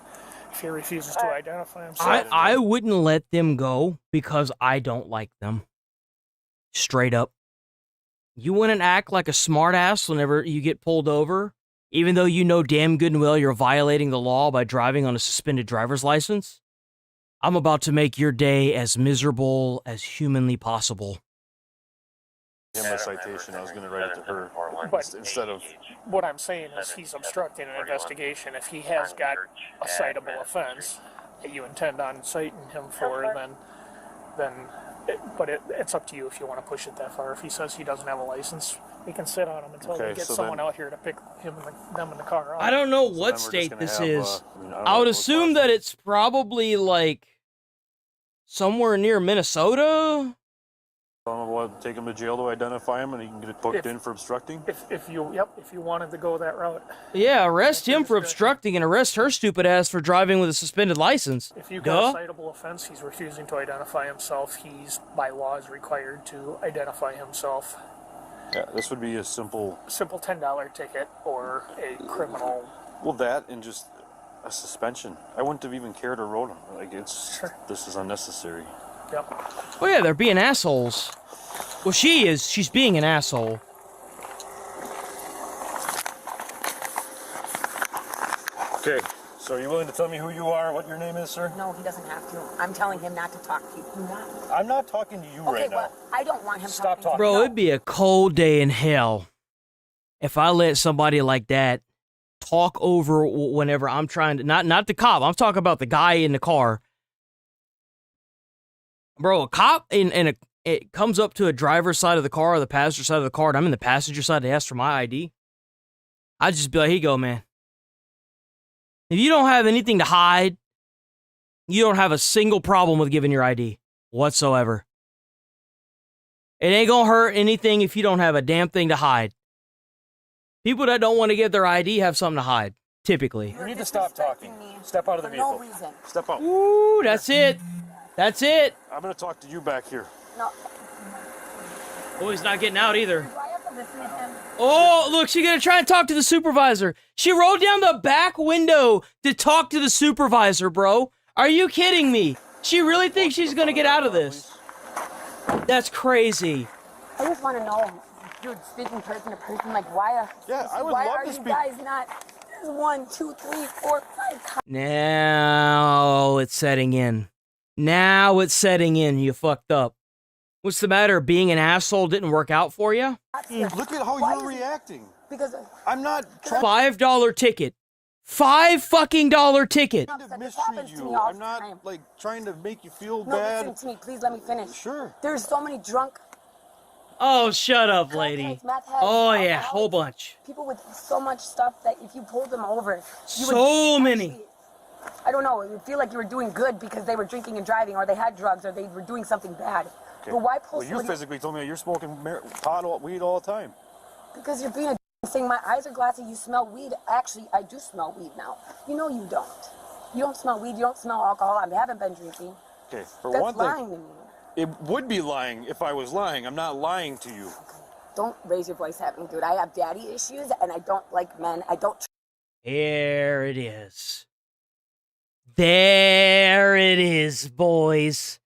If he refuses to identify himself... I wouldn't let them go because I don't like them. Straight up. You wouldn't act like a smartass whenever you get pulled over, even though you know damn good and well you're violating the law by driving on a suspended driver's license? I'm about to make your day as miserable as humanly possible. Him a citation, I was going to write it to her But instead of... what I'm saying is he's obstructing an investigation. If he has got a citable offense that you intend on citing him for, it's up to you if you want to push it that far. If he says he doesn't have a license, we can sit on him until we get someone out here to pick them in the car up. I don't know what state this is. I would assume that it's probably like somewhere near Minnesota. Take him to jail to identify him, and he can get booked in for obstructing. If you wanted to go that route. Yeah, arrest him for obstructing and arrest her stupid ass for driving with a suspended license. If you got a citable offense, he's refusing to identify himself. He's by law is required to identify himself. Yeah, this would be a simple $10 ticket or a criminal. Well, that and just a suspension. I wouldn't have even cared or wrote him. Like this is unnecessary. Yep. Well, yeah, they're being assholes. Well, she's being an asshole. Okay, so are you willing to tell me who you are, what your name is, sir? No, he doesn't have to. I'm telling him not to talk to you. Do not. I'm not talking to you right now. Well, I don't want him Stop talking. Bro, it'd be a cold day in hell if I let somebody like that talk over whenever I'm trying to, not the cop, I'm talking about the guy in the car. Bro, a cop it comes up to a driver's side of the car or the passenger side of the car, and I'm in the passenger side to ask for my ID. I'd just be like, here you go, man. If you don't have anything to hide, you don't have a single problem with giving your ID whatsoever. It ain't gonna hurt anything if you don't have a damn thing to hide. People that don't want to get their ID have something to hide, typically. You need to stop talking. Step out of the vehicle. No reason. Step out. Ooh, that's it. That's it. I'm going to talk to you back here. No. Oh, he's not getting out either. Do I have to listen to him? Oh, look, she's gonna try and talk to the supervisor. She rolled down the back window to talk to the supervisor, bro. Are you kidding me? She really thinks she's gonna get out of this. That's crazy. I just want to know, dude, speaking person to person, like, why? Yeah, I would why love are to you speak. guys not? There's 1, 2, 3, 4, 5 cops. Now it's setting in. Now it's setting in. You fucked up. What's the matter? Being an asshole didn't work out for you? Look at how you're reacting. Because I'm not $5 ticket. $5 ticket. trying to mistreat you. I'm not like trying to make you feel bad. Listen to me, please let me finish. Sure. There's so many drunk Oh, shut up, lady. meth heads, Oh, yeah, alcoholics, whole bunch. people with so much stuff that if you pulled them over, you So would many. actually, I don't know, you feel like you were doing good because they were drinking and driving, or they had drugs, or they were doing something bad. Okay. But why pull Well, you somebody- physically told me that you're smoking weed all the time. Because you're being a thing. My eyes are glassy. You smell weed. Actually, I do smell weed now. You know you don't. You don't smell weed. You don't smell alcohol. I haven't been drinking. Okay, for That's one thing, lying to me. it would be lying if I was lying. I'm not lying to you. Don't raise your voice at me, dude. I have daddy issues, and I don't like men. I don't. There it is. There it is, boys.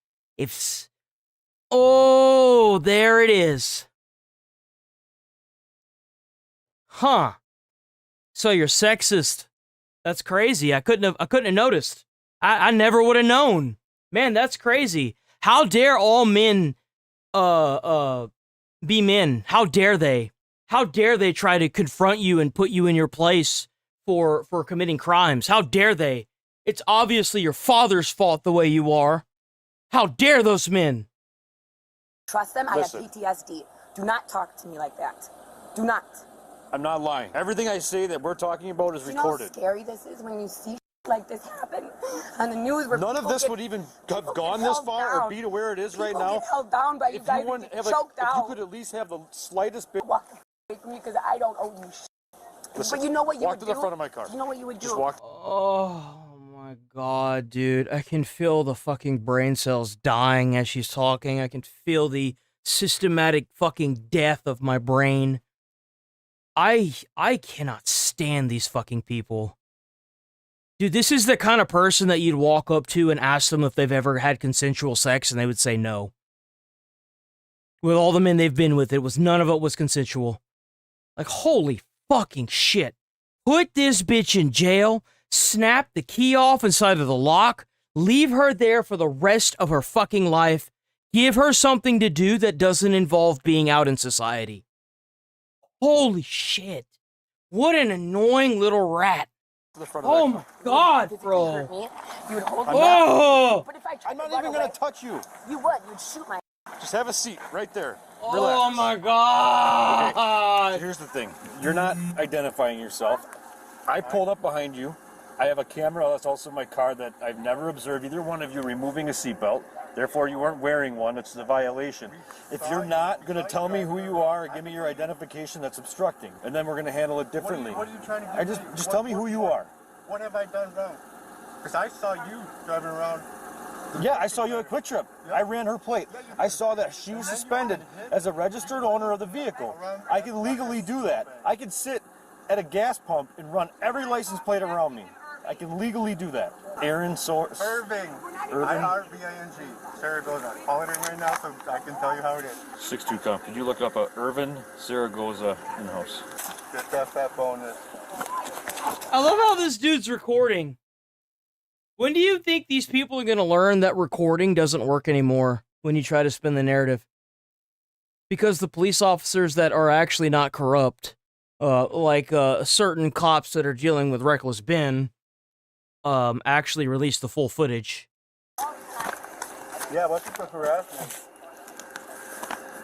Oh, there it is. Huh. So you're sexist. That's crazy. I couldn't have noticed. I never would have known. Man, that's crazy. How dare all men be men? How dare they? How dare they try to confront you and put you in your place for committing crimes? How dare they? It's obviously your father's fault the way you are. How dare those men? Trust them. Listen. I have PTSD. Do not talk to me like that. Do not. I'm not lying. Everything I say that we're talking about is You know how recorded. scary this is when you see like this happen on the news? Where None of people this get- would even have people gone get this held far or down. be to where it is right People now. get held down by you If guys you wouldn't and have get choked if you out. could at least have the slightest bit. Walk away from me because I don't owe you shit. Listen, But you know what you walk would to do? the front of my car. You know what you would do? Just walk. Oh my god, dude. I can feel the fucking brain cells dying as she's talking. I can feel the systematic fucking death of my brain. I cannot stand these fucking people. Dude, this is the kind of person that you'd walk up to and ask them if they've ever had consensual sex, and they would say no. With all the men they've been with, none of it was consensual. Like, holy fucking shit. Put this bitch in jail, snap the key off inside of the lock, leave her there for the rest of her fucking life, give her something to do that doesn't involve being out in society. Holy shit. What an annoying little rat. Oh my god, bro. You would hold Oh! But if I tried I'm not to run even going away, to touch you. You would. You'd shoot my. Just have a seat right there. Oh Relax. my god. Okay, here's the thing. You're not identifying yourself. I pulled up behind you. I have a camera that's also in my car that I've never observed either one of you removing a seatbelt. Therefore, you weren't wearing one. It's a violation. If you're not going to tell me who you are or give me your identification, that's obstructing. And then we're going to handle it differently. What are you trying to do? Just tell me who you are. What have I done wrong? Because I saw you driving around. Yeah, I saw you at Quick Trip. I ran her plate. I saw that she was suspended as a registered owner of the vehicle. I can legally do that. I can sit at a gas pump and run every license plate around me. I can legally do that. Aaron Source. Irving. I-R-V-I-N-G. Saragoza. Call it in right now so I can tell you how it is. 6-2 comp. Could you look up Irvin Saragoza in-house? Just off that bonus. I love how this dude's recording. When do you think these people are going to learn that recording doesn't work anymore when you try to spin the narrative? Because the police officers that are actually not corrupt, like certain cops that are dealing with reckless bin, actually release the full footage. Yeah, what's the harassment?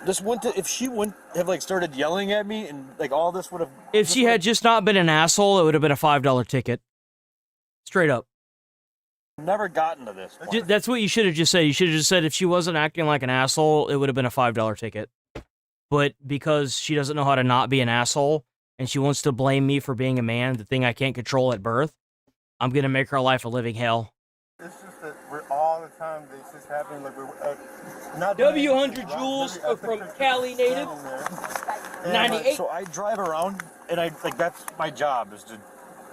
This wouldn't, if she wouldn't have like started yelling at me and like all this would have. If she had just not been an asshole, it would have been a $5 ticket. Straight up. Never gotten to this point. That's what you should have just said. You should have just said if she wasn't acting like an asshole, it would have been a $5 ticket. But because she doesn't know how to not be an asshole, and she wants to blame me for being a man, the thing I can't control at birth, I'm gonna make her life a living hell. It's just that we're all the time. This is happening. Like we're not. W100 Jules from Cali native. 98. So I drive around, and I like that's my job is to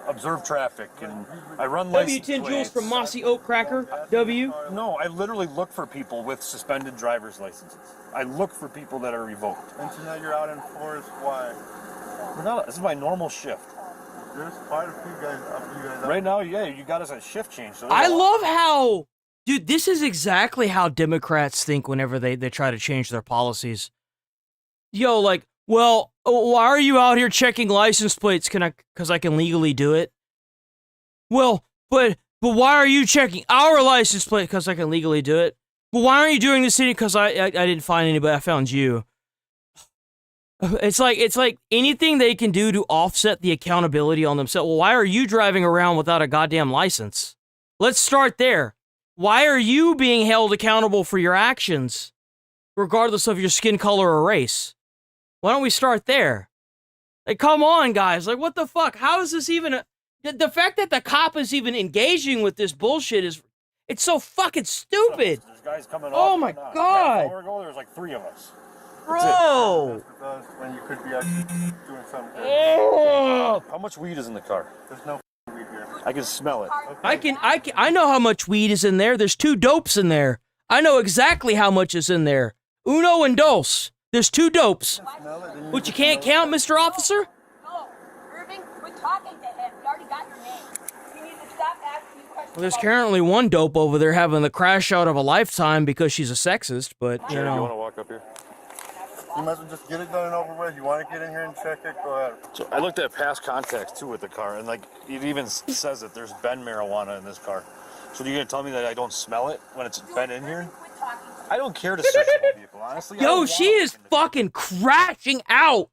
observe traffic, and I run license W10 Jules plates. from Mossy Oak Cracker. W. No, I literally look for people with suspended driver's licenses. I look for people that are revoked. And so now you're out in forest. Why? This is my normal shift. There's quite a few guys up. Right now, yeah, you got us a shift change. So I love how, dude, this is exactly how Democrats think whenever they try to change their policies. Yo, like, well, why are you out here checking license plates? Because I can legally do it. Well, but why are you checking our license plate? Because I can legally do it. Well, why aren't you doing this? Because I didn't find anybody. I found you. It's like anything they can do to offset the accountability on themselves. Well, why are you driving around without a goddamn license? Let's start there. Why are you being held accountable for your actions, regardless of your skin color or race? Why don't we start there? Like, come on, guys. Like, what the fuck? How is this even the fact that the cop is even engaging with this bullshit is, it's so fucking stupid. There's guys coming Oh off my right now. God. Half an hour ago, there was like 3 of us. Bro! When you could be actually doing something. How much weed is in the car? There's no weed here. I can smell it. I know how much weed is in there. There's 2 dopes in there. I know exactly how much is in there. Uno and dos. There's 2 dopes. But you can't count, Mr. Officer? No, Irving, quit talking to him. We already got your name. You need to stop asking me questions. Well, there's currently 1 dope over there having the crash out of a lifetime because she's a sexist, but, you Jared, you want know. to walk up here? You might as well just get it done and over with. You want to get in here and check it? Go ahead. So I looked at past contacts too with the car, and like it even says that there's been marijuana in this car. So you're gonna tell me that I don't smell it when it's been in here? I don't care to search the whole vehicle, honestly. Yo, she is fucking crashing out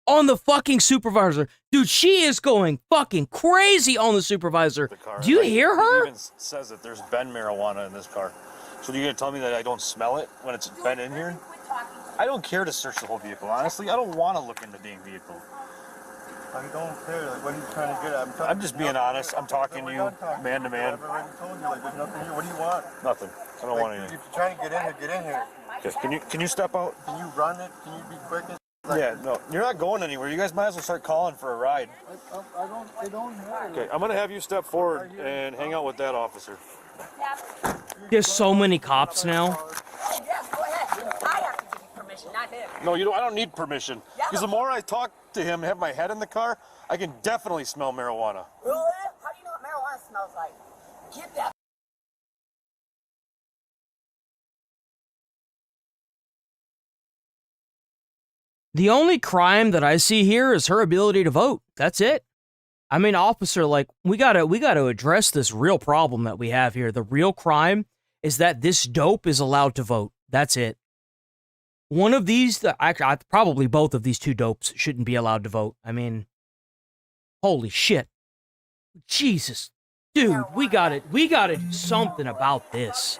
on the fucking supervisor. Dude, she is going fucking crazy on the supervisor. Do you hear her? It even says that there's been marijuana in this car. So you're gonna tell me that I don't smell it when it's been in here? I don't care to search the whole vehicle, honestly. I don't want to look in the dang vehicle. I don't care. Like, what are you trying to get at? I'm just being honest. I'm talking to you, man to man. I've already told you, like, there's nothing here. What do you want? Nothing. I don't want anything. If you're trying to get in here, get in here. Okay. Can you step out? Can you run it? Can you be quick? Yeah, no. You're not going anywhere. You guys might as well start calling for a ride. I don't have. Okay, I'm going to have you step forward and hang out with that officer. There's so many cops now. Yes, go ahead. I have to give you permission, not him. No, you don't. I don't need permission. Because the more I talk to him, have my head in the car, I can definitely smell marijuana. Really? How do you know what marijuana smells like? Get that. The only crime that I see here is her ability to vote. That's it. I mean, officer, like, we gotta address this real problem that we have here. The real crime is that this dope is allowed to vote. That's it. One of these, probably both of these 2 dopes shouldn't be allowed to vote. I mean, holy shit. Jesus. Dude, we gotta do something about this.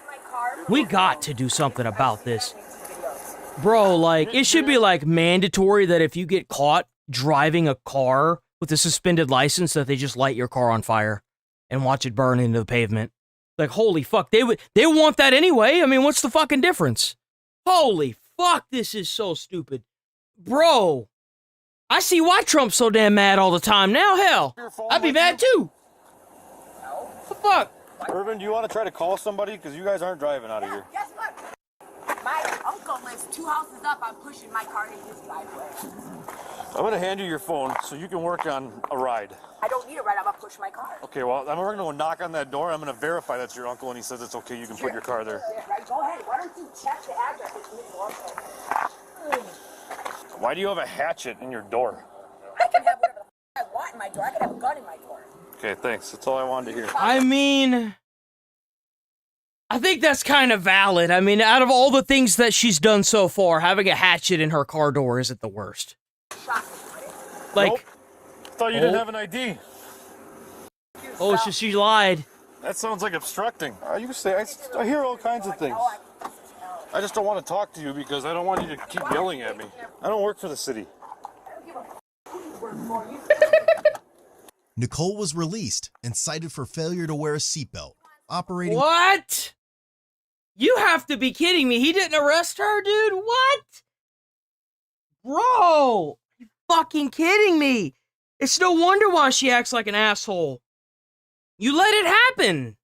We got to do something about this. Bro, like, it should be, like, mandatory that if you get caught driving a car with a suspended license, that they just light your car on fire and watch it burn into the pavement. Like, holy fuck, they want that anyway. I mean, what's the fucking difference? Holy fuck, this is so stupid. Bro, I see why Trump's so damn mad all the time now. Hell, I'd be mad too. What the fuck? Irvin, do you want to try to call somebody? Because you guys aren't driving out of here. Guess what? My uncle lives 2 houses up. I'm pushing my car in his driveway. I'm gonna hand you your phone so you can work on a ride. I don't need a ride. I'm gonna push my car. Okay, well, I'm gonna go knock on that door. I'm gonna verify that's your uncle, and he says it's okay. You can put your car there. Yeah, right. Go ahead. Why don't you check the address? Why do you have a hatchet in your door? I can have whatever the I want in my door. I can have a gun in my door. Okay, thanks. That's all I wanted to hear. I mean, I think that's kind of valid. I mean, out of all the things that she's done so far, having a hatchet in her car door isn't the worst. Like, nope. Thought you didn't have an ID. Oh, so she lied. That sounds like obstructing. You can say I hear all kinds of things. I just don't want to talk to you because I don't want you to keep yelling at me. I don't work for the city. Nicole was released and cited for failure to wear a seatbelt, operating. What? You have to be kidding me. He didn't arrest her, dude? What? Bro, you fucking kidding me. It's no wonder why she acts like an asshole. You let it happen.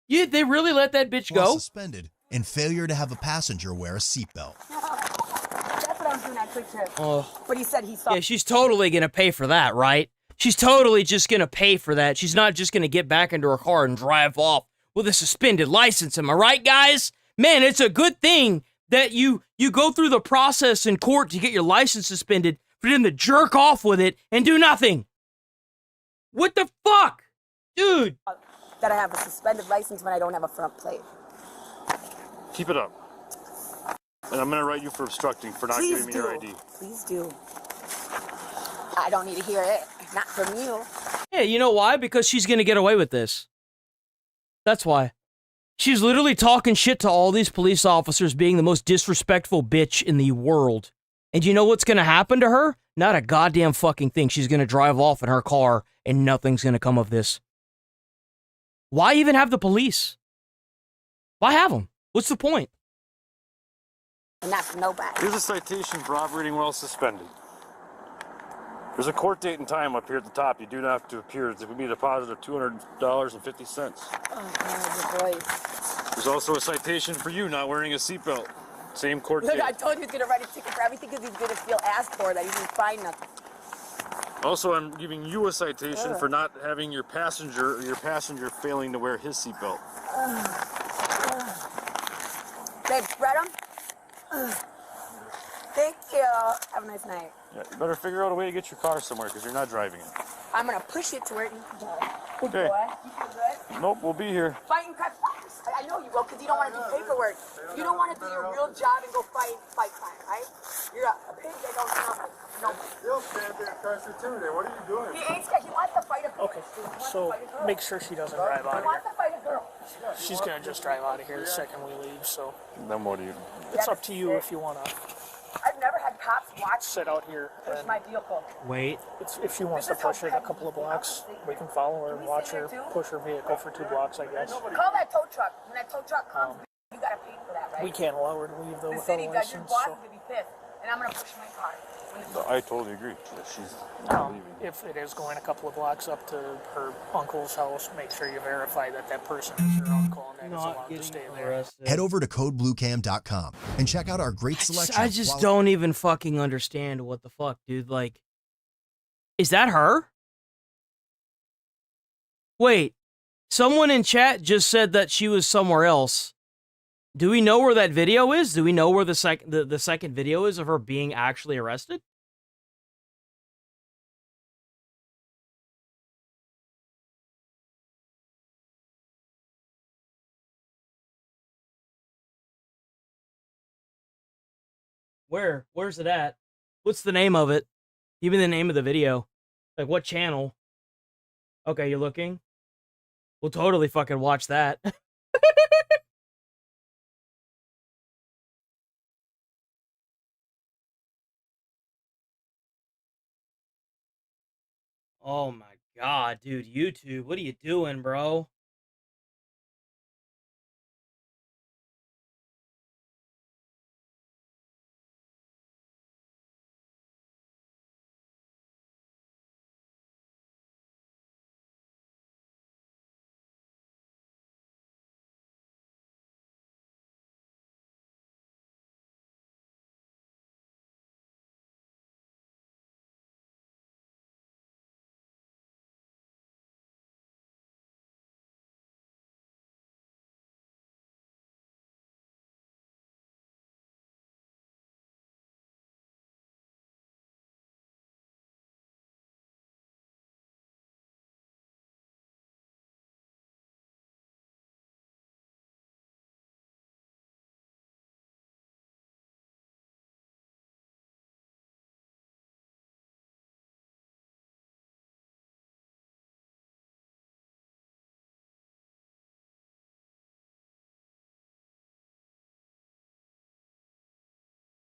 They really let that bitch go? Suspended and failure to have a passenger wear a seatbelt. That's what I was doing that quick trip. Oh. But he said he saw. Yeah, she's totally gonna pay for that, right? She's totally just gonna pay for that. She's not just gonna get back into her car and drive off with a suspended license. Am I right, guys? Man, it's a good thing that you go through the process in court to get your license suspended for them to jerk off with it and do nothing. What the fuck? Dude. That I have a suspended license when I don't have a front plate. Keep it up. And I'm going to write you for obstructing for not giving me your ID. Please do. I don't need to hear it. Not from you. Yeah, you know why? Because she's gonna get away with this. That's why. She's literally talking shit to all these police officers being the most disrespectful bitch in the world. And you know what's gonna happen to her? Not a goddamn fucking thing. She's gonna drive off in her car and nothing's gonna come of this. Why even have the police? Why have them? What's the point? And not for nobody. Here's a citation for operating while suspended. There's a court date and time up here at the top. You do not have to appear. There will be a deposit of $200.50. Oh, God, your voice. There's also a citation for you not wearing a seatbelt. Same court date. Look, I told you he's going to write a ticket for everything because he's going to feel asked for that. He didn't find nothing. Also, I'm giving you a citation for not having your passenger failing to wear his seatbelt. Babe, spread him. Thank you. Have a nice night. Yeah, you better figure out a way to get your car somewhere because you're not driving it. I'm going to push it to where it needs to go. Good Okay. boy. You feel good? Nope, we'll be here. Fighting crap. I know you will because you don't want to do paperwork. You don't want to do your real job and go fight crime, right? You're a pig that don't know nothing. No. You'll stand there constituted. What are you doing? He ain't scared. He wants to fight a girl. Okay, so make sure she doesn't drive out He of wants to fight a girl. here. She's gonna just drive out of here the second we leave, so Then what do you? it's up to you if you wanna I've never had cops watch sit out here push and my vehicle. Wait. if she wants to push it a couple of blocks, we can follow her and watch her push her vehicle for 2 blocks, I guess. Call that tow truck. When that tow truck comes, you gotta pay for that, right? We can't allow her to leave though The without a city does. Your license, boss so is gonna be pissed, and I'm gonna push my car. I totally agree. She's not leaving. if it is going a couple of blocks up to her uncle's house, make sure you verify that that person is your uncle and that is allowed to stay there. Head over to codebluecam.com and check out our great selection. I just don't even fucking understand what the fuck, dude. Like, is that her? Wait, someone in chat just said that she was somewhere else. Do we know where that video is? Do we know where the second video is of her being actually arrested? Where? Where's it at? What's the name of it? Even the name of the video. Like, what channel? Okay, you're looking? We'll totally fucking watch that. Oh my god, dude, YouTube, what are you doing, bro?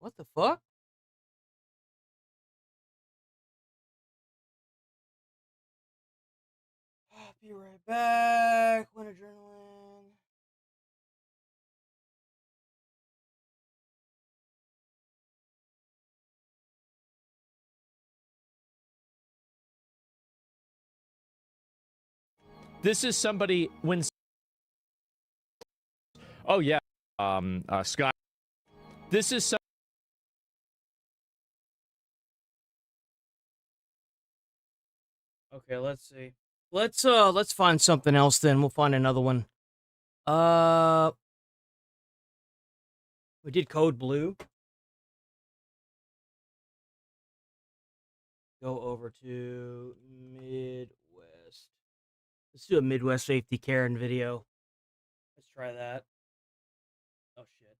What the fuck? I'll be right back. When adrenaline. This is somebody when. Oh yeah, Sky. This is some. Okay, let's see. Let's find something else then. We'll find another one. We did Code Blue. Go over to Midwest. Let's do a Midwest Safety Karen video. Let's try that. Oh shit.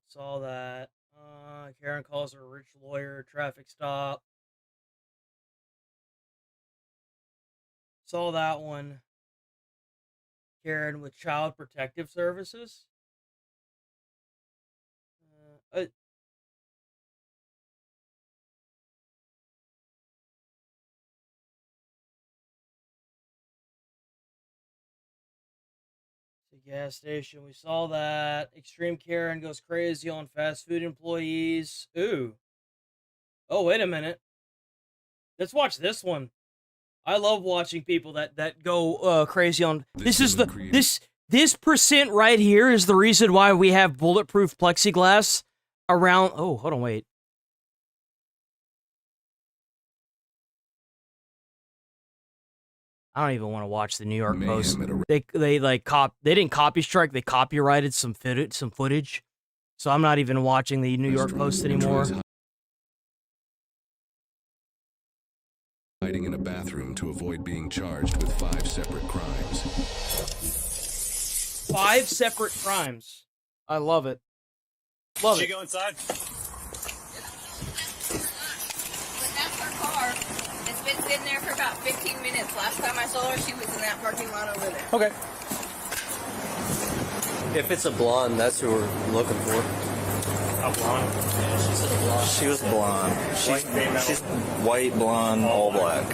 Saw that. Karen calls her a rich lawyer, traffic stop. Saw that one. Karen with Child Protective Services. The gas station, we saw that. Extreme Karen goes crazy on fast food employees. Ooh. Oh, wait a minute. Let's watch this one. I love watching people that go crazy on. This percent right here is the reason why we have bulletproof plexiglass around. Oh, hold on, wait. I don't even want to watch the New York Post. They didn't copy strike. They copyrighted some footage. So I'm not even watching the New York Post anymore. Hiding in a bathroom to avoid being charged with 5 separate crimes. 5 separate crimes. I love it. Love it. Did you go inside? That's her car. It's been sitting there for about 15 minutes. Last time I saw her, she was in that parking lot over there. Okay. If it's a blonde, that's who we're looking for. A blonde? Yeah, she said a blonde. She was blonde. She's white, blonde, all black.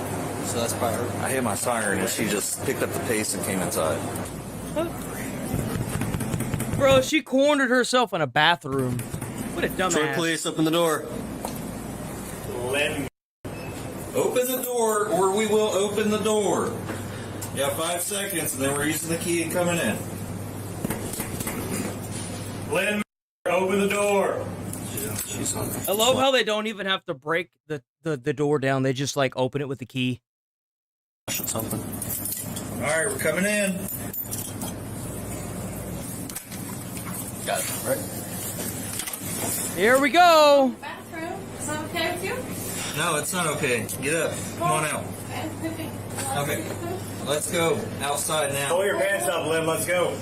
So that's probably her. I hit my siren and she just picked up the pace and came inside. Bro, she cornered herself in a bathroom. What a dumbass. Troy, please open the door. Lynn. Open the door or we will open the door. You have 5 seconds and then we're using the key and coming in. Lynn, open the door. I love how they don't even have to break the door down. They just like open it with the key. Something. All right, we're coming in. Got it, right? Here we go. Bathroom. Is that okay with you? No, it's not okay. Get up. Come on out. Okay. Let's go. Outside now. Pull your pants up, Lynn. Let's go.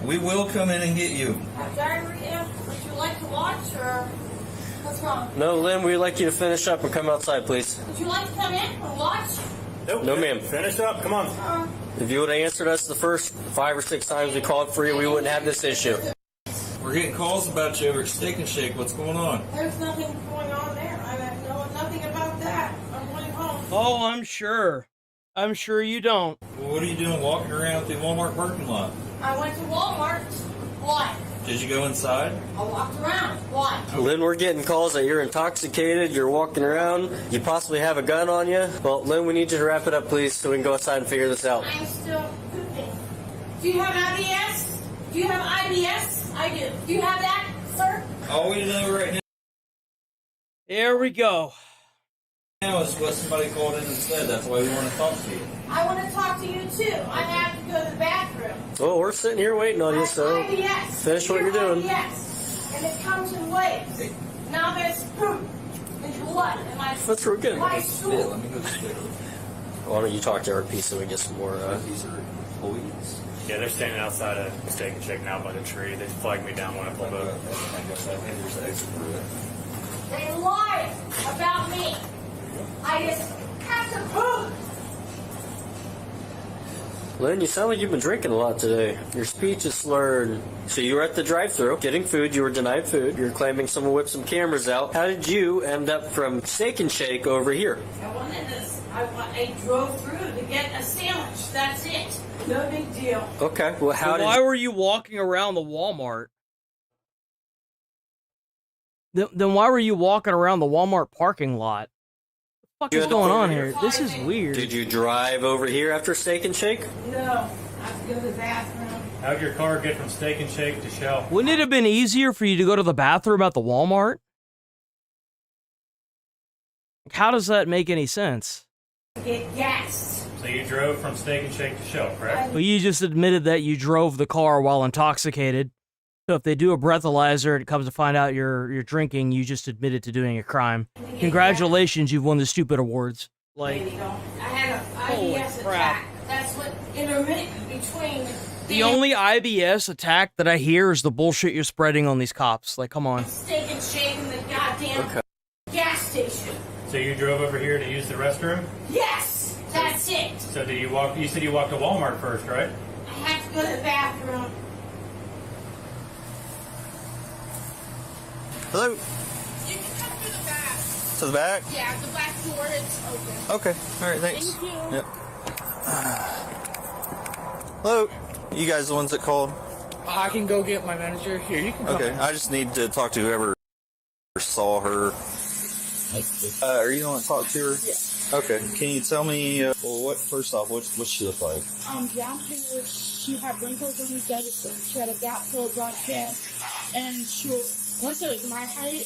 We will come in and get you. Diarrhea. Would you like to watch or what's wrong? No, Lynn, we'd like you to finish up and come outside, please. Would you like to come in and watch? Nope. No, ma'am. Finish up. Come on. If you would have answered us the first 5 or 6 times we called for you, we wouldn't have this issue. We're getting calls about you over at Steak and Shake. What's going on? There's nothing going on there. I know nothing about that. I'm going home. Oh, I'm sure. I'm sure you don't. Well, what are you doing walking around the Walmart parking lot? I went to Walmart. Why? Did you go inside? I walked around. Why? Lynn, we're getting calls that you're intoxicated, you're walking around, you possibly have a gun on you. Well, Lynn, we need you to wrap it up, please, so we can go outside and figure this out. I'm still pooping. Do you have IBS? Do you have IBS? I do. Do you have that, sir? All we know right Here we go. now is what somebody called in and said. That's why we want to talk to you. I want to talk to you too. I have to go to the bathroom. Well, we're sitting here waiting on you, so IBS. finish what you're doing. IBS. And it comes in waves. Now there's poop and blood in my That's real good. my stool. Let me go to the Why don't you talk to RP so we get some more, These are employees. Yeah, they're standing outside of Steak and Shake now by the tree. They flagged me down when I pulled up. They lied about me. I just have to poop. Lynn, you sound like you've been drinking a lot today. Your speech is slurred. So you were at the drive-thru getting food. You were denied food. You're claiming someone whipped some cameras out. How did you end up from Steak and Shake over here? I drove through to get a sandwich. That's it. No big deal. Okay. Well, Why were you walking around the Walmart? Then why were you walking around the Walmart parking lot? What the fuck is going on here? This is weird. Did you drive over here after Steak and Shake? No. I have to go to the bathroom. How'd your car get from Steak and Shake to Shell? Wouldn't it have been easier for you to go to the bathroom at the Walmart? How does that make any sense? Get gassed. So you drove from Steak and Shake to Shell, correct? Well, you just admitted that you drove the car while intoxicated. So if they do a breathalyzer and it comes to find out you're drinking, you just admitted to doing a crime. Congratulations, you've won the stupid awards. Like, I had an IBS attack. That's what intermittent between. The only IBS attack that I hear is the bullshit you're spreading on these cops. Like, come on. Steak and Shake in the goddamn gas station. So you drove over here to use the restroom? Yes, that's it. So did you walk? You said you walked to Walmart first, right? I had to go to the bathroom. Hello? You can come through the back. To the back? Yeah, the back door is open. Okay. All right, thanks. Thank you. Yep. Hello? You guys the ones that called? I can go get my manager. Here, you can come. Okay, I just need to talk to whoever saw her. Are you the one that talked to her? Yeah. Okay. Can you tell me, first off, what she look like? Down here, she had wrinkles on her deficit. She had a gap filled black hair. And she was, once it was my height,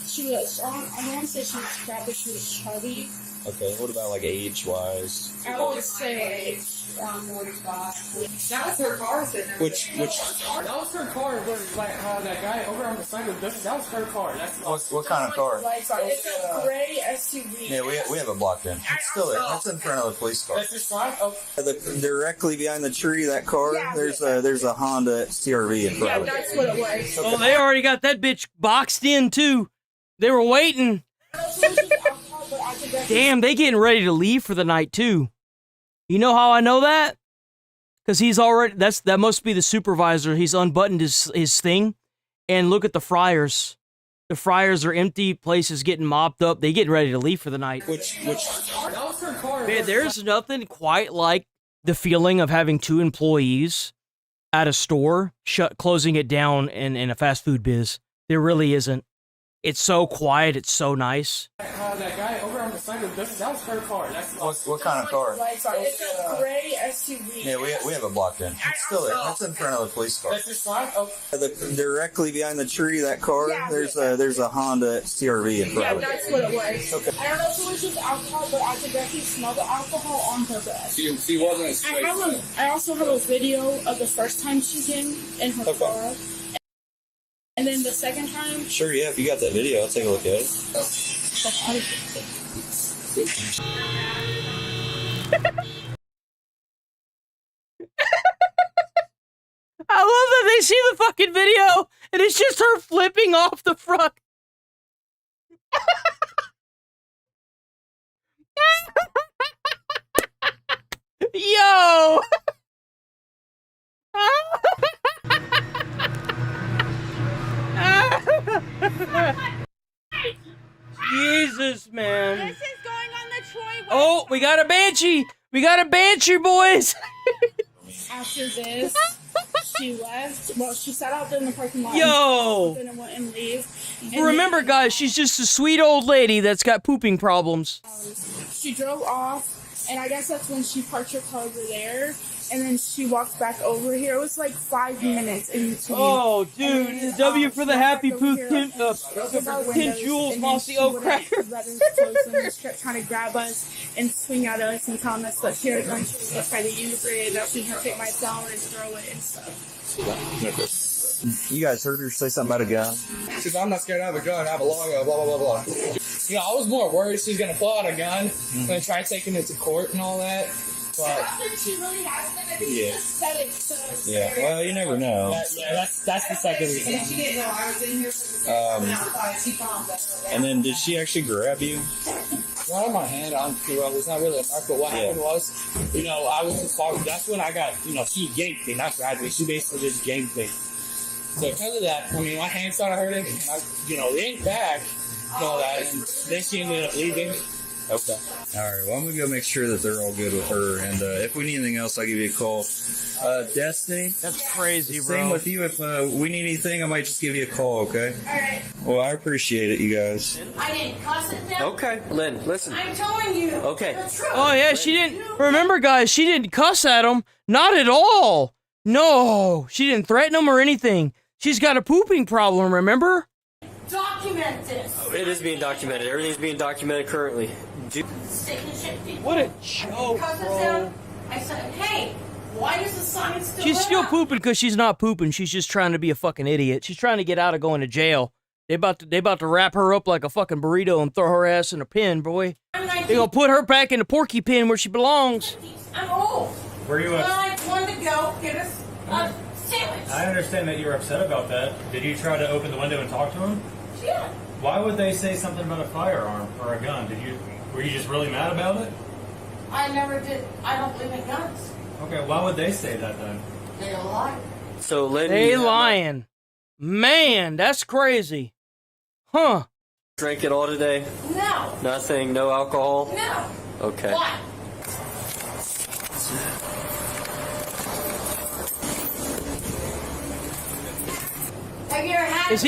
she was, I don't want to say she was fat, but she was chubby. Okay, what about like age-wise? I would say around 45. That was her car sitting there. Which? That was her car. Where, like, that guy over on the side of the building, that was her car. What kind of car? It's a gray SUV. Yeah, we have it blocked in. It's still there. It's in front of the police car. That's just fine? Oh. Directly behind the tree, that car, there's a Honda CR-V in front of it. Yeah, that's what it was. Oh, they already got that bitch boxed in, too. They were waiting. Damn, they getting ready to leave for the night, too. You know how I know that? Because he's already, that must be the supervisor. He's unbuttoned his thing. And look at the fryers. The fryers are empty. Place is getting mopped up. They getting ready to leave for the night. That was her car. Man, there's nothing quite like the feeling of having two employees at a store, closing it down in a fast food biz. There really isn't. It's so quiet. It's so nice. That guy over on the side of the building, that was her car. What kind of car? It's a gray SUV. Yeah, we have it blocked in. It's still there. It's in front of the police car. That's just fine? Oh. Directly behind the tree, that car, there's a Honda CR-V in front Yeah, of it. that's what it was. Okay. I don't know if it was just alcohol, but I could definitely smell the alcohol on her breath. She wasn't I also have a video of the first time she came in her car. And then the second time... Sure, yeah, if you got that video, I'll take a look at it. I love that they see the fucking video, and it's just her flipping off the front. Yo! Jesus, man. This is going on the Troy website. Oh, we got a banshee. We got a banshee, boys. After this, she left. Well, she sat out there in the parking lot. Yo! And went and leave. And Remember, guys, she's just a sweet old lady that's got pooping problems. She drove off, and I guess that's when she parked her car over there. And then she walked back over here. It was like 5 minutes in between. Oh, dude. The W for the happy poop. 10 jewels, Mossy Oak Cracker. She kept trying to grab us and swing at us and telling us that she was going to try to use it, that she was going to take my phone and throw it and stuff. You guys heard her say something about a gun? She says, I'm not scared to have a gun. I have a long gun, blah, blah, blah, blah. You know, I was more worried she's going to pull out a gun and try taking it to court and all that. But She really has it. I think Yeah. she just said it to Yeah, well, you never know. that's the second reason. She didn't know I was in here for the And then did she actually grab you? Right on my hand on the road. It's not really a mark, but what happened was, I was just following. That's when I got, she yanked me, not grabbed me. She basically just yanked me. So because of that, I mean, my hand started hurting. And I, yanked back and all that, and then she ended up leaving. Okay. All right. Well, I'm gonna go make sure that they're all good with her, and if we need anything else, I'll give you a call. Destiny. That's crazy, bro. Same with you. If we need anything, I might just give you a call. Okay. All right. Well, I appreciate it, you guys. I didn't cuss at them. Okay, Lynn, listen. I'm telling you. Okay. The truth. Oh yeah, she didn't. Remember, guys, she didn't cuss at him. Not at all. No, she didn't threaten him or anything. She's got a pooping problem. Remember? Document this. It is being documented. Everything's being documented currently. Stick and shit people. What a joke, bro. I said, hey, why does the sign still She's lit still up? pooping because she's not pooping. She's just trying to be a fucking idiot. She's trying to get out of going to jail. They about to wrap her up like a fucking burrito and throw her ass in a pen, boy. They gonna put her back in the porky pen where she belongs. I'm old. Where are you at? I wanted to go get us a sandwich. I understand that you're upset about that. Did you try to open the window and talk to him? Yeah. Why would they say something about a firearm or a gun? Were you just really mad about it? I never did. I don't believe in guns. Okay, why would they say that then? They lie. So, Lynn, They lying. Man, that's crazy. Huh. Drink it all today? No. Nothing? No alcohol? No. Okay. Why? Have you ever had Is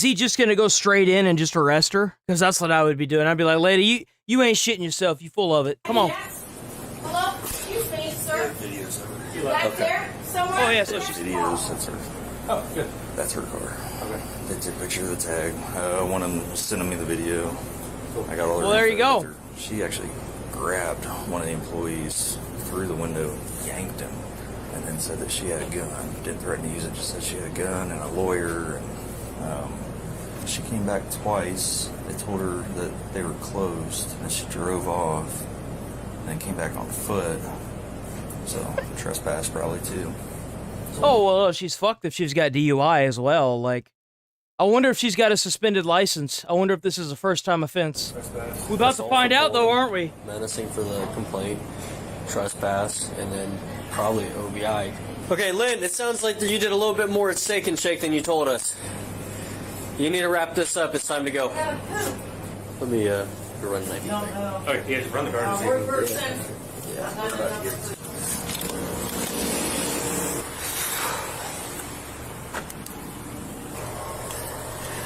he just gonna go straight in and just arrest her? Because that's what I would be doing. I'd be like, lady, you ain't shitting yourself. You full of it. Come on. Hello? Excuse me, sir. Videos of her. Back there? Somewhere? Oh yeah, so she's Videos. That's her. Oh, good. That's her car. Okay. They took a picture of the tag. One of them sent me the video. I got all her. Well, there you info go. with her. She actually grabbed one of the employees through the window, yanked him, and then said that she had a gun. Didn't threaten to use it, just said she had a gun and a lawyer. And she came back twice. They told her that they were closed, and she drove off, and then came back on foot. So trespass probably too. Oh, well, she's fucked if she's got DUI as well. Like, I wonder if she's got a suspended license. I wonder if this is a first-time offense. We're about to find out, though, aren't we? Menacing for the complaint, trespass, and then probably OBI. Okay, Lynn, it sounds like you did a little bit more at Steak and Shake than you told us. You need to wrap this up. It's time to go. Let me go run an ID. No. Oh, you have to run the car. We're first in.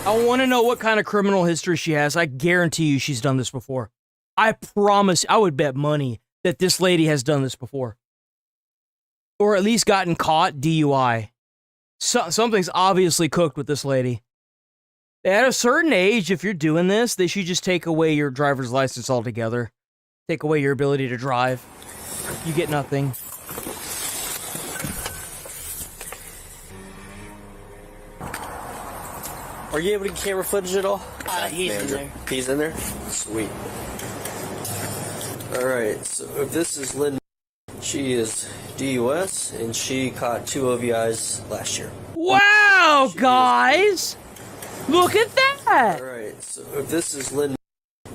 I want to know what kind of criminal history she has. I guarantee you she's done this before. I promise, I would bet money that this lady has done this before. Or at least gotten caught DUI. Something's obviously cooked with this lady. At a certain age, if you're doing this, they should just take away your driver's license altogether. Take away your ability to drive. You get nothing. Are you able to get camera footage at all? He's in there. He's in there? Sweet. Alright, so this is Lynn. She is DUS, and she caught 2 OVIs last year. Wow, guys! Look at that! Alright, so this is Lynn.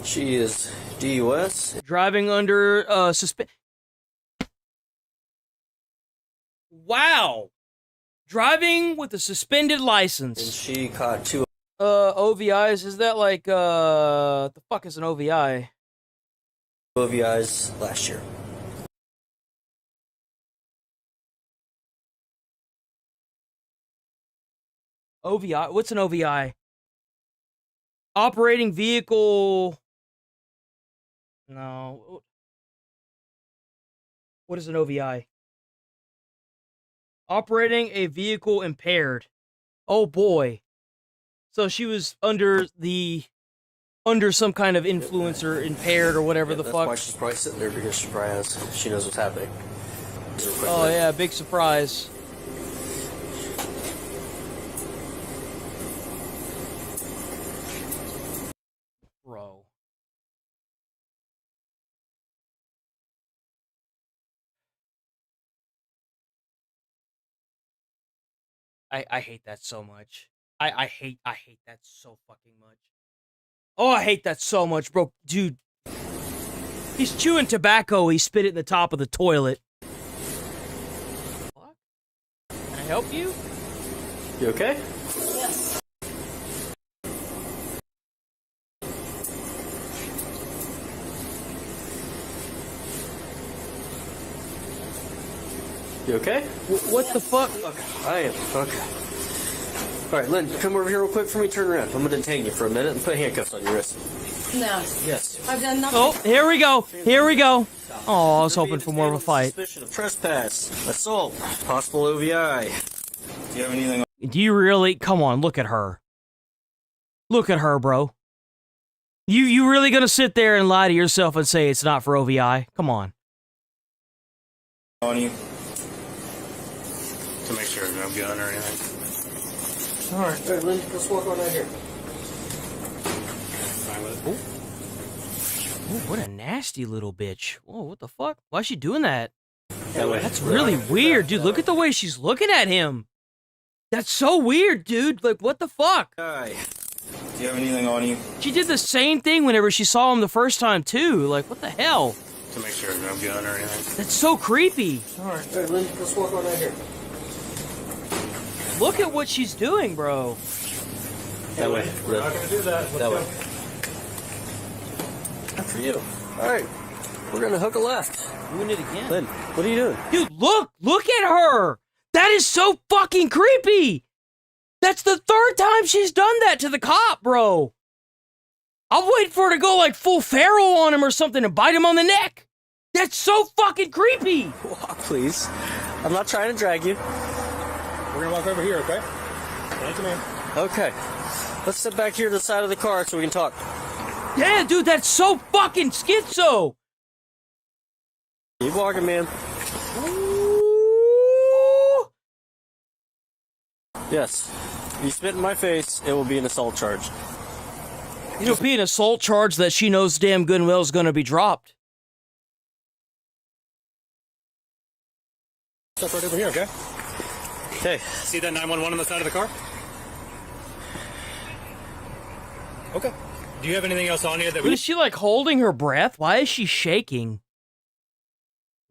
She is DUS. Driving under Wow! Driving with a suspended license. And she caught 2 OVIs, is that like the fuck is an OVI? OVIs last year. OVI? What's an OVI? Operating vehicle. No. What is an OVI? Operating a vehicle impaired. Oh boy. So she was under some kind of influence or impaired or whatever the That's fuck. why she's probably sitting there, because she knows what's happening. Oh yeah, big surprise. Bro. I hate that so much. I hate that so fucking much. Oh, I hate that so much, bro. Dude. He's chewing tobacco. He spit it in the top of the toilet. What? Can I help you? You okay? Yes. You okay? What the fuck? Okay. I am. Okay. All right, Lynn, come over here real quick for me. Turn around. I'm going to detain you for a minute and put handcuffs on your wrist. No. Yes. I've done nothing. Oh, here we go. Here we go. Oh, I was hoping for more of a fight. Suspicion of trespass, assault, possible OVI. Do you have anything? Do you really? Come on, look at her. Look at her, bro. You really gonna sit there and lie to yourself and say it's not for OVI? Come on. On you. To make sure there's no gun or anything. All right, Lynn, let's walk on out here. Ooh, what a nasty little bitch. Whoa, what the fuck? Why is she doing that? That way. That's really weird, dude. Look at the way she's looking at him. That's so weird, dude. Like, what the fuck? Hi. Do you have anything on you? She did the same thing whenever she saw him the first time, too. Like, what the hell? To make sure there's no gun or anything. That's so creepy. All right, Lynn, let's walk on out here. Look at what she's doing, bro. That way. We're not going to do that. That way. After you. All right. We're going to hook a left. Doing it again. Lynn, what are you doing? Dude, look at her. That is so fucking creepy. That's the third time she's done that to the cop, bro. I'll wait for her to go like full feral on him or something and bite him on the neck. That's so fucking creepy. Walk, please. I'm not trying to drag you. We're going to walk over here, okay? Thank you, man. Okay. Let's sit back here to the side of the car so we can talk. Yeah, dude, that's so fucking schizo. Keep walking, man. Ooh. Yes. If you spit in my face, it will be an assault charge. It'll be an assault charge that she knows damn good and well is going to be dropped. Step right over here, okay? Okay. See that 911 on the side of the car? Okay. Do you have anything else on you that But is she like holding her breath? Why is she shaking?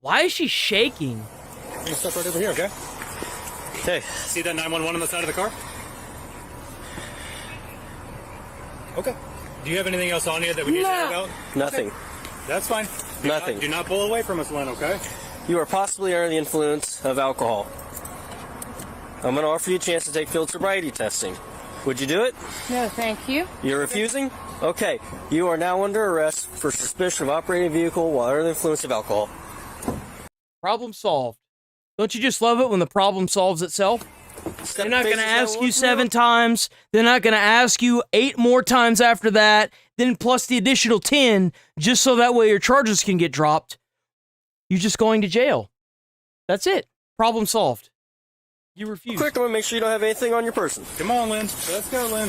Why is she shaking? I'm gonna step right over here, okay? Okay. See that 911 on the side of the car? Okay. Do you have anything else on you that we need to know about? Nothing. Okay. That's fine. Nothing. Do not pull away from us, Lynn, okay? You are possibly under the influence of alcohol. I'm going to offer you a chance to take field sobriety testing. Would you do it? No, thank you. You're refusing? Okay. You are now under arrest for suspicion of operating a vehicle while under the influence of alcohol. Problem solved. Don't you just love it when the problem solves itself? They're not going to ask you 7 times. They're not going to ask you 8 more times after that. Then plus the additional 10, just so that way your charges can get dropped. You're just going to jail. That's it. Problem solved. You refuse. Quick, I'm going to make sure you don't have anything on your person. Come on, Lynn. Let's go, Lynn.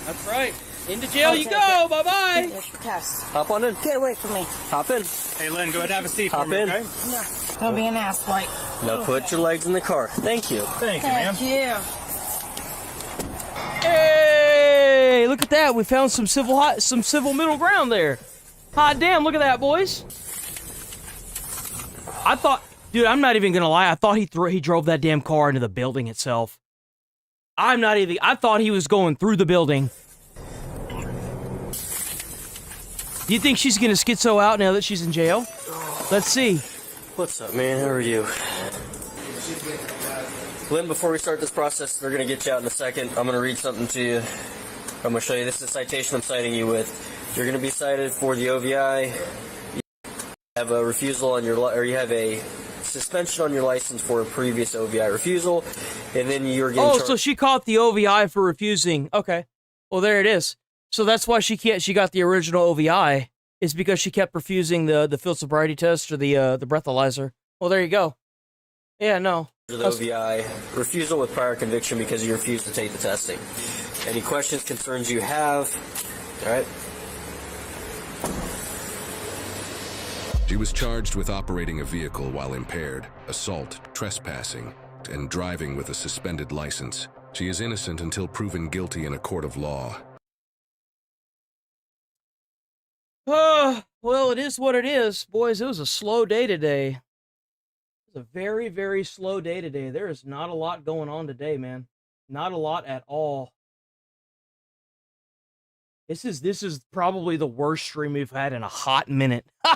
That's right. Into jail you go. Bye-bye. Test. Hop on in. Get away from me. Hop in. Hey, Lynn, go ahead and have a seat Hop for me, in. okay? No. Don't be an ass like. Now put your legs in the car. Thank you. Thank you, ma'am. Thank you. Hey, look at that. We found some civil middle ground there. Hot damn, look at that, boys. I thought, dude, I'm not even gonna lie. I thought he drove that damn car into the building itself. I thought he was going through the building. Do you think she's gonna schizo out now that she's in jail? Let's see. What's up, man? How are you? Lynn, before we start this process, they're going to get you out in a second. I'm going to read something to you. I'm going to show you. This is the citation I'm citing you with. You're going to be cited for the OVI. You have a refusal on your, or you have a suspension on your license for a previous OVI refusal, and then you're getting charged. So she caught the OVI for refusing. Okay. Well, there it is. So that's why she got the original OVI, is because she kept refusing the field sobriety test or the breathalyzer. Well, there you go. Yeah, no. The OVI refusal with prior conviction because you refused to take the testing. Any questions, concerns you have? All right. She was charged with operating a vehicle while impaired, assault, trespassing, and driving with a suspended license. She is innocent until proven guilty in a court of law. Well, it is what it is. Boys, it was a slow day today. It was a very, very slow day today. There is not a lot going on today, man. Not a lot at all. This is probably the worst stream we've had in a hot minute. Woo!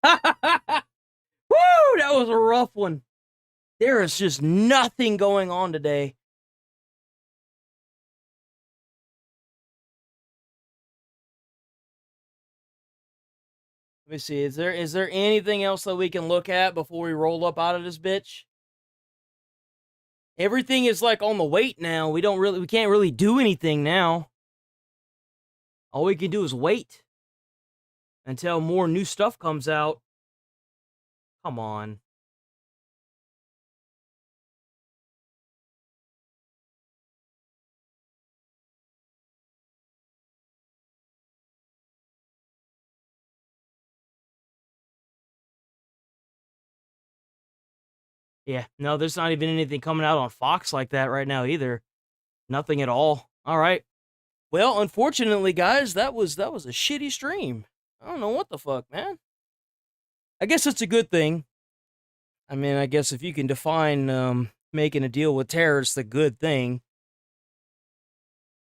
That was a rough one. There is just nothing going on today. Let me see. Is there anything else that we can look at before we roll up out of this bitch? Everything is like on the wait now. We can't really do anything now. All we can do is wait until more new stuff comes out. Come on. Yeah, no, there's not even anything coming out on Fox like that right now either. Nothing at all. All right. Well, unfortunately, guys, that was a shitty stream. I don't know what the fuck, man. I guess it's a good thing. I mean, I guess if you can define making a deal with terrorists a good thing.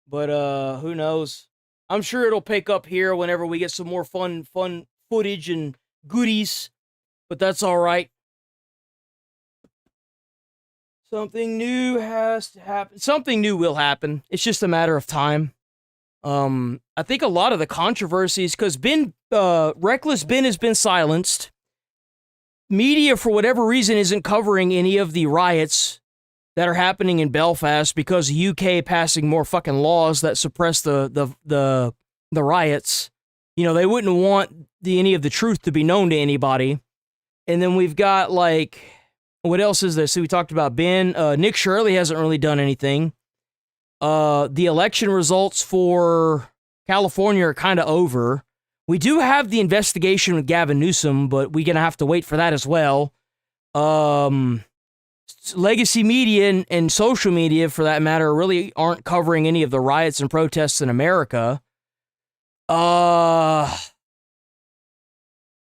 But who knows? I'm sure it'll pick up here whenever we get some more fun footage and goodies. But that's all right. Something new has to happen. Something new will happen. It's just a matter of time. I think a lot of the controversies, because Reckless Ben has been silenced. Media, for whatever reason, isn't covering any of the riots that are happening in Belfast because the UK passing more fucking laws that suppress the riots. You know, they wouldn't want any of the truth to be known to anybody. And then we've got, like, what else is there? So we talked about Ben. Nick Shirley hasn't really done anything. The election results for California are kind of over. We do have the investigation with Gavin Newsom, but we're going to have to wait for that as well. Legacy media and social media, for that matter, really aren't covering any of the riots and protests in America.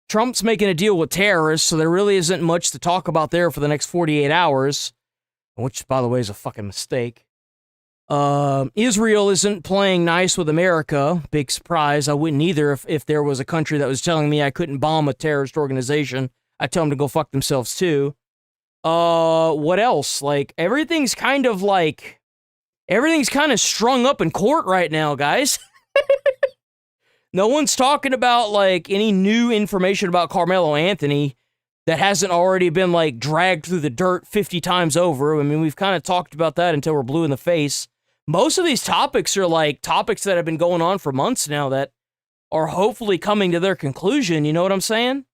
Trump's making a deal with terrorists, so there really isn't much to talk about there for the next 48 hours, which, by the way, is a fucking mistake. Israel isn't playing nice with America. Big surprise. I wouldn't either if there was a country that was telling me I couldn't bomb a terrorist organization. I'd tell them to go fuck themselves too. What else? Like, everything's kind of strung up in court right now, guys. No one's talking about, like, any new information about Carmelo Anthony that hasn't already been, like, dragged through the dirt 50 times over. I mean, we've kind of talked about that until we're blue in the face. Most of these topics are, like, topics that have been going on for months now that are hopefully coming to their conclusion. You know what I'm saying?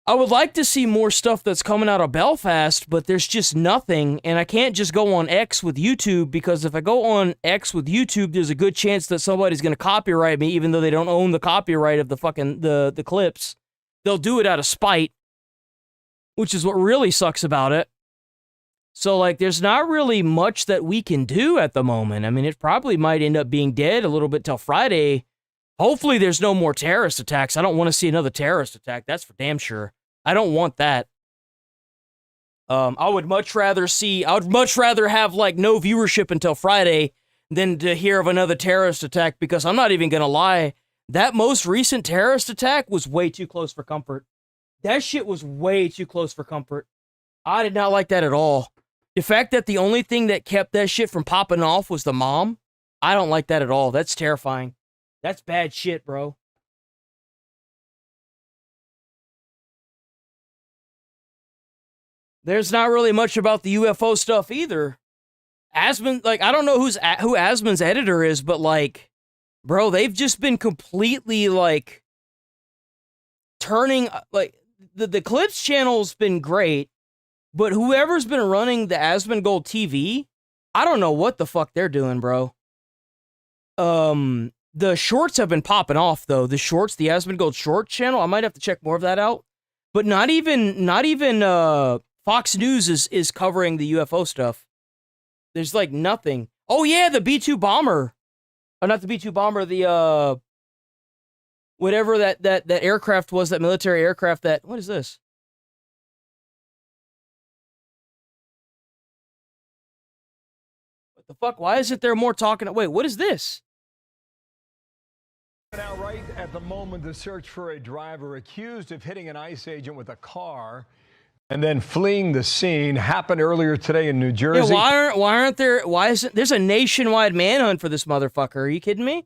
I would like to see more stuff that's coming out of Belfast, but there's just nothing, and I can't just go on X with YouTube, because if I go on X with YouTube, there's a good chance that somebody's going to copyright me, even though they don't own the copyright of the fucking, the clips. They'll do it out of spite, which is what really sucks about it. So, like, there's not really much that we can do at the moment. I mean, it probably might end up being dead a little bit till Friday. Hopefully there's no more terrorist attacks. I don't want to see another terrorist attack. That's for damn sure. I don't want that. I would much rather have, like, no viewership until Friday than to hear of another terrorist attack, because I'm not even going to lie. That most recent terrorist attack was way too close for comfort. That shit was way too close for comfort. I did not like that at all. The fact that the only thing that kept that shit from popping off was the mom, I don't like that at all. That's terrifying. That's bad shit, bro. There's not really much about the UFO stuff either. Asman, like, I don't know who Asman's editor is, but, like, bro, they've just been completely, like, turning, like, the Clips channel's been great, but whoever's been running the Asmongold TV, I don't know what the fuck they're doing, bro. The shorts have been popping off, though. The shorts, the Asmongold short channel, I might have to check more of that out. But not even Fox News is covering the UFO stuff. There's, like, nothing. Oh, yeah, the B-2 bomber. not the B-2 bomber, the whatever that aircraft was, that military aircraft. That what is this? What the fuck? Why isn't there more talking? Wait, what is this? Now, right at the moment, the search for a driver accused of hitting an ICE agent with a car and then fleeing the scene happened earlier today in New Jersey. Yeah, why isn't there's a nationwide manhunt for this motherfucker? Are you kidding me?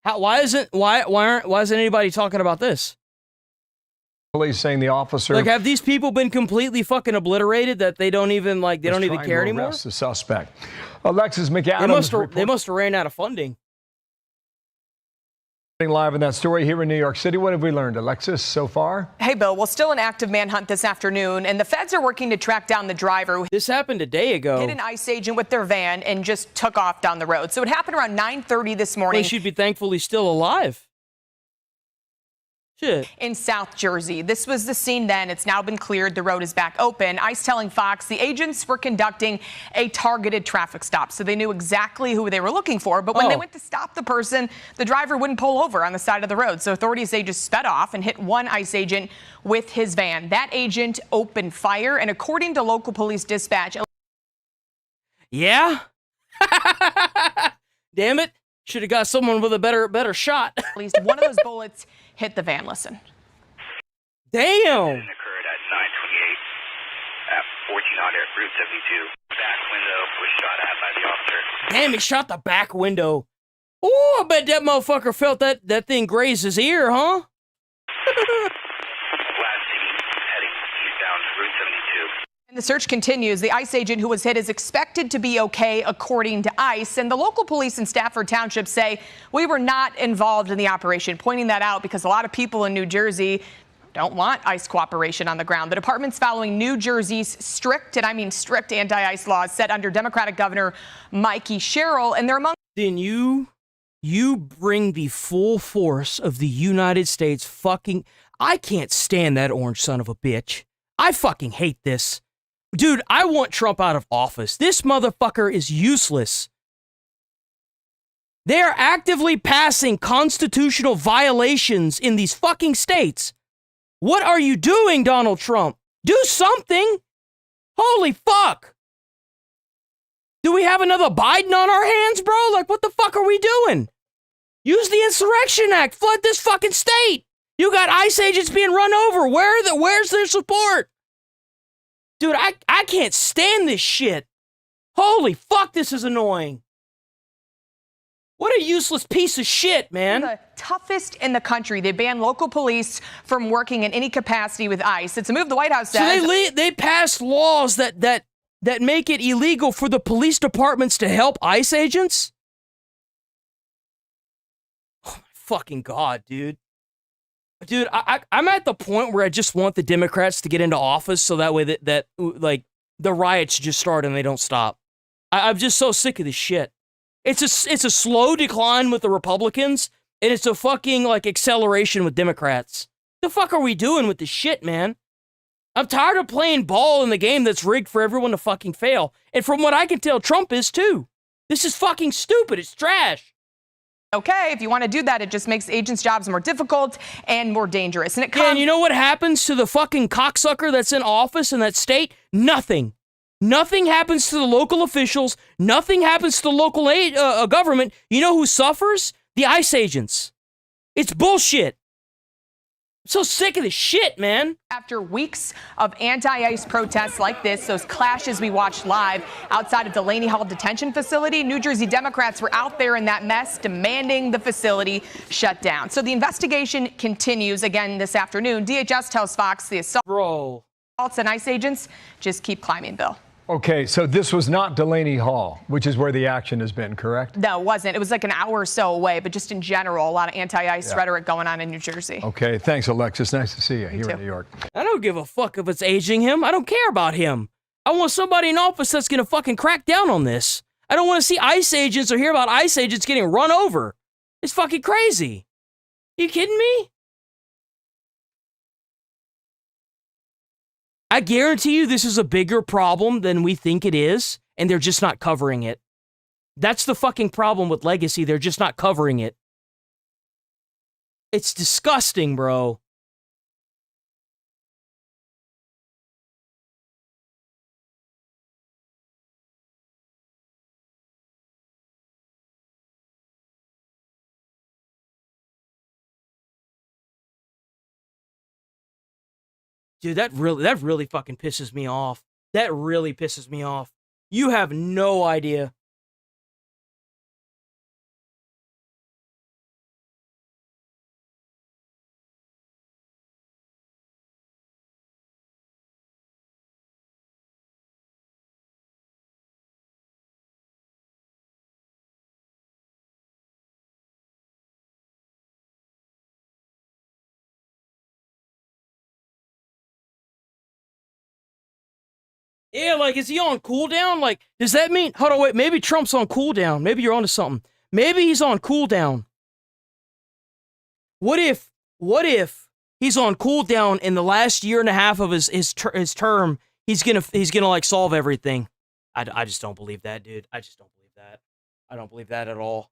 Why isn't anybody talking about this? Police saying the officer, like, have these people been completely fucking obliterated that they don't even care anymore? Arrest the suspect. Alexis McAdams. They must have ran out of funding. Live in that story here in New York City. What have we learned, Alexis, so far? Hey, Bill. Well, still an active manhunt this afternoon, and the feds are working to track down the driver. This happened a day ago. Hit an ICE agent with their van and just took off down the road. So it happened around 9:30 this morning. Well, she'd be thankful he's still alive. Shit. In South Jersey. This was the scene then. It's now been cleared. The road is back open. ICE telling Fox the agents were conducting a targeted traffic stop, so they knew exactly who they were looking for. But when they went to stop the person, the driver wouldn't pull over on the side of the road. So authorities say just sped off and hit one ICE agent with his van. That agent opened fire, and according to local police dispatch... Yeah? Damn it. Should have got someone with a better shot. At least one of those bullets hit the van. Listen. Damn. Occurred at 9:28 at 1400 Route 72. Back window was shot at by the officer. Damn, he shot the back window. Oh, I bet that motherfucker felt that thing graze his ear, huh? Last seen heading eastbound Route 72. And the search continues. The ICE agent who was hit is expected to be okay, according to ICE. And the local police in Stafford Township say we were not involved in the operation, pointing that out because a lot of people in New Jersey don't want ICE cooperation on the ground. The department's following New Jersey's strict, and I mean strict, anti-ICE laws set under Democratic Governor Mikey Sherrill. And they're among... Then you bring the full force of the United States fucking... I can't stand that orange son of a bitch. I fucking hate this. Dude, I want Trump out of office. This motherfucker is useless. They are actively passing constitutional violations in these fucking states. What are you doing, Donald Trump? Do something. Holy fuck. Do we have another Biden on our hands, bro? Like, what the fuck are we doing? Use the Insurrection Act. Flood this fucking state. You got ICE agents being run over. Where's their support? Dude, I can't stand this shit. Holy fuck, this is annoying. What a useless piece of shit, man. The toughest in the country. They ban local police from working in any capacity with ICE. It's a move the White House says. So they passed laws that make it illegal for the police departments to help ICE agents? Oh my fucking God, dude. Dude, I'm at the point where I just want the Democrats to get into office so that way that like the riots just start and they don't stop. I'm just so sick of this shit. It's a slow decline with the Republicans and it's a fucking like acceleration with Democrats. The fuck are we doing with this shit, man? I'm tired of playing ball in the game that's rigged for everyone to fucking fail. And from what I can tell, Trump is too. This is fucking stupid. It's trash. Okay, if you want to do that, it just makes agents' jobs more difficult and more dangerous. And and you know what happens to the fucking cocksucker that's in office in that state? Nothing. Nothing happens to the local officials. Nothing happens to the local government. You know who suffers? The ICE agents. It's bullshit. I'm so sick of this shit, man. After weeks of anti-ICE protests like this, those clashes we watched live outside of Delaney Hall Detention Facility, New Jersey Democrats were out there in that mess demanding the facility shut down. So the investigation continues again this afternoon. DHS tells Fox the assaults and ICE agents just keep climbing, Bill. Okay, so this was not Delaney Hall, which is where the action has been, correct? No, it wasn't. It was like an hour or so away, but just in general, a lot of anti-ICE rhetoric going on in New Jersey. Okay, thanks, Alexis. Nice to see you here in New York. I don't give a fuck if it's aging him. I don't care about him. I want somebody in office that's going to fucking crack down on this. I don't want to see ICE agents or hear about ICE agents getting run over. It's fucking crazy. You kidding me? I guarantee you this is a bigger problem than we think it is, and they're just not covering it. That's the fucking problem with legacy. They're just not covering it. It's disgusting, bro. Dude, that really fucking pisses me off. That really pisses me off. You have no idea. Yeah, like, is he on cooldown? Like, does that mean... Hold on, wait. Maybe Trump's on cooldown. Maybe you're onto something. Maybe he's on cooldown. What if he's on cooldown in the last year and a half of his term, he's gonna like solve everything? I just don't believe that, dude. I just don't believe that. I don't believe that at all.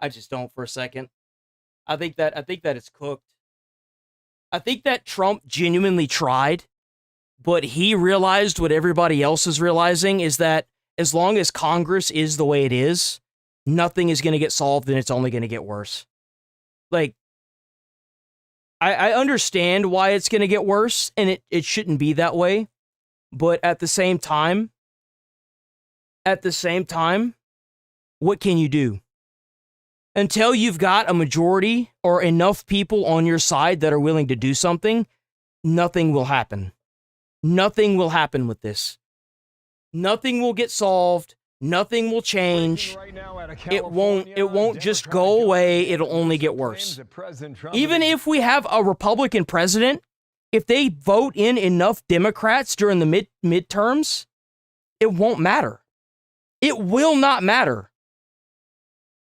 I just don't for a second. I think that it's cooked. I think that Trump genuinely tried, but he realized what everybody else is realizing is that as long as Congress is the way it is, nothing is going to get solved and it's only going to get worse. Like, I understand why it's going to get worse, and it shouldn't be that way. But at the same time, what can you do? Until you've got a majority or enough people on your side that are willing to do something, nothing will happen. Nothing will happen with this. Nothing will get solved. Nothing will change. It won't just go away. It'll only get worse. Even if we have a Republican president, if they vote in enough Democrats during the midterms, it won't matter. It will not matter.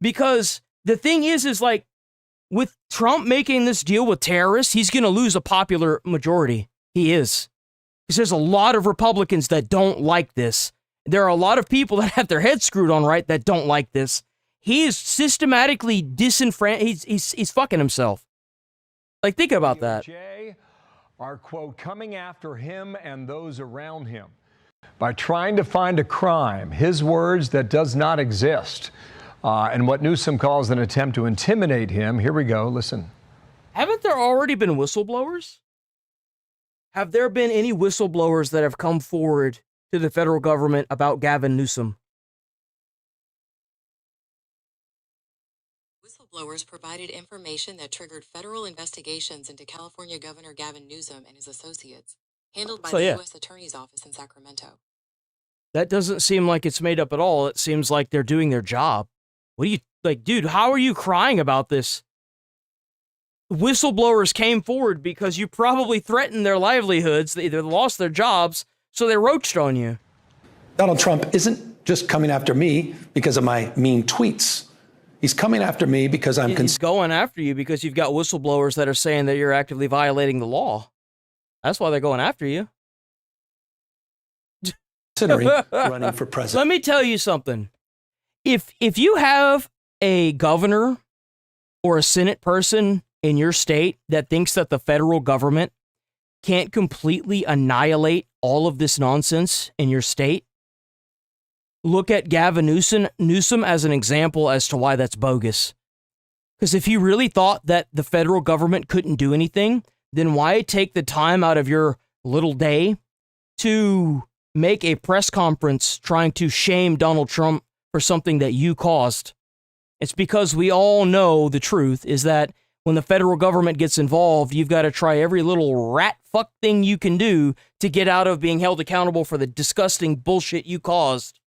Because the thing is like, with Trump making this deal with terrorists, he's going to lose a popular majority. He is. Because there's a lot of Republicans that don't like this. There are a lot of people that have their heads screwed on right that don't like this. He is systematically disenfranchised. He's fucking himself. Like, think about that. Are, quote, coming after him and those around him by trying to find a crime, his words, that does not exist. And what Newsom calls an attempt to intimidate him. Here we go. Listen. Haven't there already been whistleblowers? Have there been any whistleblowers that have come forward to the federal government about Gavin Newsom? Whistleblowers provided information that triggered federal investigations into California Governor Gavin Newsom and his associates, handled by the U.S. Attorney's Office in Sacramento. That doesn't seem like it's made up at all. It seems like they're doing their job. What do you, like, dude, how are you crying about this? Whistleblowers came forward because you probably threatened their livelihoods. They either lost their jobs, so they roached on you. Donald Trump isn't just coming after me because of my mean tweets. He's coming after me because He's going after you because you've got whistleblowers that are saying that you're actively violating the law. That's why they're going after you. Considering running for president. Let me tell you something. If you have a governor or a Senate person in your state that thinks that the federal government can't completely annihilate all of this nonsense in your state, look at Gavin Newsom as an example as to why that's bogus. Because if you really thought that the federal government couldn't do anything, then why take the time out of your little day to make a press conference trying to shame Donald Trump for something that you caused? It's because we all know the truth is that when the federal government gets involved, you've got to try every little rat fuck thing you can do to get out of being held accountable for the disgusting bullshit you caused.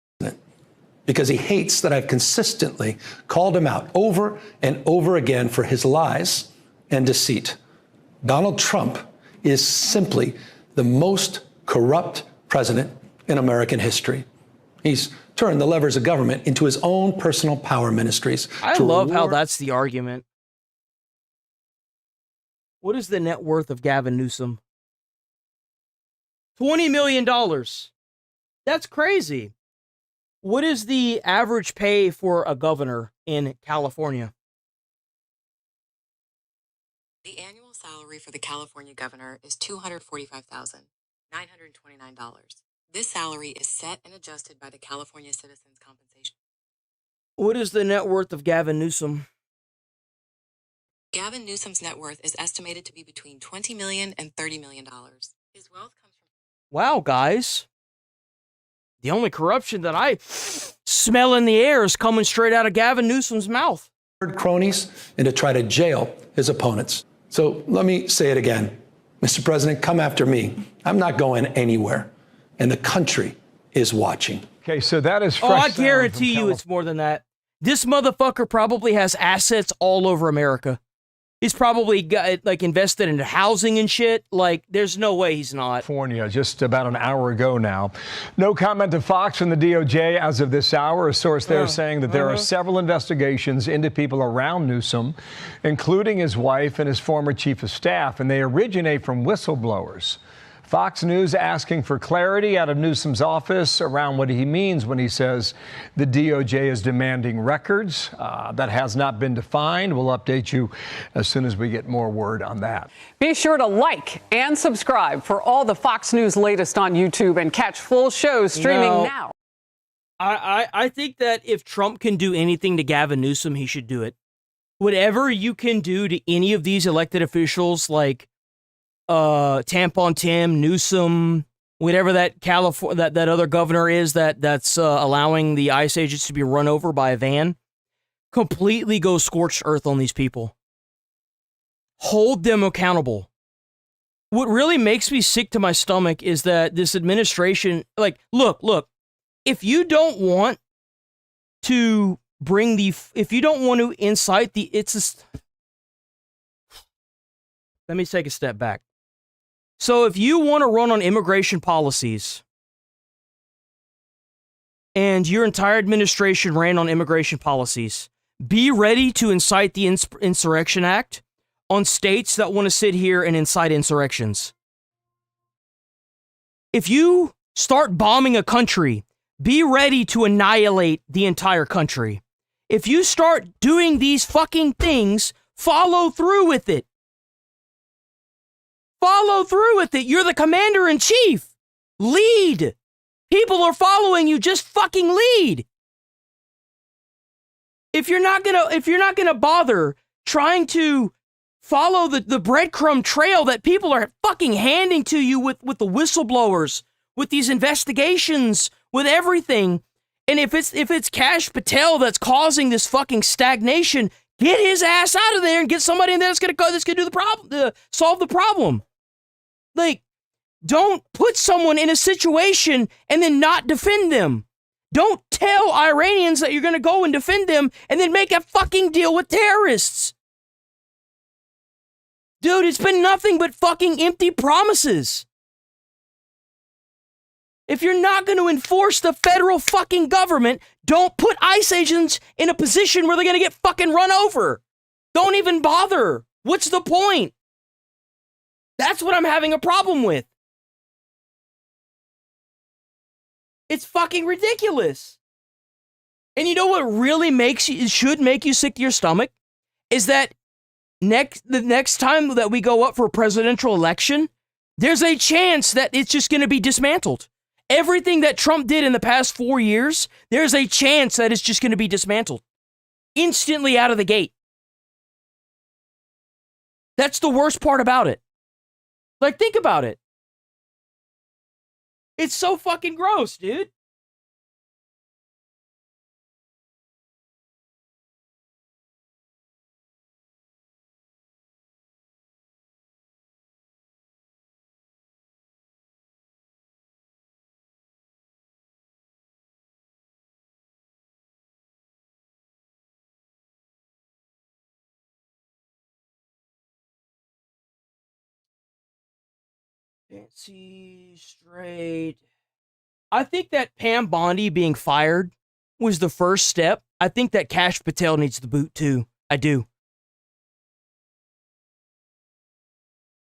Because he hates that I've consistently called him out over and over again for his lies and deceit. Donald Trump is simply the most corrupt president in American history. He's turned the levers of government into his own personal power ministries. I love how that's the argument. What is the net worth of Gavin Newsom? $20 million. That's crazy. What is the average pay for a governor in California? The annual salary for the California governor is $245,929. This salary is set and adjusted by the California Citizens Compensation. What is the net worth of Gavin Newsom? Gavin Newsom's net worth is estimated to be between $20 million and $30 million. His wealth comes from... Wow, guys. The only corruption that I smell in the air is coming straight out of Gavin Newsom's mouth. Cronies and to try to jail his opponents. So let me say it again. Mr. President, come after me. I'm not going anywhere. And the country is watching. Okay, so that is fresh. Oh, I guarantee you it's more than that. This motherfucker probably has assets all over America. He's probably got, like, invested into housing and shit. Like, there's no way he's not. California, just about an hour ago now. No comment to Fox from the DOJ as of this hour. A source there saying that there are several investigations into people around Newsom, including his wife and his former chief of staff, and they originate from whistleblowers. Fox News asking for clarity out of Newsom's office around what he means when he says the DOJ is demanding records. That has not been defined. We'll update you as soon as we get more word on that. Be sure to like and subscribe for all the Fox News latest on YouTube and catch full shows streaming now. I think that if Trump can do anything to Gavin Newsom, he should do it. Whatever you can do to any of these elected officials, like Tampon Tim, Newsom, whatever that that other governor is that's allowing the ICE agents to be run over by a van, completely go scorched earth on these people. Hold them accountable. What really makes me sick to my stomach is that this administration, like, look, if you don't want to if you don't want to incite let me take a step back. So if you want to run on immigration policies and your entire administration ran on immigration policies, be ready to incite the Insurrection Act on states that want to sit here and incite insurrections. If you start bombing a country, be ready to annihilate the entire country. If you start doing these fucking things, follow through with it. Follow through with it. You're the commander-in-chief. Lead. People are following you. Just fucking lead. If you're not gonna bother trying to follow the breadcrumb trail that people are fucking handing to you with the whistleblowers, with these investigations, with everything, and if it's Kash Patel that's causing this fucking stagnation, get his ass out of there and get somebody in there that's gonna do the problem, solve the problem. Like, don't put someone in a situation and then not defend them. Don't tell Iranians that you're gonna go and defend them and then make a fucking deal with terrorists. Dude, it's been nothing but fucking empty promises. If you're not going to enforce the federal fucking government, don't put ICE agents in a position where they're going to get fucking run over. Don't even bother. What's the point? That's what I'm having a problem with. It's fucking ridiculous. And you know what really should make you sick to your stomach? Is that the next time that we go up for a presidential election, there's a chance that it's just going to be dismantled. Everything that Trump did in the past 4 years, there's a chance that it's just going to be dismantled. Instantly out of the gate. That's the worst part about it. Like, think about it. It's so fucking gross, dude. Fancy straight. I think that Pam Bondi being fired was the first step. I think that Kash Patel needs the boot too. I do.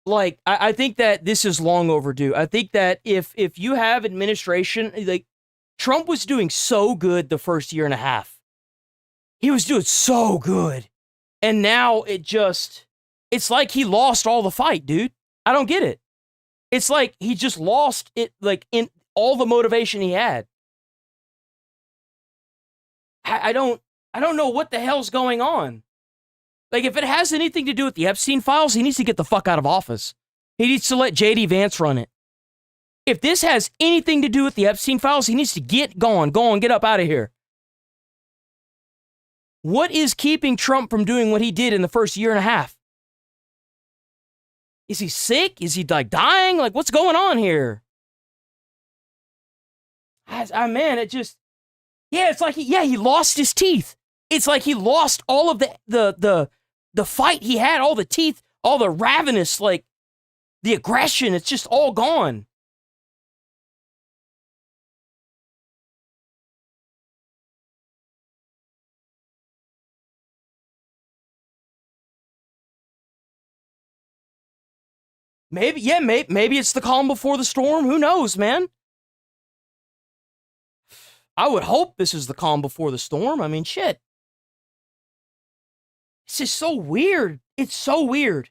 Like, I think that this is long overdue. I think that if you have administration, like, Trump was doing so good the first year and a half. He was doing so good. And now it's like he lost all the fight, dude. I don't get it. It's like he just lost it, like, in all the motivation he had. I don't know what the hell's going on. Like, if it has anything to do with the Epstein files, he needs to get the fuck out of office. He needs to let J.D. Vance run it. If this has anything to do with the Epstein files, he needs to get get up out of here. What is keeping Trump from doing what he did in the first year and a half? Is he sick? Is he like dying? Like, what's going on here? Man, it just, yeah, it's like he lost his teeth. It's like he lost all of the fight he had, all the teeth, all the ravenous, like, the aggression. It's just all gone. Maybe it's the calm before the storm. Who knows, man? I would hope this is the calm before the storm. I mean, shit. It's just so weird. It's so weird.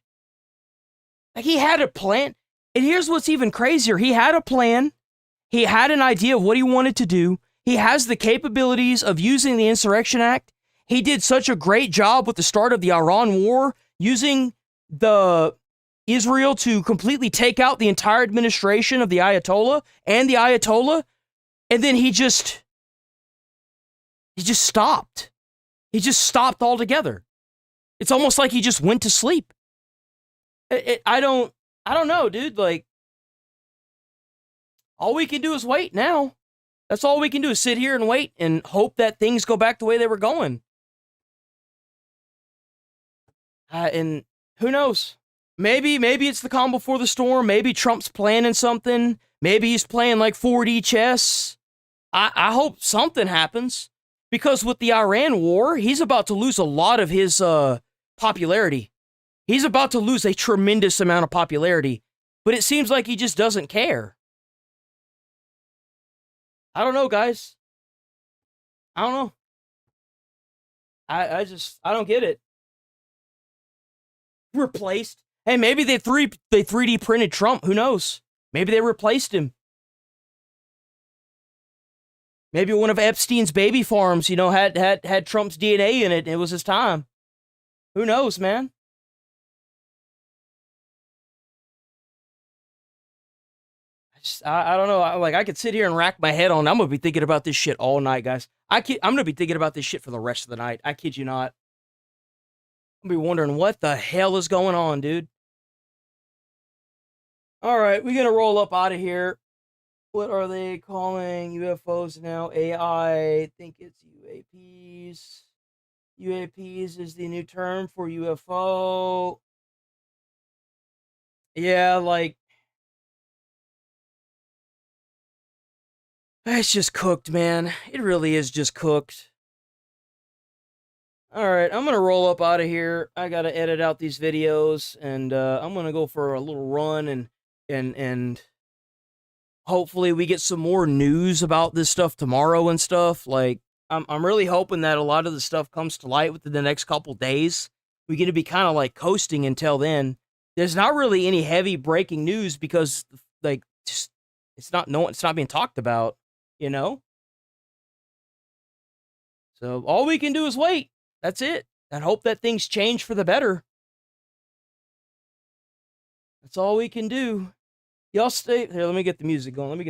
Like, he had a plan. And here's what's even crazier. He had a plan. He had an idea of what he wanted to do. He has the capabilities of using the Insurrection Act. He did such a great job with the start of the Iran war, using the Israel to completely take out the entire administration of the Ayatollah. And then he just stopped. He just stopped altogether. It's almost like he just went to sleep. I don't know, dude. Like, all we can do is wait now. That's all we can do, is sit here and wait and hope that things go back the way they were going. And who knows? Maybe it's the calm before the storm. Maybe Trump's planning something. Maybe he's playing like 4D chess. I hope something happens, because with the Iran war, he's about to lose a lot of his popularity. He's about to lose a tremendous amount of popularity, but it seems like he just doesn't care. I don't know, guys. I don't know. I don't get it. Replaced. Hey, maybe they 3D printed Trump. Who knows? Maybe they replaced him. Maybe one of Epstein's baby farms, had Trump's DNA in it. And it was his time. Who knows, man? I don't know. I could sit here and rack my head on. I'm gonna be thinking about this shit all night, guys. I'm gonna be thinking about this shit for the rest of the night. I kid you not. I'm gonna be wondering what the hell is going on, dude. All right, we're gonna roll up out of here. What are they calling UFOs now? AI. I think it's UAPs. UAPs is the new term for UFO. Yeah, like, it's just cooked, man. It really is just cooked. All right, I'm going to roll up out of here. I got to edit out these videos, and I'm going to go for a little run, and hopefully we get some more news about this stuff tomorrow and stuff. Like, I'm really hoping that a lot of the stuff comes to light within the next couple days. We're going to be kind of like coasting until then. There's not really any heavy breaking news because, like, just it's not being talked about, So all we can do is wait. That's it. And hope that things change for the better. That's all we can do. Y'all stay here. Let me get the music going.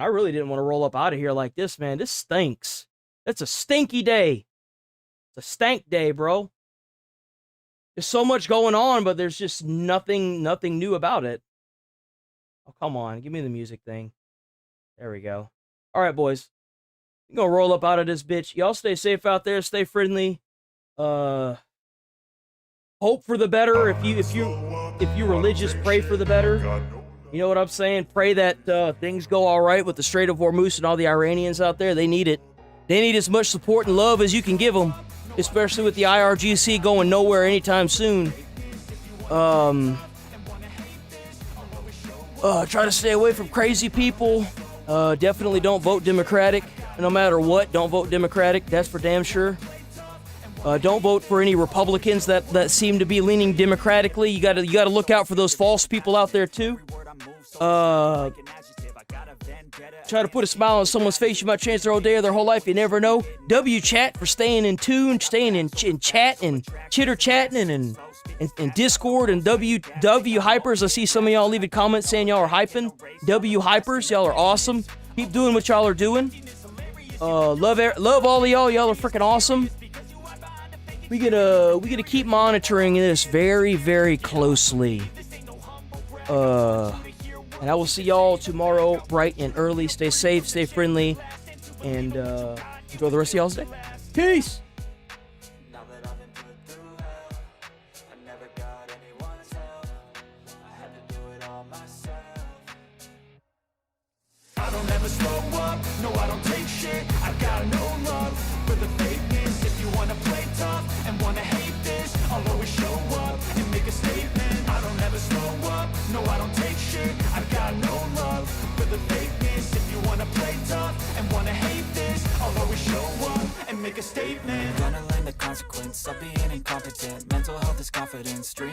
I really didn't want to roll up out of here like this, man. This stinks. It's a stinky day. It's a stank day, bro. There's so much going on, but there's just nothing new about it. Oh, come on. Give me the music thing. There we go. All right, boys. I'm gonna roll up out of this bitch. Y'all stay safe out there. Stay friendly. Hope for the better. If you religious, pray for the better. You know what I'm saying? Pray that things go all right with the Strait of Hormuz and all the Iranians out there. They need it. They need as much support and love as you can give them, especially with the IRGC going nowhere anytime soon. Try to stay away from crazy people. Definitely don't vote Democratic. No matter what, don't vote Democratic. That's for damn sure. Don't vote for any Republicans that seem to be leaning democratically. You gotta look out for those false people out there too. Try to put a smile on someone's face. You might change their whole day or their whole life. You never know. W-chat for staying in tune, staying in chat and chitter-chatting and Discord and W-hypers. I see some of y'all leaving comments saying y'all are hyping. W-hypers, y'all are awesome. Keep doing what y'all are doing. Love all of y'all. Y'all are freaking awesome. We gotta keep monitoring this very, very closely. And I will see y'all tomorrow bright and early. Stay safe, stay friendly, and enjoy the rest of y'all's day. Peace! I don't ever slow up, no I don't take shit. I got no love for the fakeness. If you wanna play tough and wanna hate this, I'll always show up and make a statement. I don't ever slow up, no I don't take shit. I got no love for the fakeness. If you wanna play tough and wanna hate this, I'll always show up and make a statement. Gonna learn the consequence of being incompetent. Mental health is confidence. Dream